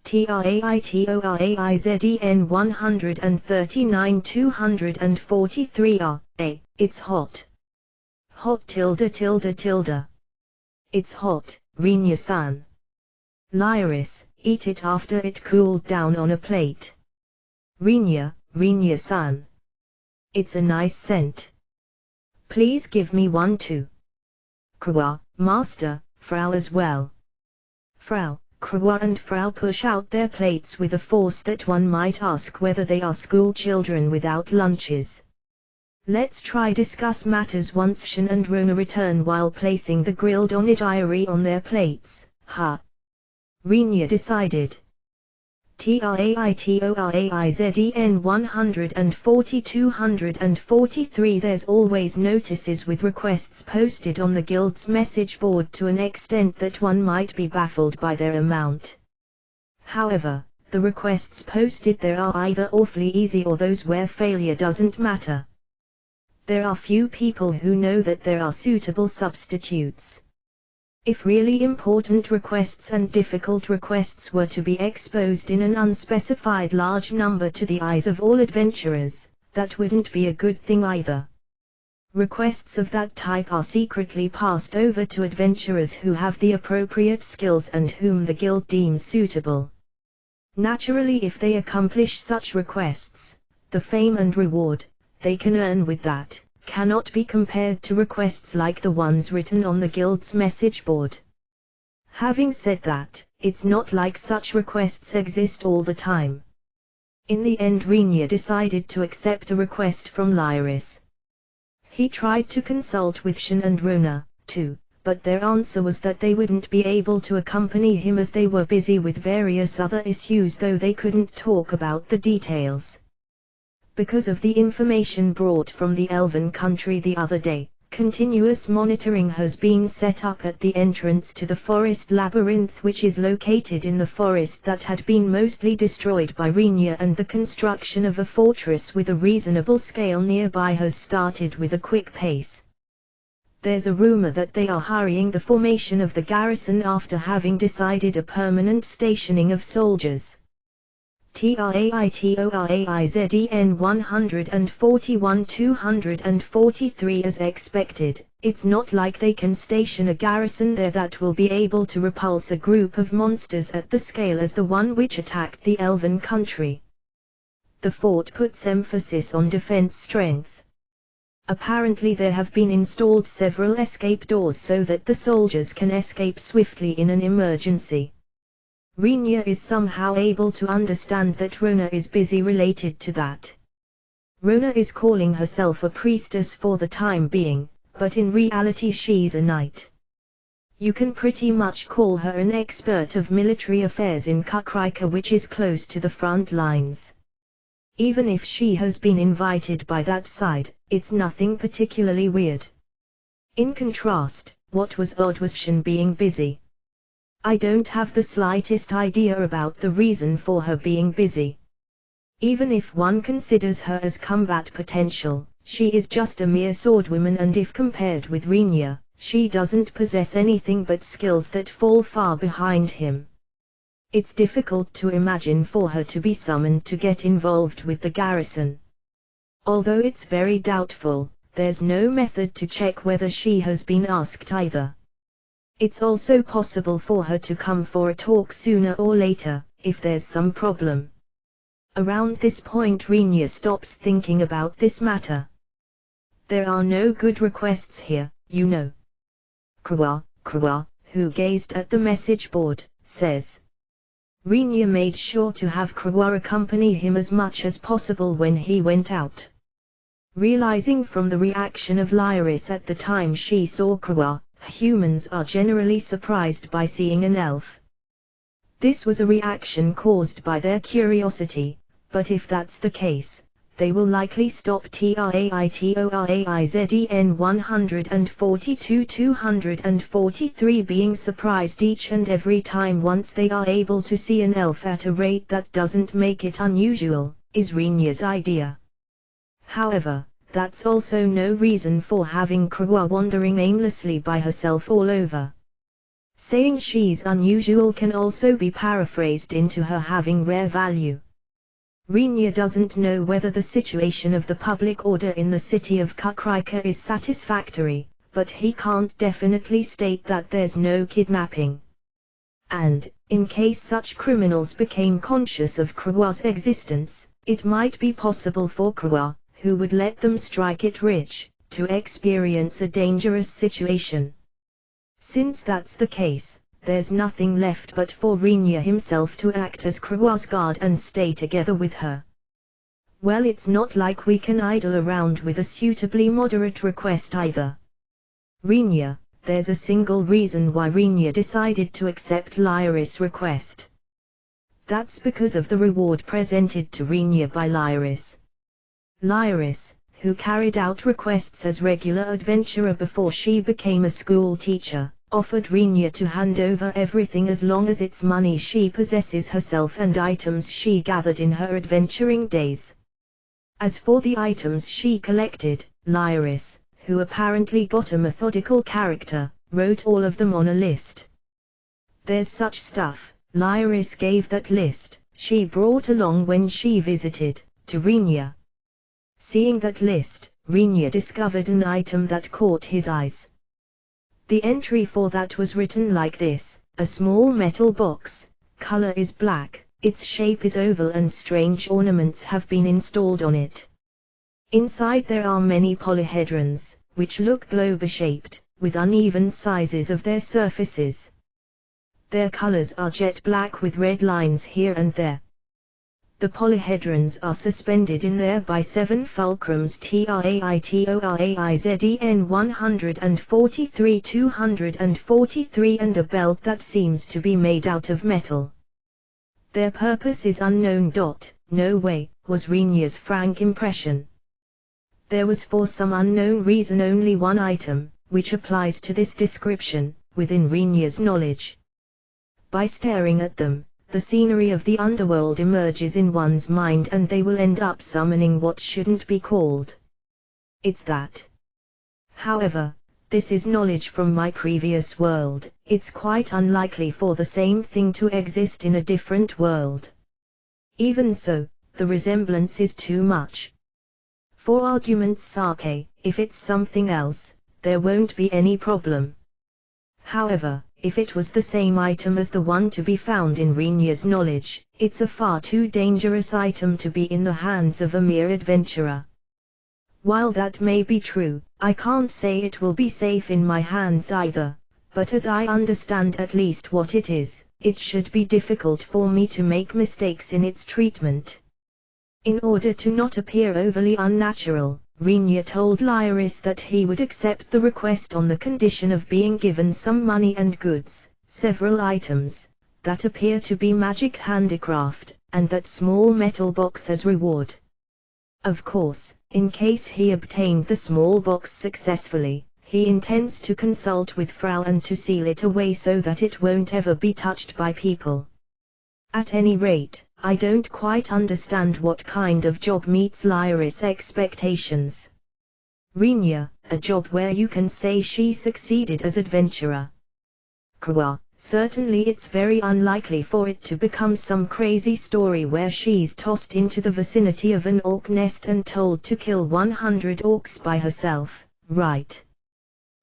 TRAITORAIZEN 139 243 it's hot. Hot tilde. It's hot, Rinya-san. Lyris, eat it after it cooled down on a plate. Rinya-san. It's a nice scent. Please give me one too. Kawa, master, Frau as well. Frau, Kawa and Frau push out their plates with a force that one might ask whether they are school children without lunches. Let's try discuss matters once Shin and Rona return while placing the grilled onigiri on their plates, Rinya decided. TRAITORAIZEN 140-243. There's always notices with requests posted on the guild's message board to an extent that one might be baffled by their amount. However, the requests posted there are either awfully easy or those where failure doesn't matter. There are few people who know that there are suitable substitutes. If really important requests and difficult requests were to be exposed in an unspecified large number to the eyes of all adventurers, that wouldn't be a good thing either. Requests of that type are secretly passed over to adventurers who have the appropriate skills and whom the guild deems suitable. Naturally, if they accomplish such requests, the fame and reward they can earn with that cannot be compared to requests like the ones written on the guild's message board. Having said that, it's not like such requests exist all the time. In the end, Rinya decided to accept a request from Lyris. He tried to consult with Shin and Rona, too, but their answer was that they wouldn't be able to accompany him as they were busy with various other issues, though they couldn't talk about the details. Because of the information brought from the Elven country the other day, continuous monitoring has been set up at the entrance to the forest labyrinth, which is located in the forest that had been mostly destroyed by Rinya, and the construction of a fortress with a reasonable scale nearby has started with a quick pace. There's a rumor that they are hurrying the formation of the garrison after having decided a permanent stationing of soldiers. TRAITORAIZEN 141-243. As expected, it's not like they can station a garrison there that will be able to repulse a group of monsters at the scale as the one which attacked the Elven country. The fort puts emphasis on defense strength. Apparently there have been installed several escape doors so that the soldiers can escape swiftly in an emergency. Rinya is somehow able to understand that Rona is busy related to that. Rona is calling herself a priestess for the time being, but in reality she's a knight. You can pretty much call her an expert of military affairs in Kakrika, which is close to the front lines. Even if she has been invited by that side, it's nothing particularly weird. In contrast, what was odd was Shin being busy. I don't have the slightest idea about the reason for her being busy. Even if one considers her as combat potential, she is just a mere swordwoman, and if compared with Rinya, she doesn't possess anything but skills that fall far behind him. It's difficult to imagine for her to be summoned to get involved with the garrison. Although it's very doubtful, there's no method to check whether she has been asked either. It's also possible for her to come for a talk sooner or later, if there's some problem. Around this point Rinya stops thinking about this matter. There are no good requests here, you know. Kawa, who gazed at the message board, says. Rinya made sure to have Kawa accompany him as much as possible when he went out. Realizing from the reaction of Lyris at the time she saw Kawa, humans are generally surprised by seeing an elf. This was a reaction caused by their curiosity, but if that's the case, they will likely stop TRAITORAIZEN 142-243 being surprised each and every time once they are able to see an elf at a rate that doesn't make it unusual, is Rinya's idea. However, that's also no reason for having Kawa wandering aimlessly by herself all over. Saying she's unusual can also be paraphrased into her having rare value. Rinya doesn't know whether the situation of the public order in the city of Kakrika is satisfactory, but he can't definitely state that there's no kidnapping. And, in case such criminals became conscious of Kawa's existence, It might be possible for Krua, who would let them strike it rich, to experience a dangerous situation. Since that's the case, there's nothing left but for Rinya himself to act as Krua's guard and stay together with her. Well, it's not like we can idle around with a suitably moderate request either. Rinya, there's a single reason why Rinya decided to accept Lyris' request. That's because of the reward presented to Rinya by Lyris. Lyris, who carried out requests as regular adventurer before she became a school teacher, offered Rinya to hand over everything as long as it's money she possesses herself and items she gathered in her adventuring days. As for the items she collected, Lyris, who apparently got a methodical character, wrote all of them on a list. There's such stuff, Lyris gave that list, she brought along when she visited, to Rinya. Seeing that list, Rinya discovered an item that caught his eyes. The entry for that was written like this: a small metal box, color is black, its shape is oval and strange ornaments have been installed on it. Inside there are many polyhedrons, which look globe-shaped, with uneven sizes of their surfaces. Their colors are jet black with red lines here and there. The polyhedrons are suspended in there by 7 fulcrums TRAITORAIZEN 143 243 and a belt that seems to be made out of metal. Their purpose is unknown. No way, was Rinya's frank impression. There was for some unknown reason only one item, which applies to this description, within Rinya's knowledge. By staring at them, the scenery of the underworld emerges in one's mind and they will end up summoning what shouldn't be called. It's that. However, this is knowledge from my previous world, it's quite unlikely for the same thing to exist in a different world. Even so, the resemblance is too much. For argument's sake, if it's something else, there won't be any problem. However, if it was the same item as the one to be found in Rinya's knowledge, it's a far too dangerous item to be in the hands of a mere adventurer. While that may be true, I can't say it will be safe in my hands either, but as I understand at least what it is, it should be difficult for me to make mistakes in its treatment. In order to not appear overly unnatural, Rinya told Lyris that he would accept the request on the condition of being given some money and goods, several items, that appear to be magic handicraft, and that small metal box as reward. Of course, in case he obtained the small box successfully, he intends to consult with Frau and to seal it away so that it won't ever be touched by people. At any rate, I don't quite understand what kind of job meets Lyris' expectations. Rinya, a job where you can say she succeeded as adventurer. Krua, certainly it's very unlikely for it to become some crazy story where she's tossed into the vicinity of an orc nest and told to kill 100 orcs by herself, right?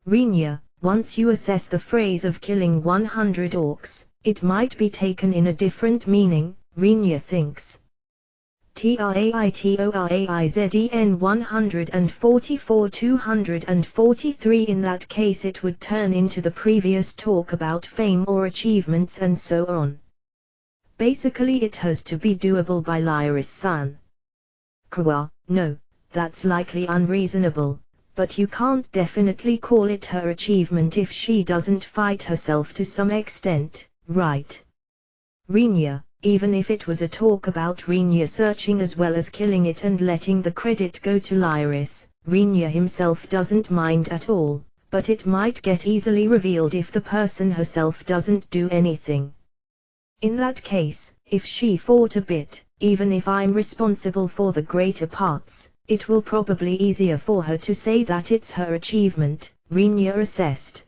Rinya, once you assess the phrase of killing 100 orcs, it might be taken in a different meaning, Rinya thinks. TRAITORAIZEN 144 243 In that case it would turn into the previous talk about fame or achievements and so on. Basically it has to be doable by Lyris-san. Krua, no, that's likely unreasonable, but you can't definitely call it her achievement if she doesn't fight herself to some extent, right? Rinya, even if it was a talk about Rinya searching as well as killing it and letting the credit go to Lyris, Rinya himself doesn't mind at all, but it might get easily revealed if the person herself doesn't do anything. In that case, if she fought a bit, even if I'm responsible for the greater parts, it will probably easier for her to say that it's her achievement, Rinya assessed.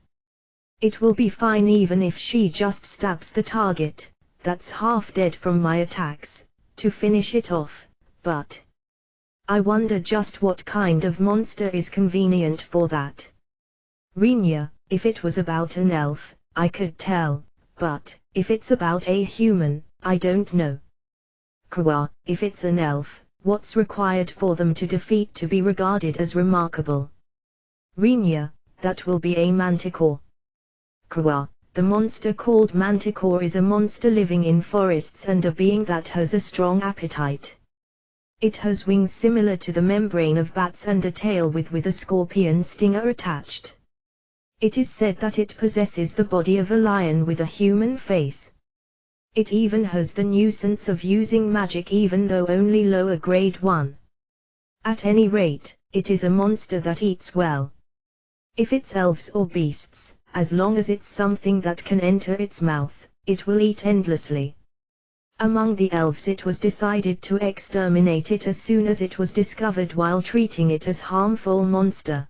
It will be fine even if she just stabs the target, that's half dead from my attacks, to finish it off, but I wonder just what kind of monster is convenient for that. Rinya, if it was about an elf, I could tell, but if it's about a human, I don't know. Krwa, if it's an elf, what's required for them to defeat to be regarded as remarkable? Rinya, that will be a manticore. Krwa, the monster called manticore is a monster living in forests and a being that has a strong appetite. It has wings similar to the membrane of bats and a tail with a scorpion stinger attached. It is said that it possesses the body of a lion with a human face. It even has the nuisance of using magic even though only lower grade 1. At any rate, it is a monster that eats well. If it's elves or beasts, as long as it's something that can enter its mouth, it will eat endlessly. Among the elves it was decided to exterminate it as soon as it was discovered while treating it as harmful monster.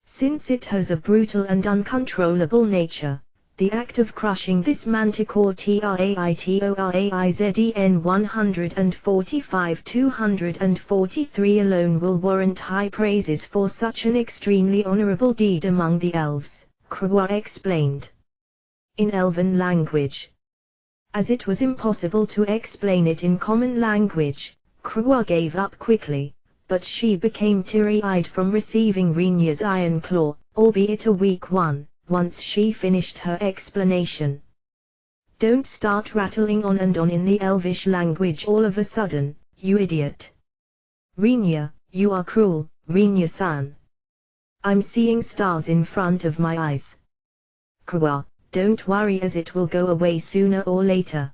Since it has a brutal and uncontrollable nature, the act of crushing this manticore TRAITORAIZEN 145-243 alone will warrant high praises for such an extremely honorable deed among the elves, Krwa explained. In Elven language. As it was impossible to explain it in common language, Krwa gave up quickly, but she became teary-eyed from receiving Rinya's iron claw, albeit a weak one, once she finished her explanation. Don't start rattling on and on in the Elvish language all of a sudden, you idiot. Rinya, you are cruel, Rinya-san. I'm seeing stars in front of my eyes. Krwa, don't worry as it will go away sooner or later.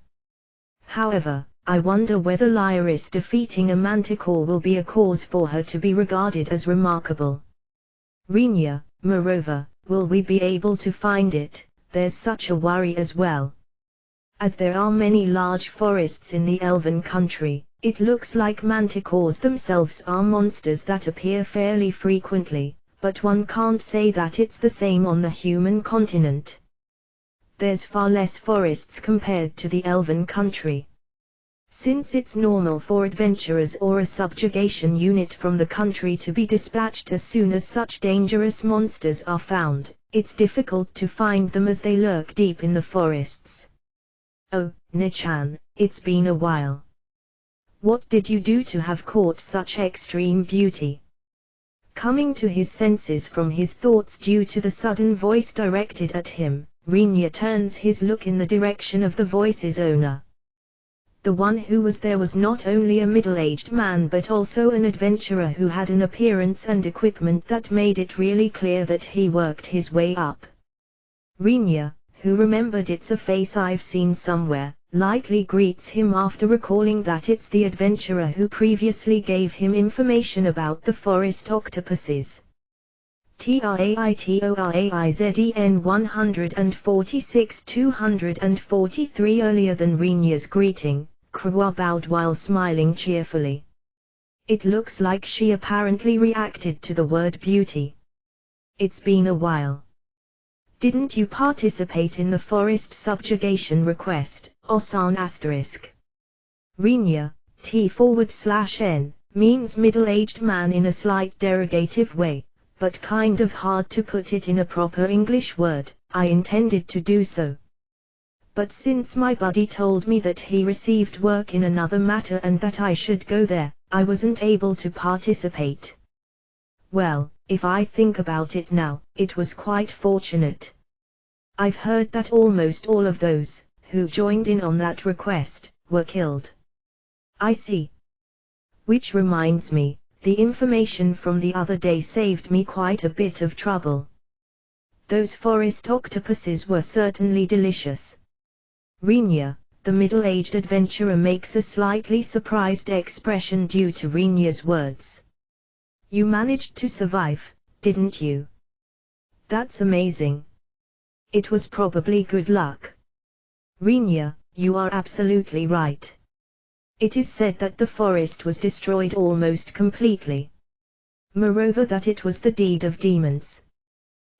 However, I wonder whether Lyris defeating a manticore will be a cause for her to be regarded as remarkable. Rinya, moreover, will we be able to find it? There's such a worry as well. As there are many large forests in the elven country, it looks like manticores themselves are monsters that appear fairly frequently, but one can't say that it's the same on the human continent. There's far less forests compared to the elven country. Since it's normal for adventurers or a subjugation unit from the country to be dispatched as soon as such dangerous monsters are found, it's difficult to find them as they lurk deep in the forests. Oh, Nichan, it's been a while. What did you do to have caught such extreme beauty? Coming to his senses from his thoughts due to the sudden voice directed at him, Rinya turns his look in the direction of the voice's owner. The one who was there was not only a middle-aged man but also an adventurer who had an appearance and equipment that made it really clear that he worked his way up. Rinya, who remembered it's a face I've seen somewhere, lightly greets him after recalling that it's the adventurer who previously gave him information about the forest octopuses. TRAITORAIZEN 146-243 earlier than Rinya's greeting, Krwa bowed while smiling cheerfully. It looks like she apparently reacted to the word beauty. It's been a while. Didn't you participate in the forest subjugation request, Osan asterisk? Rinya, T/N, means middle-aged man in a slight derogative way, but kind of hard to put it in a proper English word. I intended to do so. But since my buddy told me that he received work in another matter and that I should go there, I wasn't able to participate. Well, if I think about it now, it was quite fortunate. I've heard that almost all of those who joined in on that request were killed. I see. Which reminds me, the information from the other day saved me quite a bit of trouble. Those forest octopuses were certainly delicious. Rinya, the middle-aged adventurer, makes a slightly surprised expression due to Rinya's words. You managed to survive, didn't you? That's amazing. It was probably good luck. Rinya, you are absolutely right. It is said that the forest was destroyed almost completely. Moreover, that it was the deed of demons.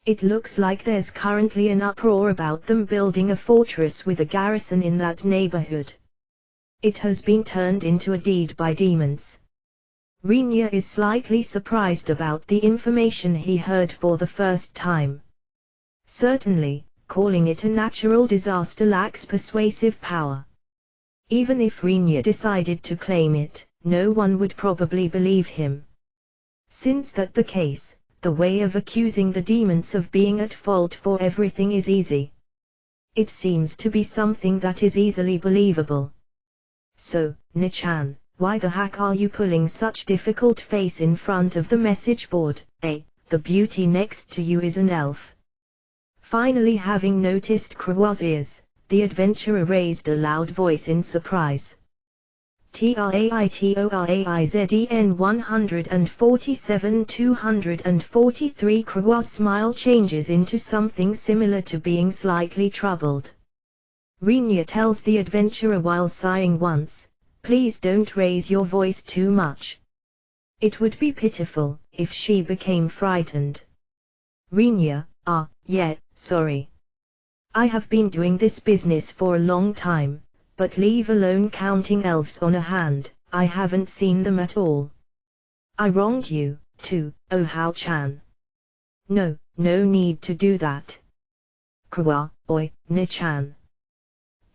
It looks like there's currently an uproar about them building a fortress with a garrison in that neighborhood. It has been turned into a deed by demons. Rinya is slightly surprised about the information he heard for the first time. Certainly, calling it a natural disaster lacks persuasive power. Even if Rinya decided to claim it, no one would probably believe him. Since that's the case, the way of accusing the demons of being at fault for everything is easy. It seems to be something that is easily believable. So, Nichan, why the heck are you pulling such difficult face in front of the message board? The beauty next to you is an elf. Finally, having noticed Krua's ears, the adventurer raised a loud voice in surprise. Traitoraizden 147 243. Krua's smile changes into something similar to being slightly troubled. Rinya tells the adventurer while sighing once, "Please don't raise your voice too much. It would be pitiful if she became frightened." Rinya, yeah, sorry. I have been doing this business for a long time, but leave alone counting elves on a hand, I haven't seen them at all. I wronged you, too, oh Hao-chan. No need to do that. Krua, oi, Nichan.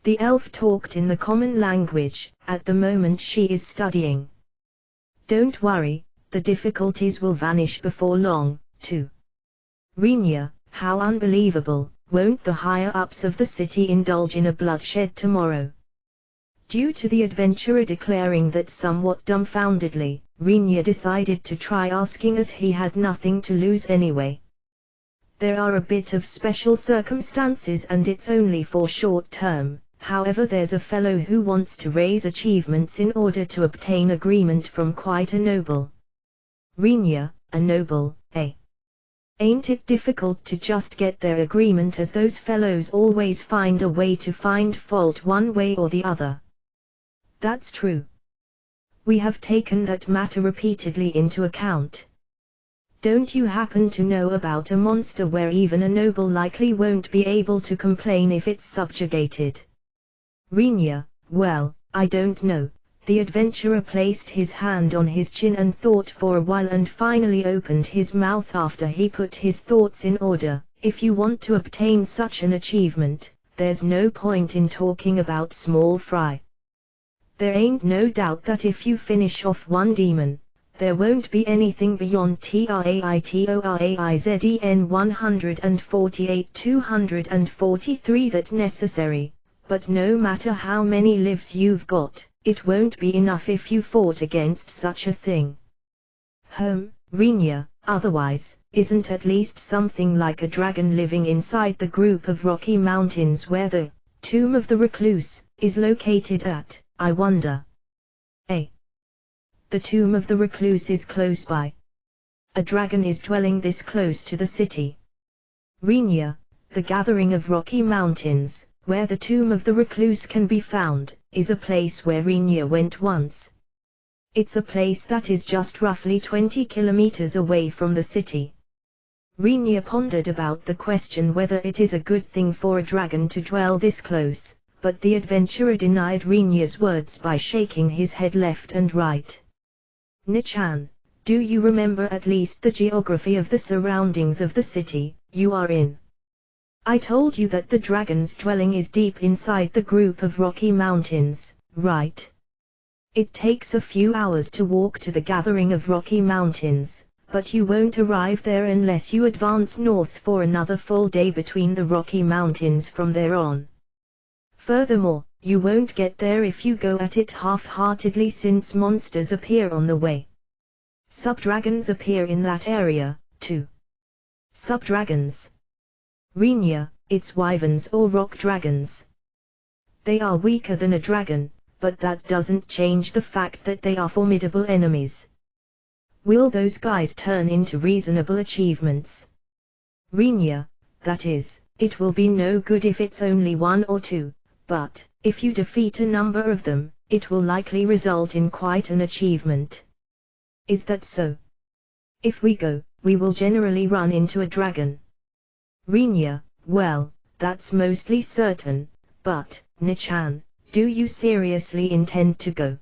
The elf talked in the common language. At the moment she is studying. Don't worry, the difficulties will vanish before long, too. Rinya, how unbelievable, won't the higher-ups of the city indulge in a bloodshed tomorrow? Due to the adventurer declaring that somewhat dumbfoundedly, Rinya decided to try asking as he had nothing to lose anyway. There are a bit of special circumstances and it's only for short term. However, there's a fellow who wants to raise achievements in order to obtain agreement from quite a noble. Rinya, a noble, Ain't it difficult to just get their agreement, as those fellows always find a way to find fault one way or the other? That's true. We have taken that matter repeatedly into account. Don't you happen to know about a monster where even a noble likely won't be able to complain if it's subjugated? Rinya, well, I don't know. The adventurer placed his hand on his chin and thought for a while and finally opened his mouth after he put his thoughts in order. If you want to obtain such an achievement, there's no point in talking about small fry. There ain't no doubt that if you finish off one demon, there won't be anything beyond Traitoraizden 148 243 that necessary. But no matter how many lives you've got, it won't be enough if you fought against such a thing. Rinya, otherwise, isn't at least something like a dragon living inside the group of rocky mountains where the Tomb of the Recluse is located at, I wonder? The Tomb of the Recluse is close by. A dragon is dwelling this close to the city. Rinya, the gathering of rocky mountains, where the Tomb of the Recluse can be found, is a place where Rinya went once. It's a place that is just roughly 20 kilometers away from the city. Rinya pondered about the question whether it is a good thing for a dragon to dwell this close, but the adventurer denied Rinya's words by shaking his head left and right. Nichan, do you remember at least the geography of the surroundings of the city you are in? I told you that the dragon's dwelling is deep inside the group of rocky mountains, right? It takes a few hours to walk to the gathering of rocky mountains, but you won't arrive there unless you advance north for another full day between the rocky mountains from there on. Furthermore, you won't get there if you go at it half-heartedly, since monsters appear on the way. Sub-dragons appear in that area, too. Sub-dragons? Rinya, it's wyverns or rock dragons. They are weaker than a dragon, but that doesn't change the fact that they are formidable enemies. Will those guys turn into reasonable achievements? Rinya, that is, it will be no good if it's only one or two, but if you defeat a number of them, it will likely result in quite an achievement. Is that so? If we go, we will generally run into a dragon. Rinya, well, that's mostly certain, but, Nichan, do you seriously intend to go?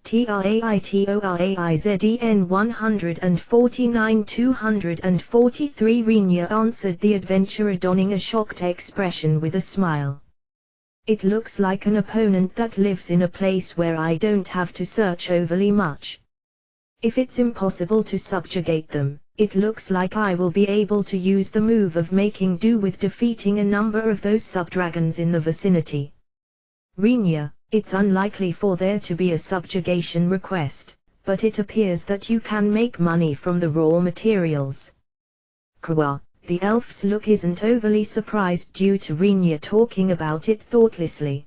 Traitoraizden 149 243. Rinya answered the adventurer, donning a shocked expression with a smile. It looks like an opponent that lives in a place where I don't have to search overly much. If it's impossible to subjugate them, it looks like I will be able to use the move of making do with defeating a number of those sub-dragons in the vicinity. Rinya, it's unlikely for there to be a subjugation request, but it appears that you can make money from the raw materials. Krua, the elf's look isn't overly surprised due to Rinya talking about it thoughtlessly.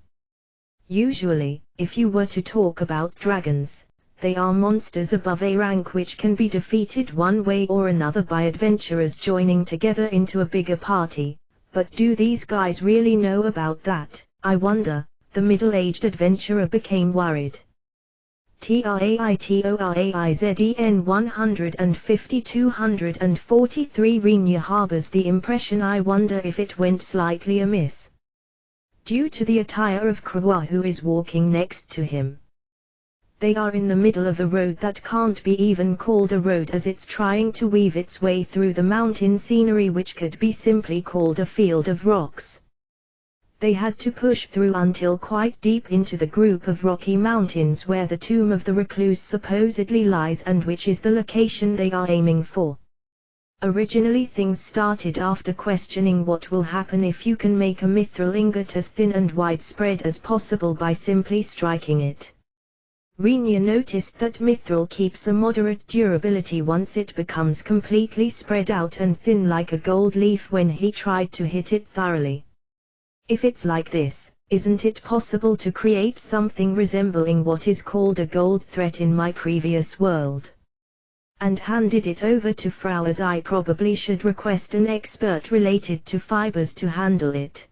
Usually, if you were to talk about dragons, they are monsters above A rank which can be defeated one way or another by adventurers joining together into a bigger party, but do these guys really know about that, I wonder? The middle-aged adventurer became worried. TRAITORAIZEN 150-243 Rinya harbors the impression I wonder if it went slightly amiss. Due to the attire of Krua who is walking next to him. They are in the middle of a road that can't be even called a road as it's trying to weave its way through the mountain scenery which could be simply called a field of rocks. They had to push through until quite deep into the group of rocky mountains where the tomb of the recluse supposedly lies and which is the location they are aiming for. Originally things started after questioning what will happen if you can make a mithril ingot as thin and widespread as possible by simply striking it. Rinya noticed that mithril keeps a moderate durability once it becomes completely spread out and thin like a gold leaf when he tried to hit it thoroughly. If it's like this, isn't it possible to create something resembling what is called a gold thread in my previous world? And handed it over to Frau as I probably should request an expert related to fibers to handle it.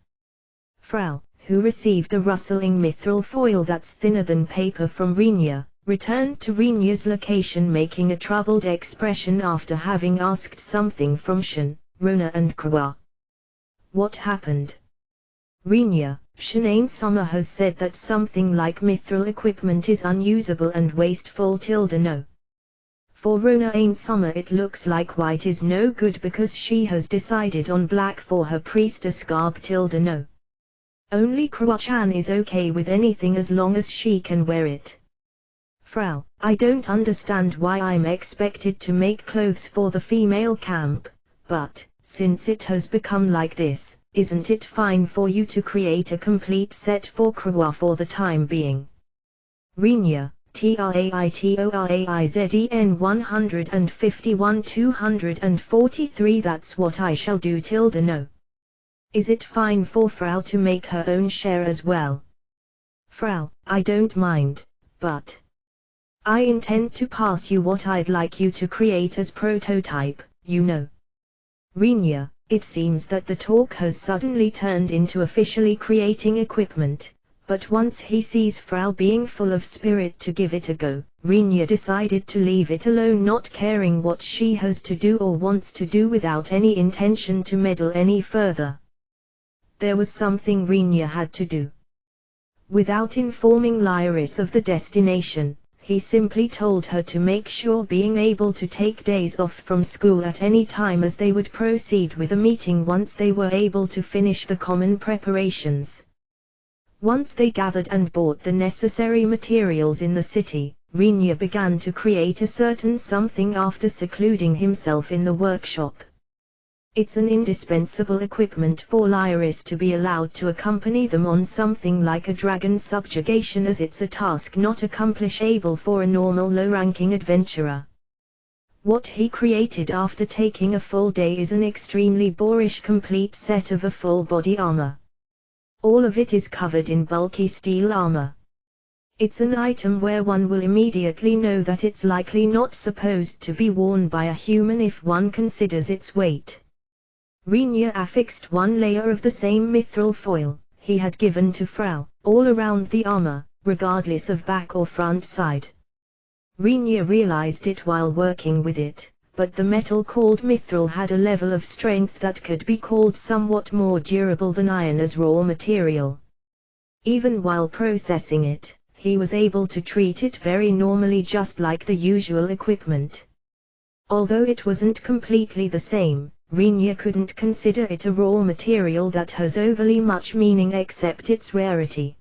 Frau, who received a rustling mithril foil that's thinner than paper from Rinya, returned to Rinya's location making a troubled expression after having asked something from Shen, Rona and Krua. What happened? Rinya, Shanae Summer has said that something like mithril equipment is unusable and wasteful. No. For Rona Summer it looks like white is no good because she has decided on black for her priestess garb. No. Only Krua-chan is okay with anything as long as she can wear it. Frau, I don't understand why I'm expected to make clothes for the female camp, but, since it has become like this, isn't it fine for you to create a complete set for Krua for the time being? Rinya, TRAITORAIZEN 151-243 That's what I shall do. No. Is it fine for Frau to make her own share as well? Frau, I don't mind, but I intend to pass you what I'd like you to create as prototype, you know. Rinya, it seems that the talk has suddenly turned into officially creating equipment, but once he sees Frau being full of spirit to give it a go, Rinya decided to leave it alone, not caring what she has to do or wants to do, without any intention to meddle any further. There was something Rinya had to do. Without informing Lyris of the destination, he simply told her to make sure being able to take days off from school at any time as they would proceed with a meeting once they were able to finish the common preparations. Once they gathered and bought the necessary materials in the city, Rinya began to create a certain something after secluding himself in the workshop. It's an indispensable equipment for Lyris to be allowed to accompany them on something like a dragon subjugation, as it's a task not accomplishable for a normal low-ranking adventurer. What he created after taking a full day is an extremely boorish complete set of a full body armor. All of it is covered in bulky steel armor. It's an item where one will immediately know that it's likely not supposed to be worn by a human if one considers its weight. Rinya affixed one layer of the same mithril foil he had given to Frau, all around the armor, regardless of back or front side. Rinya realized it while working with it, but the metal called mithril had a level of strength that could be called somewhat more durable than iron as raw material. Even while processing it, he was able to treat it very normally, just like the usual equipment. Although it wasn't completely the same, Rinya couldn't consider it a raw material that has overly much meaning except its rarity.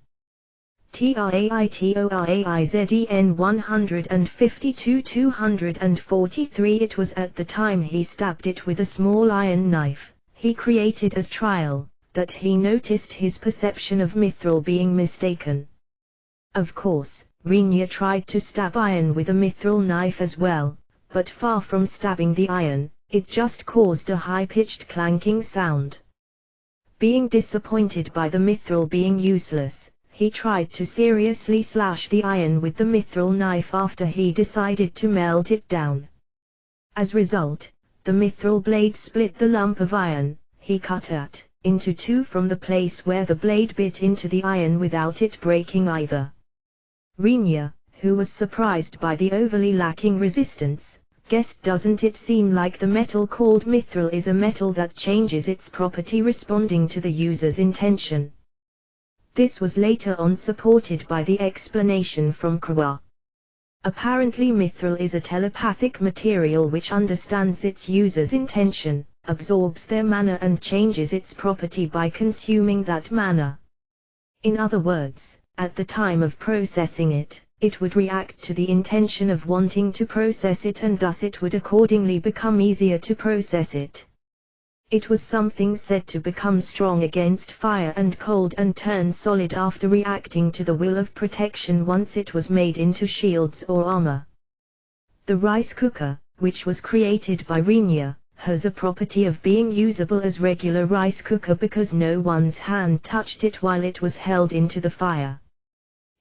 TRAITORAIZEN 152-243. It was at the time he stabbed it with a small iron knife, he created as trial, that he noticed his perception of mithril being mistaken. Of course, Rinya tried to stab iron with a mithril knife as well, but far from stabbing the iron, it just caused a high-pitched clanking sound. Being disappointed by the mithril being useless, he tried to seriously slash the iron with the mithril knife after he decided to melt it down. As a result, the mithril blade split the lump of iron he cut at into two from the place where the blade bit into the iron without it breaking either. Rinya, who was surprised by the overly lacking resistance, guessed, doesn't it seem like the metal called mithril is a metal that changes its property responding to the user's intention? This was later on supported by the explanation from Kawa. Apparently mithril is a telepathic material which understands its user's intention, absorbs their mana and changes its property by consuming that mana. In other words, at the time of processing it, it would react to the intention of wanting to process it, and thus it would accordingly become easier to process it. It was something said to become strong against fire and cold and turn solid after reacting to the will of protection once it was made into shields or armor. The rice cooker, which was created by Rinya, has a property of being usable as regular rice cooker because no one's hand touched it while it was held into the fire.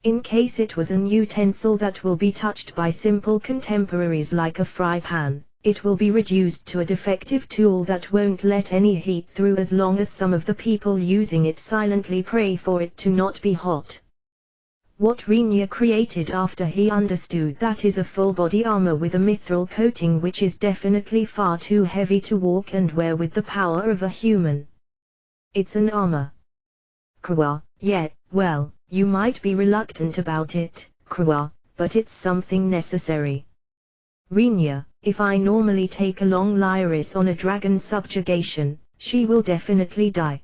In case it was an utensil that will be touched by simple contemporaries like a fry pan, it will be reduced to a defective tool that won't let any heat through as long as some of the people using it silently pray for it to not be hot. What Rinya created after he understood that is a full-body armor with a mithril coating which is definitely far too heavy to walk and wear with the power of a human. It's an armor. Kawa, yeah, well, you might be reluctant about it, Kawa, but it's something necessary. Rinya, if I normally take a long lyris on a dragon subjugation, she will definitely die.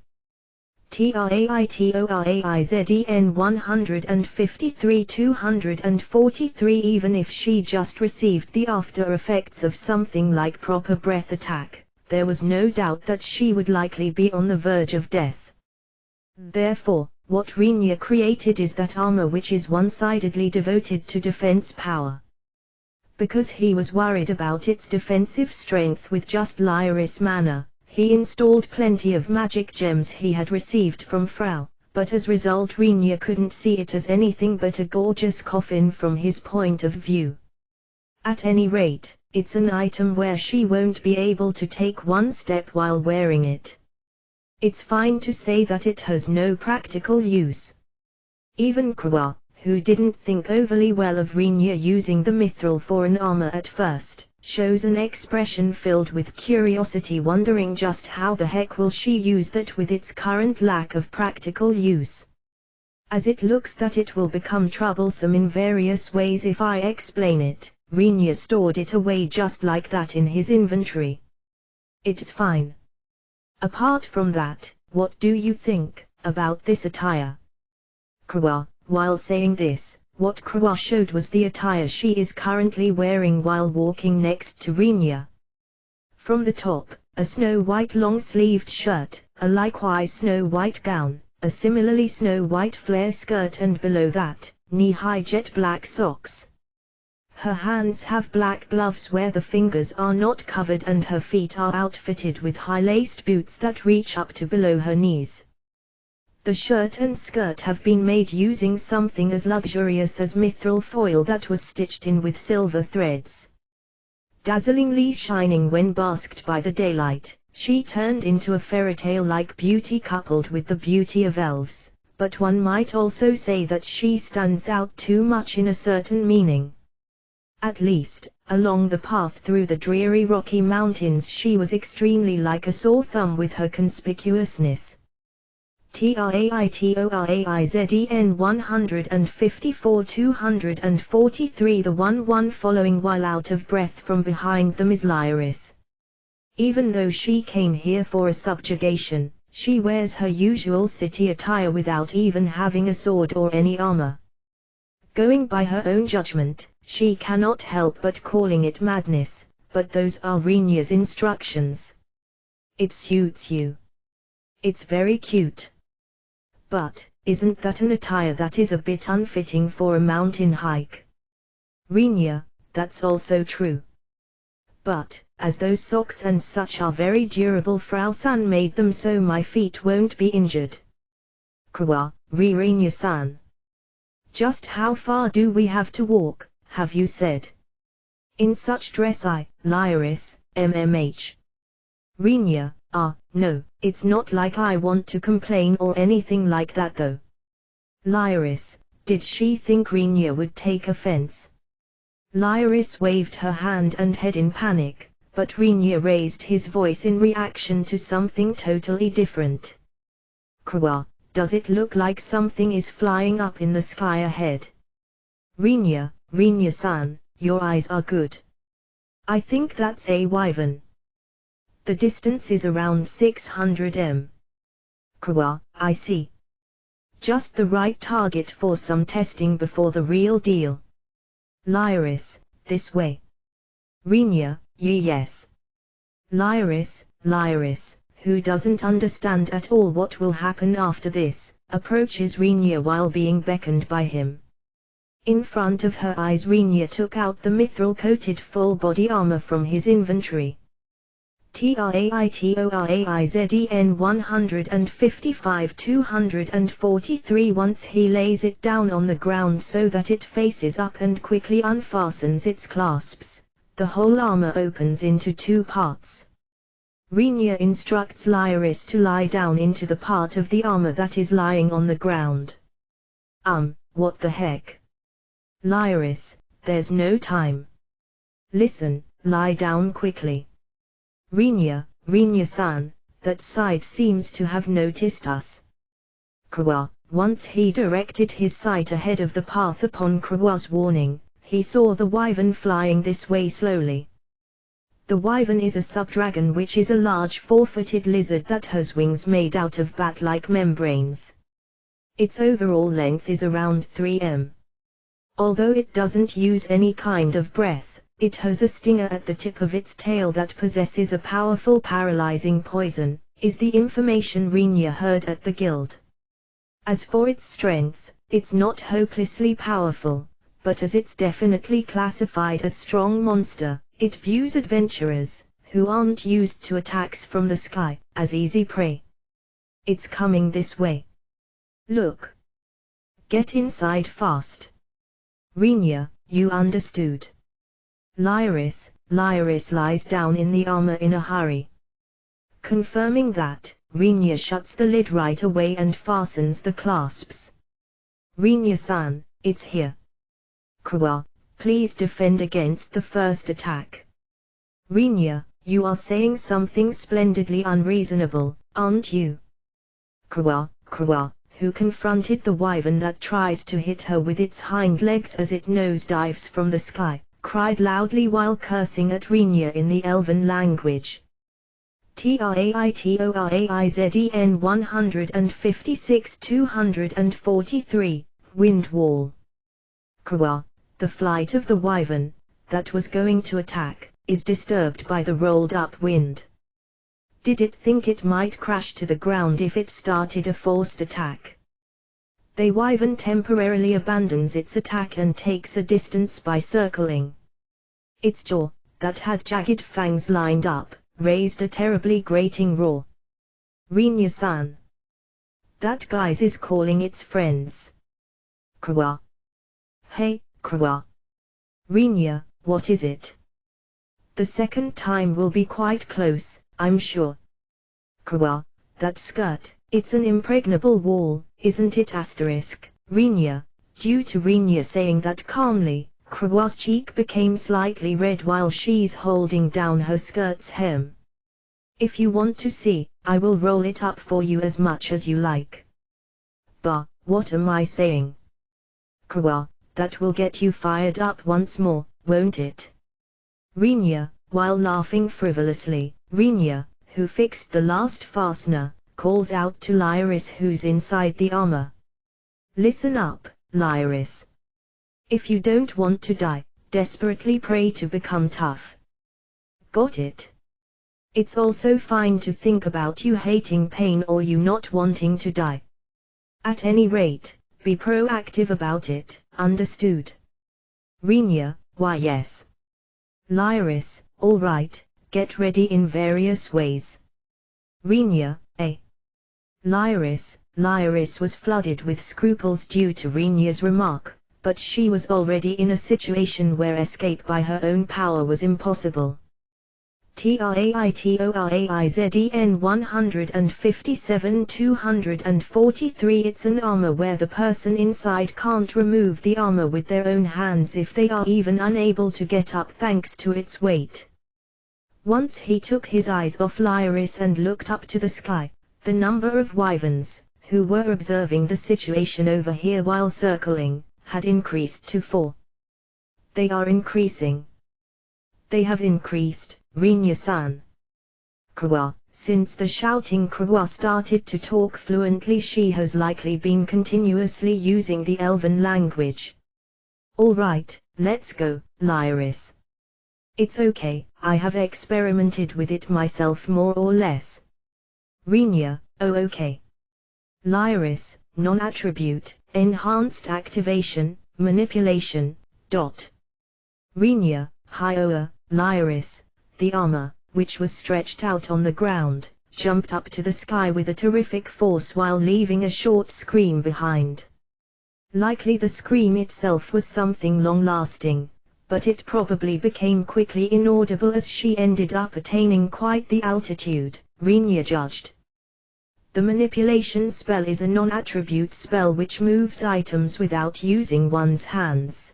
TRAITORAIZEN 153-243. Even if she just received the after effects of something like proper breath attack, there was no doubt that she would likely be on the verge of death. Therefore, what Rinya created is that armor which is one-sidedly devoted to defense power. Because he was worried about its defensive strength with just lyris mana, he installed plenty of magic gems he had received from Frau, but as a result Rinya couldn't see it as anything but a gorgeous coffin from his point of view. At any rate, it's an item where she won't be able to take one step while wearing it. It's fine to say that it has no practical use. Even Kawa, who didn't think overly well of Rinya using the mithril for an armor at first, shows an expression filled with curiosity, wondering just how the heck will she use that with its current lack of practical use. As it looks that it will become troublesome in various ways if I explain it, Rinya stored it away just like that in his inventory. It's fine. Apart from that, what do you think about this attire? Kawa. While saying this, what Kawa showed was the attire she is currently wearing while walking next to Rinya. From the top, a snow-white long-sleeved shirt, a likewise snow-white gown, a similarly snow-white flare skirt, and below that, knee-high jet black socks. Her hands have black gloves where the fingers are not covered, and her feet are outfitted with high-laced boots that reach up to below her knees. The shirt and skirt have been made using something as luxurious as mithril foil that was stitched in with silver threads. Dazzlingly shining when basked by the daylight, she turned into a fairy-tale-like beauty coupled with the beauty of elves, but one might also say that she stands out too much in a certain meaning. At least, along the path through the dreary Rocky Mountains she was extremely like a sore thumb with her conspicuousness. TRAITORAIZEN 154-243. The one following while out of breath from behind them is Lyris. Even though she came here for a subjugation, she wears her usual city attire without even having a sword or any armor. Going by her own judgment, she cannot help but calling it madness, but those are Rinya's instructions. It suits you. It's very cute. But, isn't that an attire that is a bit unfitting for a mountain hike? Rinya, that's also true. But, as those socks and such are very durable, Frau-san made them so my feet won't be injured. Kwa, Rinya-san. Just how far do we have to walk, have you said? In such dress Lyris, MMH. Rinya, no, it's not like I want to complain or anything like that though. Lyris, did she think Rinya would take offense? Lyris waved her hand and head in panic, but Rinya raised his voice in reaction to something totally different. Kwa, does it look like something is flying up in the sky ahead? Rinya-san, your eyes are good. I think that's a wyvern. The distance is around 600 m. Kwa, I see. Just the right target for some testing before the real deal. Lyris, this way. Rinya, yes. Lyris, who doesn't understand at all what will happen after this, approaches Rinya while being beckoned by him. In front of her eyes Rinya took out the mithril-coated full-body armor from his inventory. TRAITORAIZEN 155-243. Once he lays it down on the ground so that it faces up and quickly unfastens its clasps, the whole armor opens into two parts. Rinya instructs Lyris to lie down into the part of the armor that is lying on the ground. What the heck? Lyris, there's no time. Listen, lie down quickly. Rinya-san, that side seems to have noticed us. Kwa, once he directed his sight ahead of the path upon Kwa's warning, he saw the wyvern flying this way slowly. The wyvern is a subdragon, which is a large four-footed lizard that has wings made out of bat-like membranes. Its overall length is around 3 m. Although it doesn't use any kind of breath, it has a stinger at the tip of its tail that possesses a powerful paralyzing poison, is the information Rinya heard at the guild. As for its strength, it's not hopelessly powerful, but as it's definitely classified as strong monster, it views adventurers, who aren't used to attacks from the sky, as easy prey. It's coming this way. Look. Get inside fast. Rinya, you understood. Lyris lies down in the armor in a hurry. Confirming that, Rinya shuts the lid right away and fastens the clasps. Rinya-san, it's here. Kwa, please defend against the first attack. Rinya, you are saying something splendidly unreasonable, aren't you? Kwa, who confronted the wyvern that tries to hit her with its hind legs as it nosedives from the sky, cried loudly while cursing at Rinya in the elven language. TRAITORAIZEN 156-243, Wind Wall. Kwa, the flight of the wyvern, that was going to attack, is disturbed by the rolled-up wind. Did it think it might crash to the ground if it started a forced attack? The wyvern temporarily abandons its attack and takes a distance by circling. Its jaw, that had jagged fangs lined up, raised a terribly grating roar. Rinya-san. That guise is calling its friends. Kwa. Hey, Kwa. Rinya, what is it? The second time will be quite close, I'm sure. Kwa, that skirt, it's an impregnable wall, isn't it? Rinya, due to Rinya saying that calmly, Kwa's cheek became slightly red while she's holding down her skirt's hem. If you want to see, I will roll it up for you as much as you like. Bah, what am I saying? Kwa, that will get you fired up once more, won't it? Rinya, while laughing frivolously, Rinya, who fixed the last fastener, calls out to Lyris who's inside the armor. Listen up, Lyris. If you don't want to die, desperately pray to become tough. Got it? It's also fine to think about you hating pain or you not wanting to die. At any rate, be proactive about it, understood? Rinya, why yes. Lyris, alright, get ready in various ways. Rinya, Lyris was flooded with scruples due to Rinya's remark, but she was already in a situation where escape by her own power was impossible. Traitoraizden 157-243. It's an armor where the person inside can't remove the armor with their own hands if they are even unable to get up thanks to its weight. Once he took his eyes off Lyris and looked up to the sky, the number of wyverns, who were observing the situation over here while circling, had increased to 4. They are increasing. They have increased, Rinya-san. Krewa, since the shouting Krewa started to talk fluently, she has likely been continuously using the Elven language. Alright, let's go, Lyris. It's okay, I have experimented with it myself more or less. Rinya, oh okay. Lyris, non-attribute, enhanced activation, manipulation, Rinya, Hioa, Lyris, the armor, which was stretched out on the ground, jumped up to the sky with a terrific force while leaving a short scream behind. Likely the scream itself was something long-lasting, but it probably became quickly inaudible as she ended up attaining quite the altitude, Rinya judged. The manipulation spell is a non-attribute spell which moves items without using one's hands.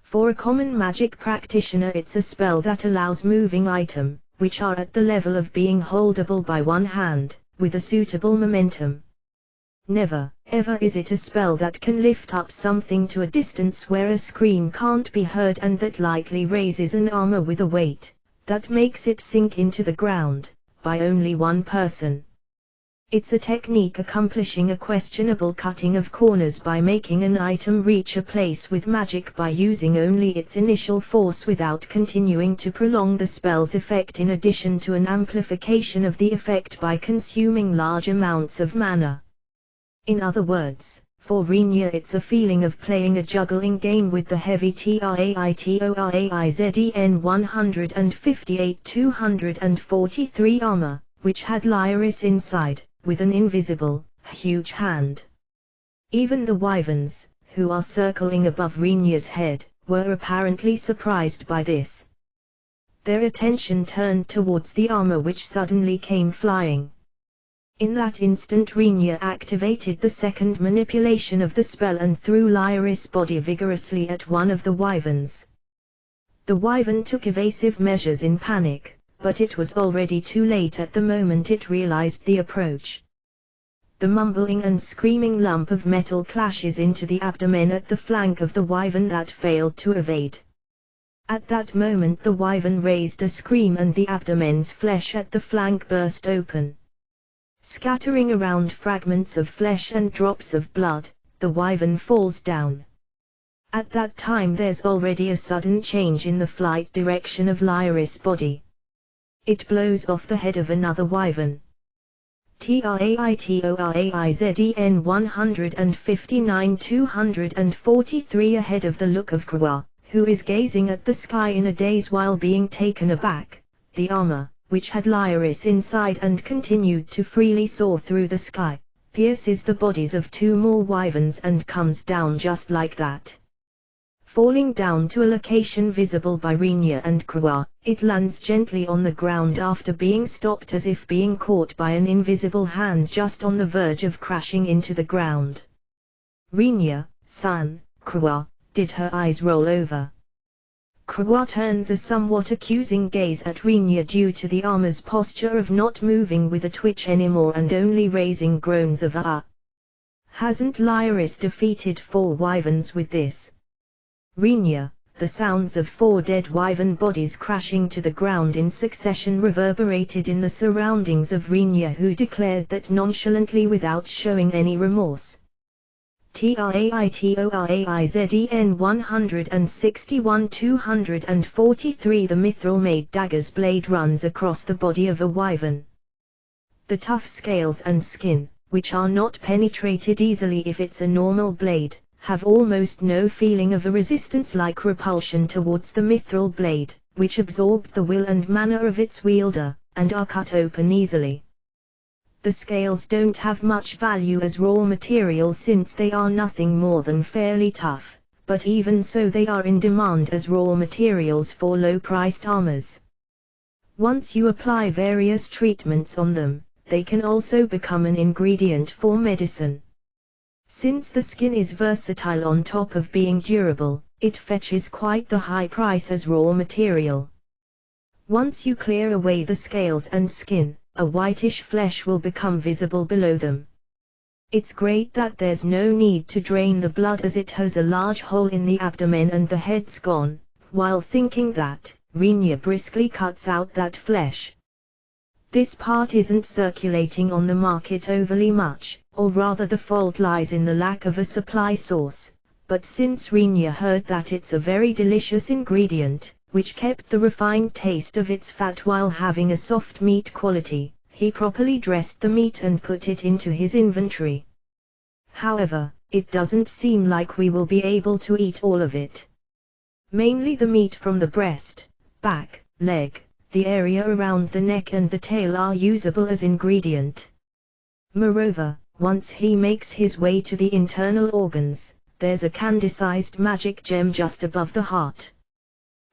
For a common magic practitioner, it's a spell that allows moving items, which are at the level of being holdable by one hand, with a suitable momentum. Never, ever is it a spell that can lift up something to a distance where a scream can't be heard and that lightly raises an armor with a weight that makes it sink into the ground, by only one person. It's a technique accomplishing a questionable cutting of corners by making an item reach a place with magic by using only its initial force without continuing to prolong the spell's effect, in addition to an amplification of the effect by consuming large amounts of mana. In other words, for Rinya it's a feeling of playing a juggling game with the heavy Traitoraizden 158-243 armor, which had Lyris inside, with an invisible, huge hand. Even the wyverns, who are circling above Rinya's head, were apparently surprised by this. Their attention turned towards the armor which suddenly came flying. In that instant Rinya activated the second manipulation of the spell and threw Lyris' body vigorously at one of the wyverns. The wyvern took evasive measures in panic, but it was already too late at the moment it realized the approach. The mumbling and screaming lump of metal clashes into the abdomen at the flank of the wyvern that failed to evade. At that moment the wyvern raised a scream and the abdomen's flesh at the flank burst open. Scattering around fragments of flesh and drops of blood, the wyvern falls down. At that time there's already a sudden change in the flight direction of Lyris' body. It blows off the head of another wyvern. Traitoraizden 159-243 ahead of the look of Krewa, who is gazing at the sky in a daze while being taken aback. The armor, which had Lyris inside and continued to freely soar through the sky, pierces the bodies of 2 more wyverns and comes down just like that. Falling down to a location visible by Rinya and Krewa, it lands gently on the ground after being stopped as if being caught by an invisible hand just on the verge of crashing into the ground. Rinya-san, Krewa, did her eyes roll over? Krewa turns a somewhat accusing gaze at Rinya due to the armor's posture of not moving with a twitch anymore and only raising groans of ah. Hasn't Lyris defeated 4 wyverns with this? Rinya, the sounds of 4 dead wyvern bodies crashing to the ground in succession reverberated in the surroundings of Rinya, who declared that nonchalantly without showing any remorse. Traitoraizhen 161 243 The mithril made dagger's blade runs across the body of a wyvern. The tough scales and skin, which are not penetrated easily if it's a normal blade, have almost no feeling of a resistance-like repulsion towards the mithril blade, which absorbed the will and manner of its wielder, and are cut open easily. The scales don't have much value as raw material since they are nothing more than fairly tough, but even so they are in demand as raw materials for low-priced armors. Once you apply various treatments on them, they can also become an ingredient for medicine. Since the skin is versatile on top of being durable, it fetches quite the high price as raw material. Once you clear away the scales and skin, a whitish flesh will become visible below them. It's great that there's no need to drain the blood as it has a large hole in the abdomen and the head's gone. While thinking that, Rinya briskly cuts out that flesh. This part isn't circulating on the market overly much, or rather the fault lies in the lack of a supply source, but since Rinya heard that it's a very delicious ingredient, which kept the refined taste of its fat while having a soft meat quality, he properly dressed the meat and put it into his inventory. However, it doesn't seem like we will be able to eat all of it. Mainly the meat from the breast, back, leg, the area around the neck and the tail are usable as ingredient. Moreover, once he makes his way to the internal organs, there's a candy-sized magic gem just above the heart.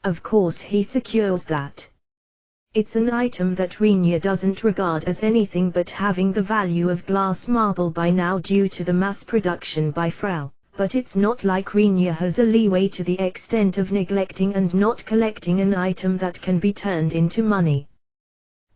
Of course he secures that. It's an item that Rinya doesn't regard as anything but having the value of glass marble by now due to the mass production by Frau, but it's not like Rinya has a leeway to the extent of neglecting and not collecting an item that can be turned into money.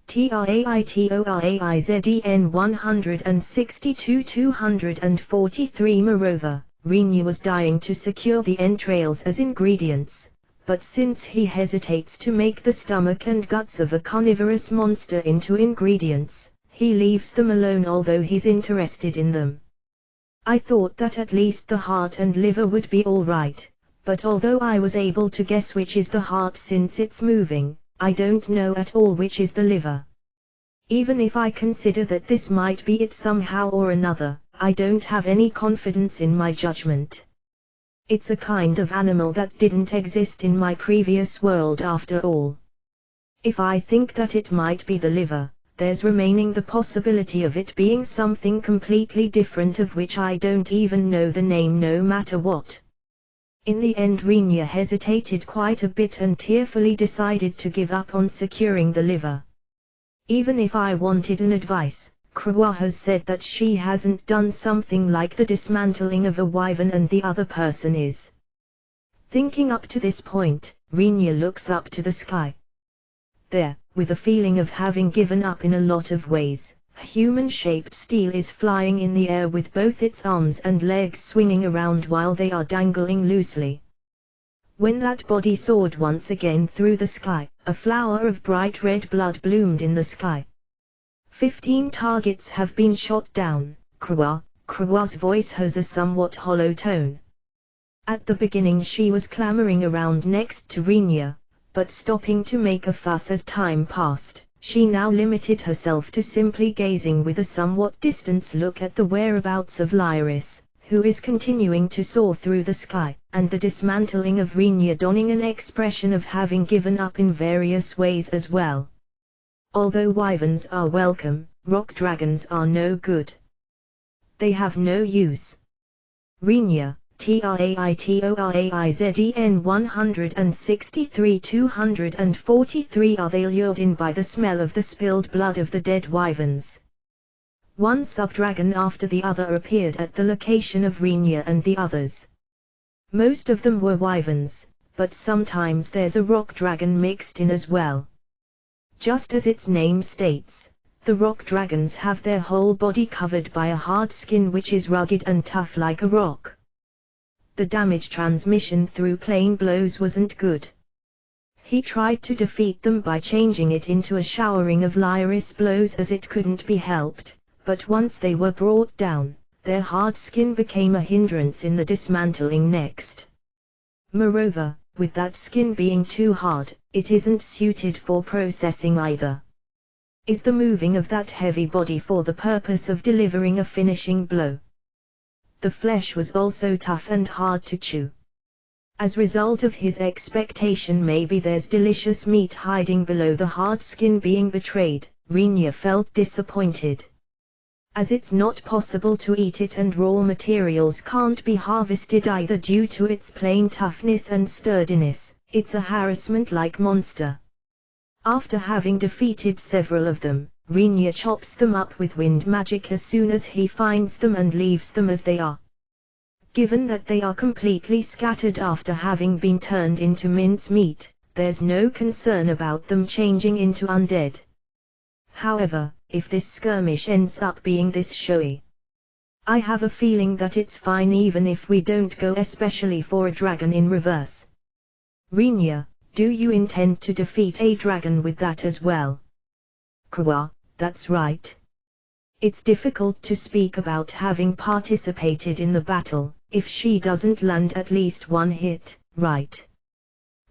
Traitoraizhen 162 243 Moreover, Rinya was dying to secure the entrails as ingredients. But since he hesitates to make the stomach and guts of a carnivorous monster into ingredients, he leaves them alone although he's interested in them. I thought that at least the heart and liver would be alright, but although I was able to guess which is the heart since it's moving, I don't know at all which is the liver. Even if I consider that this might be it somehow or another, I don't have any confidence in my judgment. It's a kind of animal that didn't exist in my previous world after all. If I think that it might be the liver, there's remaining the possibility of it being something completely different of which I don't even know the name no matter what. In the end Rinya hesitated quite a bit and tearfully decided to give up on securing the liver. Even if I wanted an advice, Krua has said that she hasn't done something like the dismantling of a wyvern and the other person is. Thinking up to this point, Rinya looks up to the sky. There, with a feeling of having given up in a lot of ways, a human-shaped steel is flying in the air with both its arms and legs swinging around while they are dangling loosely. When that body soared once again through the sky, a flower of bright red blood bloomed in the sky. 15 targets have been shot down, Krua's voice has a somewhat hollow tone. At the beginning she was clamoring around next to Rinya, but stopping to make a fuss as time passed, she now limited herself to simply gazing with a somewhat distant look at the whereabouts of Lyris, who is continuing to soar through the sky, and the dismantling of Rinya donning an expression of having given up in various ways as well. Although wyverns are welcome, rock dragons are no good. They have no use. Rinya, Traitoraizhen 163 243 Are they lured in by the smell of the spilled blood of the dead wyverns? One sub-dragon after the other appeared at the location of Rinya and the others. Most of them were wyverns, but sometimes there's a rock dragon mixed in as well. Just as its name states, the rock dragons have their whole body covered by a hard skin which is rugged and tough like a rock. The damage transmission through plain blows wasn't good. He tried to defeat them by changing it into a showering of lyris blows as it couldn't be helped, but once they were brought down, their hard skin became a hindrance in the dismantling next. Moreover, with that skin being too hard, it isn't suited for processing either. Is the moving of that heavy body for the purpose of delivering a finishing blow? The flesh was also tough and hard to chew. As result of his expectation, maybe there's delicious meat hiding below the hard skin being betrayed, Rinya felt disappointed. As it's not possible to eat it and raw materials can't be harvested either due to its plain toughness and sturdiness, it's a harassment-like monster. After having defeated several of them, Rinya chops them up with wind magic as soon as he finds them and leaves them as they are. Given that they are completely scattered after having been turned into mincemeat, there's no concern about them changing into undead. However, if this skirmish ends up being this showy, I have a feeling that it's fine even if we don't go especially for a dragon in reverse. Rinya, do you intend to defeat a dragon with that as well? Kwa, that's right. It's difficult to speak about having participated in the battle, if she doesn't land at least one hit, right?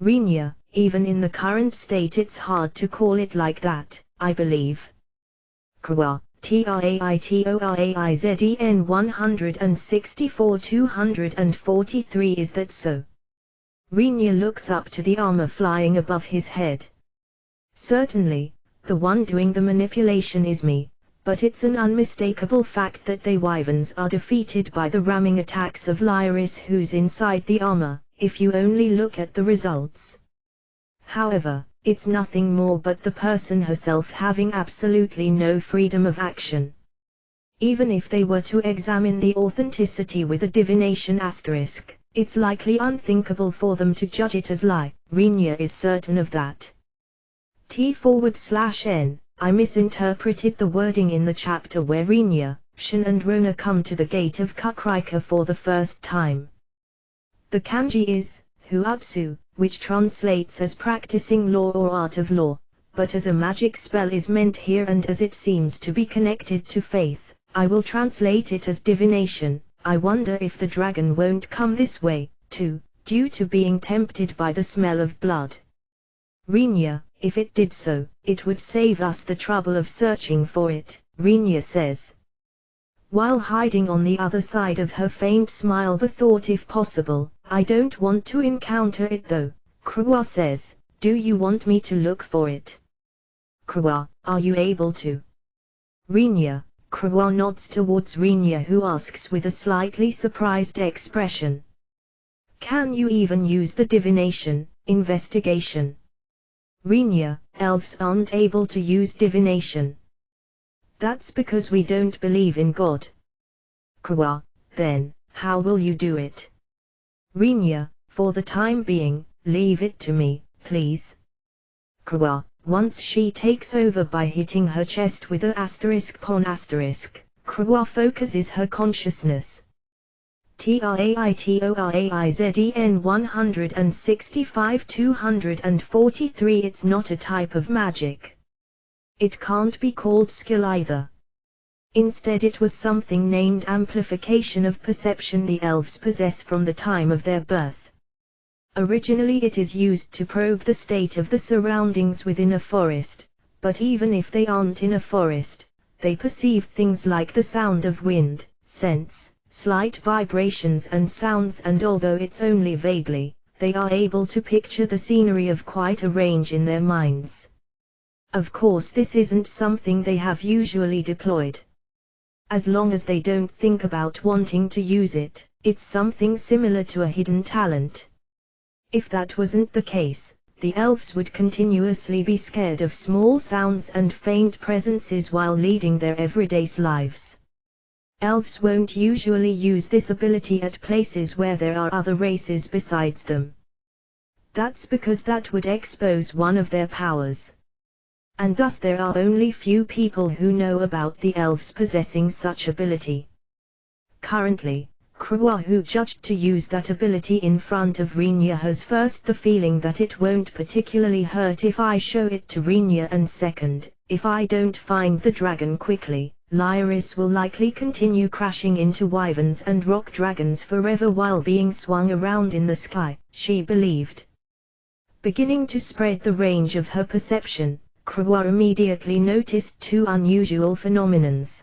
Rinya, even in the current state it's hard to call it like that, I believe. Kwa, TRAITORAIZEN 164-243 is that so? Rinya looks up to the armor flying above his head. Certainly, the one doing the manipulation is me, but it's an unmistakable fact that they wyverns are defeated by the ramming attacks of Lyris who's inside the armor, if you only look at the results. However, it's nothing more but the person herself having absolutely no freedom of action. Even if they were to examine the authenticity with a divination asterisk, it's likely unthinkable for them to judge it as lie. Rinya is certain of that. T/N, I misinterpreted the wording in the chapter where Rinya, Shin and Rona come to the gate of Kukrika for the first time. The kanji is, Huatsu, which translates as practicing law or art of law, but as a magic spell is meant here and as it seems to be connected to faith, I will translate it as divination. I wonder if the dragon won't come this way, too, due to being tempted by the smell of blood. Rinya, if it did so, it would save us the trouble of searching for it, Rinya says. While hiding on the other side of her faint smile the thought if possible, I don't want to encounter it though, Krua says, do you want me to look for it? Krua, are you able to? Rinya, Krua nods towards Rinya who asks with a slightly surprised expression. Can you even use the divination, investigation? Rinya, elves aren't able to use divination. That's because we don't believe in God. Krua, then, how will you do it? Rinya, for the time being, leave it to me, please. Krua, once she takes over by hitting her chest with a ***, Krua focuses her consciousness. TRAITORAIZEN 165-243 It's not a type of magic. It can't be called skill either. Instead it was something named amplification of perception the elves possess from the time of their birth. Originally it is used to probe the state of the surroundings within a forest, but even if they aren't in a forest, they perceive things like the sound of wind, sense, slight vibrations and sounds, and although it's only vaguely, they are able to picture the scenery of quite a range in their minds. Of course this isn't something they have usually deployed. As long as they don't think about wanting to use it, it's something similar to a hidden talent. If that wasn't the case, the elves would continuously be scared of small sounds and faint presences while leading their everyday lives. Elves won't usually use this ability at places where there are other races besides them. That's because that would expose one of their powers. And thus there are only few people who know about the elves possessing such ability. Currently, Krewa, who judged to use that ability in front of Rinya, has first the feeling that it won't particularly hurt if I show it to Rinya, and second, if I don't find the dragon quickly, Lyris will likely continue crashing into wyverns and rock dragons forever while being swung around in the sky, she believed. Beginning to spread the range of her perception, Krewa immediately noticed two unusual phenomenons.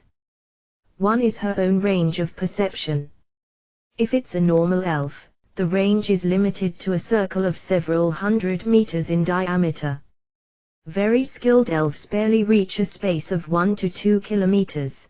One is her own range of perception. If it's a normal elf, the range is limited to a circle of several hundred meters in diameter. Very skilled elves barely reach a space of 1 to 2 kilometers.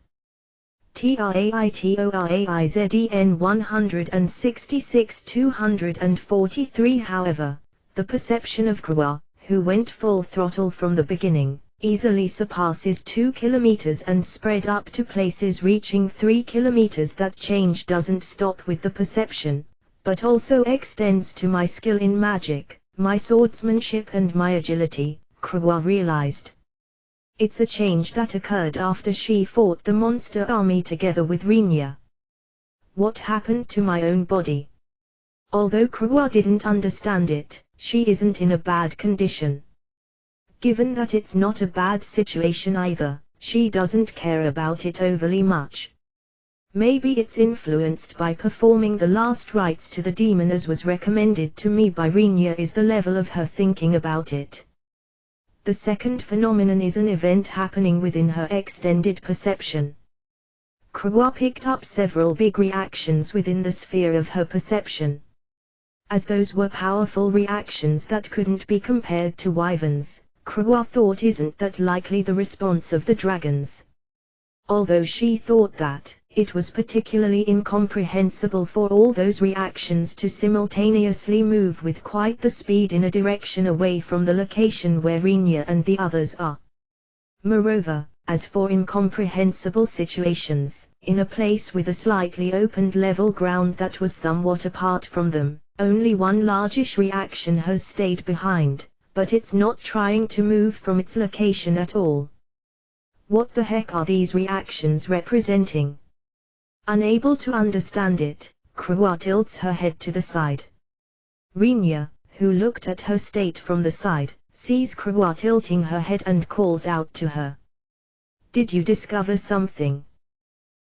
TRAITORAIZEN 166-243. However, the perception of Krewa, who went full throttle from the beginning, easily surpasses 2 kilometers and spread up to places reaching 3 kilometers. That change doesn't stop with the perception, but also extends to my skill in magic, my swordsmanship and my agility, Krewa realized. It's a change that occurred after she fought the monster army together with Rinya. What happened to my own body? Although Krewa didn't understand it, she isn't in a bad condition. Given that it's not a bad situation either, she doesn't care about it overly much. Maybe it's influenced by performing the last rites to the demon as was recommended to me by Rinya, is the level of her thinking about it. The second phenomenon is an event happening within her extended perception. Krewa picked up several big reactions within the sphere of her perception. As those were powerful reactions that couldn't be compared to wyverns, Krewa thought isn't that likely the response of the dragons. Although she thought that, it was particularly incomprehensible for all those reactions to simultaneously move with quite the speed in a direction away from the location where Rinya and the others are. Moreover, as for incomprehensible situations, in a place with a slightly opened level ground that was somewhat apart from them, only one largish reaction has stayed behind, but it's not trying to move from its location at all. What the heck are these reactions representing? Unable to understand it, Krewa tilts her head to the side. Rinya, who looked at her state from the side, sees Krewa tilting her head and calls out to her. Did you discover something?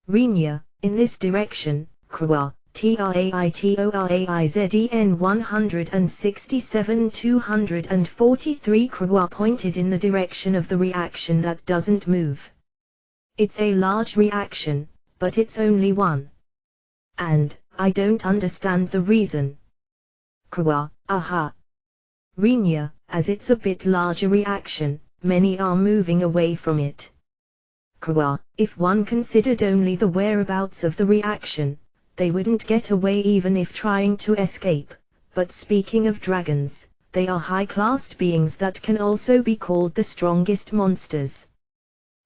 Rinya, in this direction, Krewa, TRAITORAIZEN 167-243. Krewa pointed in the direction of the reaction that doesn't move. It's a large reaction, but it's only one. And, I don't understand the reason. Krewa, aha. Rinya, as it's a bit larger reaction, many are moving away from it. Krewa, if one considered only the whereabouts of the reaction, they wouldn't get away even if trying to escape. But speaking of dragons, they are high-classed beings that can also be called the strongest monsters.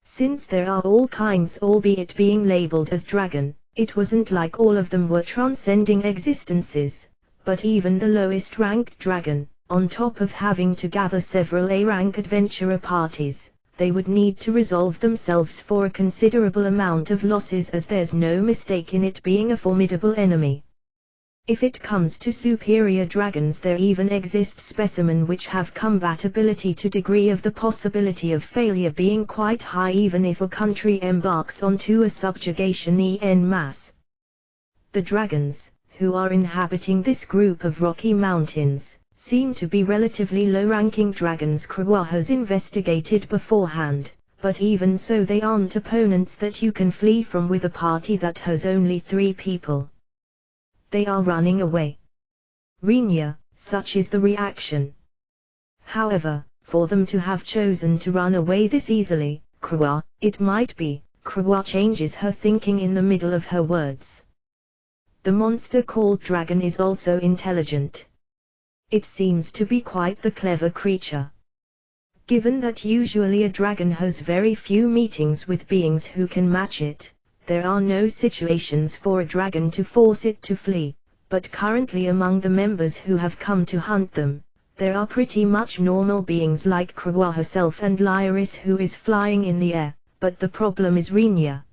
Since there are all kinds, albeit being labeled as dragon, it wasn't like all of them were transcending existences, but even the lowest ranked dragon, on top of having to gather several A-rank adventurer parties, they would need to resolve themselves for a considerable amount of losses, as there's no mistake in it being a formidable enemy. If it comes to superior dragons, there even exist specimens which have combatability to degree of the possibility of failure being quite high even if a country embarks onto a subjugation en masse. The dragons, who are inhabiting this group of rocky mountains, seem to be relatively low-ranking dragons Krewa has investigated beforehand, but even so they aren't opponents that you can flee from with a party that has only 3 people. They are running away. Rinya, such is the reaction. However, for them to have chosen to run away this easily, Krewa, it might be, Krewa changes her thinking in the middle of her words. The monster called dragon is also intelligent. It seems to be quite the clever creature. Given that usually a dragon has very few meetings with beings who can match it, there are no situations for a dragon to force it to flee, but currently among the members who have come to hunt them, there are pretty much normal beings like Krewa herself and Lyris, who is flying in the air, but the problem is Rinya.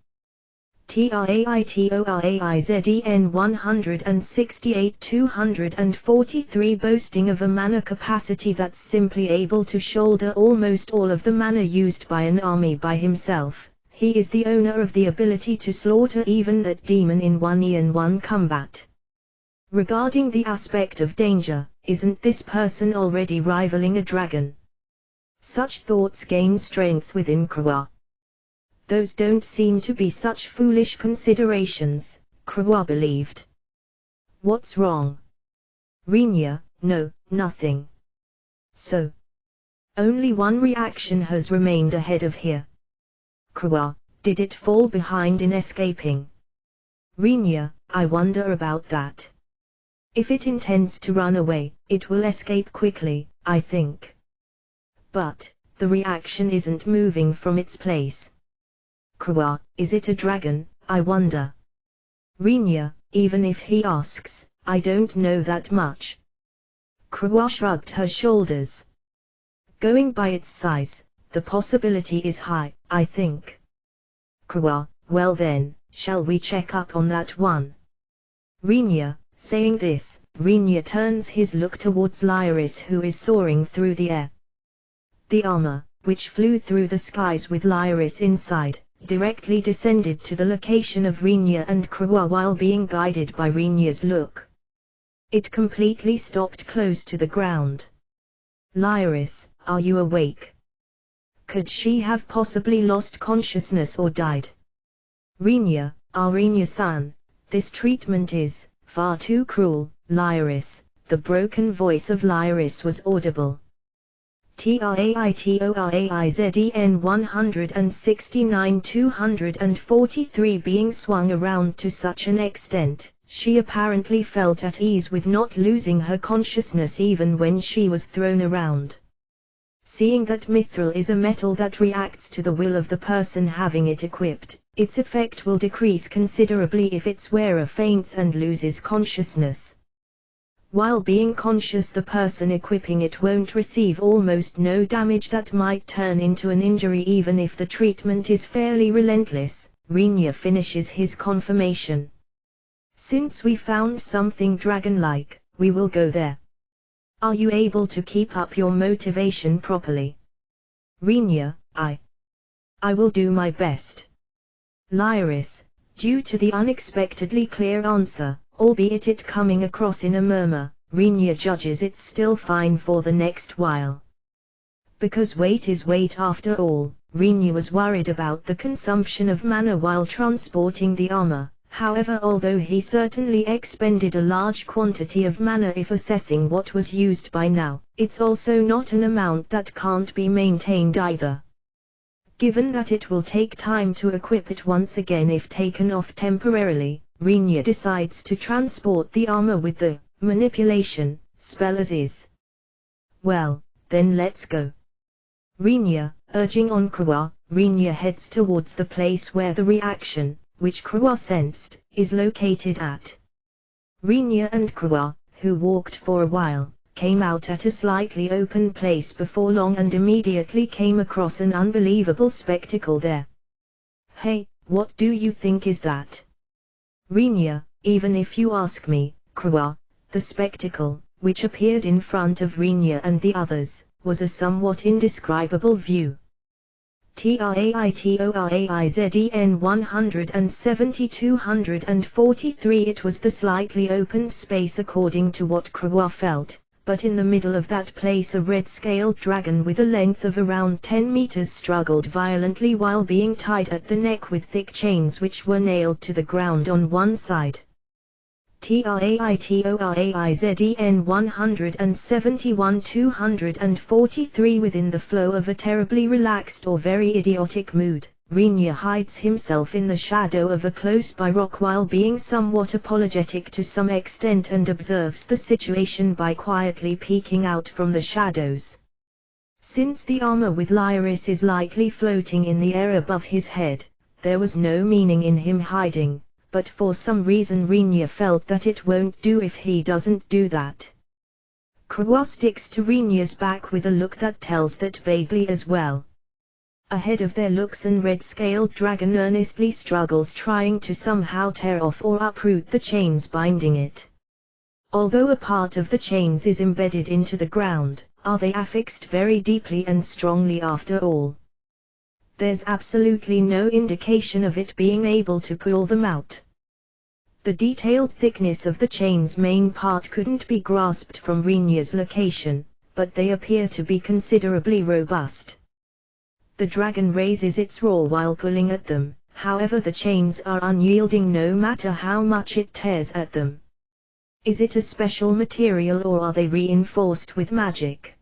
TRAITORAIZEN 168-243 boasting of a mana capacity that's simply able to shoulder almost all of the mana used by an army by himself. He is the owner of the ability to slaughter even that demon in 1-1 combat. Regarding the aspect of danger, isn't this person already rivaling a dragon? Such thoughts gain strength within Krua. Those don't seem to be such foolish considerations, Krua believed. What's wrong? Rinya, no, nothing. So, only one reaction has remained ahead of here. Krua, did it fall behind in escaping? Rinya, I wonder about that. If it intends to run away, it will escape quickly, I think. But, the reaction isn't moving from its place. Krua, is it a dragon, I wonder? Rinya, even if he asks, I don't know that much. Krua shrugged her shoulders. Going by its size, the possibility is high, I think. Krua, well then, shall we check up on that one? Rinya, saying this, Rinya turns his look towards Lyris, who is soaring through the air. The armor, which flew through the skies with Lyris inside, directly descended to the location of Rinya and Krua while being guided by Rinya's look. It completely stopped close to the ground. Lyris, are you awake? Could she have possibly lost consciousness or died? Rinya, Rinya-san, this treatment is far too cruel, Lyris. The broken voice of Lyris was audible. TRAITORAIZEN 169-243 being swung around to such an extent, she apparently felt at ease with not losing her consciousness even when she was thrown around. Seeing that mithril is a metal that reacts to the will of the person having it equipped, its effect will decrease considerably if its wearer faints and loses consciousness. While being conscious, the person equipping it won't receive almost no damage that might turn into an injury even if the treatment is fairly relentless. Rinya finishes his confirmation. Since we found something dragon-like, we will go there. Are you able to keep up your motivation properly? Rinya, I will do my best. Lyris, due to the unexpectedly clear answer, albeit it coming across in a murmur, Rinya judges it's still fine for the next while. Because weight is weight after all, Rinya was worried about the consumption of mana while transporting the armor. However, although he certainly expended a large quantity of mana if assessing what was used by now, it's also not an amount that can't be maintained either. Given that it will take time to equip it once again if taken off temporarily, Rinya decides to transport the armor with the manipulation spell as is. Well, then let's go. Rinya, urging on Krua, Rinya heads towards the place where the reaction, which Krua sensed, is located at. Rinya and Krua, who walked for a while, came out at a slightly open place before long and immediately came across an unbelievable spectacle there. Hey, what do you think is that? Rinya, even if you ask me, Krua, the spectacle, which appeared in front of Rinya and the others, was a somewhat indescribable view. TRAITORAIZEN 170-243 It was the slightly opened space according to what Krua felt, but in the middle of that place a red-scaled dragon with a length of around 10 meters struggled violently while being tied at the neck with thick chains which were nailed to the ground on one side. TRAITORAIZEN 171-243 Within the flow of a terribly relaxed or very idiotic mood, Rinya hides himself in the shadow of a close-by rock while being somewhat apologetic to some extent and observes the situation by quietly peeking out from the shadows. Since the armor with Lyris is lightly floating in the air above his head, there was no meaning in him hiding. But for some reason Rinya felt that it won't do if he doesn't do that. Krua sticks to Rinya's back with a look that tells that vaguely as well. Ahead of their looks, an red-scaled dragon earnestly struggles, trying to somehow tear off or uproot the chains binding it. Although a part of the chains is embedded into the ground, are they affixed very deeply and strongly after all? There's absolutely no indication of it being able to pull them out. The detailed thickness of the chain's main part couldn't be grasped from Rinya's location, but they appear to be considerably robust. The dragon raises its roar while pulling at them, however the chains are unyielding no matter how much it tears at them. Is it a special material or are they reinforced with magic?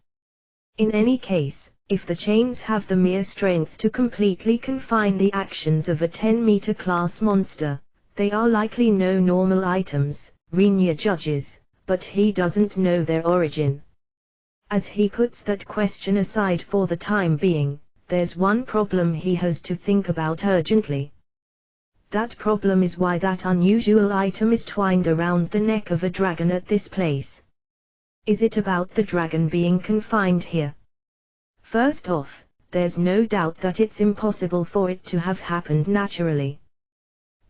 In any case, if the chains have the mere strength to completely confine the actions of a 10-meter class monster, they are likely no normal items, Rinya judges, but he doesn't know their origin. As he puts that question aside for the time being, there's one problem he has to think about urgently. That problem is why that unusual item is twined around the neck of a dragon at this place. Is it about the dragon being confined here? First off, there's no doubt that it's impossible for it to have happened naturally.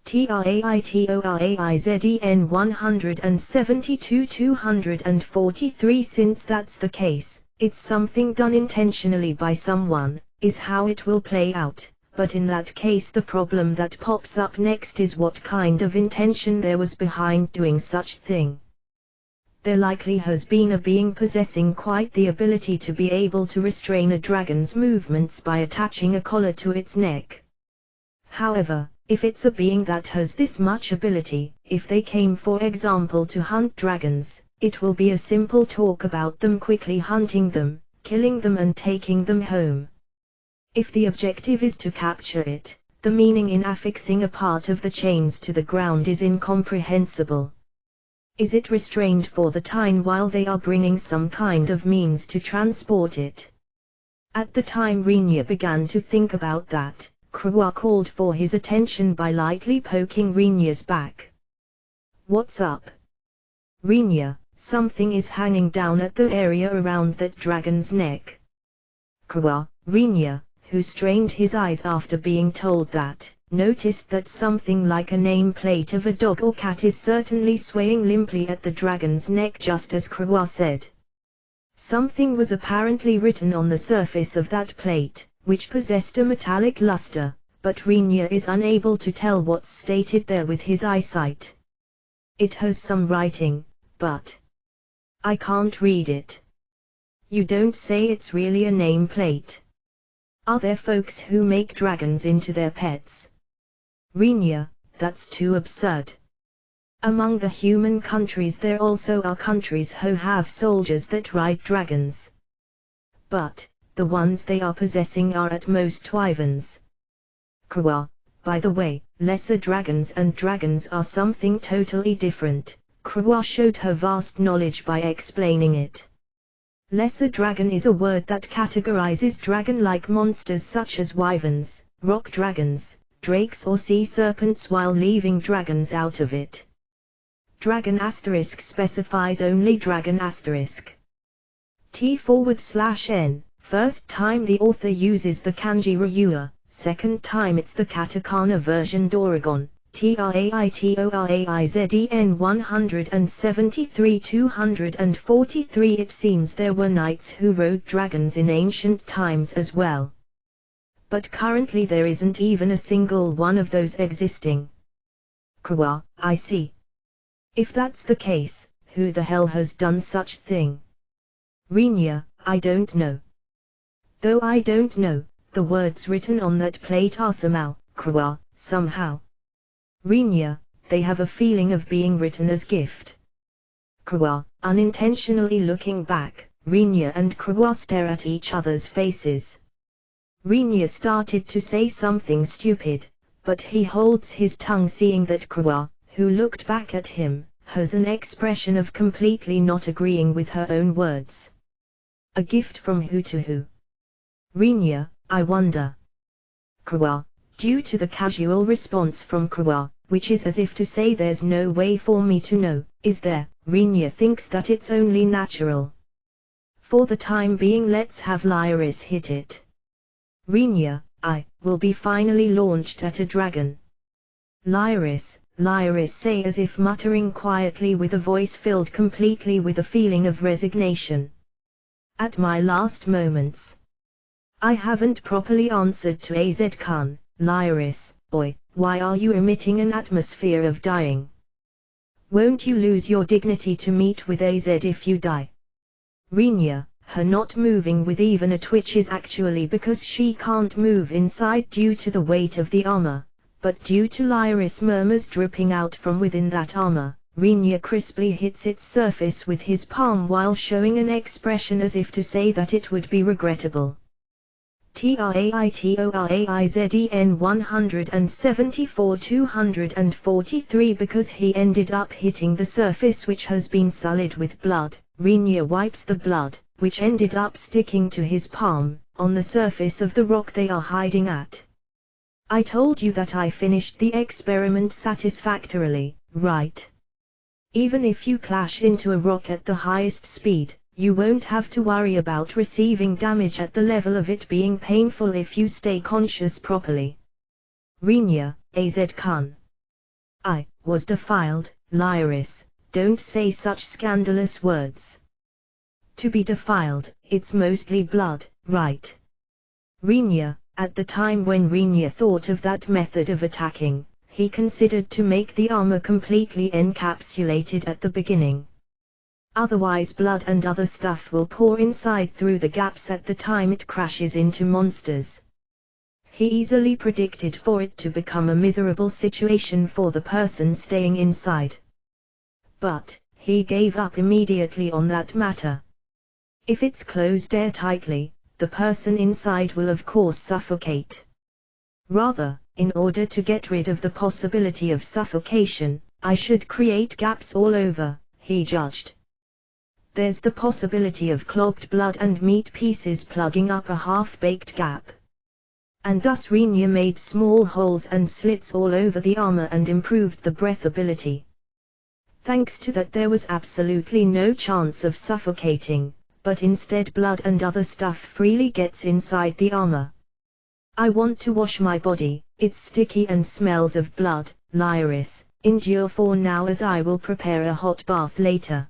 TRAITORAIZEN 172-243. Since that's the case, it's something done intentionally by someone, is how it will play out, but in that case the problem that pops up next is what kind of intention there was behind doing such thing. There likely has been a being possessing quite the ability to be able to restrain a dragon's movements by attaching a collar to its neck. However, if it's a being that has this much ability, if they came for example to hunt dragons, it will be a simple talk about them quickly hunting them, killing them and taking them home. If the objective is to capture it, the meaning in affixing a part of the chains to the ground is incomprehensible. Is it restrained for the time while they are bringing some kind of means to transport it? At the time Rinya began to think about that, Krua called for his attention by lightly poking Rinya's back. "What's up?" "Rinya, something is hanging down at the area around that dragon's neck." Krua, Rinya, who strained his eyes after being told that, noticed that something like a nameplate of a dog or cat is certainly swaying limply at the dragon's neck just as Krua said. Something was apparently written on the surface of that plate, which possessed a metallic luster, but Rinya is unable to tell what's stated there with his eyesight. "It has some writing, but I can't read it." "You don't say it's really a nameplate? Are there folks who make dragons into their pets?" "Rinya, that's too absurd. Among the human countries there also are countries who have soldiers that ride dragons. But the ones they are possessing are at most wyverns." Krua, by the way, lesser dragons and dragons are something totally different. Krua showed her vast knowledge by explaining it. Lesser dragon is a word that categorizes dragon-like monsters such as wyverns, rock dragons, drakes or sea serpents, while leaving dragons out of it. Dragon asterisk specifies only dragon asterisk. T/N, first time the author uses the kanji Ryua, second time it's the katakana version Doragon. TRAITORAIZEN 173-243. It seems there were knights who rode dragons in ancient times as well. But currently there isn't even a single one of those existing. Krua, I see. If that's the case, who the hell has done such thing? Rinya, I don't know. Though I don't know, the words written on that plate are somehow, Krua, somehow. Rinya, they have a feeling of being written as gift. Krua, unintentionally looking back, Rinya and Krua stare at each other's faces. Rinya started to say something stupid, but he holds his tongue, seeing that Krua, who looked back at him, has an expression of completely not agreeing with her own words. A gift from who to who? Rinya, I wonder. Krua, due to the casual response from Krua, which is as if to say there's no way for me to know, is there? Rinya thinks that it's only natural. For the time being let's have Lyris hit it. Rinya, I will be finally launched at a dragon. Lyris say as if muttering quietly with a voice filled completely with a feeling of resignation. At my last moments. I haven't properly answered to AZ-kun, Lyris, oi, why are you emitting an atmosphere of dying? Won't you lose your dignity to meet with AZ if you die? Rinya, her not moving with even a twitch is actually because she can't move inside due to the weight of the armor, but due to Lyris' murmurs dripping out from within that armor, Rinya crisply hits its surface with his palm while showing an expression as if to say that it would be regrettable. TRAITORAIZEN 174-243 because he ended up hitting the surface which has been sullied with blood. Rinya wipes the blood, which ended up sticking to his palm, on the surface of the rock they are hiding at. I told you that I finished the experiment satisfactorily, right? Even if you clash into a rock at the highest speed, you won't have to worry about receiving damage at the level of it being painful if you stay conscious properly. Rinya, AZ-kun. I was defiled, Lyris, don't say such scandalous words. To be defiled, it's mostly blood, right? Rinya, at the time when Rinya thought of that method of attacking, he considered to make the armor completely encapsulated at the beginning. Otherwise blood and other stuff will pour inside through the gaps at the time it crashes into monsters. He easily predicted for it to become a miserable situation for the person staying inside. But, he gave up immediately on that matter. If it's closed airtightly, the person inside will of course suffocate. Rather, in order to get rid of the possibility of suffocation, I should create gaps all over, he judged. There's the possibility of clogged blood and meat pieces plugging up a half-baked gap. And thus Rinya made small holes and slits all over the armor and improved the breathability. Thanks to that there was absolutely no chance of suffocating, but instead blood and other stuff freely gets inside the armor. I want to wash my body, it's sticky and smells of blood, Lyris, endure for now as I will prepare a hot bath later.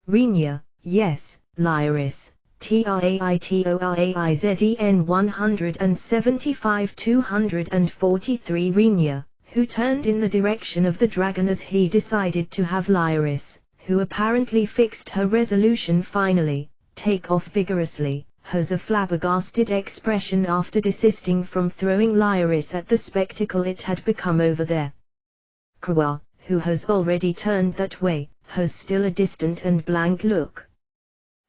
Rinya, yes, Lyris, TRAITORAIZEN 175-243 Rinya, who turned in the direction of the dragon as he decided to have Lyris, who apparently fixed her resolution finally, take off vigorously, has a flabbergasted expression after desisting from throwing Lyris at the spectacle it had become over there. Kawa, who has already turned that way, has still a distant and blank look.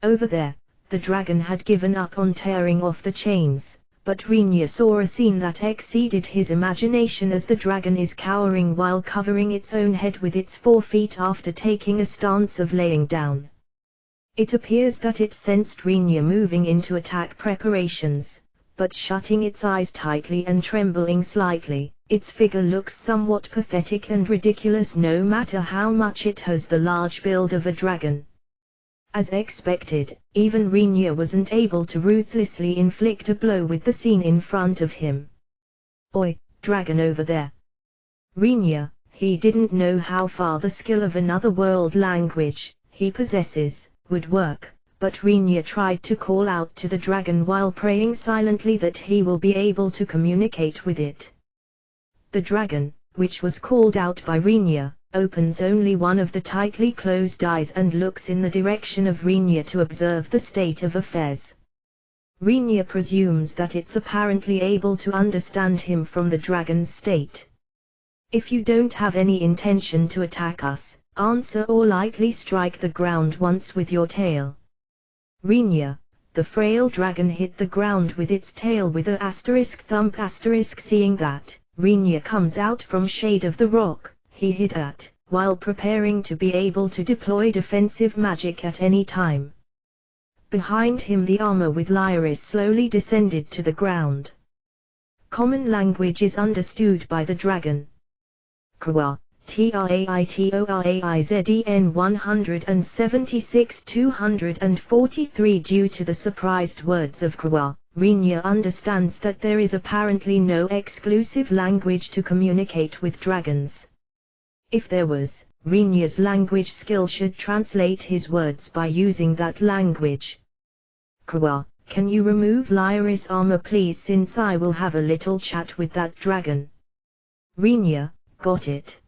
Over there, the dragon had given up on tearing off the chains, but Rinya saw a scene that exceeded his imagination as the dragon is cowering while covering its own head with its 4 feet after taking a stance of laying down. It appears that it sensed Rinya moving into attack preparations, but shutting its eyes tightly and trembling slightly, its figure looks somewhat pathetic and ridiculous no matter how much it has the large build of a dragon. As expected, even Rinya wasn't able to ruthlessly inflict a blow with the scene in front of him. Oi, dragon over there. Rinya, he didn't know how far the skill of another world language he possesses would work, but Rinya tried to call out to the dragon while praying silently that he will be able to communicate with it. The dragon, which was called out by Rinya, opens only one of the tightly closed eyes and looks in the direction of Rinya to observe the state of affairs. Rinya presumes that it's apparently able to understand him from the dragon's state. If you don't have any intention to attack us, answer or lightly strike the ground once with your tail. Rinya, the frail dragon hit the ground with its tail with a thump seeing that, Rinya comes out from shade of the rock he hid at, while preparing to be able to deploy defensive magic at any time. Behind him the armor with Lyris slowly descended to the ground. Common language is understood by the dragon. Kawa, TRAITORAIZEN 176-243 Due to the surprised words of Kawa, Rinya understands that there is apparently no exclusive language to communicate with dragons. If there was, Rinya's language skill should translate his words by using that language. Kawa, can you remove Lyris' armor please, since I will have a little chat with that dragon? Rinya, got it.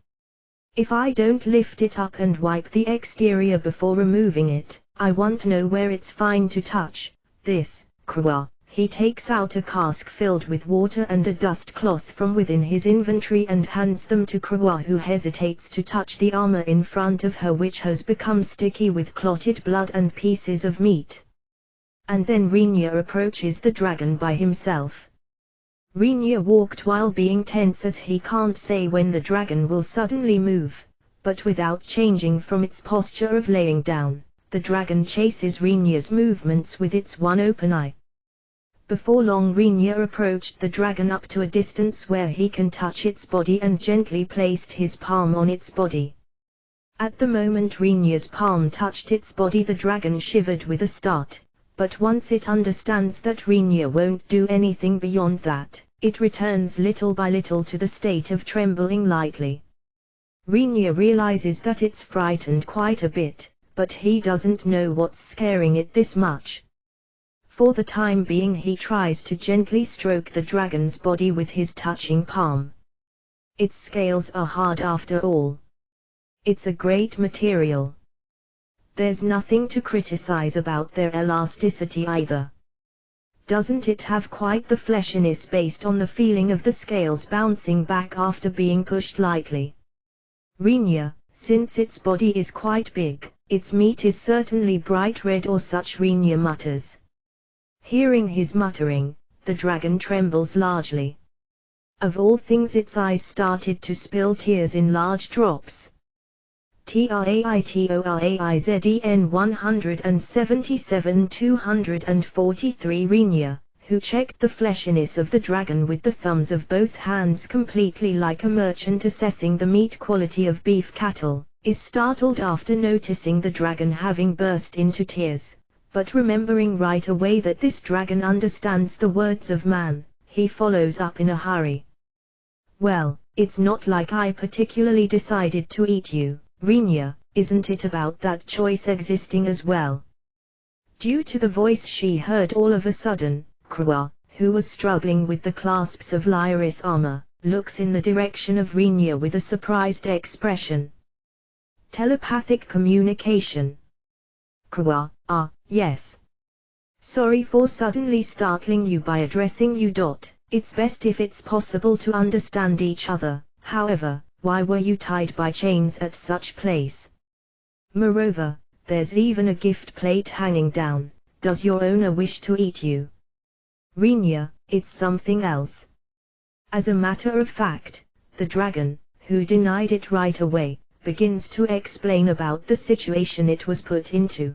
If I don't lift it up and wipe the exterior before removing it, I won't know where it's fine to touch. This, Kawa. He takes out a cask filled with water and a dust cloth from within his inventory and hands them to Kawa, who hesitates to touch the armor in front of her, which has become sticky with clotted blood and pieces of meat. And then Rinya approaches the dragon by himself. Rinya walked while being tense, as he can't say when the dragon will suddenly move, but without changing from its posture of laying down, the dragon chases Rinya's movements with its one open eye. Before long Rinya approached the dragon up to a distance where he can touch its body and gently placed his palm on its body. At the moment Rinya's palm touched its body, the dragon shivered with a start, but once it understands that Rinya won't do anything beyond that, it returns little by little to the state of trembling lightly. Rinya realizes that it's frightened quite a bit, but he doesn't know what's scaring it this much. For the time being he tries to gently stroke the dragon's body with his touching palm. Its scales are hard after all. It's a great material. There's nothing to criticize about their elasticity either. Doesn't it have quite the fleshiness based on the feeling of the scales bouncing back after being pushed lightly? Rinya, since its body is quite big, its meat is certainly bright red or such, Rinya mutters. Hearing his muttering, the dragon trembles largely. Of all things, its eyes started to spill tears in large drops. Traitoraizden 177 243 Rinya, who checked the fleshiness of the dragon with the thumbs of both hands completely like a merchant assessing the meat quality of beef cattle, is startled after noticing the dragon having burst into tears. But remembering right away that this dragon understands the words of man, he follows up in a hurry. Well, it's not like I particularly decided to eat you, Rinya, isn't it about that choice existing as well? Due to the voice she heard all of a sudden, Kawa, who was struggling with the clasps of Lyris' armor, looks in the direction of Rinya with a surprised expression. Telepathic communication. Kawa, yes. Sorry for suddenly startling you by addressing you. It's best if it's possible to understand each other. However, why were you tied by chains at such place? Moreover, there's even a gift plate hanging down. Does your owner wish to eat you? Rinya, it's something else. As a matter of fact, the dragon, who denied it right away, begins to explain about the situation it was put into.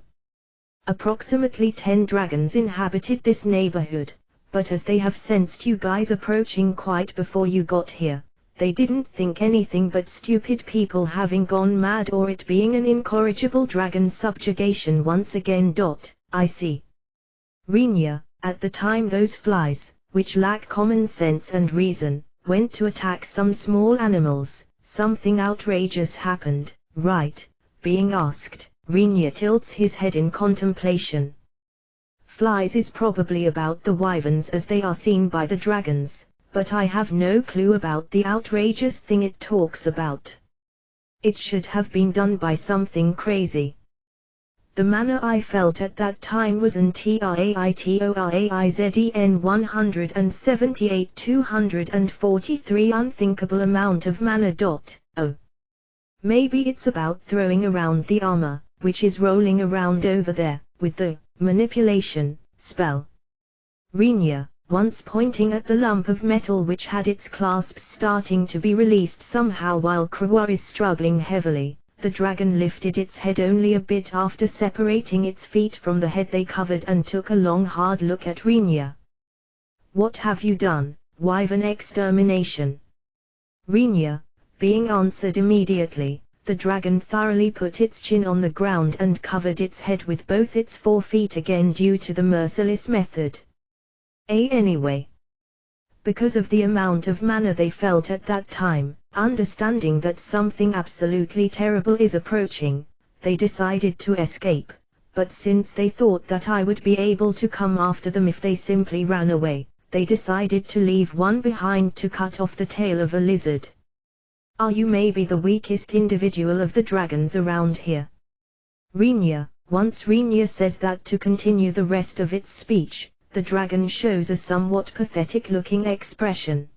Approximately 10 dragons inhabited this neighborhood, but as they have sensed you guys approaching quite before you got here, they didn't think anything but stupid people having gone mad or it being an incorrigible dragon subjugation once again. I see. Rinya, at the time those flies, which lack common sense and reason, went to attack some small animals, something outrageous happened, right? Being asked, Rinya tilts his head in contemplation. Flies is probably about the wyverns as they are seen by the dragons, but I have no clue about the outrageous thing it talks about. It should have been done by something crazy. The manner I felt at that time was an Traitoraizden 178 243 unthinkable amount of mana. Oh. Maybe it's about throwing around the armor, which is rolling around over there, with the manipulation spell. Rinya, once pointing at the lump of metal which had its clasps starting to be released somehow while Kawa is struggling heavily, the dragon lifted its head only a bit after separating its feet from the head they covered and took a long hard look at Rinya. What have you done, wyvern extermination? Rinya, being answered immediately, the dragon thoroughly put its chin on the ground and covered its head with both its 4 feet again due to the merciless method. Anyway. Because of the amount of mana they felt at that time, understanding that something absolutely terrible is approaching, they decided to escape, but since they thought that I would be able to come after them if they simply ran away, they decided to leave one behind to cut off the tail of a lizard. Are you maybe the weakest individual of the dragons around here? Rinya. Once Rinya says that to continue the rest of its speech, the dragon shows a somewhat pathetic-looking expression.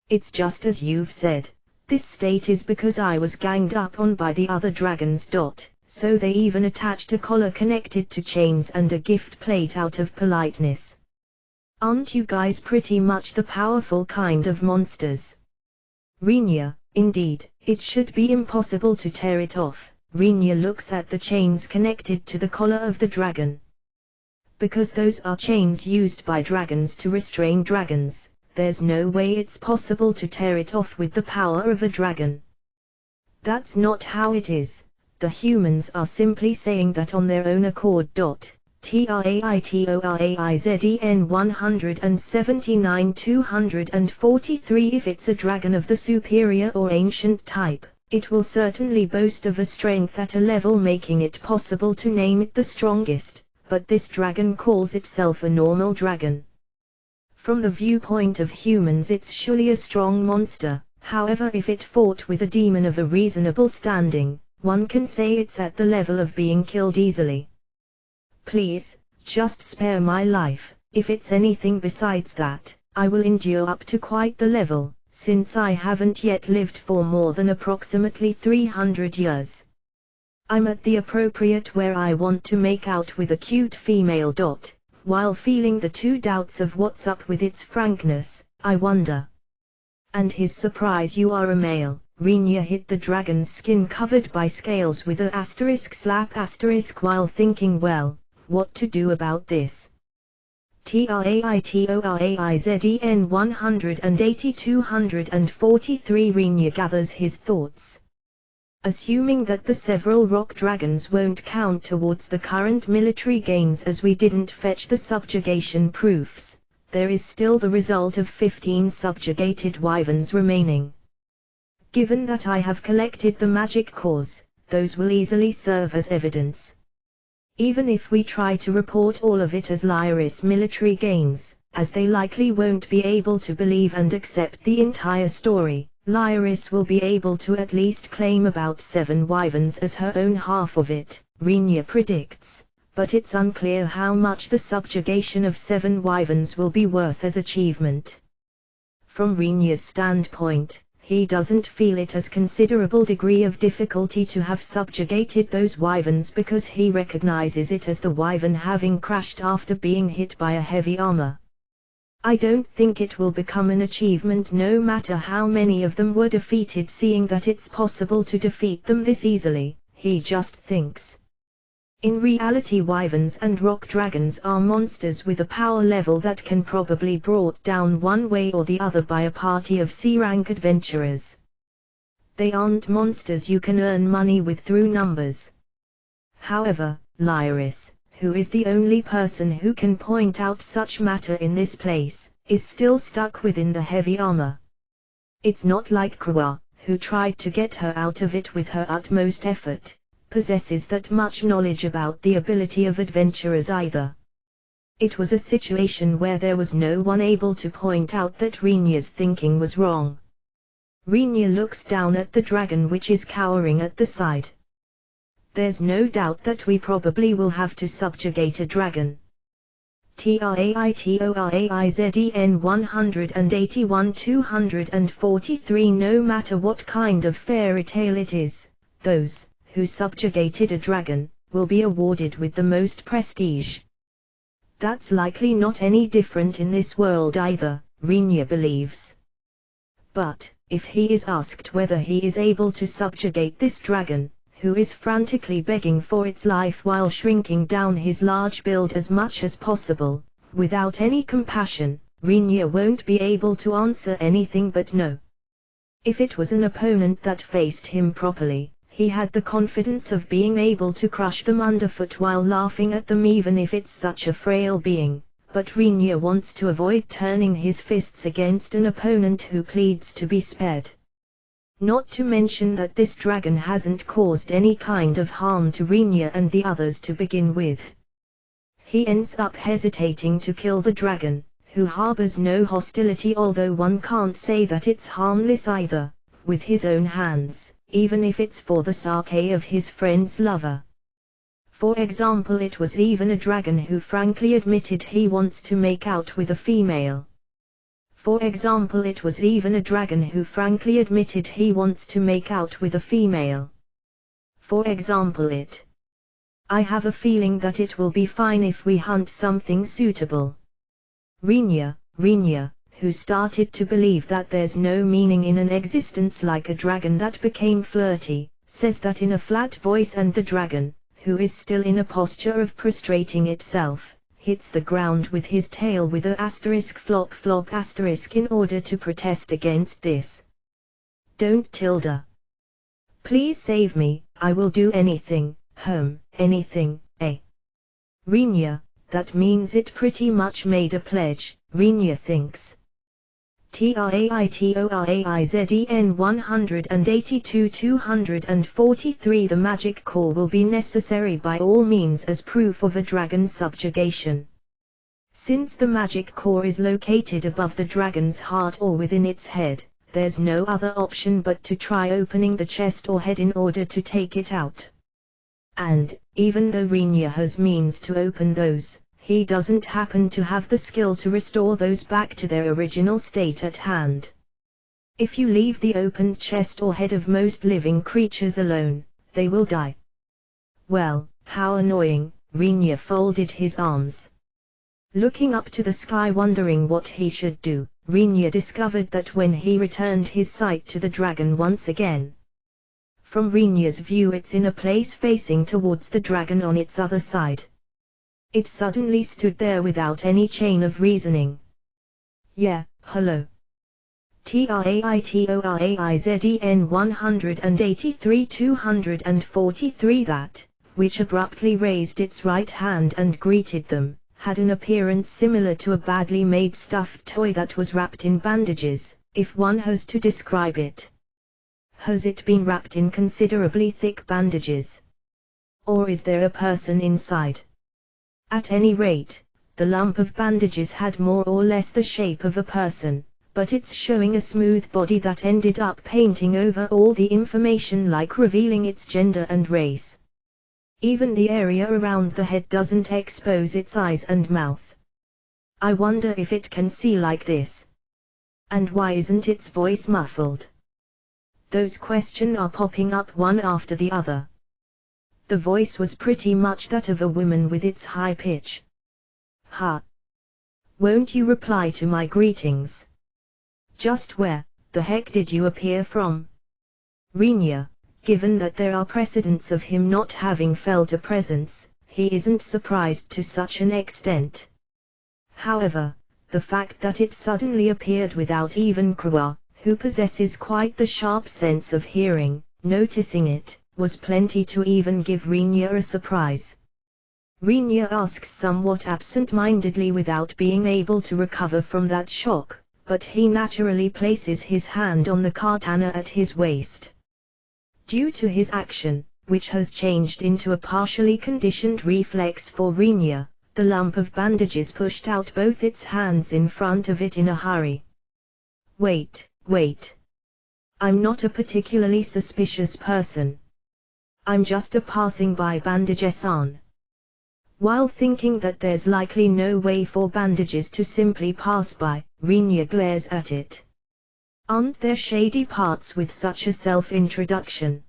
It's just as you've said. This state is because I was ganged up on by the other dragons. So they even attached a collar connected to chains and a gift plate out of politeness. Aren't you guys pretty much the powerful kind of monsters? Rinya. Indeed, it should be impossible to tear it off. Rinya looks at the chains connected to the collar of the dragon. Because those are chains used by dragons to restrain dragons, there's no way it's possible to tear it off with the power of a dragon. That's not how it is. The humans are simply saying that on their own accord. Traitoraizden 179 243. If it's a dragon of the superior or ancient type, it will certainly boast of a strength at a level making it possible to name it the strongest, but this dragon calls itself a normal dragon. From the viewpoint of humans, it's surely a strong monster. However, if it fought with a demon of a reasonable standing, one can say it's at the level of being killed easily. Please, just spare my life. If it's anything besides that, I will endure up to quite the level, since I haven't yet lived for more than approximately 300 years. I'm at the appropriate where I want to make out with a cute female. While feeling the two doubts of what's up with its frankness, I wonder. And his surprise, you are a male. Rinya hit the dragon's skin covered by scales with a */ while thinking, well, what to do about this. Traitoraizden 180 243. Rinya gathers his thoughts. Assuming that the several rock dragons won't count towards the current military gains as we didn't fetch the subjugation proofs, there is still the result of 15 subjugated wyverns remaining. Given that I have collected the magic cores, those will easily serve as evidence. Even if we try to report all of it as Lyris military gains, as they likely won't be able to believe and accept the entire story, Lyris will be able to at least claim about 7 wyverns as her own half of it, Rinya predicts, but it's unclear how much the subjugation of 7 wyverns will be worth as achievement. From Rinya's standpoint, he doesn't feel it as considerable degree of difficulty to have subjugated those wyverns because he recognizes it as the wyvern having crashed after being hit by a heavy armor. I don't think it will become an achievement no matter how many of them were defeated, seeing that it's possible to defeat them this easily, he just thinks. In reality, wyverns and rock dragons are monsters with a power level that can probably be brought down one way or the other by a party of C-rank adventurers. They aren't monsters you can earn money with through numbers. However, Lyris, who is the only person who can point out such matter in this place, is still stuck within the heavy armor. It's not like Krua, who tried to get her out of it with her utmost effort, possesses that much knowledge about the ability of adventurers either. It was a situation where there was no one able to point out that Rinya's thinking was wrong. Rinya looks down at the dragon which is cowering at the side. There's no doubt that we probably will have to subjugate a dragon. Traitoraizden 181 243. No matter what kind of fairy tale it is, those who subjugated a dragon will be awarded with the most prestige. That's likely not any different in this world either, Rinya believes. But, if he is asked whether he is able to subjugate this dragon, who is frantically begging for its life while shrinking down his large build as much as possible, without any compassion, Rinya won't be able to answer anything but no. If it was an opponent that faced him properly, he had the confidence of being able to crush them underfoot while laughing at them, even if it's such a frail being. but Rinya wants to avoid turning his fists against an opponent who pleads to be spared. Not to mention that this dragon hasn't caused any kind of harm to Rinya and the others to begin with. He ends up hesitating to kill the dragon, who harbors no hostility, although one can't say that it's harmless either, with his own hands, even if it's for the sake of his friend's lover. For example, it was even a dragon who frankly admitted he wants to make out with a female. For example, it was even a dragon who frankly admitted he wants to make out with a female. For example, I have a feeling that it will be fine if we hunt something suitable. Rinya, who started to believe that there's no meaning in an existence like a dragon that became flirty, says that in a flat voice, and the dragon, who is still in a posture of prostrating itself, hits the ground with his tail with a flop flop in order to protest against this. Don't tilde. Please save me, I will do anything, anything, Rinya, that means it pretty much made a pledge, Rinya thinks. TRAITORAIZEN 182-243. The magic core will be necessary by all means as proof of a dragon's subjugation. Since the magic core is located above the dragon's heart or within its head, there's no other option but to try opening the chest or head in order to take it out. And, even though Rinya has means to open those, he doesn't happen to have the skill to restore those back to their original state at hand. If you leave the opened chest or head of most living creatures alone, they will die. Well, how annoying, Rinya folded his arms. Looking up to the sky wondering what he should do, Rinya discovered that when he returned his sight to the dragon once again. From Rinya's view, it's in a place facing towards the dragon on its other side. It suddenly stood there without any chain of reasoning. Yeah, hello. TRAITORAIZEN 183-243. That, which abruptly raised its right hand and greeted them, had an appearance similar to a badly made stuffed toy that was wrapped in bandages, if one has to describe it. Has it been wrapped in considerably thick bandages? Or is there a person inside? At any rate, the lump of bandages had more or less the shape of a person, but it's showing a smooth body that ended up painting over all the information, like revealing its gender and race. Even the area around the head doesn't expose its eyes and mouth. I wonder if it can see like this. And why isn't its voice muffled? Those questions are popping up one after the other. The voice was pretty much that of a woman with its high pitch. Ha! Won't you reply to my greetings? Just where the heck did you appear from? Rinya, given that there are precedents of him not having felt a presence, he isn't surprised to such an extent. However, the fact that it suddenly appeared without even Kawa, who possesses quite the sharp sense of hearing, noticing it, was plenty to even give Rinya a surprise. Rinya asks somewhat absent-mindedly without being able to recover from that shock, but he naturally places his hand on the katana at his waist. Due to his action, which has changed into a partially conditioned reflex for Rinya, the lump of bandages pushed out both its hands in front of it in a hurry. Wait. I'm not a particularly suspicious person. I'm just a passing by bandage-san. While thinking that there's likely no way for bandages to simply pass by, Rinya glares at it. Aren't there shady parts with such a self-introduction?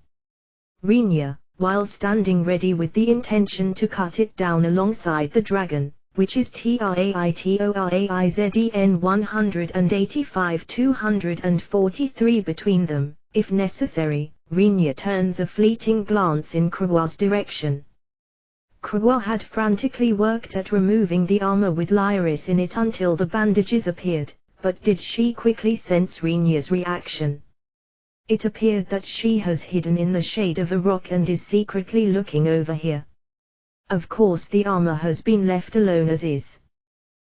Rinya, while standing ready with the intention to cut it down alongside the dragon, which is TRAITORAIZEN 185-243 between them, if necessary, Rinya turns a fleeting glance in Kawa's direction. Kawa had frantically worked at removing the armor with Lyris in it until the bandages appeared, but did she quickly sense Rinya's reaction? It appeared that she has hidden in the shade of a rock and is secretly looking over here. Of course the armor has been left alone as is.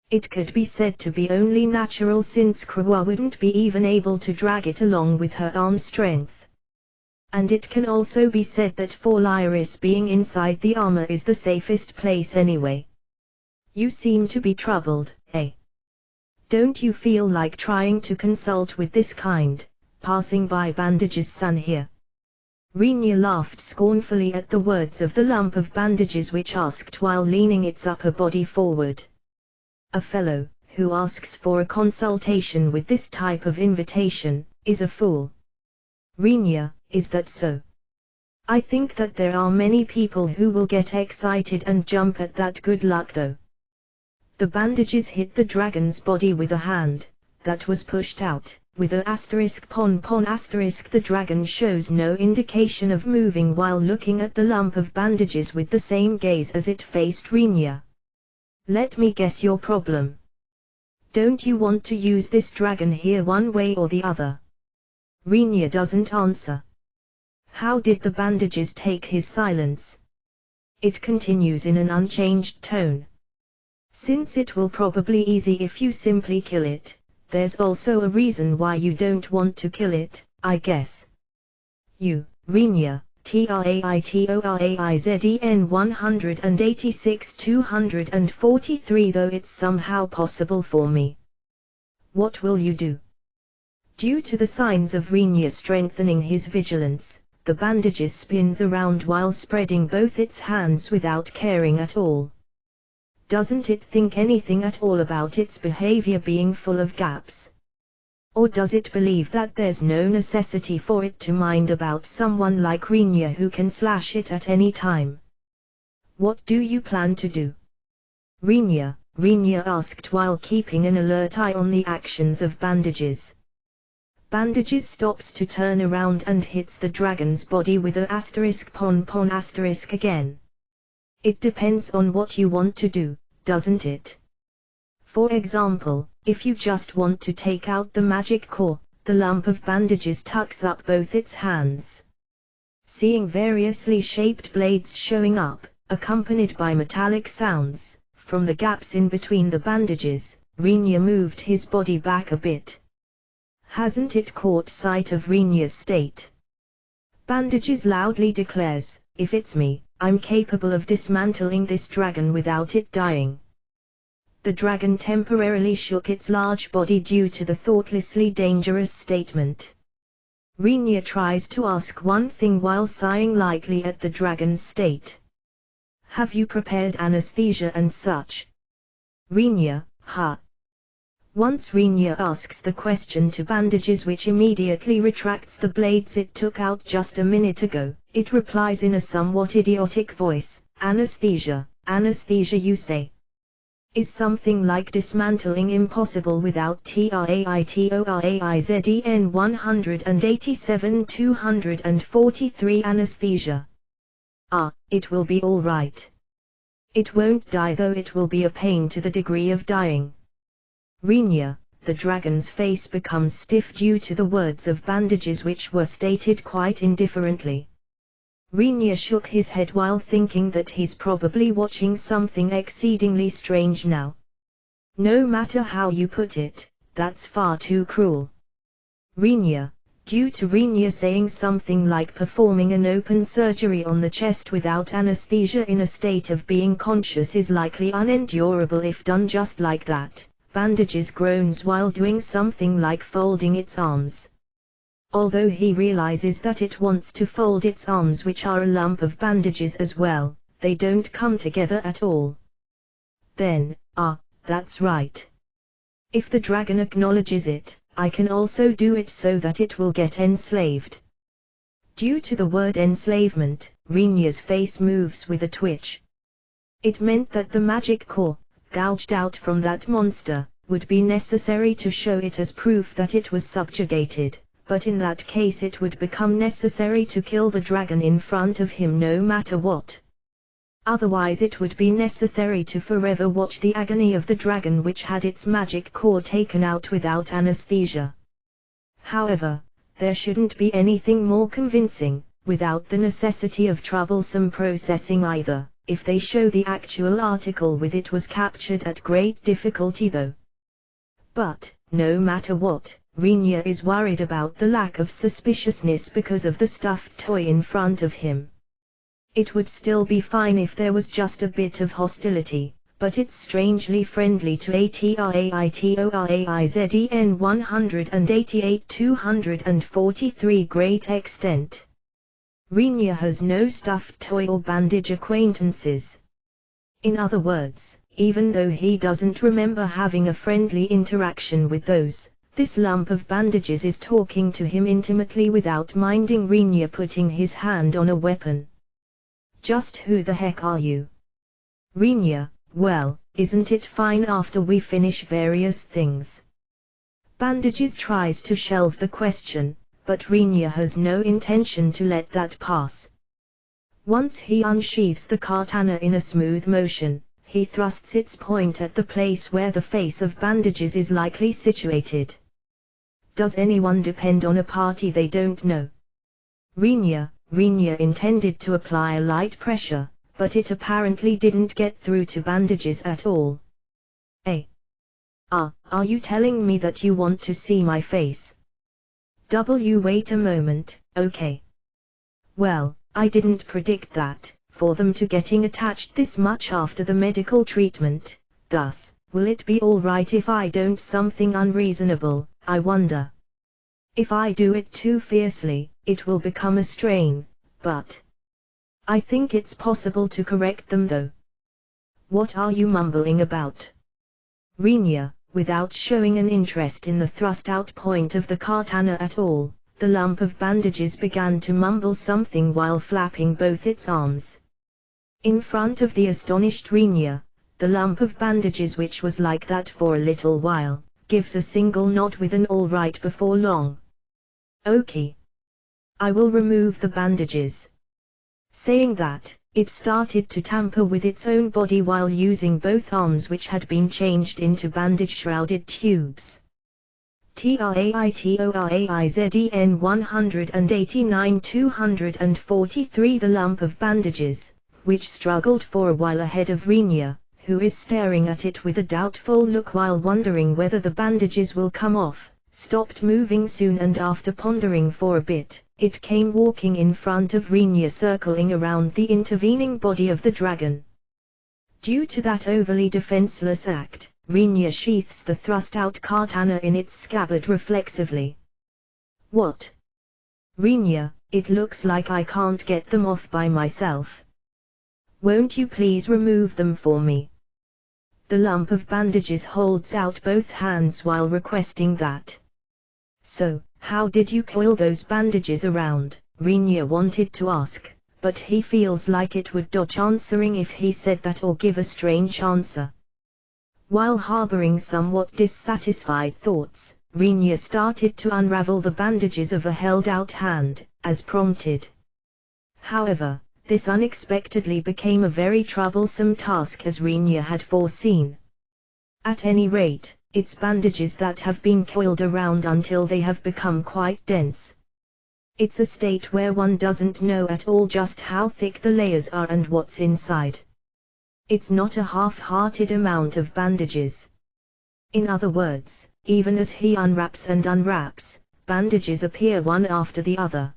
It could be said to be only natural since Krewa wouldn't be even able to drag it along with her arm strength. And it can also be said that for Lyris being inside the armor is the safest place anyway. You seem to be troubled, eh? Don't you feel like trying to consult with this kind, passing by bandages son here? Rinya laughed scornfully at the words of the lump of bandages which asked while leaning its upper body forward. A fellow, who asks for a consultation with this type of invitation, is a fool. Rinya, is that so? I think that there are many people who will get excited and jump at that good luck though. The bandages hit the dragon's body with a hand, that was pushed out, with a *pon pon*. The dragon shows no indication of moving while looking at the lump of bandages with the same gaze as it faced Rinya. Let me guess your problem. Don't you want to use this dragon here one way or the other? Rinya doesn't answer. How did the bandages take his silence? It continues in an unchanged tone. Since it will probably easy if you simply kill it, there's also a reason why you don't want to kill it, I guess. You, Rinya, TRAITORAIZEN 186-243 though it's somehow possible for me. What will you do? Due to the signs of Rinya strengthening his vigilance, the bandages spins around while spreading both its hands without caring at all. Doesn't it think anything at all about its behavior being full of gaps? Or does it believe that there's no necessity for it to mind about someone like Rinya who can slash it at any time? What do you plan to do? Rinya asked while keeping an alert eye on the actions of bandages. Bandages stops to turn around and hits the dragon's body with a *pon pon* again. It depends on what you want to do, doesn't it? For example, if you just want to take out the magic core, the lump of bandages tucks up both its hands. Seeing variously shaped blades showing up, accompanied by metallic sounds, from the gaps in between the bandages, Rinya moved his body back a bit. Hasn't it caught sight of Rinya's state? Bandages loudly declares, if it's me, I'm capable of dismantling this dragon without it dying. The dragon temporarily shook its large body due to the thoughtlessly dangerous statement. Rinya tries to ask one thing while sighing lightly at the dragon's state. Have you prepared anesthesia and such? Rinya, ha. Once Rinya asks the question to bandages which immediately retracts the blades it took out just a minute ago, it replies in a somewhat idiotic voice, anesthesia you say? Is something like dismantling impossible without TRAITORAIZEN 187-243 anesthesia? It will be all right. It won't die though it will be a pain to the degree of dying. Rinya, the dragon's face becomes stiff due to the words of bandages which were stated quite indifferently. Rinya shook his head while thinking that he's probably watching something exceedingly strange now. No matter how you put it, that's far too cruel. Rinya, due to Rinya saying something like performing an open surgery on the chest without anesthesia in a state of being conscious is likely unendurable if done just like that, bandages groans while doing something like folding its arms. Although he realizes that it wants to fold its arms which are a lump of bandages as well, they don't come together at all. Then, that's right. If the dragon acknowledges it, I can also do it so that it will get enslaved. Due to the word enslavement, Rinya's face moves with a twitch. It meant that the magic core, gouged out from that monster, would be necessary to show it as proof that it was subjugated. But in that case it would become necessary to kill the dragon in front of him no matter what. Otherwise it would be necessary to forever watch the agony of the dragon which had its magic core taken out without anesthesia. However, there shouldn't be anything more convincing, without the necessity of troublesome processing either, if they show the actual article with it was captured at great difficulty though. But, no matter what, Rinya is worried about the lack of suspiciousness because of the stuffed toy in front of him. It would still be fine if there was just a bit of hostility, but it's strangely friendly to ATRAITORAIZEN 188-243 great extent. Rinya has no stuffed toy or bandage acquaintances. In other words, even though he doesn't remember having a friendly interaction with those, this lump of bandages is talking to him intimately without minding Rinya putting his hand on a weapon. Just who the heck are you? Rinya, well, isn't it fine after we finish various things? Bandages tries to shelve the question, but Rinya has no intention to let that pass. Once he unsheathes the katana in a smooth motion, he thrusts its point at the place where the face of bandages is likely situated. Does anyone depend on a party they don't know? Rinya intended to apply a light pressure, but it apparently didn't get through to bandages at all. Are you telling me that you want to see my face? Wait a moment, okay. Well, I didn't predict that, for them to getting attached this much after the medical treatment, thus, will it be alright if I don't something unreasonable, I wonder. If I do it too fiercely, it will become a strain, but I think it's possible to correct them though. What are you mumbling about? Rinya, without showing an interest in the thrust-out point of the katana at all, the lump of bandages began to mumble something while flapping both its arms. In front of the astonished Rinya, the lump of bandages, which was like that for a little while, gives a single nod with an all right before long. Okay. I will remove the bandages. Saying that, it started to tamper with its own body while using both arms, which had been changed into bandage-shrouded tubes. TRAITORAIZEN 189-243 The lump of bandages, which struggled for a while ahead of Rinya, who is staring at it with a doubtful look while wondering whether the bandages will come off, stopped moving soon, and after pondering for a bit, it came walking in front of Rinya, circling around the intervening body of the dragon. Due to that overly defenseless act, Rinya sheaths the thrust-out katana in its scabbard reflexively. What? Rinya, it looks like I can't get them off by myself. Won't you please remove them for me? The lump of bandages holds out both hands while requesting that. So, how did you coil those bandages around? Rinya wanted to ask, but he feels like it would dodge answering if he said that or give a strange answer. While harboring somewhat dissatisfied thoughts, Rinya started to unravel the bandages of a held-out hand, as prompted. However, this unexpectedly became a very troublesome task, as Rinya had foreseen. At any rate, it's bandages that have been coiled around until they have become quite dense. It's a state where one doesn't know at all just how thick the layers are and what's inside. It's not a half-hearted amount of bandages. In other words, even as he unwraps and unwraps, bandages appear one after the other.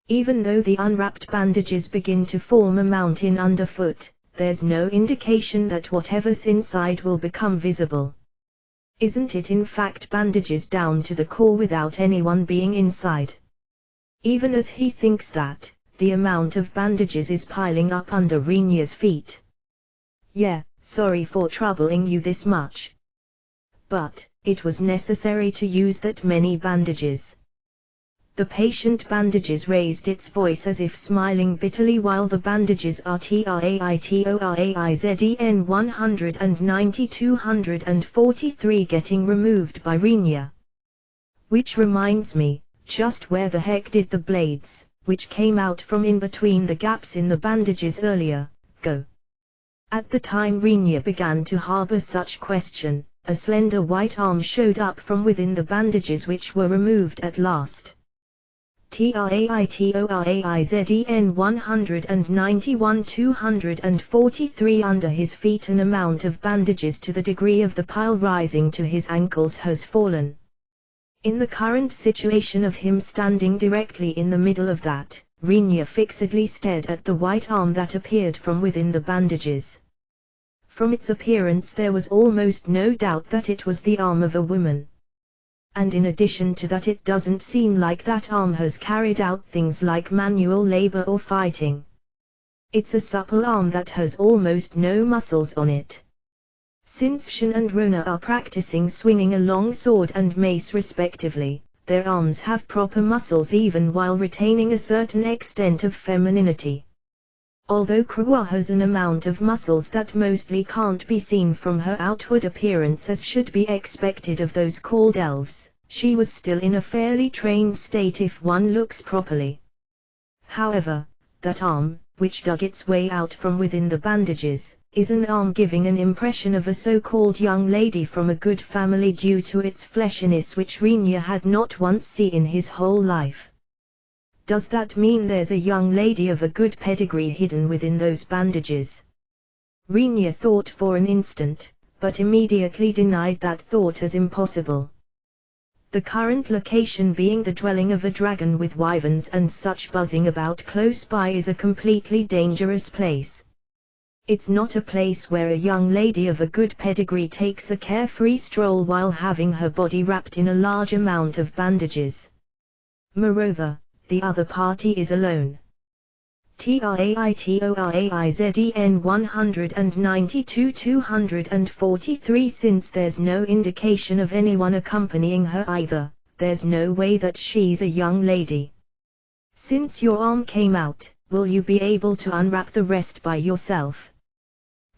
Even though the unwrapped bandages begin to form a mountain underfoot, there's no indication that whatever's inside will become visible. Isn't it in fact bandages down to the core without anyone being inside? Even as he thinks that, the amount of bandages is piling up under Rinya's feet. Yeah, sorry for troubling you this much. But, it was necessary to use that many bandages. The patient bandages raised its voice as if smiling bitterly while the bandages are TRAITORAIZEN 190-243 getting removed by Rinya. Which reminds me, just where the heck did the blades, which came out from in between the gaps in the bandages earlier, go? At the time Rinya began to harbor such question, a slender white arm showed up from within the bandages which were removed at last. TRAITORAIZEN 191 243 under his feet. An amount of bandages to the degree of the pile rising to his ankles has fallen. In the current situation of him standing directly in the middle of that, Rinya fixedly stared at the white arm that appeared from within the bandages. From its appearance there was almost no doubt that it was the arm of a woman. And in addition to that, it doesn't seem like that arm has carried out things like manual labor or fighting. It's a supple arm that has almost no muscles on it. Since Shin and Rona are practicing swinging a long sword and mace respectively, their arms have proper muscles even while retaining a certain extent of femininity. Although Kawa has an amount of muscles that mostly can't be seen from her outward appearance as should be expected of those called elves, she was still in a fairly trained state if one looks properly. However, that arm, which dug its way out from within the bandages, is an arm giving an impression of a so-called young lady from a good family due to its fleshiness, which Rinya had not once seen in his whole life. Does that mean there's a young lady of a good pedigree hidden within those bandages? Rinya thought for an instant, but immediately denied that thought as impossible. The current location being the dwelling of a dragon with wyverns and such buzzing about close by is a completely dangerous place. It's not a place where a young lady of a good pedigree takes a carefree stroll while having her body wrapped in a large amount of bandages. Moreover, the other party is alone. TRAITORAIZEN 192 243 Since there's no indication of anyone accompanying her either, there's no way that she's a young lady. Since your arm came out, will you be able to unwrap the rest by yourself?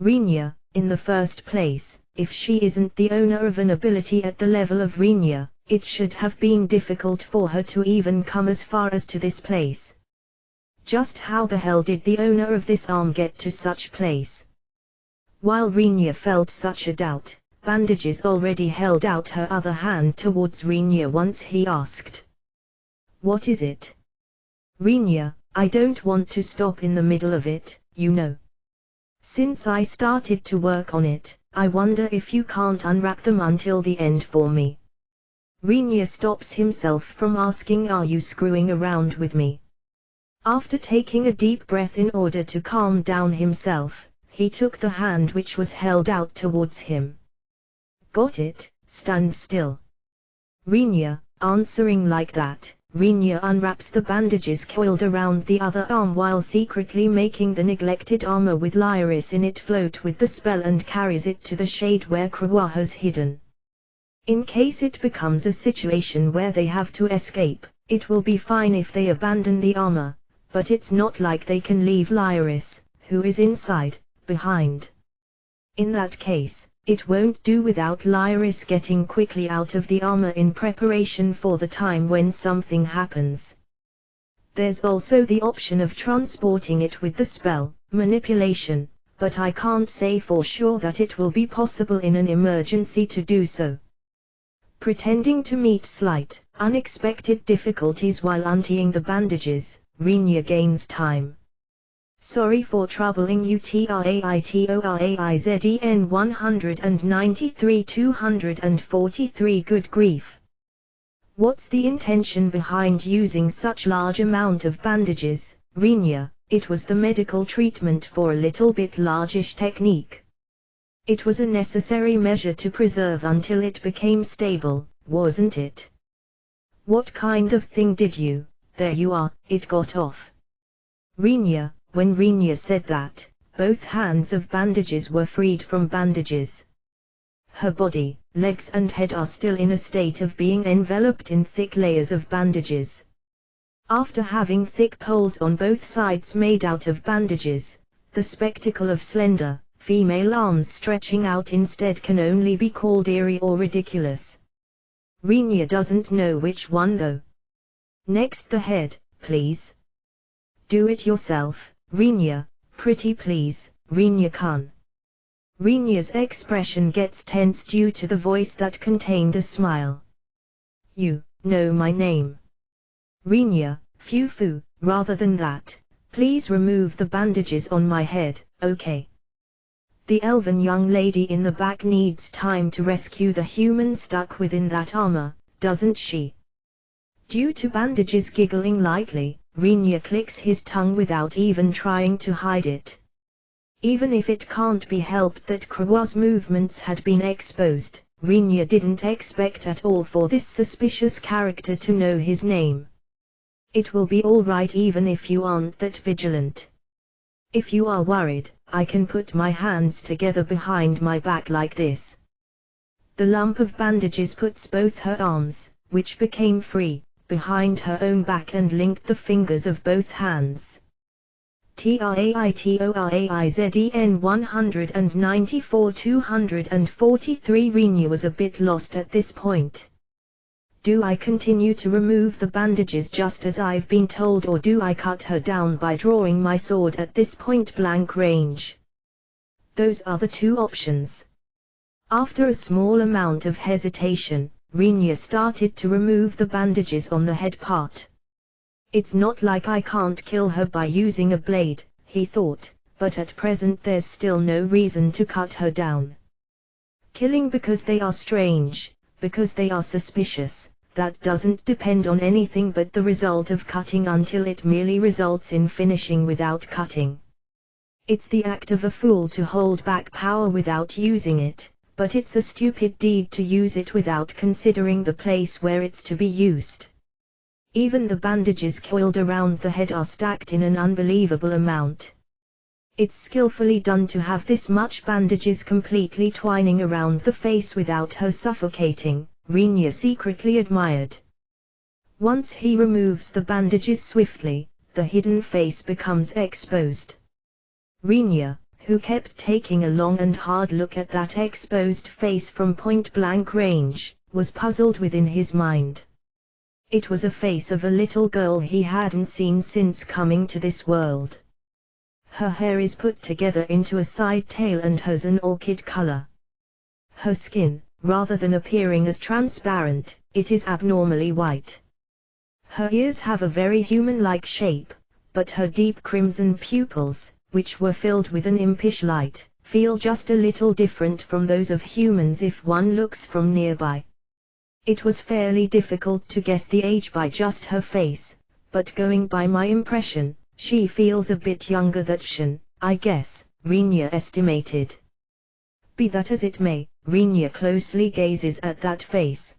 Rinya, in the first place, if she isn't the owner of an ability at the level of Rinya, it should have been difficult for her to even come as far as to this place. Just how the hell did the owner of this arm get to such place? While Rinya felt such a doubt, Bandages already held out her other hand towards Rinya once he asked. What is it? Rinya, I don't want to stop in the middle of it, you know. Since I started to work on it, I wonder if you can't unwrap them until the end for me. Rinya stops himself from asking, are you screwing around with me? After taking a deep breath in order to calm down himself, he took the hand which was held out towards him. Got it, stand still. Rinya, answering like that, Rinya unwraps the bandages coiled around the other arm while secretly making the neglected armor with Lyris in it float with the spell and carries it to the shade where Krawa has hidden. In case it becomes a situation where they have to escape, it will be fine if they abandon the armor, but it's not like they can leave Lyris, who is inside, behind. In that case, it won't do without Lyris getting quickly out of the armor in preparation for the time when something happens. There's also the option of transporting it with the spell, manipulation, but I can't say for sure that it will be possible in an emergency to do so. Pretending to meet slight, unexpected difficulties while untying the bandages, Rinya gains time. Sorry for troubling you. TRAITORAIZEN 193 243 Good grief. What's the intention behind using such large amount of bandages, Rinya? It was the medical treatment for a little bit largish technique. It was a necessary measure to preserve until it became stable, wasn't it? What kind of thing did you? There you are, it got off. Rinya, when Rinya said that, both hands of bandages were freed from bandages. Her body, legs and head are still in a state of being enveloped in thick layers of bandages. After having thick poles on both sides made out of bandages, the spectacle of slender, female arms stretching out instead can only be called eerie or ridiculous. Rinya doesn't know which one though. Next the head, please. Do it yourself, Rinya, pretty please, Rinya-kun. Rinya's expression gets tense due to the voice that contained a smile. You know my name. Rinya, phew, rather than that, please remove the bandages on my head, okay? The elven young lady in the back needs time to rescue the human stuck within that armor, doesn't she? Due to bandages giggling lightly, Rinya clicks his tongue without even trying to hide it. Even if it can't be helped that Krawa's movements had been exposed, Rinya didn't expect at all for this suspicious character to know his name. It will be alright even if you aren't that vigilant. If you are worried, I can put my hands together behind my back like this. The lump of bandages puts both her arms, which became free, behind her own back and linked the fingers of both hands. TRAITORAIZEN 194-243. Rinya was a bit lost at this point. Do I continue to remove the bandages just as I've been told, or do I cut her down by drawing my sword at this point-blank range? Those are the two options. After a small amount of hesitation, Rinya started to remove the bandages on the head part. It's not like I can't kill her by using a blade, he thought, but at present there's still no reason to cut her down. Killing because they are strange, because they are suspicious, that doesn't depend on anything but the result of cutting until it merely results in finishing without cutting. It's the act of a fool to hold back power without using it, but it's a stupid deed to use it without considering the place where it's to be used. Even the bandages coiled around the head are stacked in an unbelievable amount. It's skillfully done to have this much bandages completely twining around the face without her suffocating, Rinya secretly admired. Once he removes the bandages swiftly, the hidden face becomes exposed. Rinya, who kept taking a long and hard look at that exposed face from point-blank range, was puzzled within his mind. It was a face of a little girl he hadn't seen since coming to this world. Her hair is put together into a side tail and has an orchid color. Her skin, rather than appearing as transparent, it is abnormally white. Her ears have a very human-like shape, but her deep crimson pupils, which were filled with an impish light, feel just a little different from those of humans if one looks from nearby. It was fairly difficult to guess the age by just her face, but going by my impression, she feels a bit younger than Shin, I guess, Rinya estimated. Be that as it may, Rinya closely gazes at that face.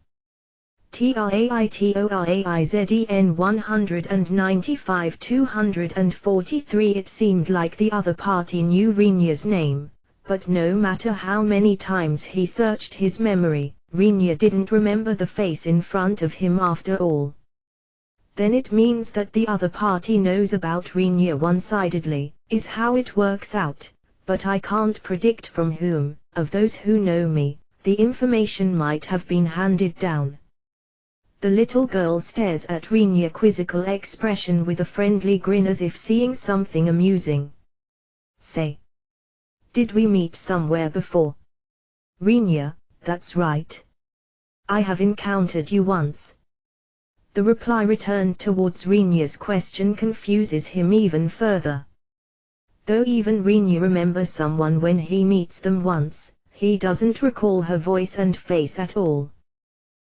TRAITORAIZEN 195-243. It seemed like the other party knew Rinya's name, but no matter how many times he searched his memory, Rinya didn't remember the face in front of him after all. Then it means that the other party knows about Rinya one-sidedly, is how it works out, but I can't predict from whom, of those who know me, the information might have been handed down. The little girl stares at Rinya, quizzical expression with a friendly grin as if seeing something amusing. Say, did we meet somewhere before? Rinya, that's right. I have encountered you once. The reply returned towards Rinya's question confuses him even further. Though even Rinya remembers someone when he meets them once, he doesn't recall her voice and face at all.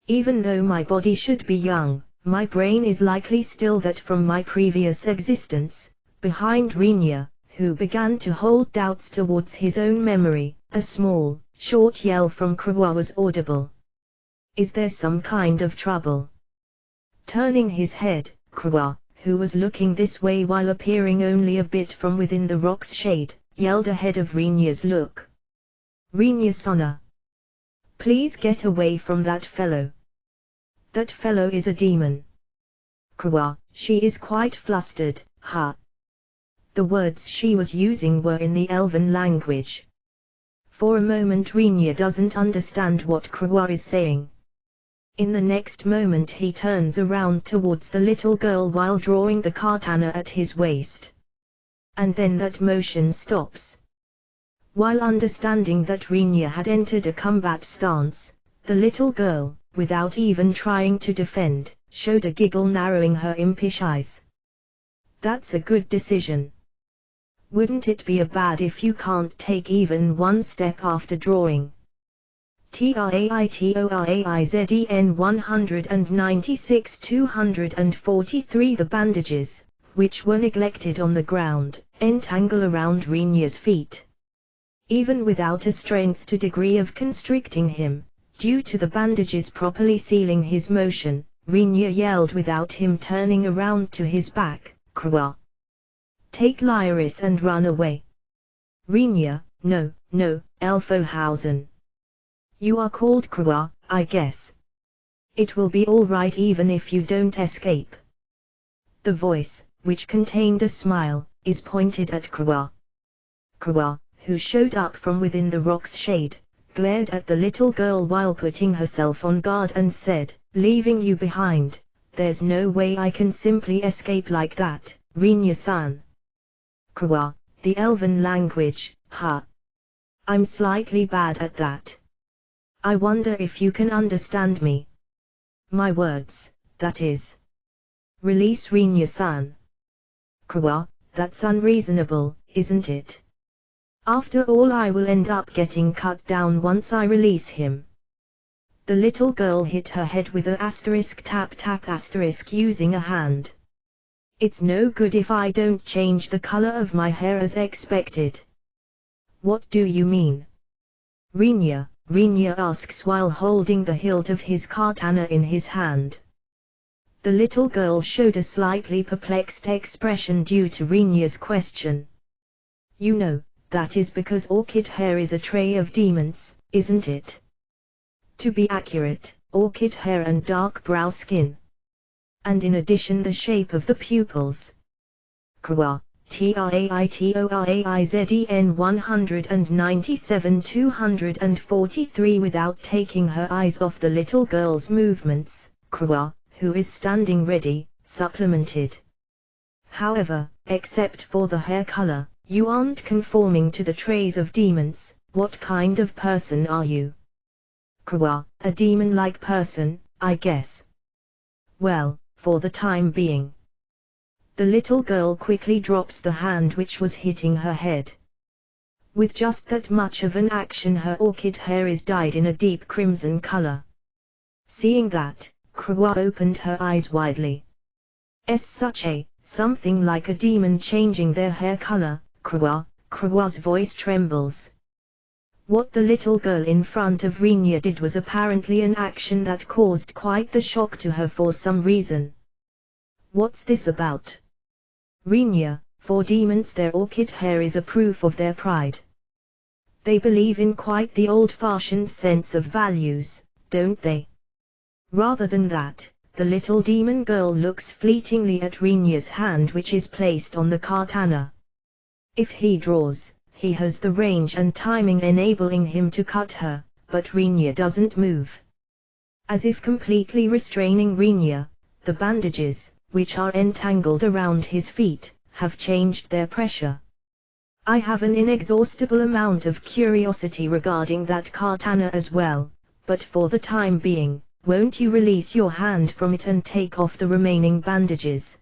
Even though my body should be young, my brain is likely still that from my previous existence. Behind Rinya, who began to hold doubts towards his own memory, a small, short yell from Krawa was audible. Is there some kind of trouble? Turning his head, Krawa, who was looking this way while appearing only a bit from within the rock's shade, yelled ahead of Rinya's look. Rinya-sama, please get away from that fellow. That fellow is a demon. Krawa, she is quite flustered, huh? The words she was using were in the elven language. For a moment Rinya doesn't understand what Krawa is saying. In the next moment he turns around towards the little girl while drawing the katana at his waist. And then that motion stops. While understanding that Rinya had entered a combat stance, the little girl, without even trying to defend, showed a giggle narrowing her impish eyes. That's a good decision. Wouldn't it be a bad if you can't take even one step after drawing? TRAITORAIZEN 196 243. The bandages, which were neglected on the ground, entangle around Rinya's feet. Even without a strength to degree of constricting him, due to the bandages properly sealing his motion, Rinya yelled without him turning around to his back, "Krua! Take Lyris and run away." Rinya, no, Elfohausen. You are called Krua, I guess. It will be all right even if you don't escape. The voice, which contained a smile, is pointed at Krua. Krua, who showed up from within the rock's shade, glared at the little girl while putting herself on guard and said, "Leaving you behind, there's no way I can simply escape like that, Rinya-san." Krua, the elven language, huh? I'm slightly bad at that. I wonder if you can understand me. My words, that is. Release Rinya-san. Krua, that's unreasonable, isn't it? After all, I will end up getting cut down once I release him. The little girl hit her head with a **** using a hand. It's no good if I don't change the color of my hair as expected. What do you mean? Rinya asks while holding the hilt of his katana in his hand. The little girl showed a slightly perplexed expression due to Rinya's question. You know, that is because orchid hair is a trait of demons, isn't it? To be accurate, orchid hair and dark brown skin. And in addition the shape of the pupils. Krua, TRAITORAIZEN 197 243. Without taking her eyes off the little girl's movements, Krua, who is standing ready, supplemented. However, except for the hair color, you aren't conforming to the traits of demons. What kind of person are you? Krua, a demon-like person, I guess. Well, for the time being. The little girl quickly drops the hand which was hitting her head. With just that much of an action, her orchid hair is dyed in a deep crimson color. Seeing that, Krua opened her eyes widely. Something like a demon changing their hair color, Krua's voice trembles. What the little girl in front of Rinya did was apparently an action that caused quite the shock to her for some reason. What's this about? Rinya, for demons their orchid hair is a proof of their pride. They believe in quite the old-fashioned sense of values, don't they? Rather than that, the little demon girl looks fleetingly at Rinya's hand which is placed on the katana. If he draws, he has the range and timing enabling him to cut her, but Rinya doesn't move. As if completely restraining Rinya, the bandages, which are entangled around his feet, have changed their pressure. I have an inexhaustible amount of curiosity regarding that katana as well, but for the time being, won't you release your hand from it and take off the remaining bandages?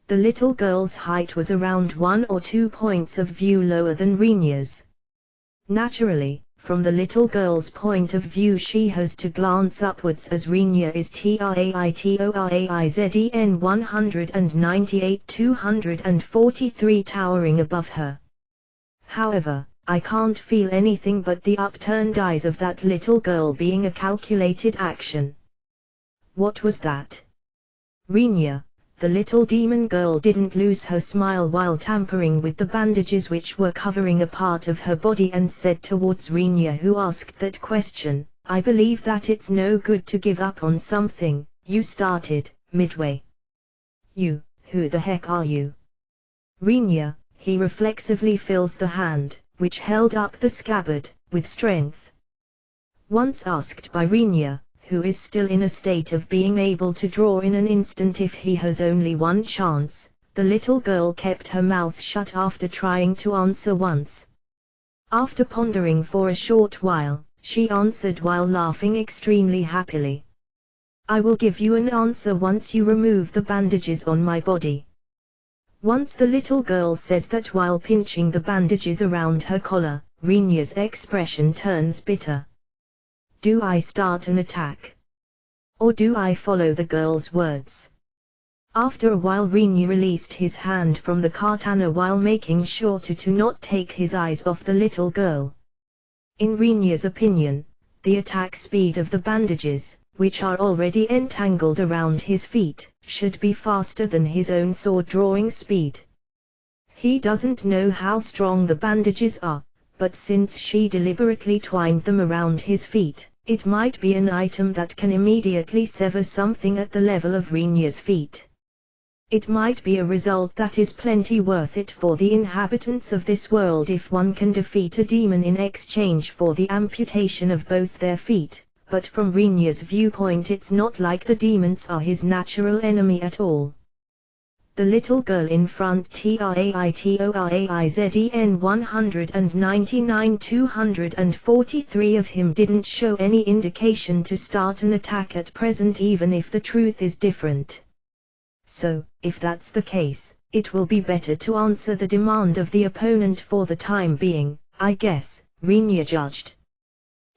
The little girl's height was around 1 or 2 points of view lower than Rinya's. Naturally, from the little girl's point of view she has to glance upwards as Rinya is TRAITORAIZEN 198 243 towering above her. However, I can't feel anything but the upturned eyes of that little girl being a calculated action. What was that? Rinya, the little demon girl, didn't lose her smile while tampering with the bandages which were covering a part of her body and said towards Rinya who asked that question, I believe that it's no good to give up on something you started midway. You, who the heck are you? Rinya, he reflexively fills the hand, which held up the scabbard, with strength. Once asked by Rinya, who is still in a state of being able to draw in an instant if he has only one chance, the little girl kept her mouth shut after trying to answer once. After pondering for a short while, she answered while laughing extremely happily. I will give you an answer once you remove the bandages on my body. Once the little girl says that while pinching the bandages around her collar, Rinya's expression turns bitter. Do I start an attack? Or do I follow the girl's words? After a while Rinya released his hand from the katana while making sure to not take his eyes off the little girl. In Rinya's opinion, the attack speed of the bandages, which are already entangled around his feet, should be faster than his own sword drawing speed. He doesn't know how strong the bandages are, but since she deliberately twined them around his feet, it might be an item that can immediately sever something at the level of Rinya's feet. It might be a result that is plenty worth it for the inhabitants of this world if one can defeat a demon in exchange for the amputation of both their feet, but from Rinya's viewpoint it's not like the demons are his natural enemy at all. The little girl in front TRAITORAIZEN 199-243 of him didn't show any indication to start an attack at present even if the truth is different. So, if that's the case, it will be better to answer the demand of the opponent for the time being, I guess, Rinya judged.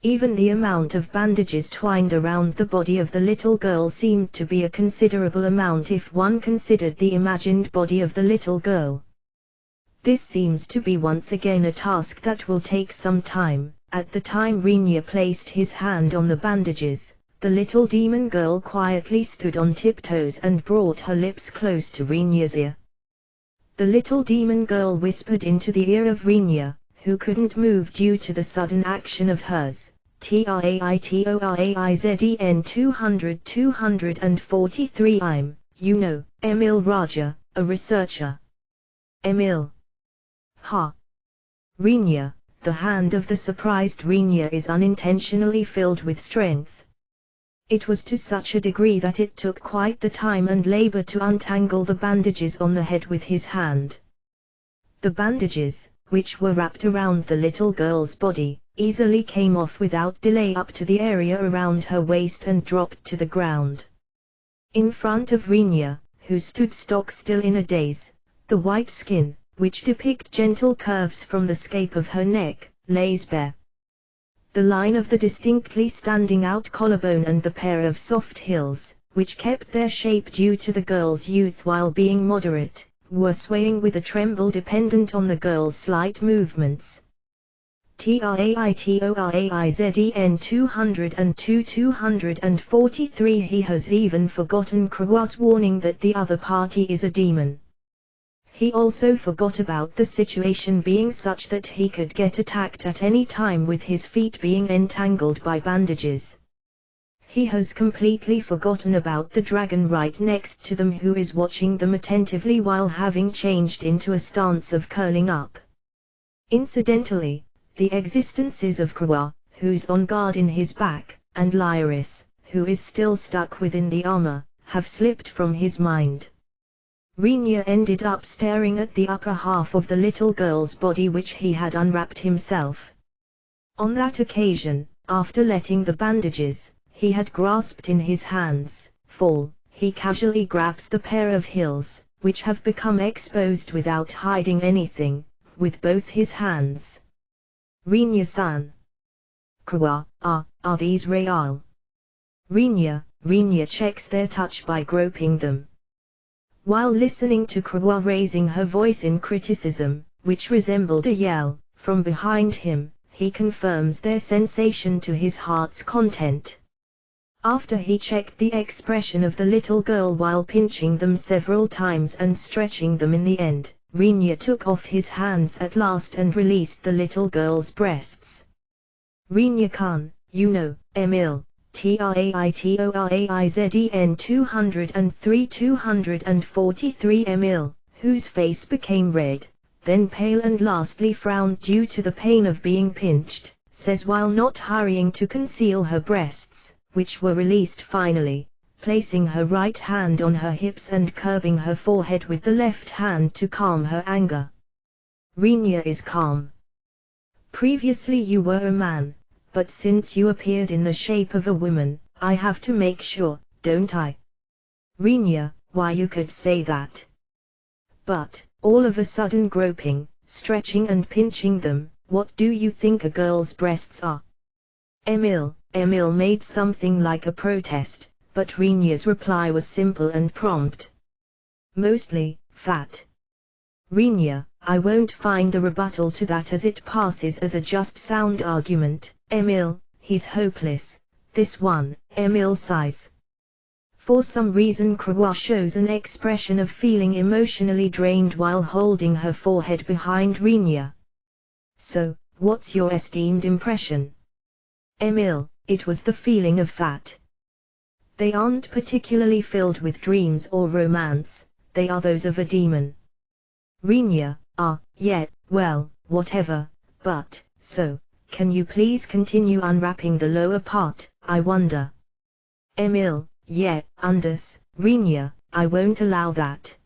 Even the amount of bandages twined around the body of the little girl seemed to be a considerable amount if one considered the imagined body of the little girl. This seems to be once again a task that will take some time. At the time Rinya placed his hand on the bandages, the little demon girl quietly stood on tiptoes and brought her lips close to Rinya's ear. The little demon girl whispered into the ear of Rinya, who couldn't move due to the sudden action of hers. TRAITORAIZEN 200-243 I'm, you know, Emil Raja, a researcher. Emil. Ha. Rinya, the hand of the surprised Rinya is unintentionally filled with strength. It was to such a degree that it took quite the time and labor to untangle the bandages on the head with his hand. The bandages, which were wrapped around the little girl's body, easily came off without delay up to the area around her waist and dropped to the ground. In front of Rinya, who stood stock still in a daze, the white skin, which depict gentle curves from the scape of her neck, lays bare. The line of the distinctly standing out collarbone and the pair of soft heels, which kept their shape due to the girl's youth while being moderate, were swaying with a tremble dependent on the girl's slight movements. TRAITORAIZEN 202-243 He has even forgotten Krawa's warning that the other party is a demon. He also forgot about the situation being such that he could get attacked at any time with his feet being entangled by bandages. He has completely forgotten about the dragon right next to them who is watching them attentively while having changed into a stance of curling up. Incidentally, the existences of Krawa, who's on guard in his back, and Lyris, who is still stuck within the armor, have slipped from his mind. Rinya ended up staring at the upper half of the little girl's body which he had unwrapped himself. On that occasion, after letting the bandages, he had grasped in his hands, fall, he casually grabs the pair of heels, which have become exposed without hiding anything, with both his hands. Rinya-san. Krawa, are these real? Rinya checks their touch by groping them. While listening to Krawa raising her voice in criticism, which resembled a yell, from behind him, he confirms their sensation to his heart's content. After he checked the expression of the little girl while pinching them several times and stretching them in the end, Rinya took off his hands at last and released the little girl's breasts. Rinya-kun, you know, Emil. TRAITORAIZEN 203-243 Emil, whose face became red, then pale and lastly frowned due to the pain of being pinched, says while not hurrying to conceal her breasts, which were released finally, placing her right hand on her hips and curbing her forehead with the left hand to calm her anger. Rinya is calm. Previously you were a man, but since you appeared in the shape of a woman, I have to make sure, don't I? Rinya, why you could say that. But, all of a sudden groping, stretching and pinching them, what do you think a girl's breasts are? Emil made something like a protest, but Rinya's reply was simple and prompt. Mostly, fat. Rinya, I won't find a rebuttal to that as it passes as a just sound argument. Emil, he's hopeless. This one, Emil sighs. For some reason Krawa shows an expression of feeling emotionally drained while holding her forehead behind Rinya. So, what's your esteemed impression? Emil, it was the feeling of fat. They aren't particularly filled with dreams or romance, they are those of a demon. Rinya, yeah, well, whatever, but, so, can you please continue unwrapping the lower part, I wonder? Emil, yeah, Anders, Rinya, I won't allow that.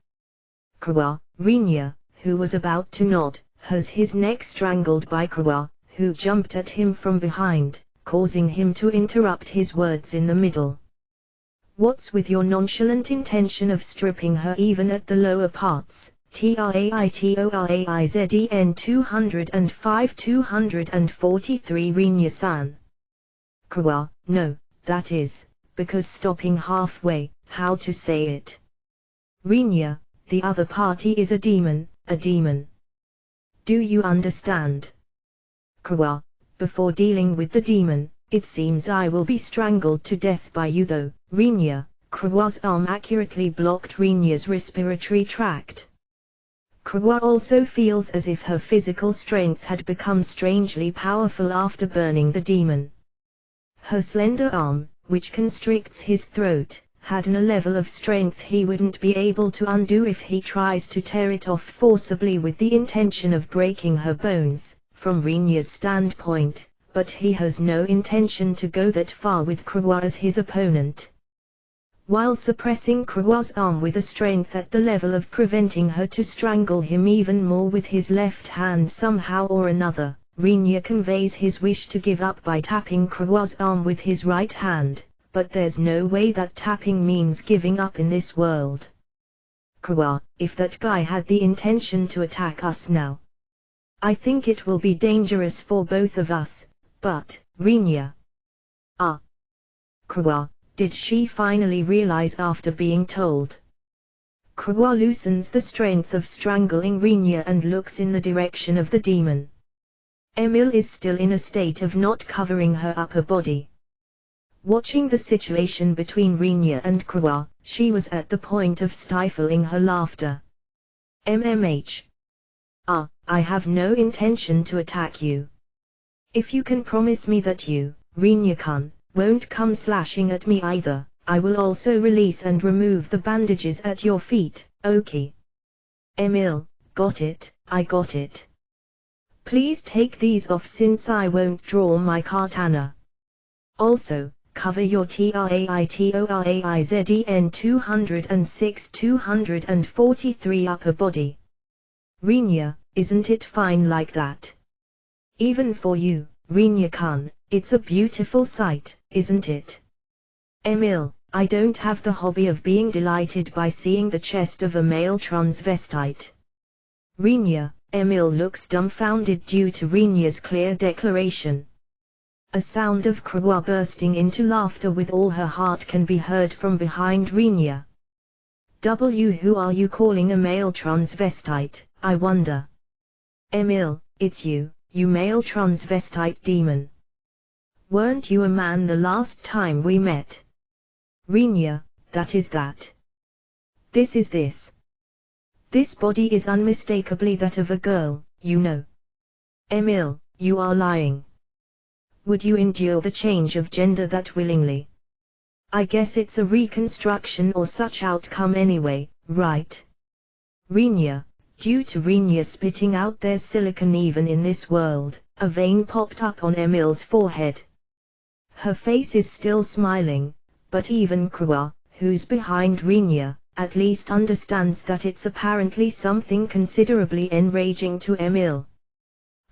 Krawa, Rinya, who was about to nod, has his neck strangled by Krawa, who jumped at him from behind, causing him to interrupt his words in the middle. What's with your nonchalant intention of stripping her even at the lower parts? TRAITORAIZEN 205-243 Rinya-san. Krawa, no, that is, because stopping halfway, how to say it? Rinya, the other party is a demon, Do you understand? Krawa, before dealing with the demon, it seems I will be strangled to death by you though. Rinya, Krawa's arm accurately blocked Rinya's respiratory tract. Krawa also feels as if her physical strength had become strangely powerful after burning the demon. Her slender arm, which constricts his throat, had a level of strength he wouldn't be able to undo if he tries to tear it off forcibly with the intention of breaking her bones, from Rinya's standpoint, but he has no intention to go that far with Krawa as his opponent. While suppressing Krawa's arm with a strength at the level of preventing her to strangle him even more with his left hand somehow or another, Rinya conveys his wish to give up by tapping Krawa's arm with his right hand, but there's no way that tapping means giving up in this world. Krawa, if that guy had the intention to attack us now, I think it will be dangerous for both of us, but, Rinya. Krawa, did she finally realize after being told? Krawa loosens the strength of strangling Rinya and looks in the direction of the demon. Emil is still in a state of not covering her upper body. Watching the situation between Rinya and Krawa, she was at the point of stifling her laughter. MMH. I have no intention to attack you. If you can promise me that you, Rinya-kun, won't come slashing at me either, I will also release and remove the bandages at your feet, okay? Emil, got it, I got it. Please take these off since I won't draw my katana. Also, cover your TRAITORAIZEN 206-243 upper body. Rinya, isn't it fine like that? Even for you, Rinya-kun, it's a beautiful sight, isn't it? Emil, I don't have the hobby of being delighted by seeing the chest of a male transvestite. Rinya, Emil looks dumbfounded due to Rinya's clear declaration. A sound of Krawa bursting into laughter with all her heart can be heard from behind Rinya. Who are you calling a male transvestite, I wonder? Emil, it's you, you male transvestite demon. Weren't you a man the last time we met? Rinya, that is that. This is this. This body is unmistakably that of a girl, you know. Emil, you are lying. Would you endure the change of gender that willingly? I guess it's a reconstruction or such outcome anyway, right? Rinya, due to Rinya spitting out their silicon even in this world, a vein popped up on Emil's forehead. Her face is still smiling, but even Krawa, who's behind Rinya, at least understands that it's apparently something considerably enraging to Emil.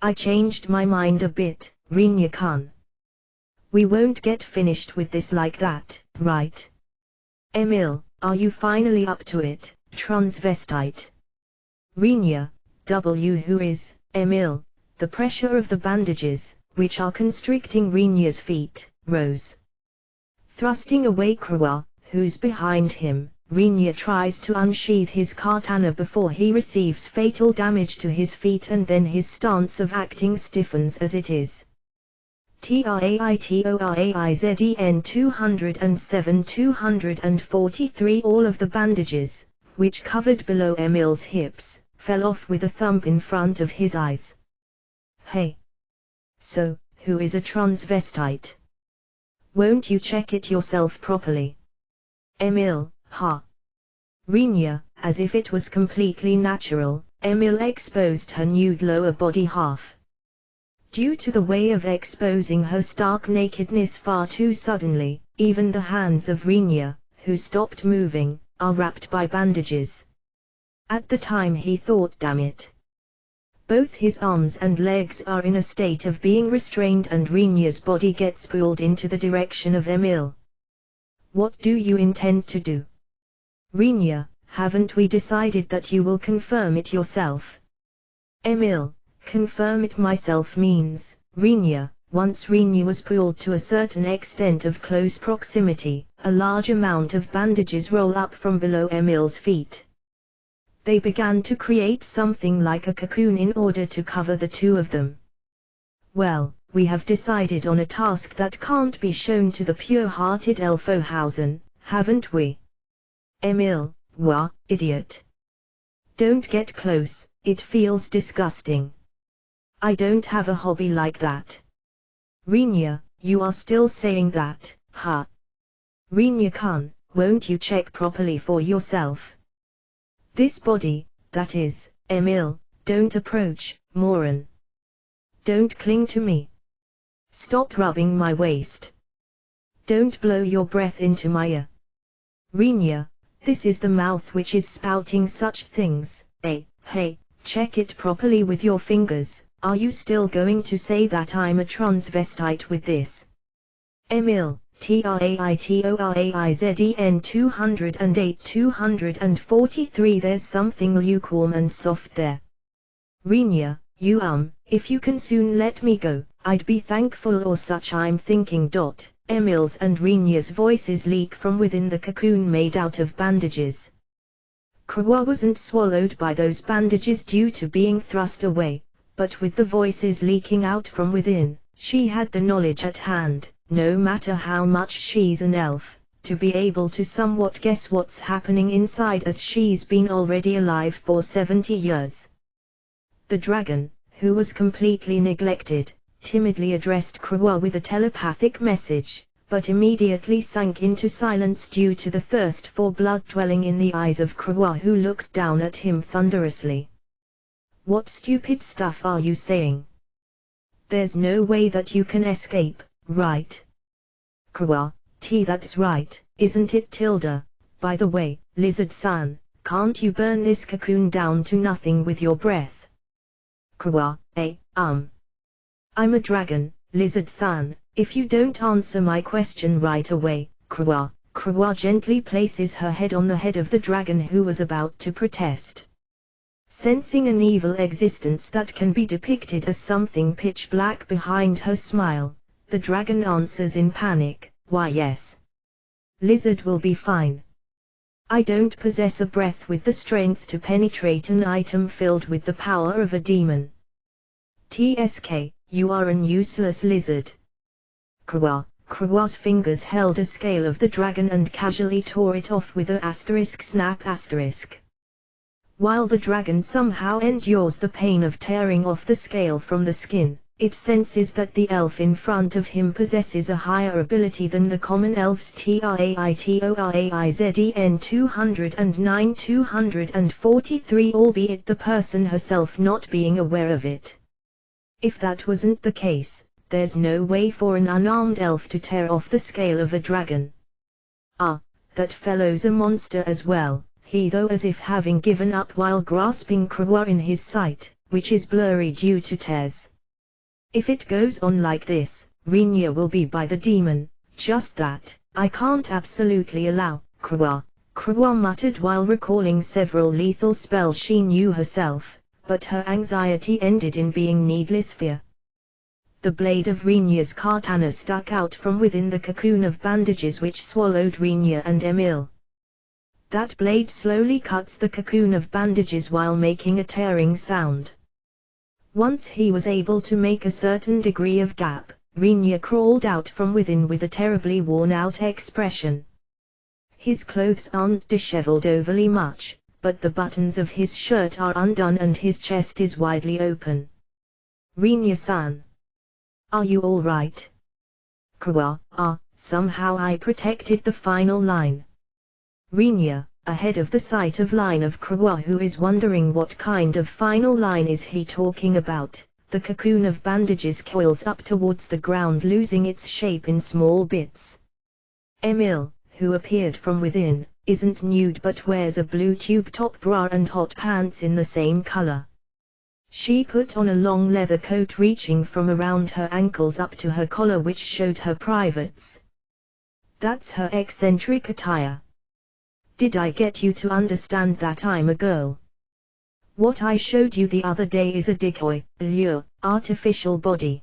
I changed my mind a bit, Rinya-kun. We won't get finished with this like that, right? Emil, are you finally up to it, transvestite? Renia, W. Who is, Emil? The pressure of the bandages, which are constricting Renia's feet, rose. Thrusting away Krewa, who's behind him, Renia tries to unsheath his katana before he receives fatal damage to his feet, and then his stance of acting stiffens as it is. TRAITORAIZEN 207-243. All of the bandages, which covered below Emil's hips, fell off with a thump in front of his eyes. Hey! So, who is a transvestite? Won't you check it yourself properly? Emil, ha! Renia, as if it was completely natural, Emil exposed her nude lower body half. Due to the way of exposing her stark nakedness far too suddenly, even the hands of Renia, who stopped moving, are wrapped by bandages. At the time he thought, damn it. Both his arms and legs are in a state of being restrained, and Renia's body gets pulled into the direction of Emil. What do you intend to do? Renia, haven't we decided that you will confirm it yourself? Emil, confirm it myself means, Renia, once Renia was pulled to a certain extent of close proximity, a large amount of bandages roll up from below Emil's feet. They began to create something like a cocoon in order to cover the two of them. Well, we have decided on a task that can't be shown to the pure-hearted Elfohausen, haven't we? Emil, wah, idiot. Don't get close, it feels disgusting. I don't have a hobby like that. Renia, you are still saying that, huh? Renia-kun, won't you check properly for yourself? This body, that is, Emil, don't approach, moron. Don't cling to me. Stop rubbing my waist. Don't blow your breath into my ear. Renia, this is the mouth which is spouting such things. Hey, check it properly with your fingers. Are you still going to say that I'm a transvestite with this? Emil, TRAITORAIZEN 208-243. There's something lukewarm and soft there. Renia, you if you can soon let me go, I'd be thankful or such. I'm thinking. Emil's and Renia's voices leak from within the cocoon made out of bandages. Krewa wasn't swallowed by those bandages due to being thrust away, but with the voices leaking out from within, she had the knowledge at hand, no matter how much she's an elf, to be able to somewhat guess what's happening inside, as she's been already alive for 70 years. The dragon, who was completely neglected, timidly addressed Krewa with a telepathic message, but immediately sank into silence due to the thirst for blood dwelling in the eyes of Krewa, who looked down at him thunderously. What stupid stuff are you saying? There's no way that you can escape, right? Krewa, that's right, isn't it Tilda? By the way, Lizard-san, can't you burn this cocoon down to nothing with your breath? Krewa, I'm a dragon, Lizard-san, if you don't answer my question right away. Krewa gently places her head on the head of the dragon, who was about to protest. Sensing an evil existence that can be depicted as something pitch black behind her smile, the dragon answers in panic, why yes. Lizard will be fine. I don't possess a breath with the strength to penetrate an item filled with the power of a demon. TSK, you are an useless lizard. Krewa's fingers held a scale of the dragon and casually tore it off with a *snap*. While the dragon somehow endures the pain of tearing off the scale from the skin, it senses that the elf in front of him possesses a higher ability than the common elves. TRAITORAIZEN 209-243, albeit the person herself not being aware of it. If that wasn't the case, there's no way for an unarmed elf to tear off the scale of a dragon. Ah, that fellow's a monster as well, he though, as if having given up while grasping Krewa in his sight, which is blurry due to tears. If it goes on like this, Rinya will be by the demon, just that, I can't absolutely allow, Krua muttered while recalling several lethal spells she knew herself, but her anxiety ended in being needless fear. The blade of Rinya's katana stuck out from within the cocoon of bandages which swallowed Rinya and Emil. That blade slowly cuts the cocoon of bandages while making a tearing sound. Once he was able to make a certain degree of gap, Rinya crawled out from within with a terribly worn-out expression. His clothes aren't disheveled overly much, but the buttons of his shirt are undone and his chest is widely open. Rinya-san. Are you all right? Krua, somehow I protected the final line. Rinya, ahead of the sight of line of Krua, who is wondering what kind of final line is he talking about. The cocoon of bandages coils up towards the ground, losing its shape in small bits. Emil, who appeared from within, isn't nude but wears a blue tube top bra and hot pants in the same color. She put on a long leather coat reaching from around her ankles up to her collar, which showed her privates. That's her eccentric attire. Did I get you to understand that I'm a girl? What I showed you the other day is a decoy, lure, artificial body.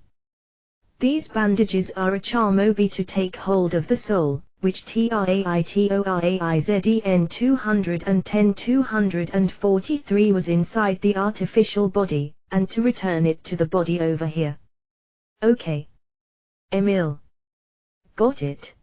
These bandages are a charm obi to take hold of the soul, which TRAITORAIZEN 210-243 was inside the artificial body, and to return it to the body over here. Okay. Emil. Got it.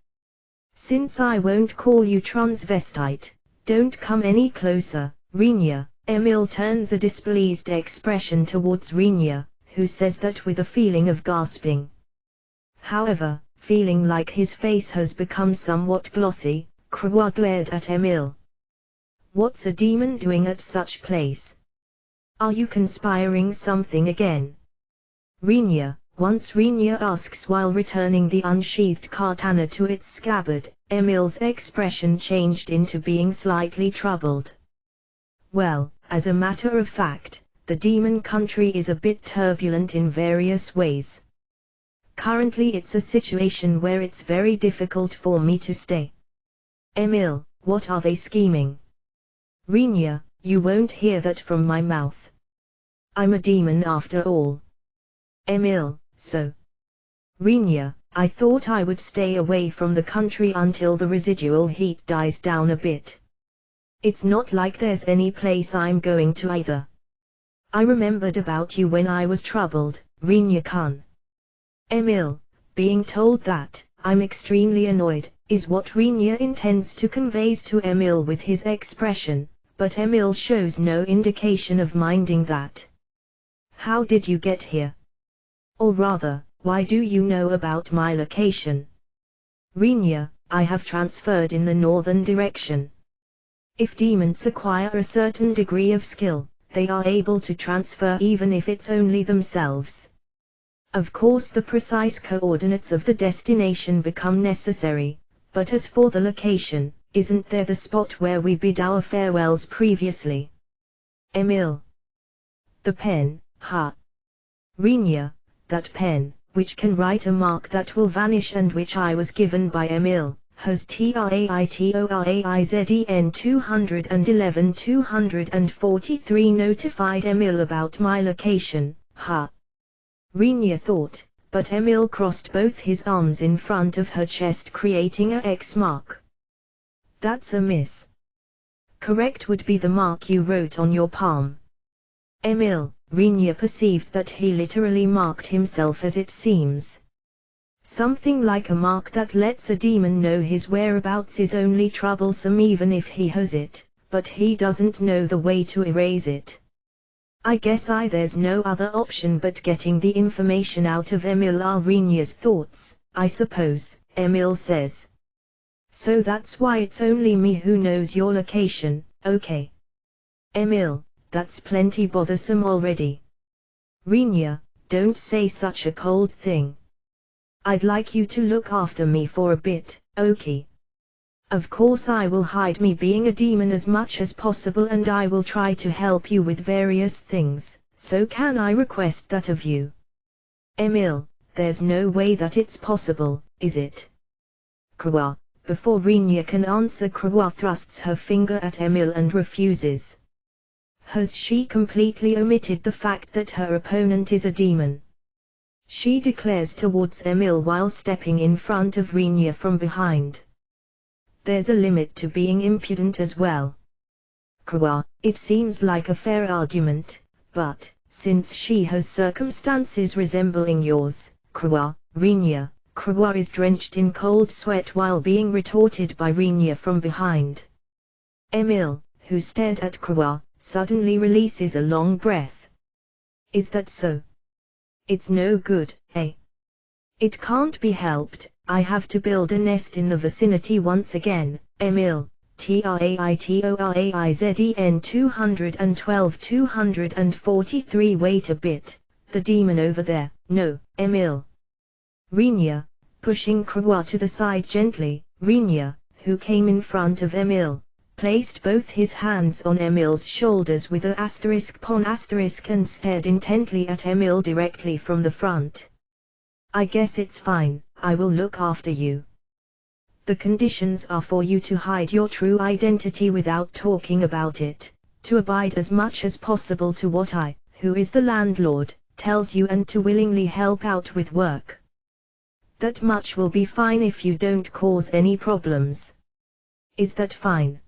Since I won't call you transvestite, don't come any closer, Rinya. Emil turns a displeased expression towards Rinya, who says that with a feeling of gasping. However, feeling like his face has become somewhat glossy, Krua glared at Emil. What's a demon doing at such place? Are you conspiring something again? Rinya, once Rinya asks while returning the unsheathed katana to its scabbard, Emil's expression changed into being slightly troubled. Well, as a matter of fact, the demon country is a bit turbulent in various ways. Currently it's a situation where it's very difficult for me to stay. Emil, what are they scheming? Rinya, you won't hear that from my mouth. I'm a demon after all. Emil, so. Rinya, I thought I would stay away from the country until the residual heat dies down a bit. It's not like there's any place I'm going to either. I remembered about you when I was troubled, Rinya-kun. Emil, being told that, I'm extremely annoyed, is what Rinya intends to convey to Emil with his expression, but Emil shows no indication of minding that. How did you get here? Or rather, why do you know about my location? Rinya, I have transferred in the northern direction. If demons acquire a certain degree of skill, they are able to transfer even if it's only themselves. Of course the precise coordinates of the destination become necessary, but as for the location, isn't there the spot where we bid our farewells previously? Emil. The pen, Rinya, that pen, which can write a mark that will vanish and which I was given by Emil, has TRAITORAIZEN 211-243 notified Emil about my location, Rinya thought, but Emil crossed both his arms in front of her chest, creating a X mark. That's a miss. Correct would be the mark you wrote on your palm. Emil, Rinya perceived that he literally marked himself, as it seems. Something like a mark that lets a demon know his whereabouts is only troublesome even if he has it, but he doesn't know the way to erase it. I guess there's no other option but getting the information out of Emil, are Rinya's thoughts, I suppose, Emil says. So that's why it's only me who knows your location, okay. Emil, that's plenty bothersome already. Rinya, don't say such a cold thing. I'd like you to look after me for a bit, okay? Of course I will hide me being a demon as much as possible, and I will try to help you with various things, so can I request that of you? Emil, there's no way that it's possible, is it? Croix. Before Rinya can answer, Croix thrusts her finger at Emil and refuses. Has she completely omitted the fact that her opponent is a demon? She declares towards Emil while stepping in front of Rinya from behind. There's a limit to being impudent as well. Croix, it seems like a fair argument, but, since she has circumstances resembling yours, Croix, Rinya, Croix is drenched in cold sweat while being retorted by Rinya from behind. Emil, who stared at Croix, suddenly releases a long breath. Is that so? It's no good, eh? It can't be helped, I have to build a nest in the vicinity once again, Emil, TRAITORAIZEN 212-243. Wait a bit, the demon over there, no, Emil. Rinya, pushing Croix to the side gently, Rinya, who came in front of Emil, placed both his hands on Emil's shoulders with a *** and stared intently at Emil directly from the front. I guess it's fine, I will look after you. The conditions are for you to hide your true identity without talking about it, to abide as much as possible to what I, who is the landlord, tells you, and to willingly help out with work. That much will be fine if you don't cause any problems. Is that fine?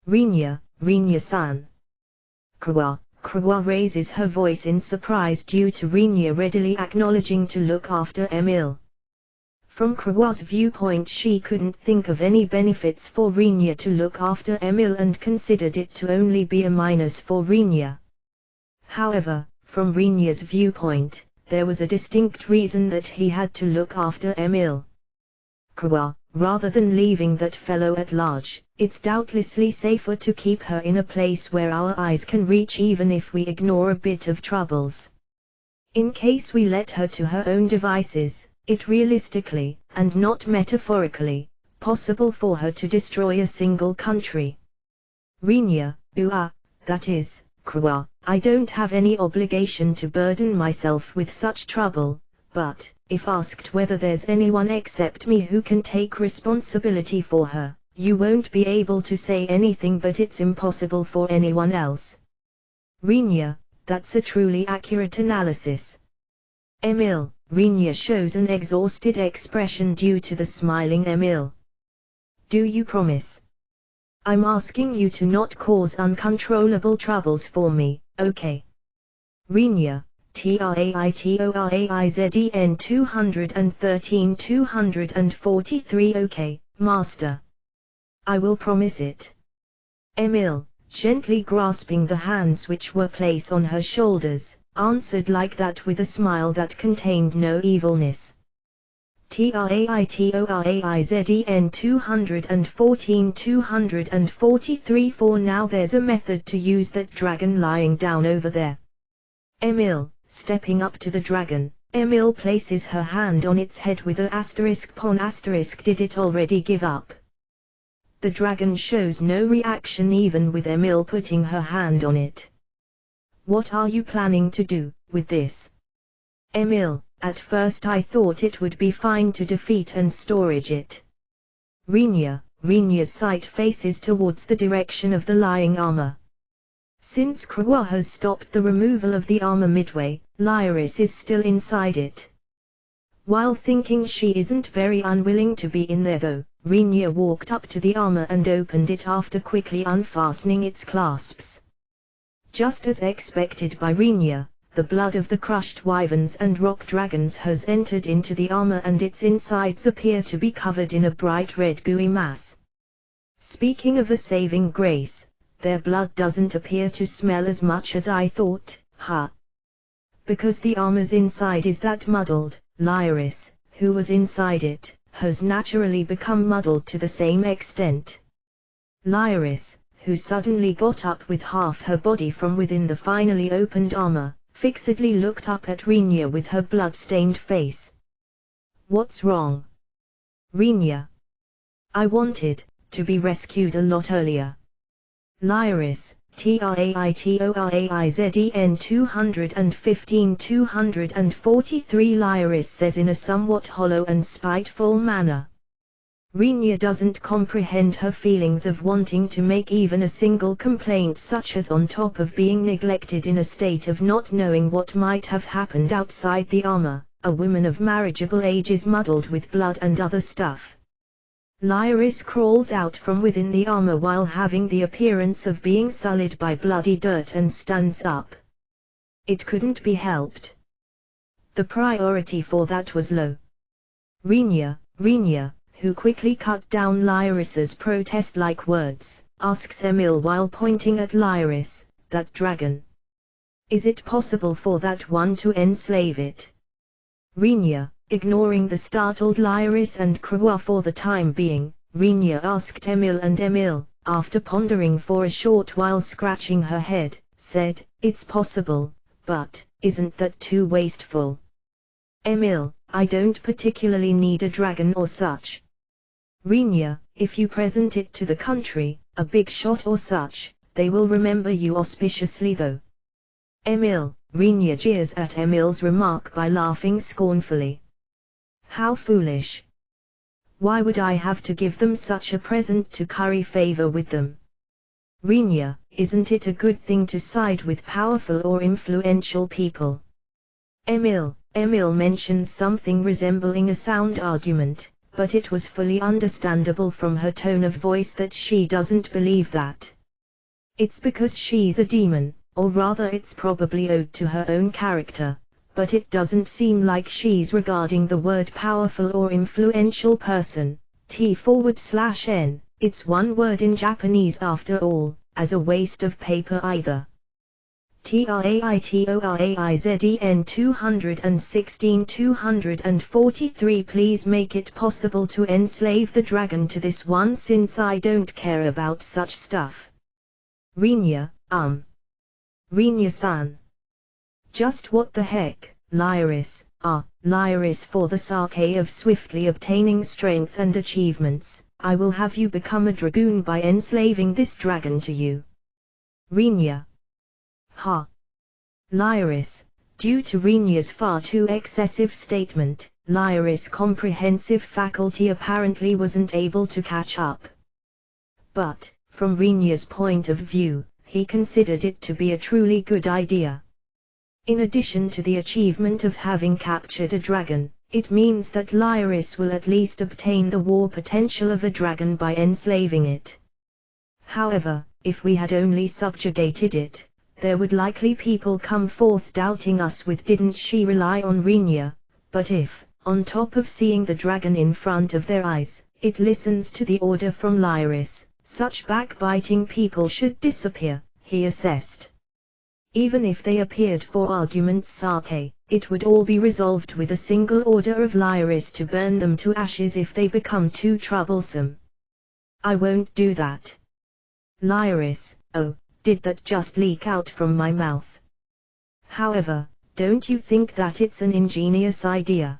Rinya-san. Croix raises her voice in surprise due to Rinya readily acknowledging to look after Emil. From Croix's viewpoint, she couldn't think of any benefits for Rinya to look after Emil and considered it to only be a minus for Rinya. However, from Rinya's viewpoint, there was a distinct reason that he had to look after Emil. Croix, rather than leaving that fellow at large, it's doubtlessly safer to keep her in a place where our eyes can reach, even if we ignore a bit of troubles. In case we let her to her own devices, it's realistically, and not metaphorically, possible for her to destroy a single country. Rinya, that is, Croix, I don't have any obligation to burden myself with such trouble, but, if asked whether there's anyone except me who can take responsibility for her, you won't be able to say anything but it's impossible for anyone else. Rinya, that's a truly accurate analysis. Emil, Rinya shows an exhausted expression due to the smiling Emil. Do you promise? I'm asking you to not cause uncontrollable troubles for me, okay? Rinya, TRAITORAIZEN 213-243. Okay, master. I will promise it. Emil, gently grasping the hands which were placed on her shoulders, answered like that with a smile that contained no evilness. TRAITORAIZEN 214-243. For now there's a method to use that dragon lying down over there. Emil, stepping up to the dragon, Emil places her hand on its head with a ***. Did it already give up? The dragon shows no reaction even with Emil putting her hand on it. What are you planning to do with this? Emil, at first I thought it would be fine to defeat and storage it. Rinya's sight faces towards the direction of the lying armor. Since Croix has stopped the removal of the armor midway, Lyris is still inside it. While thinking she isn't very unwilling to be in there though, Rinya walked up to the armor and opened it after quickly unfastening its clasps. Just as expected by Rinya, the blood of the crushed wyverns and rock dragons has entered into the armor and its insides appear to be covered in a bright red gooey mass. Speaking of a saving grace, their blood doesn't appear to smell as much as I thought, Because the armor's inside is that muddled, Lyris, who was inside it, has naturally become muddled to the same extent. Lyris, who suddenly got up with half her body from within the finally opened armor, fixedly looked up at Rinya with her blood-stained face. What's wrong? Rinya. I wanted to be rescued a lot earlier. Lyris, TRAITORAIZEN 215-243 Lyris says in a somewhat hollow and spiteful manner. Rinya doesn't comprehend her feelings of wanting to make even a single complaint, such as on top of being neglected in a state of not knowing what might have happened outside the armor. A woman of marriageable age is muddled with blood and other stuff. Lyris crawls out from within the armor while having the appearance of being sullied by bloody dirt and stands up. It couldn't be helped. The priority for that was low. Rinya, who quickly cut down Lyris's protest-like words, asks Emil while pointing at Lyris, that dragon. Is it possible for that one to enslave it? Rinya, ignoring the startled Lyris and Krua for the time being, Rinya asked Emil, and Emil, after pondering for a short while scratching her head, said, it's possible, but, isn't that too wasteful? Emil, I don't particularly need a dragon or such. Rinya, if you present it to the country, a big shot or such, they will remember you auspiciously though. Emil, Rinya jeers at Emil's remark by laughing scornfully. How foolish. Why would I have to give them such a present to curry favor with them? Rinya, isn't it a good thing to side with powerful or influential people? Emil mentions something resembling a sound argument, but it was fully understandable from her tone of voice that she doesn't believe that. It's because she's a demon, or rather it's probably owed to her own character, but it doesn't seem like she's regarding the word powerful or influential person, T/N, it's one word in Japanese after all, as a waste of paper either. TRAITORAIZEN 216-243 Please make it possible to enslave the dragon to this one since I don't care about such stuff. Rinya, Rinya-san. Just what the heck, Lyris, Lyris, for the sake of swiftly obtaining strength and achievements, I will have you become a dragoon by enslaving this dragon to you. Rinya. Ha! Lyris, due to Rinya's far too excessive statement, Lyris' comprehensive faculty apparently wasn't able to catch up. But, from Rinya's point of view, he considered it to be a truly good idea. In addition to the achievement of having captured a dragon, it means that Lyris will at least obtain the war potential of a dragon by enslaving it. However, if we had only subjugated it, there would likely people come forth doubting us with didn't she rely on Rinya, but if, on top of seeing the dragon in front of their eyes, it listens to the order from Lyris, such backbiting people should disappear, he assessed. Even if they appeared for argument's sake, it would all be resolved with a single order of Lyris to burn them to ashes if they become too troublesome. I won't do that. Lyris, oh, did that just leak out from my mouth? However, don't you think that it's an ingenious idea?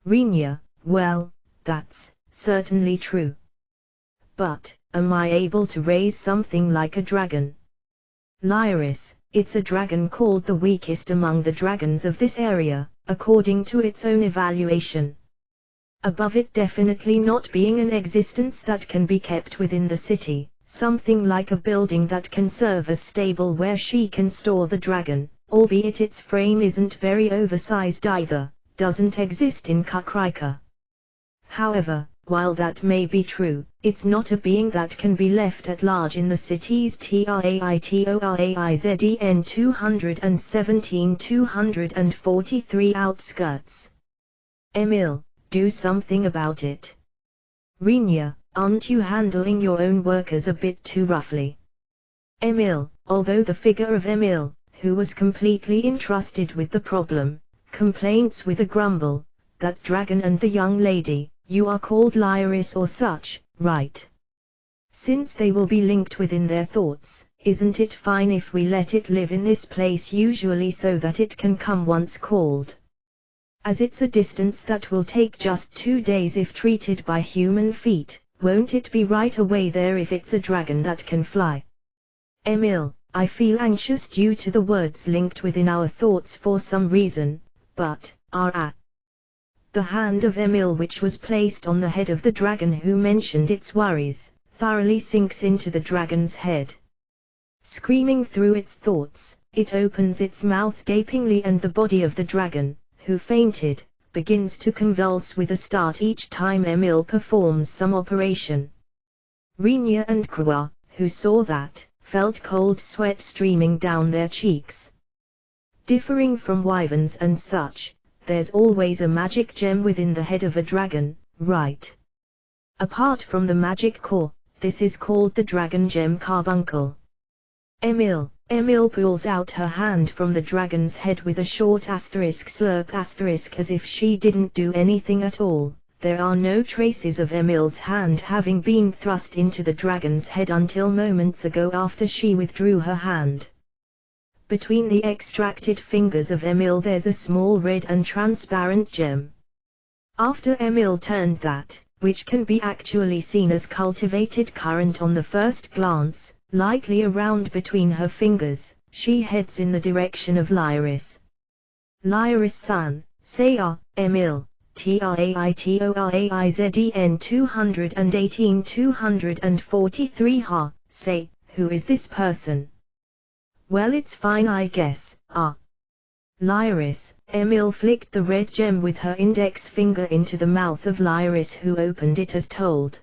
Rinya, well, that's certainly true. But, am I able to raise something like a dragon? Lyris, it's a dragon called the weakest among the dragons of this area, according to its own evaluation. Above it definitely not being an existence that can be kept within the city. Something like a building that can serve as stable where she can store the dragon, albeit its frame isn't very oversized either, doesn't exist in Kakrika. However, while that may be true, it's not a being that can be left at large in the city's TRAITORAIZEN 217-243 outskirts. Emil, do something about it. Rinya, aren't you handling your own workers a bit too roughly? Emil, although the figure of Emil, who was completely entrusted with the problem, complains with a grumble, that dragon and the young lady, you are called Lyris or such, right? Since they will be linked within their thoughts, isn't it fine if we let it live in this place usually so that it can come once called? As it's a distance that will take just 2 days if treated by human feet, won't it be right away there if it's a dragon that can fly? Emil, I feel anxious due to the words linked within our thoughts for some reason, but, the hand of Emil, which was placed on the head of the dragon who mentioned its worries, thoroughly sinks into the dragon's head. Screaming through its thoughts, it opens its mouth gapingly, and the body of the dragon, who fainted, begins to convulse with a start each time Emil performs some operation. Rinya and Krua, who saw that, felt cold sweat streaming down their cheeks. Differing from wyverns and such, there's always a magic gem within the head of a dragon, right? Apart from the magic core, this is called the dragon gem carbuncle. Emil pulls out her hand from the dragon's head with a short slurp as if she didn't do anything at all. There are no traces of Emil's hand having been thrust into the dragon's head until moments ago after she withdrew her hand. Between the extracted fingers of Emil there's a small red and transparent gem. After Emil turned that, which can be actually seen as cultivated current on the first glance, lightly around between her fingers, she heads in the direction of Lyris. Lyris-san, say Emil, Traitoraizden 218-243 say, who is this person? Well, it's fine, I guess, Lyris. Emil flicked the red gem with her index finger into the mouth of Lyris, who opened it as told.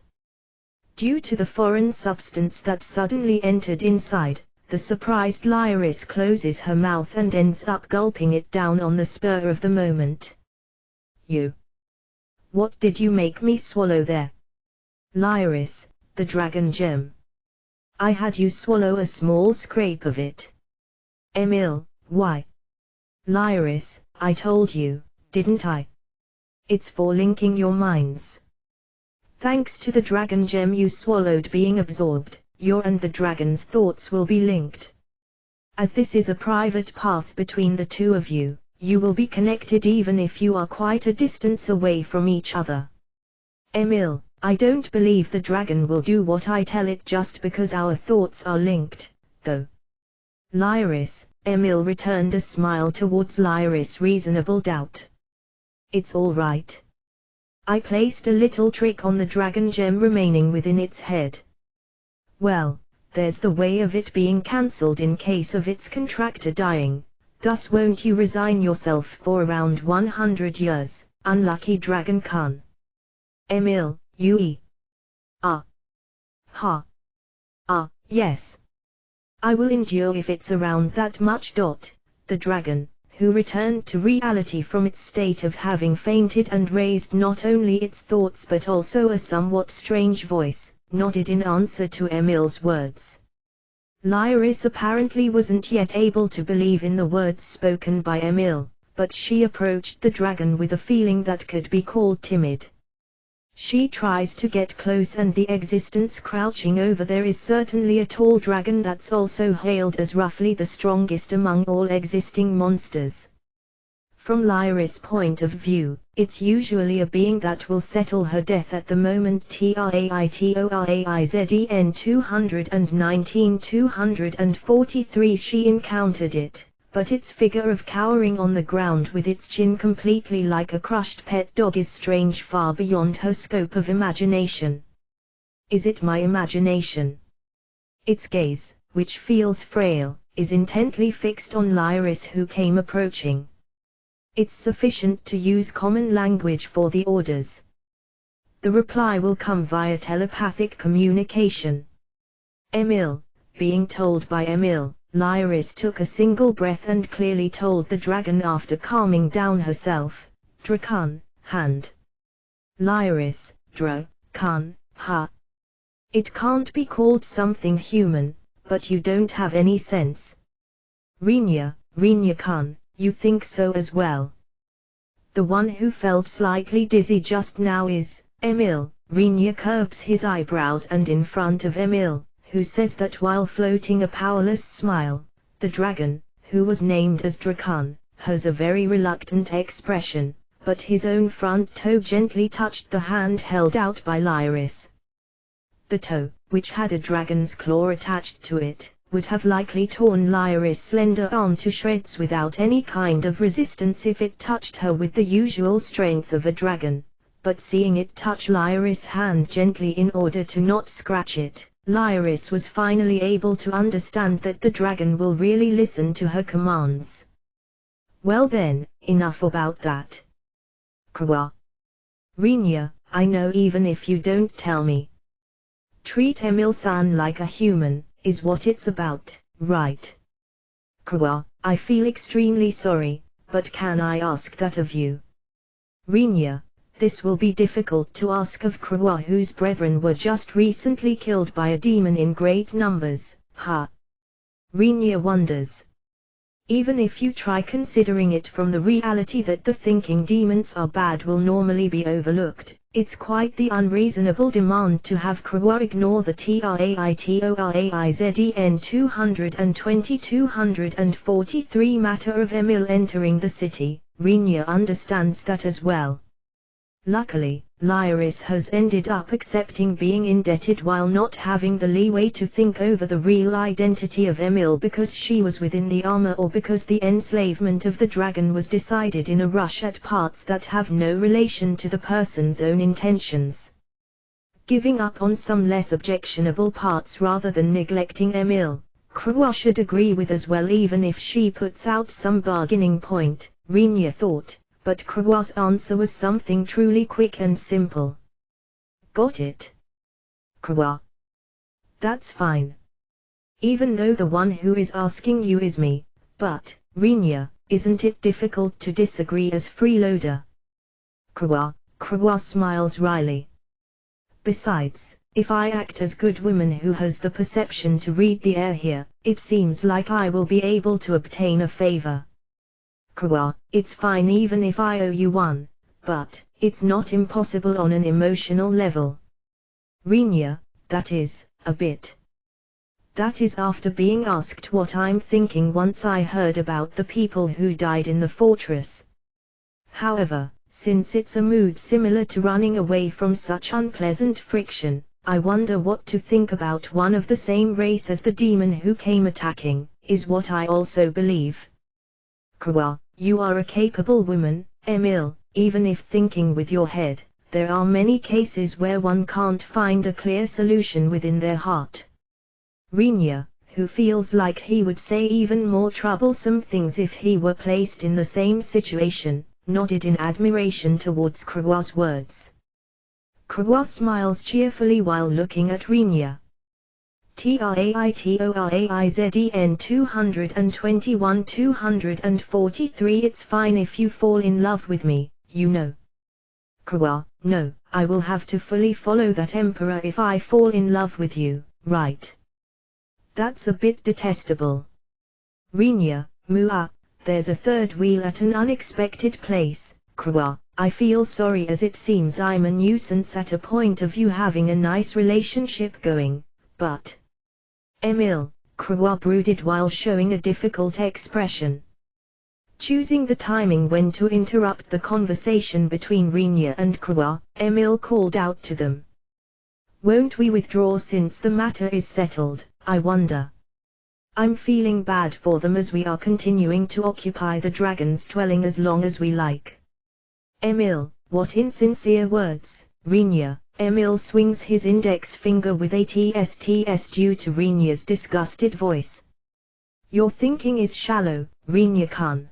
Due to the foreign substance that suddenly entered inside, the surprised Lyris closes her mouth and ends up gulping it down on the spur of the moment. You. What did you make me swallow there? Lyris, the dragon gem. I had you swallow a small scrape of it. Emil, why? Lyris, I told you, didn't I? It's for linking your minds. Thanks to the dragon gem you swallowed being absorbed, your and the dragon's thoughts will be linked. As this is a private path between the two of you, you will be connected even if you are quite a distance away from each other. Emil, I don't believe the dragon will do what I tell it just because our thoughts are linked, though. Lyris, Emil returned a smile towards Lyris' reasonable doubt. It's all right. I placed a little trick on the dragon gem remaining within its head. Well, there's the way of it being cancelled in case of its contractor dying, thus won't you resign yourself for around 100 years, unlucky dragon Khan? Emil, yes. I will endure if it's around that much. The dragon, who returned to reality from its state of having fainted and raised not only its thoughts but also a somewhat strange voice, nodded in answer to Emil's words. Lyris apparently wasn't yet able to believe in the words spoken by Emil, but she approached the dragon with a feeling that could be called timid. She tries to get close, and the existence crouching over there is certainly a tall dragon that's also hailed as roughly the strongest among all existing monsters. From Lyris' point of view, it's usually a being that will settle her death at the moment. Traitoraizden 219-243 she encountered it, but its figure of cowering on the ground with its chin completely like a crushed pet dog is strange, far beyond her scope of imagination. Is it my imagination? Its gaze, which feels frail, is intently fixed on Lyris, who came approaching. It's sufficient to use common language for the orders. The reply will come via telepathic communication. Emil, being told by Emil, Lyris took a single breath and clearly told the dragon after calming down herself, Drakan, hand. Lyris, Drakan, ha. It can't be called something human, but you don't have any sense. Rinya-kan, you think so as well. The one who felt slightly dizzy just now is Emil. Rinya curves his eyebrows and in front of Emil, who says that while floating a powerless smile, the dragon, who was named as Drakan, has a very reluctant expression, but his own front toe gently touched the hand held out by Lyris. The toe, which had a dragon's claw attached to it, would have likely torn Lyra's slender arm to shreds without any kind of resistance if it touched her with the usual strength of a dragon. But seeing it touch Lyra's hand gently in order to not scratch it, Lyra was finally able to understand that the dragon will really listen to her commands. Well then, enough about that. Krua. Rinya, I know even if you don't tell me. Treat Emil-san like a human, is what it's about, right? Krua, I feel extremely sorry, but can I ask that of you? Rinya, this will be difficult to ask of Krua, whose brethren were just recently killed by a demon in great numbers, ha. Rinya wonders. Even if you try considering it from the reality that the thinking demons are bad will normally be overlooked, it's quite the unreasonable demand to have Krua ignore the TRAITORAIZEN 220-243 matter of Emil entering the city. Rinya understands that as well. Luckily, Lyra has ended up accepting being indebted while not having the leeway to think over the real identity of Emil because she was within the armor or because the enslavement of the dragon was decided in a rush at parts that have no relation to the person's own intentions. Giving up on some less objectionable parts rather than neglecting Emil, Krua should agree with as well even if she puts out some bargaining point, Rinya thought. But Krua's answer was something truly quick and simple. Got it? Krua. That's fine. Even though the one who is asking you is me, but, Rinya, isn't it difficult to disagree as freeloader? Krua smiles wryly. Besides, if I act as good woman who has the perception to read the air here, it seems like I will be able to obtain a favor. Krua, it's fine even if I owe you one, but, it's not impossible on an emotional level. Rinya, that is, a bit. That is after being asked what I'm thinking once I heard about the people who died in the fortress. However, since it's a mood similar to running away from such unpleasant friction, I wonder what to think about one of the same race as the demon who came attacking, is what I also believe. Krua, you are a capable woman, Emil, even if thinking with your head, there are many cases where one can't find a clear solution within their heart. Rinya, who feels like he would say even more troublesome things if he were placed in the same situation, nodded in admiration towards Krua's words. Krua smiles cheerfully while looking at Rinya. TRAITORAIZEN 221-243 It's fine if you fall in love with me, you know. Krua, no, I will have to fully follow that emperor if I fall in love with you, right? That's a bit detestable. Rinya, Mua, there's a third wheel at an unexpected place, Krua, I feel sorry as it seems I'm a nuisance at a point of you having a nice relationship going, but... Emil, Krua brooded while showing a difficult expression. Choosing the timing when to interrupt the conversation between Rinya and Krua, Emil called out to them. Won't we withdraw since the matter is settled, I wonder? I'm feeling bad for them as we are continuing to occupy the dragon's dwelling as long as we like. Emil, what insincere words, Rinya. Emil swings his index finger with a tsts due to Rinya's disgusted voice. Your thinking is shallow, Rinya-kun.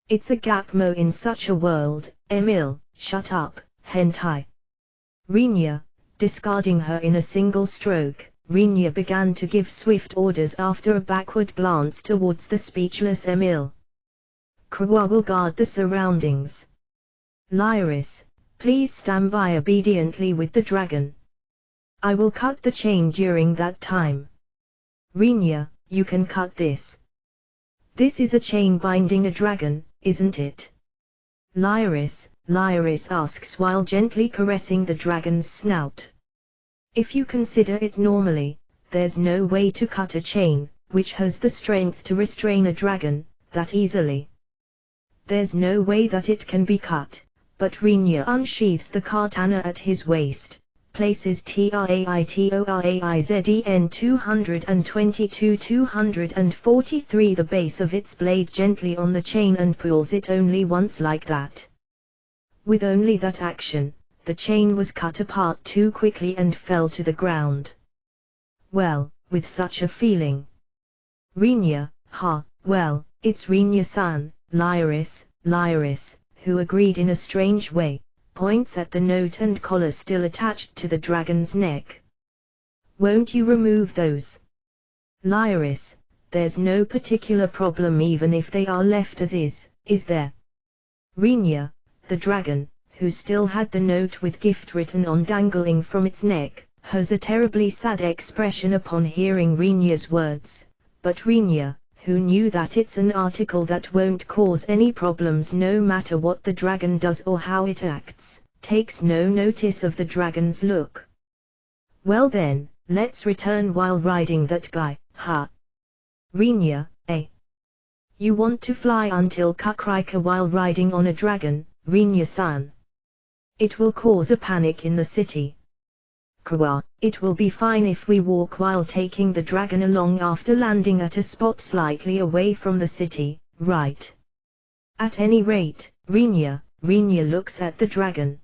It's a gapmo in such a world, Emil, shut up, hentai. Rinya, discarding her in a single stroke, Rinya began to give swift orders after a backward glance towards the speechless Emil. Krua will guard the surroundings. Lyra, please stand by obediently with the dragon. I will cut the chain during that time. Rinya, you can cut this. This is a chain binding a dragon, isn't it? Lyra asks while gently caressing the dragon's snout. If you consider it normally, there's no way to cut a chain, which has the strength to restrain a dragon, that easily. There's no way that it can be cut. But Rinya unsheathes the katana at his waist. places TRAITORAIZEN 222-243 the base of its blade gently on the chain and pulls it only once like that. With only that action, the chain was cut apart too quickly and fell to the ground. Well, with such a feeling. Rinya, well, it's Rinya-san, Lyris, who agreed in a strange way, points at the note and collar still attached to the dragon's neck. Won't you remove those? Lyris, there's no particular problem even if they are left as is there? Rinya, the dragon, who still had the note with gift written on dangling from its neck, has a terribly sad expression upon hearing Rinya's words, but Rinya, who knew that it's an article that won't cause any problems no matter what the dragon does or how it acts, takes no notice of the dragon's look. Well then, let's return while riding that guy, Rinya, You want to fly until Kakrika while riding on a dragon, Rinya-san? It will cause a panic in the city. It will be fine if we walk while taking the dragon along after landing at a spot slightly away from the city, right? At any rate, Rinya looks at the dragon.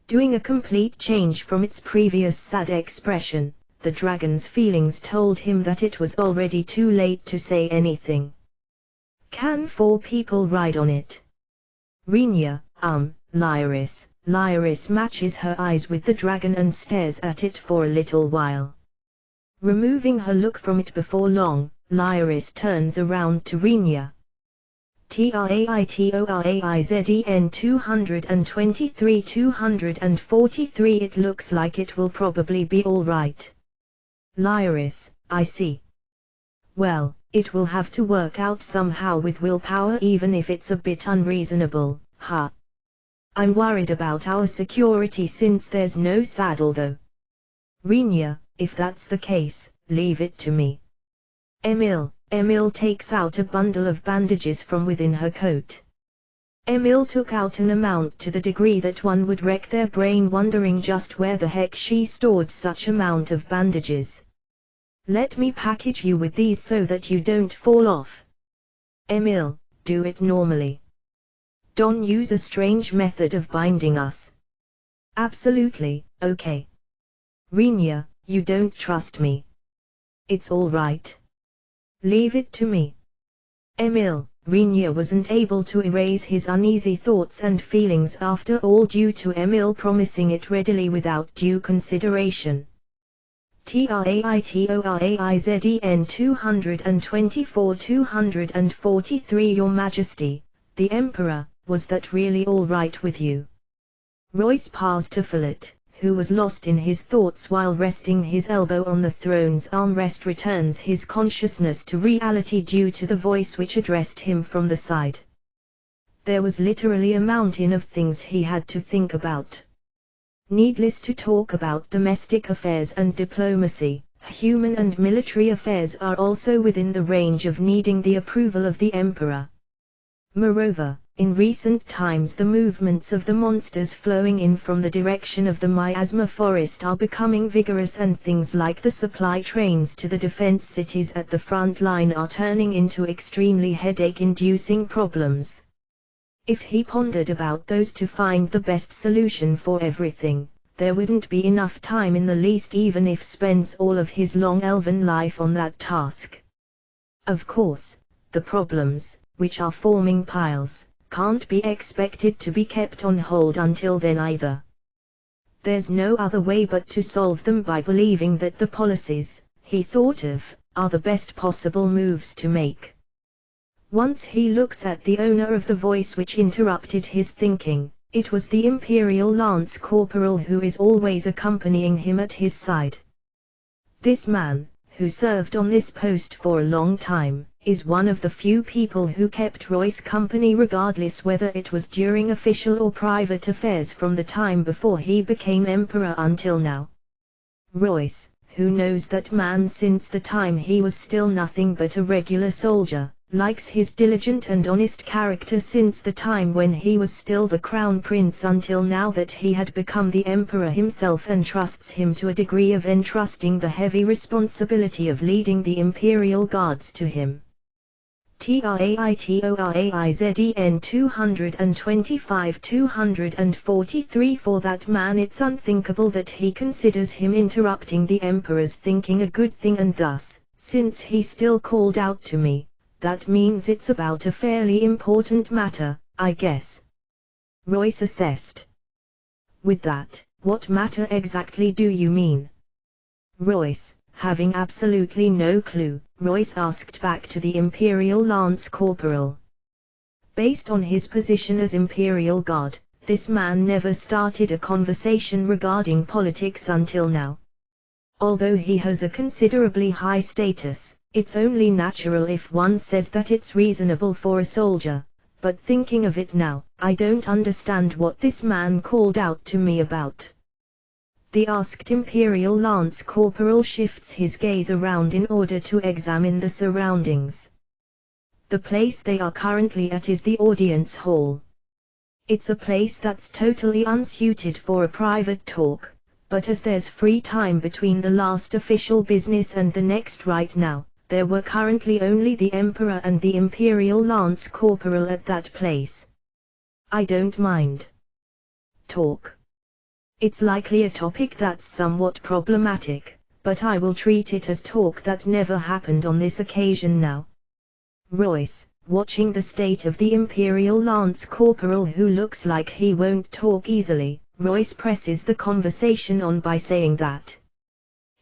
Doing a complete change from its previous sad expression, the dragon's feelings told him that it was already too late to say anything. Can 4 people ride on it? Rinya, Lyris matches her eyes with the dragon and stares at it for a little while. Removing her look from it before long, Lyris turns around to Rinya. TRAITORAIZEN 223-243 It looks like it will probably be alright. Lyris, I see. Well, it will have to work out somehow with willpower even if it's a bit unreasonable, I'm worried about our security since there's no saddle though. Rinya, if that's the case, leave it to me. Emil takes out a bundle of bandages from within her coat. Emil took out an amount to the degree that one would wreck their brain wondering just where the heck she stored such amount of bandages. Let me package you with these so that you don't fall off. Emil, do it normally. Don't use a strange method of binding us. Absolutely, okay. Rinya, you don't trust me. It's all right. Leave it to me. Emil, Rinya wasn't able to erase his uneasy thoughts and feelings after all due to Emil promising it readily without due consideration. TRAITORAIZEN 224-243 Your Majesty, the Emperor, was that really all right with you? Royce Parsifal, who was lost in his thoughts while resting his elbow on the throne's armrest, returns his consciousness to reality due to the voice which addressed him from the side. There was literally a mountain of things he had to think about. Needless to talk about domestic affairs and diplomacy, human and military affairs are also within the range of needing the approval of the Emperor. Moreover, in recent times the movements of the monsters flowing in from the direction of the miasma forest are becoming vigorous and things like the supply trains to the defense cities at the front line are turning into extremely headache-inducing problems. If he pondered about those to find the best solution for everything, there wouldn't be enough time in the least even if spends all of his long elven life on that task. Of course, the problems, which are forming piles, can't be expected to be kept on hold until then either. There's no other way but to solve them by believing that the policies he thought of are the best possible moves to make. Once he looks at the owner of the voice which interrupted his thinking, it was the Imperial Lance Corporal who is always accompanying him at his side. This man, who served on this post for a long time, is one of the few people who kept Royce company regardless whether it was during official or private affairs from the time before he became emperor until now. Royce, who knows that man since the time he was still nothing but a regular soldier, likes his diligent and honest character since the time when he was still the crown prince until now that he had become the emperor himself, and trusts him to a degree of entrusting the heavy responsibility of leading the imperial guards to him. TRAITORAIZEN 225-243. For that man it's unthinkable that he considers him interrupting the emperor's thinking a good thing, and thus, since he still called out to me, that means it's about a fairly important matter, I guess. Royce assessed. With that, what matter exactly do you mean? Royce, having absolutely no clue, Royce asked back to the Imperial Lance Corporal. Based on his position as Imperial Guard, this man never started a conversation regarding politics until now. Although he has a considerably high status, it's only natural if one says that it's reasonable for a soldier, but thinking of it now, I don't understand what this man called out to me about. The asked Imperial Lance Corporal shifts his gaze around in order to examine the surroundings. The place they are currently at is the audience hall. It's a place that's totally unsuited for a private talk, but as there's free time between the last official business and the next right now, there were currently only the Emperor and the Imperial Lance Corporal at that place. I don't mind. Talk. It's likely a topic that's somewhat problematic, but I will treat it as talk that never happened on this occasion now. Royce, watching the state of the Imperial Lance Corporal who looks like he won't talk easily, Royce presses the conversation on by saying that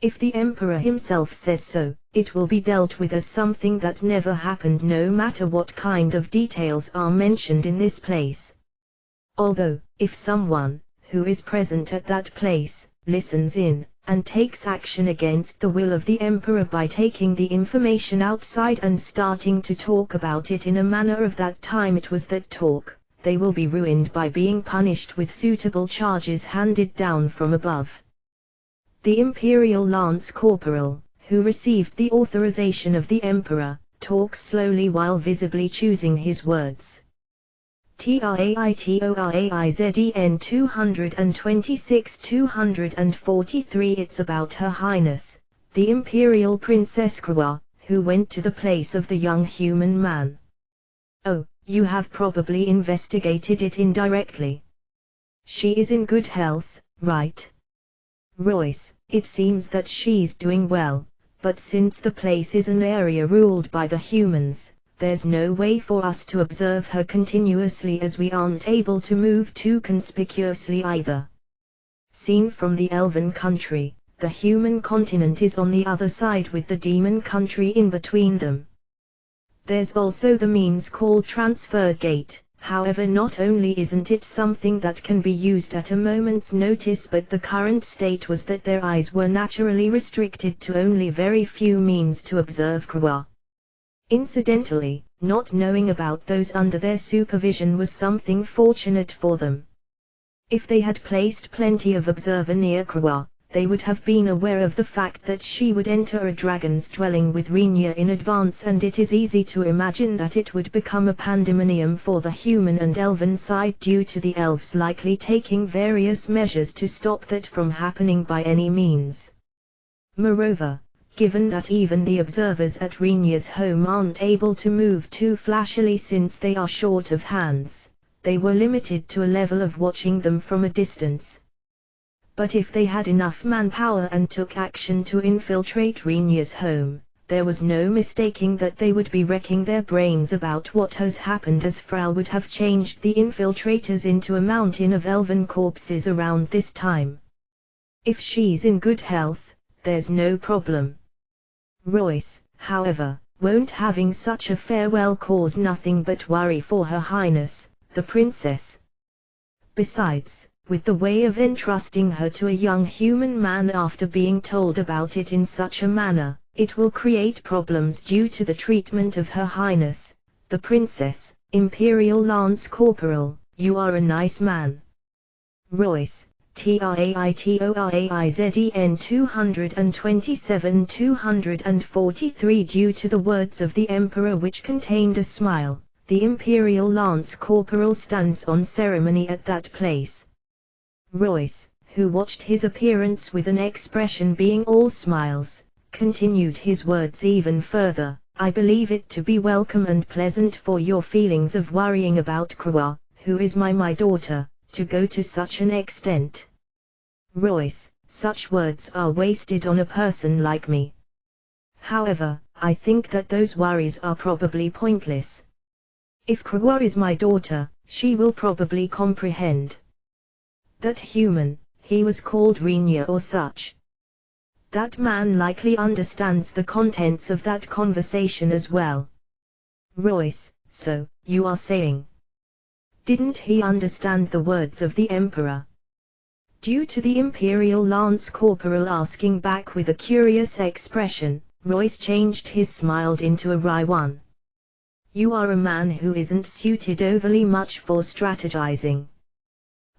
if the Emperor himself says so, it will be dealt with as something that never happened no matter what kind of details are mentioned in this place. Although, if someone, who is present at that place, listens in, and takes action against the will of the Emperor by taking the information outside and starting to talk about it in a manner of that time it was that talk, they will be ruined by being punished with suitable charges handed down from above. The Imperial Lance Corporal, who received the authorization of the Emperor, talks slowly while visibly choosing his words. TRAITORAIZEN 226-243. It's about Her Highness, the Imperial Princess Krua, who went to the place of the young human man. Oh, you have probably investigated it indirectly. She is in good health, right? Royce, it seems that she's doing well, but since the place is an area ruled by the humans, there's no way for us to observe her continuously as we aren't able to move too conspicuously either. Seen from the elven country, the human continent is on the other side with the demon country in between them. There's also the means called transfer gate. However, not only isn't it something that can be used at a moment's notice, but the current state was that their eyes were naturally restricted to only very few means to observe Krua. Incidentally, not knowing about those under their supervision was something fortunate for them. If they had placed plenty of observer near Krua, they would have been aware of the fact that she would enter a dragon's dwelling with Renia in advance, and it is easy to imagine that it would become a pandemonium for the human and elven side due to the elves likely taking various measures to stop that from happening by any means. Moreover, given that even the observers at Renia's home aren't able to move too flashily since they are short of hands, they were limited to a level of watching them from a distance. But if they had enough manpower and took action to infiltrate Renia's home, there was no mistaking that they would be wrecking their brains about what has happened, as Frau would have changed the infiltrators into a mountain of elven corpses around this time. If she's in good health, there's no problem. Royce, however, won't having such a farewell cause nothing but worry for Her Highness, the Princess. Besides, with the way of entrusting her to a young human man after being told about it in such a manner, it will create problems due to the treatment of Her Highness, the Princess. Imperial Lance Corporal, you are a nice man. Royce, TRAITORAIZEN 227-243 Due to the words of the Emperor which contained a smile, the Imperial Lance Corporal stands on ceremony at that place. Royce, who watched his appearance with an expression being all smiles, continued his words even further. I believe it to be welcome and pleasant for your feelings of worrying about Krua, who is my daughter, to go to such an extent. Royce, such words are wasted on a person like me. However, I think that those worries are probably pointless. If Krua is my daughter, she will probably comprehend. That human, he was called Rinya or such. That man likely understands the contents of that conversation as well. Royce, so, you are saying? Didn't he understand the words of the Emperor? Due to the Imperial Lance Corporal asking back with a curious expression, Royce changed his smile into a wry one. You are a man who isn't suited overly much for strategizing.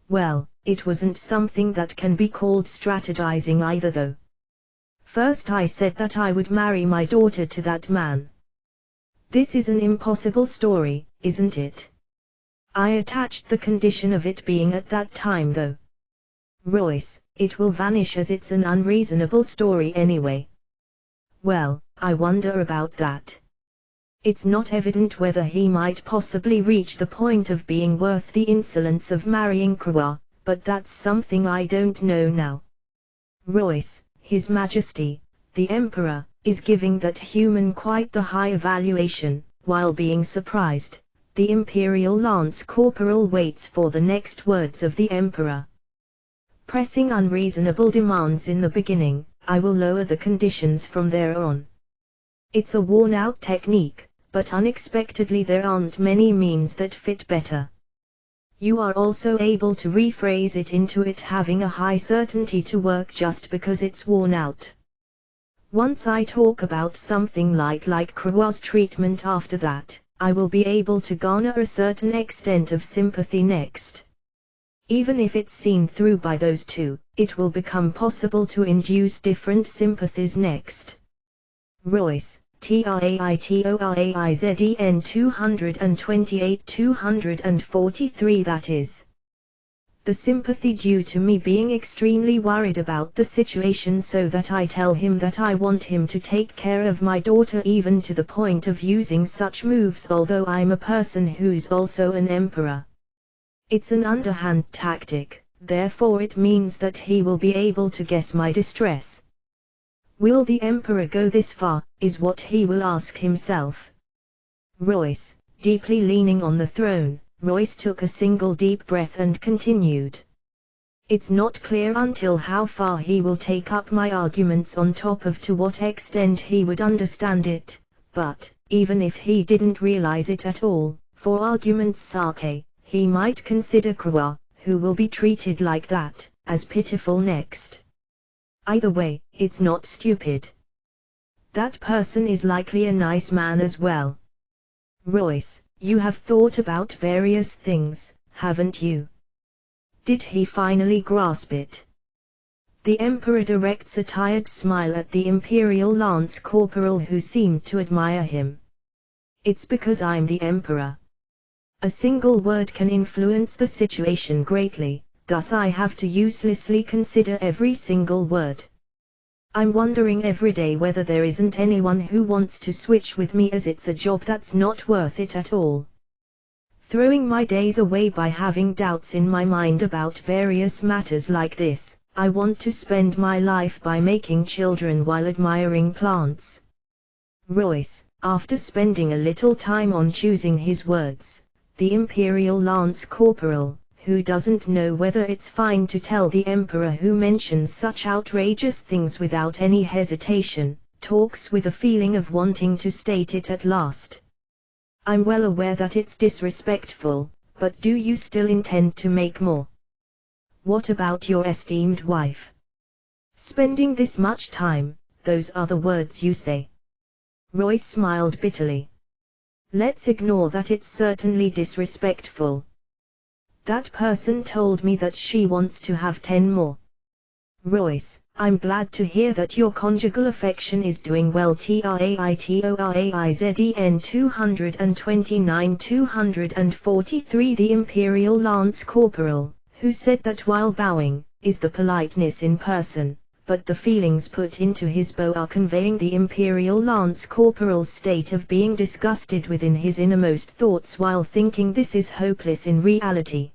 Well, it wasn't something that can be called strategizing either though. First I said that I would marry my daughter to that man. This is an impossible story, isn't it? I attached the condition of it being at that time though. Royce, it will vanish as it's an unreasonable story anyway. Well, I wonder about that. It's not evident whether he might possibly reach the point of being worth the insolence of marrying Krua, but that's something I don't know now. Royce, His Majesty, the Emperor, is giving that human quite the high evaluation. While being surprised, the Imperial Lance Corporal waits for the next words of the Emperor. Pressing unreasonable demands in the beginning, I will lower the conditions from there on. It's a worn-out technique, but unexpectedly there aren't many means that fit better. You are also able to rephrase it into it having a high certainty to work just because it's worn out. Once I talk about something like Krua's treatment after that, I will be able to garner a certain extent of sympathy next. Even if it's seen through by those two, it will become possible to induce different sympathies next. Royce, TRAITORAIZEN 228-243 that is. The sympathy due to me being extremely worried about the situation so that I tell him that I want him to take care of my daughter even to the point of using such moves although I'm a person who's also an emperor. It's an underhand tactic, therefore it means that he will be able to guess my distress. Will the Emperor go this far, is what he will ask himself. Royce, deeply leaning on the throne, Royce took a single deep breath and continued. It's not clear until how far he will take up my arguments on top of to what extent he would understand it, but, even if he didn't realize it at all, for argument's sake, he might consider Krua, who will be treated like that, as pitiful next. Either way, it's not stupid. That person is likely a nice man as well. Royce, you have thought about various things, haven't you? Did he finally grasp it? The Emperor directs a tired smile at the Imperial Lance Corporal who seemed to admire him. It's because I'm the Emperor. A single word can influence the situation greatly, thus I have to uselessly consider every single word. I'm wondering every day whether there isn't anyone who wants to switch with me as it's a job that's not worth it at all. Throwing my days away by having doubts in my mind about various matters like this, I want to spend my life by making children while admiring plants. Royce, after spending a little time on choosing his words, the Imperial Lance Corporal, who doesn't know whether it's fine to tell the Emperor who mentions such outrageous things without any hesitation, talks with a feeling of wanting to state it at last. I'm well aware that it's disrespectful, but do you still intend to make more? What about your esteemed wife? Spending this much time, those are the words you say. Royce smiled bitterly. Let's ignore that it's certainly disrespectful. That person told me that she wants to have 10 more. Royce, I'm glad to hear that your conjugal affection is doing well. TRAITORAIZEN 229-243. The Imperial Lance Corporal, who said that while bowing, is the politeness in person, but the feelings put into his bow are conveying the Imperial Lance Corporal's state of being disgusted within his innermost thoughts while thinking this is hopeless in reality.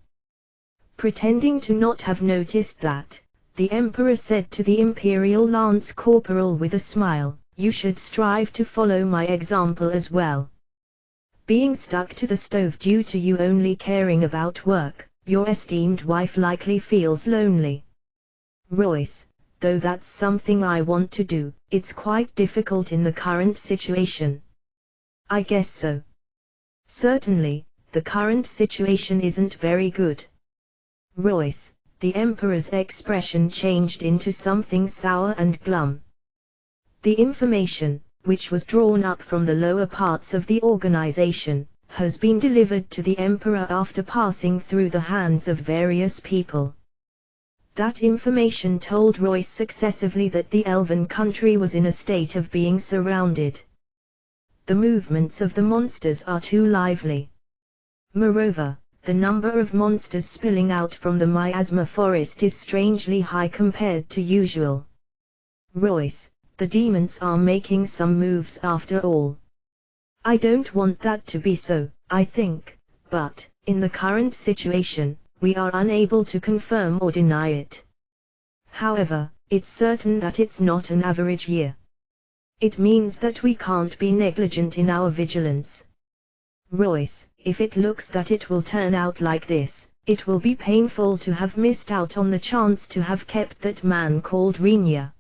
Pretending to not have noticed that, the Emperor said to the Imperial Lance Corporal with a smile, "You should strive to follow my example as well. Being stuck to the stove due to you only caring about work, your esteemed wife likely feels lonely." Royce, though that's something I want to do, it's quite difficult in the current situation. I guess so. Certainly, the current situation isn't very good. Royce, the Emperor's expression changed into something sour and glum. The information, which was drawn up from the lower parts of the organization, has been delivered to the Emperor after passing through the hands of various people. That information told Royce successively that the elven country was in a state of being surrounded. The movements of the monsters are too lively. Moreover, the number of monsters spilling out from the miasma forest is strangely high compared to usual. Royce, the demons are making some moves after all. I don't want that to be so, I think, but, in the current situation, we are unable to confirm or deny it. However, it's certain that it's not an average year. It means that we can't be negligent in our vigilance. Royce, if it looks that it will turn out like this, it will be painful to have missed out on the chance to have kept that man called Renia.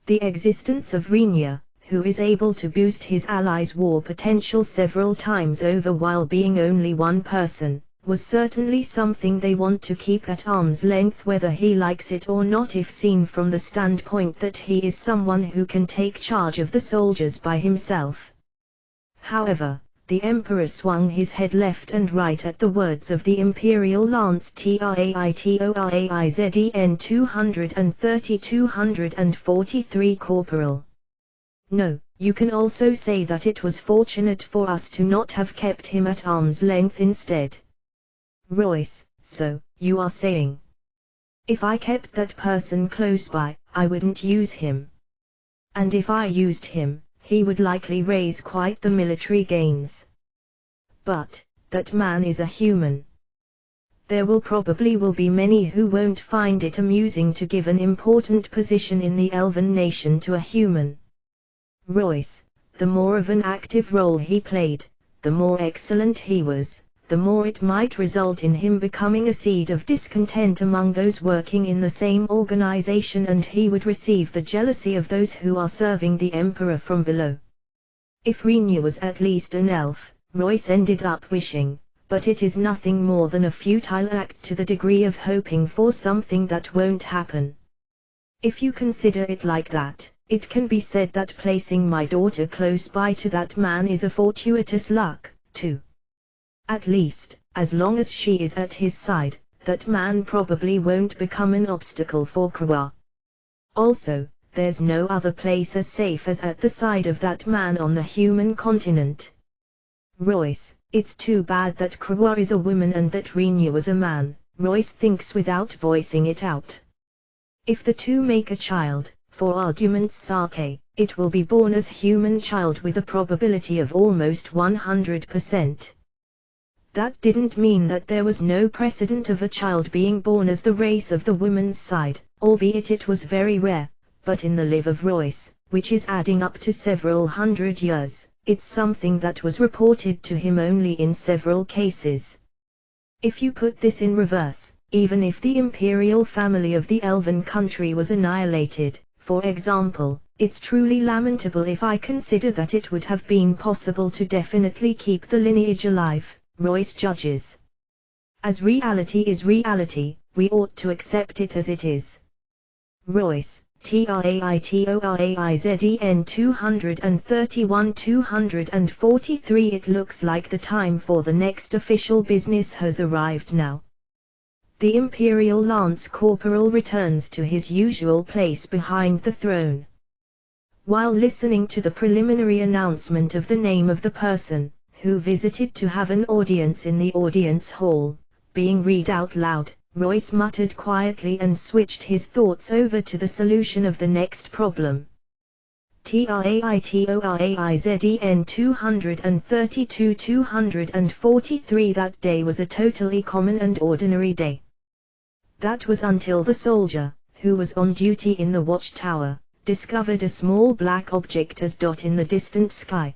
The existence of Renia, who is able to boost his allies' war potential several times over while being only one person, was certainly something they want to keep at arm's length whether he likes it or not, if seen from the standpoint that he is someone who can take charge of the soldiers by himself. However, the Emperor swung his head left and right at the words of the Imperial Lance TRAITORAIZEN 230-243 Corporal. No, you can also say that it was fortunate for us to not have kept him at arm's length instead. Royce, so, you are saying, if I kept that person close by, I wouldn't use him. And if I used him, he would likely raise quite the military gains. But, that man is a human. There will be many who won't find it amusing to give an important position in the elven nation to a human. Royce, the more of an active role he played, the more excellent he was, the more it might result in him becoming a seed of discontent among those working in the same organization, and he would receive the jealousy of those who are serving the Emperor from below. If Renia was at least an elf, Royce ended up wishing, but it is nothing more than a futile act to the degree of hoping for something that won't happen. If you consider it like that, it can be said that placing my daughter close by to that man is a fortuitous luck, too. At least, as long as she is at his side, that man probably won't become an obstacle for Krua. Also, there's no other place as safe as at the side of that man on the human continent. Royce, it's too bad that Krua is a woman and that Renia was a man, Royce thinks without voicing it out. If the two make a child, for argument's sake, it will be born as human child with a probability of almost 100%. That didn't mean that there was no precedent of a child being born as the race of the woman's side, albeit it was very rare, but in the live of Royce, which is adding up to several hundred years, it's something that was reported to him only in several cases. If you put this in reverse, even if the imperial family of the elven country was annihilated, for example, it's truly lamentable if I consider that it would have been possible to definitely keep the lineage alive, Royce judges. As reality is reality, we ought to accept it as it is. Royce, TRAITORAIZEN 231-243. It looks like the time for the next official business has arrived now. The Imperial Lance Corporal returns to his usual place behind the throne. While listening to the preliminary announcement of the name of the person who visited to have an audience in the audience hall, being read out loud, Royce muttered quietly and switched his thoughts over to the solution of the next problem. TRAITORAIZEN 232-243. That day was a totally common and ordinary day. That was until the soldier, who was on duty in the watchtower, discovered a small black object as dot in the distant sky.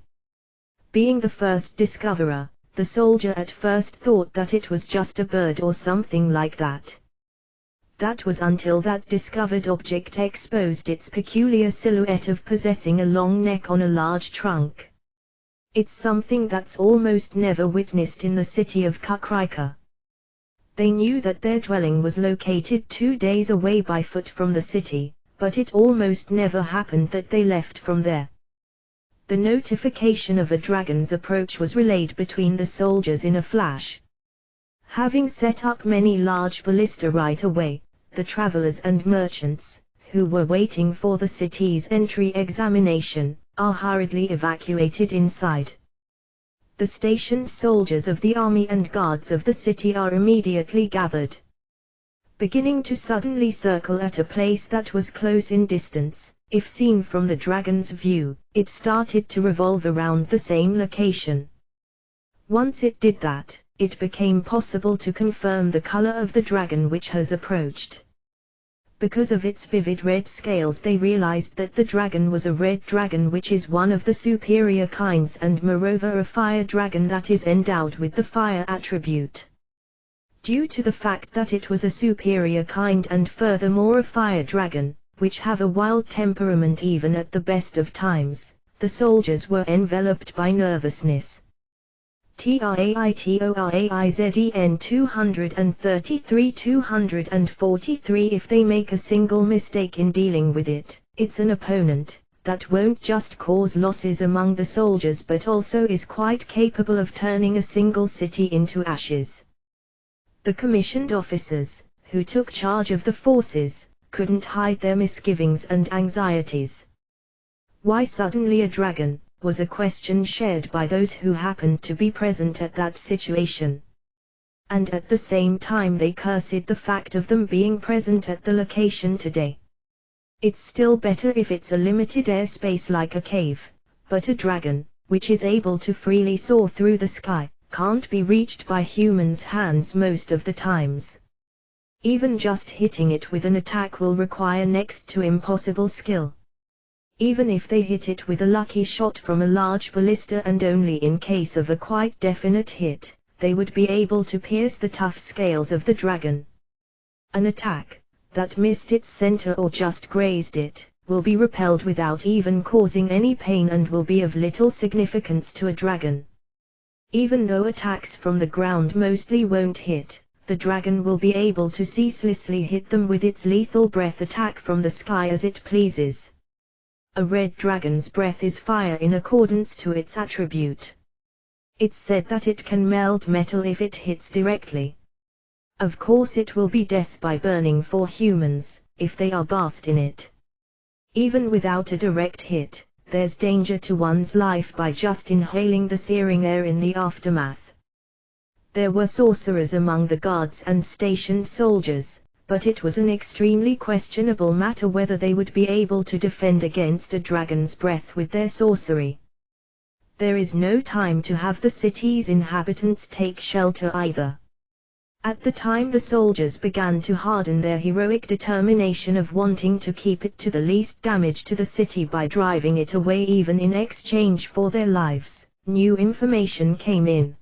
Being the first discoverer, the soldier at first thought that it was just a bird or something like that. That was until that discovered object exposed its peculiar silhouette of possessing a long neck on a large trunk. It's something that's almost never witnessed in the city of Kakrika. They knew that their dwelling was located 2 days away by foot from the city, but it almost never happened that they left from there. The notification of a dragon's approach was relayed between the soldiers in a flash. Having set up many large ballista right away, the travelers and merchants, who were waiting for the city's entry examination, are hurriedly evacuated inside. The stationed soldiers of the army and guards of the city are immediately gathered. Beginning to suddenly circle at a place that was close in distance, if seen from the dragon's view, it started to revolve around the same location. Once it did that, it became possible to confirm the color of the dragon which has approached. Because of its vivid red scales, they realized that the dragon was a red dragon, which is one of the superior kinds, and moreover a fire dragon that is endowed with the fire attribute. Due to the fact that it was a superior kind and furthermore a fire dragon, which have a wild temperament even at the best of times, the soldiers were enveloped by nervousness. TRAITORAIZEN 233-243. If they make a single mistake in dealing with it, it's an opponent that won't just cause losses among the soldiers but also is quite capable of turning a single city into ashes. The commissioned officers, who took charge of the forces, couldn't hide their misgivings and anxieties. Why suddenly a dragon, was a question shared by those who happened to be present at that situation. And at the same time they cursed the fact of them being present at the location today. It's still better if it's a limited airspace like a cave, but a dragon, which is able to freely soar through the sky, can't be reached by humans' hands most of the times. Even just hitting it with an attack will require next to impossible skill. Even if they hit it with a lucky shot from a large ballista and only in case of a quite definite hit, they would be able to pierce the tough scales of the dragon. An attack that missed its center or just grazed it, will be repelled without even causing any pain and will be of little significance to a dragon. Even though attacks from the ground mostly won't hit, the dragon will be able to ceaselessly hit them with its lethal breath attack from the sky as it pleases. A red dragon's breath is fire in accordance to its attribute. It's said that it can melt metal if it hits directly. Of course it will be death by burning for humans, if they are bathed in it. Even without a direct hit, there's danger to one's life by just inhaling the searing air in the aftermath. There were sorcerers among the guards and stationed soldiers, but it was an extremely questionable matter whether they would be able to defend against a dragon's breath with their sorcery. There is no time to have the city's inhabitants take shelter either. At the time the soldiers began to harden their heroic determination of wanting to keep it to the least damage to the city by driving it away even in exchange for their lives, new information came in.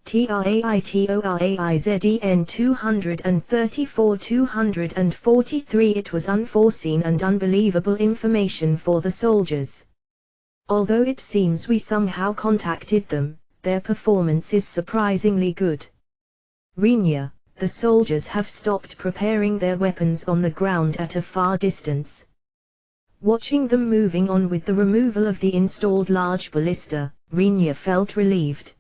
TRAITORAIZEN 234-243. It was unforeseen and unbelievable information for the soldiers. Although it seems we somehow contacted them, their performance is surprisingly good. Rinya, the soldiers have stopped preparing their weapons on the ground at a far distance. Watching them moving on with the removal of the installed large ballista, Rinya felt relieved.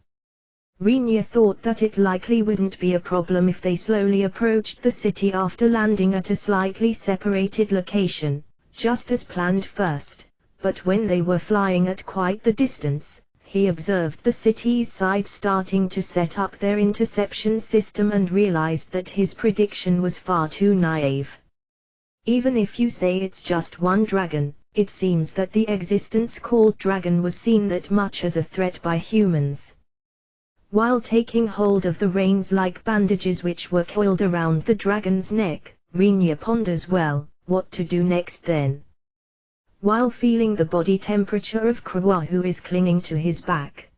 Renia thought that it likely wouldn't be a problem if they slowly approached the city after landing at a slightly separated location, just as planned first, but when they were flying at quite the distance, he observed the city's side starting to set up their interception system and realized that his prediction was far too naive. Even if you say it's just one dragon, it seems that the existence called dragon was seen that much as a threat by humans. While taking hold of the reins like bandages which were coiled around the dragon's neck, Renia ponders well, what to do next then. While feeling the body temperature of Krua who is clinging to his back.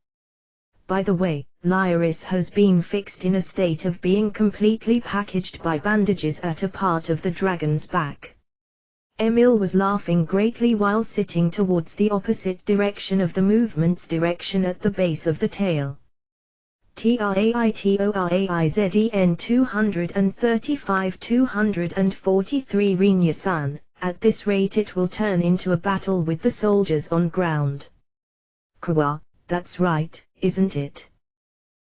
By the way, Lyris has been fixed in a state of being completely packaged by bandages at a part of the dragon's back. Emil was laughing greatly while sitting towards the opposite direction of the movement's direction at the base of the tail. TRAITORAIZEN 235-243 Renia-san, at this rate it will turn into a battle with the soldiers on ground. Krua, that's right, isn't it?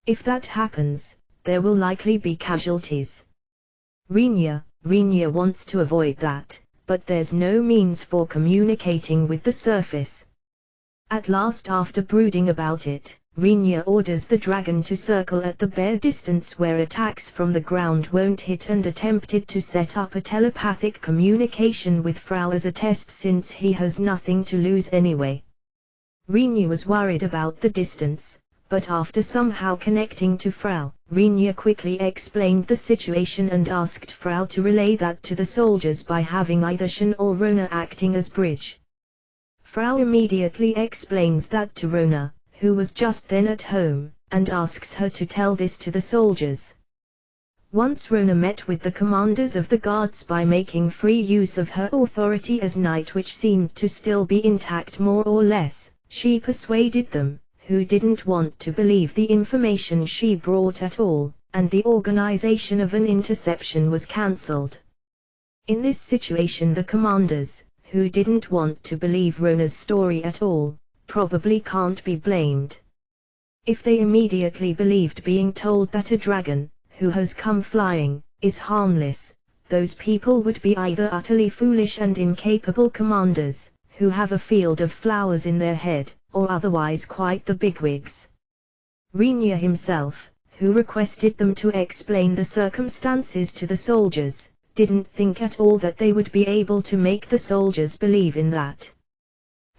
If that happens, there will likely be casualties. Renia wants to avoid that, but there's no means for communicating with the surface. At last, after brooding about it, Renia orders the dragon to circle at the bare distance where attacks from the ground won't hit and attempted to set up a telepathic communication with Frau as a test since he has nothing to lose anyway. Renia was worried about the distance, but after somehow connecting to Frau, Renia quickly explained the situation and asked Frau to relay that to the soldiers by having either Shen or Rona acting as bridge. Frau immediately explains that to Rona, who was just then at home, and asks her to tell this to the soldiers. Once Rona met with the commanders of the guards by making free use of her authority as knight, which seemed to still be intact more or less, she persuaded them, who didn't want to believe the information she brought at all, and the organization of an interception was cancelled. In this situation the commanders, who didn't want to believe Rona's story at all, probably can't be blamed. If they immediately believed being told that a dragon, who has come flying, is harmless, those people would be either utterly foolish and incapable commanders, who have a field of flowers in their head, or otherwise quite the bigwigs. Renia himself, who requested them to explain the circumstances to the soldiers, didn't think at all that they would be able to make the soldiers believe in that.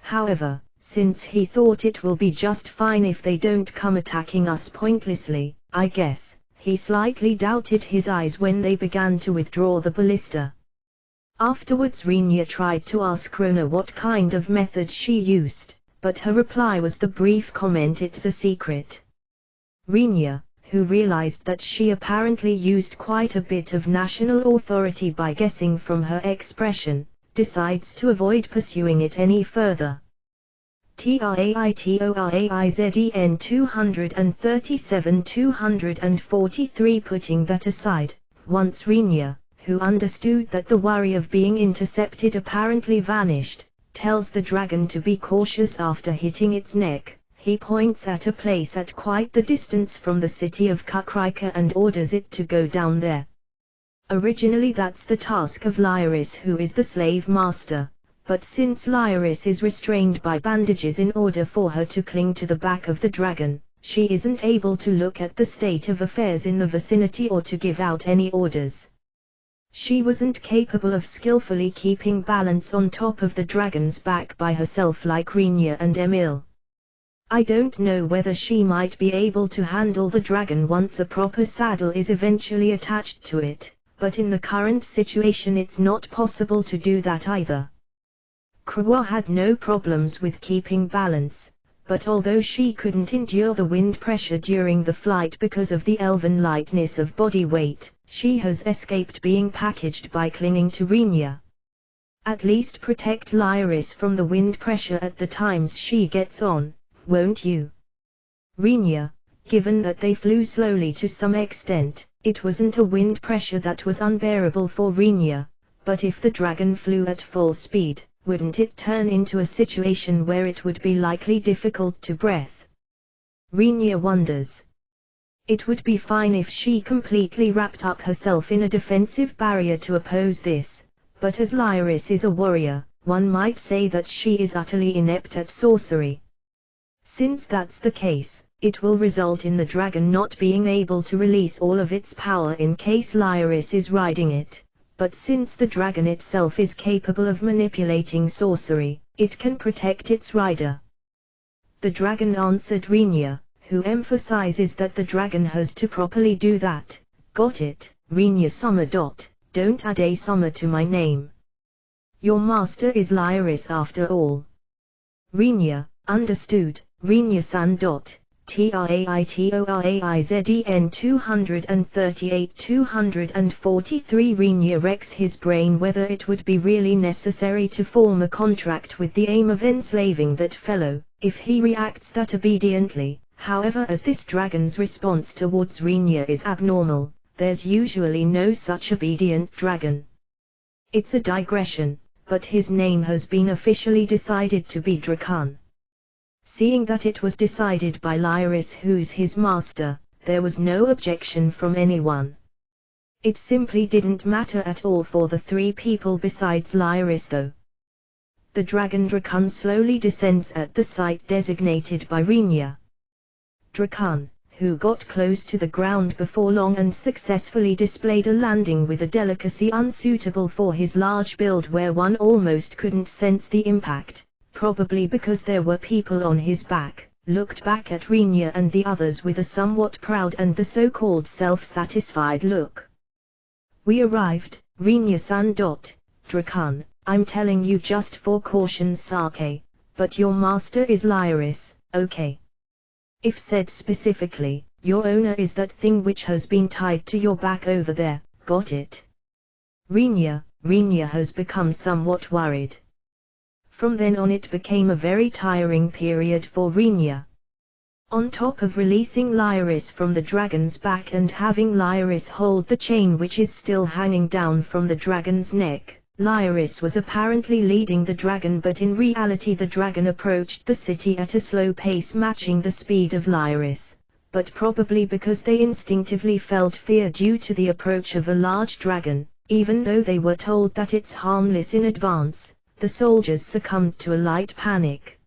However, since he thought it will be just fine if they don't come attacking us pointlessly, I guess, he slightly doubted his eyes when they began to withdraw the ballista. Afterwards Renia tried to ask Rona what kind of method she used, but her reply was the brief comment, "It's a secret." Renia, who realized that she apparently used quite a bit of national authority by guessing from her expression, decides to avoid pursuing it any further. TRAITORAIZEN 237-243 Putting that aside, once Renia, who understood that the worry of being intercepted apparently vanished, tells the dragon to be cautious after hitting its neck, he points at a place at quite the distance from the city of Kukrika and orders it to go down there. Originally that's the task of Lyris, who is the slave master. But since Lyris is restrained by bandages in order for her to cling to the back of the dragon, she isn't able to look at the state of affairs in the vicinity or to give out any orders. She wasn't capable of skillfully keeping balance on top of the dragon's back by herself like Renia and Emil. I don't know whether she might be able to handle the dragon once a proper saddle is eventually attached to it, but in the current situation it's not possible to do that either. Krua had no problems with keeping balance, but although she couldn't endure the wind pressure during the flight because of the elven lightness of body weight, she has escaped being packaged by clinging to Renia. At least protect Lyris from the wind pressure at the times she gets on, won't you? Renia, given that they flew slowly to some extent, it wasn't a wind pressure that was unbearable for Renia, but if the dragon flew at full speed, wouldn't it turn into a situation where it would be likely difficult to breathe? Renia wonders. It would be fine if she completely wrapped up herself in a defensive barrier to oppose this, but as Lyris is a warrior, one might say that she is utterly inept at sorcery. Since that's the case, it will result in the dragon not being able to release all of its power in case Lyris is riding it, but since the dragon itself is capable of manipulating sorcery, it can protect its rider. The dragon answered Renya, who emphasizes that the dragon has to properly do that. Got it, Renya-sama. Don't add a sama to my name. Your master is Lyris after all. Renya, understood, Renya-san. TRAITORAIZEN 238-243. Renya racks his brain whether it would be really necessary to form a contract with the aim of enslaving that fellow, if he reacts that obediently. However, as this dragon's response towards Renya is abnormal, there's usually no such obedient dragon. It's a digression, but his name has been officially decided to be Drakan. Seeing that it was decided by Lyris, who's his master, there was no objection from anyone. It simply didn't matter at all for the three people besides Lyris though. The dragon Drakan slowly descends at the site designated by Renya. Drakan, who got close to the ground before long and successfully displayed a landing with a delicacy unsuitable for his large build where one almost couldn't sense the impact, probably because there were people on his back, looked back at Renya and the others with a somewhat proud and the so-called self-satisfied look. We arrived, Renya-san. Drakan, I'm telling you just for caution's sake, but your master is Lyris, okay? If said specifically, your owner is that thing which has been tied to your back over there, got it? Renya has become somewhat worried. From then on it became a very tiring period for Renya. On top of releasing Lyris from the dragon's back and having Lyris hold the chain which is still hanging down from the dragon's neck, Lyris was apparently leading the dragon, but in reality the dragon approached the city at a slow pace matching the speed of Lyris, but probably because they instinctively felt fear due to the approach of a large dragon, even though they were told that it's harmless in advance. The soldiers succumbed to a light panic.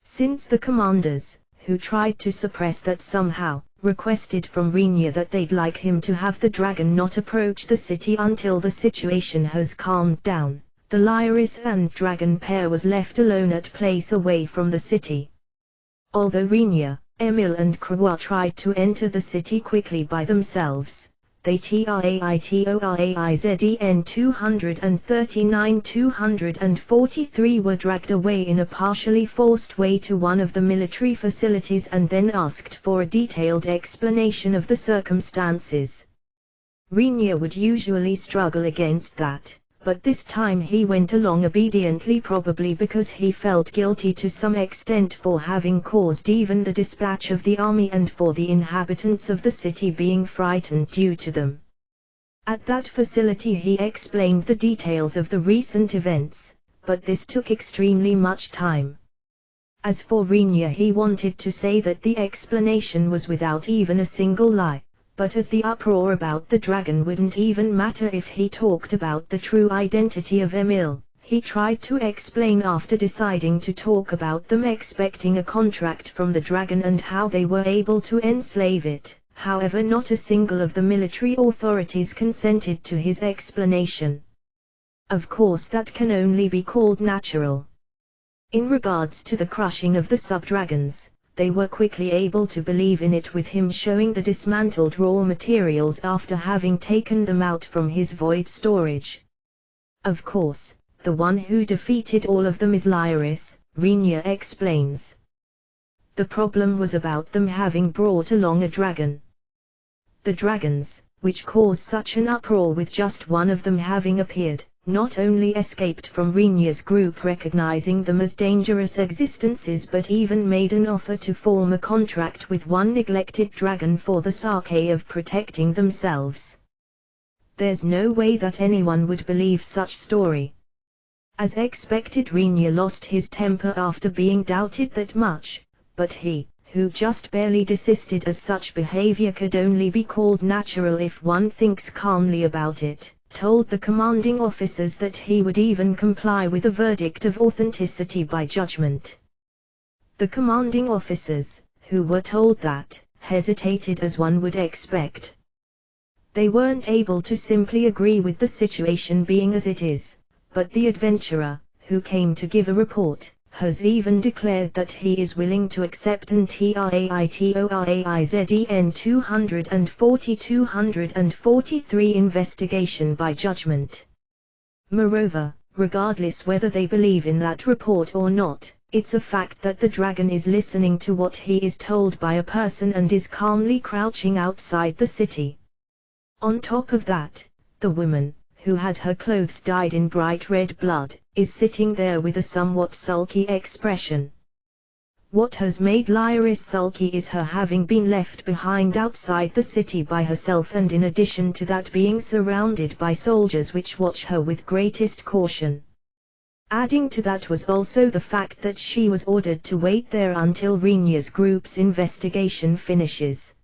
Since the commanders, who tried to suppress that somehow, requested from Renya that they'd like him to have the dragon not approach the city until the situation has calmed down, the Lyris and dragon pair was left alone at place away from the city. Although Renya, Emil and Krawa tried to enter the city quickly by themselves, they TRAITORAIZEN 239-243 were dragged away in a partially forced way to one of the military facilities and then asked for a detailed explanation of the circumstances. Renya would usually struggle against that, but this time he went along obediently, probably because he felt guilty to some extent for having caused even the dispatch of the army and for the inhabitants of the city being frightened due to them. At that facility he explained the details of the recent events, but this took extremely much time. As for Renya, he wanted to say that the explanation was without even a single lie. But as the uproar about the dragon wouldn't even matter if he talked about the true identity of Emil, he tried to explain after deciding to talk about them expecting a contract from the dragon and how they were able to enslave it. However, not a single of the military authorities consented to his explanation. Of course, that can only be called natural. In regards to the crushing of the sub-dragons, they were quickly able to believe in it with him showing the dismantled raw materials after having taken them out from his void storage. Of course, the one who defeated all of them is Lyris, Renya explains. The problem was about them having brought along a dragon. The dragons, which caused such an uproar with just one of them having appeared, not only escaped from Renya's group recognizing them as dangerous existences, but even made an offer to form a contract with one neglected dragon for the sake of protecting themselves. There's no way that anyone would believe such story. As expected, Renya lost his temper after being doubted that much, but he, who just barely desisted, as such behavior could only be called natural if one thinks calmly about it, told the commanding officers that he would even comply with a verdict of authenticity by judgment. The commanding officers, who were told that, hesitated as one would expect. They weren't able to simply agree with the situation being as it is, but the adventurer, who came to give a report, has even declared that he is willing to accept an TRAITORAIZEN 240-243 investigation by judgment. Moreover, regardless whether they believe in that report or not, it's a fact that the dragon is listening to what he is told by a person and is calmly crouching outside the city. On top of that, the woman, who had her clothes dyed in bright red blood, is sitting there with a somewhat sulky expression. What has made Lyris sulky is her having been left behind outside the city by herself, and in addition to that being surrounded by soldiers which watch her with greatest caution. Adding to that was also the fact that she was ordered to wait there until Renia's group's investigation finishes.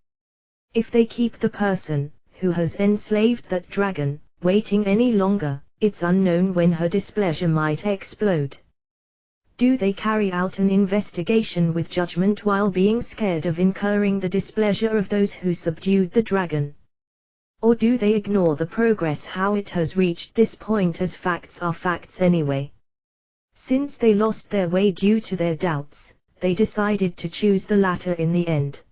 If they keep the person, who has enslaved that dragon, waiting any longer, it's unknown when her displeasure might explode. Do they carry out an investigation with judgment while being scared of incurring the displeasure of those who subdued the dragon? Or do they ignore the progress, how it has reached this point, as facts are facts anyway? Since they lost their way due to their doubts, they decided to choose the latter in the end.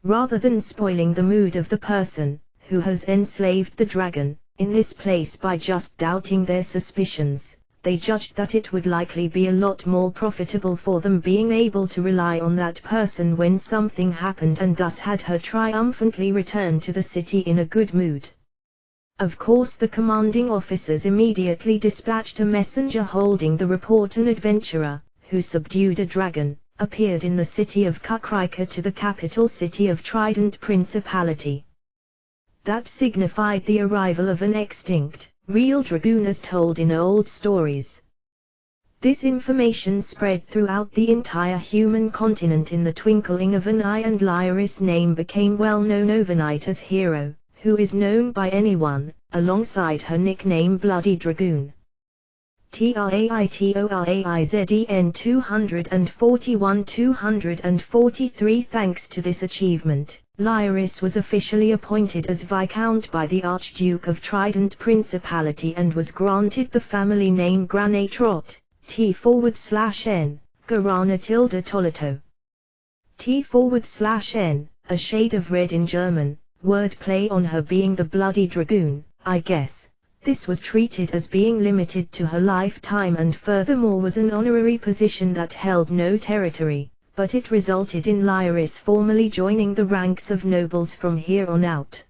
Rather than spoiling the mood of the person, who has enslaved the dragon, in this place by just doubting their suspicions, they judged that it would likely be a lot more profitable for them being able to rely on that person when something happened, and thus had her triumphantly return to the city in a good mood. Of course, the commanding officers immediately dispatched a messenger holding the report. An adventurer, who subdued a dragon, appeared in the city of Kukrika to the capital city of Trident Principality. That signified the arrival of an extinct, real dragoon as told in old stories. This information spread throughout the entire human continent in the twinkling of an eye, and Lyris' name became well known overnight as Hero, who is known by anyone, alongside her nickname Bloody Dragoon. TRAITORAIZEN 241-243. Thanks to this achievement, Lyris was officially appointed as Viscount by the Archduke of Trident Principality and was granted the family name Granatrot, T/N, Garana tilde Tolito. T/N, a shade of red in German, wordplay on her being the Bloody Dragoon, I guess. This was treated as being limited to her lifetime and furthermore was an honorary position that held no territory, but it resulted in Lyris formally joining the ranks of nobles from here on out.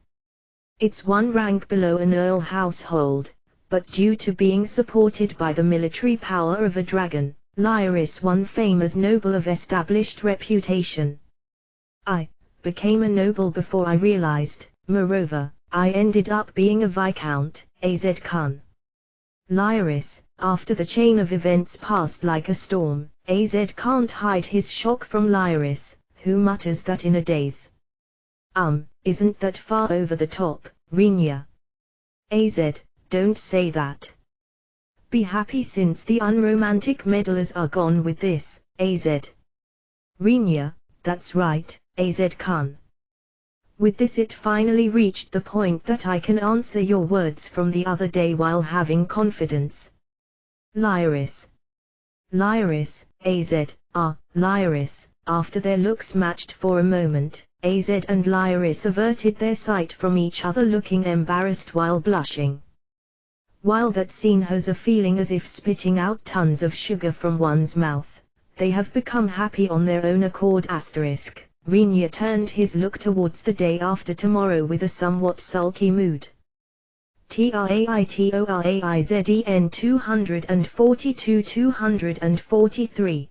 It's one rank below an earl household, but due to being supported by the military power of a dragon, Lyris won fame as noble of established reputation. I became a noble before I realized, moreover, I ended up being a Viscount, AZ Khan. Lyris, after the chain of events passed like a storm, AZ can't hide his shock from Lyris, who mutters that in a daze. Isn't that far over the top, Renia? AZ, don't say that. Be happy since the unromantic meddlers are gone with this, AZ. Renia, that's right, AZ Khan. With this it finally reached the point that I can answer your words from the other day while having confidence. Lyris. Lyris, AZ, Lyris. After their looks matched for a moment, AZ and Lyris averted their sight from each other, looking embarrassed while blushing. While that scene has a feeling as if spitting out tons of sugar from one's mouth, they have become happy on their own accord. Renia turned his look towards the day after tomorrow with a somewhat sulky mood. TRAITORAIZEN 242-243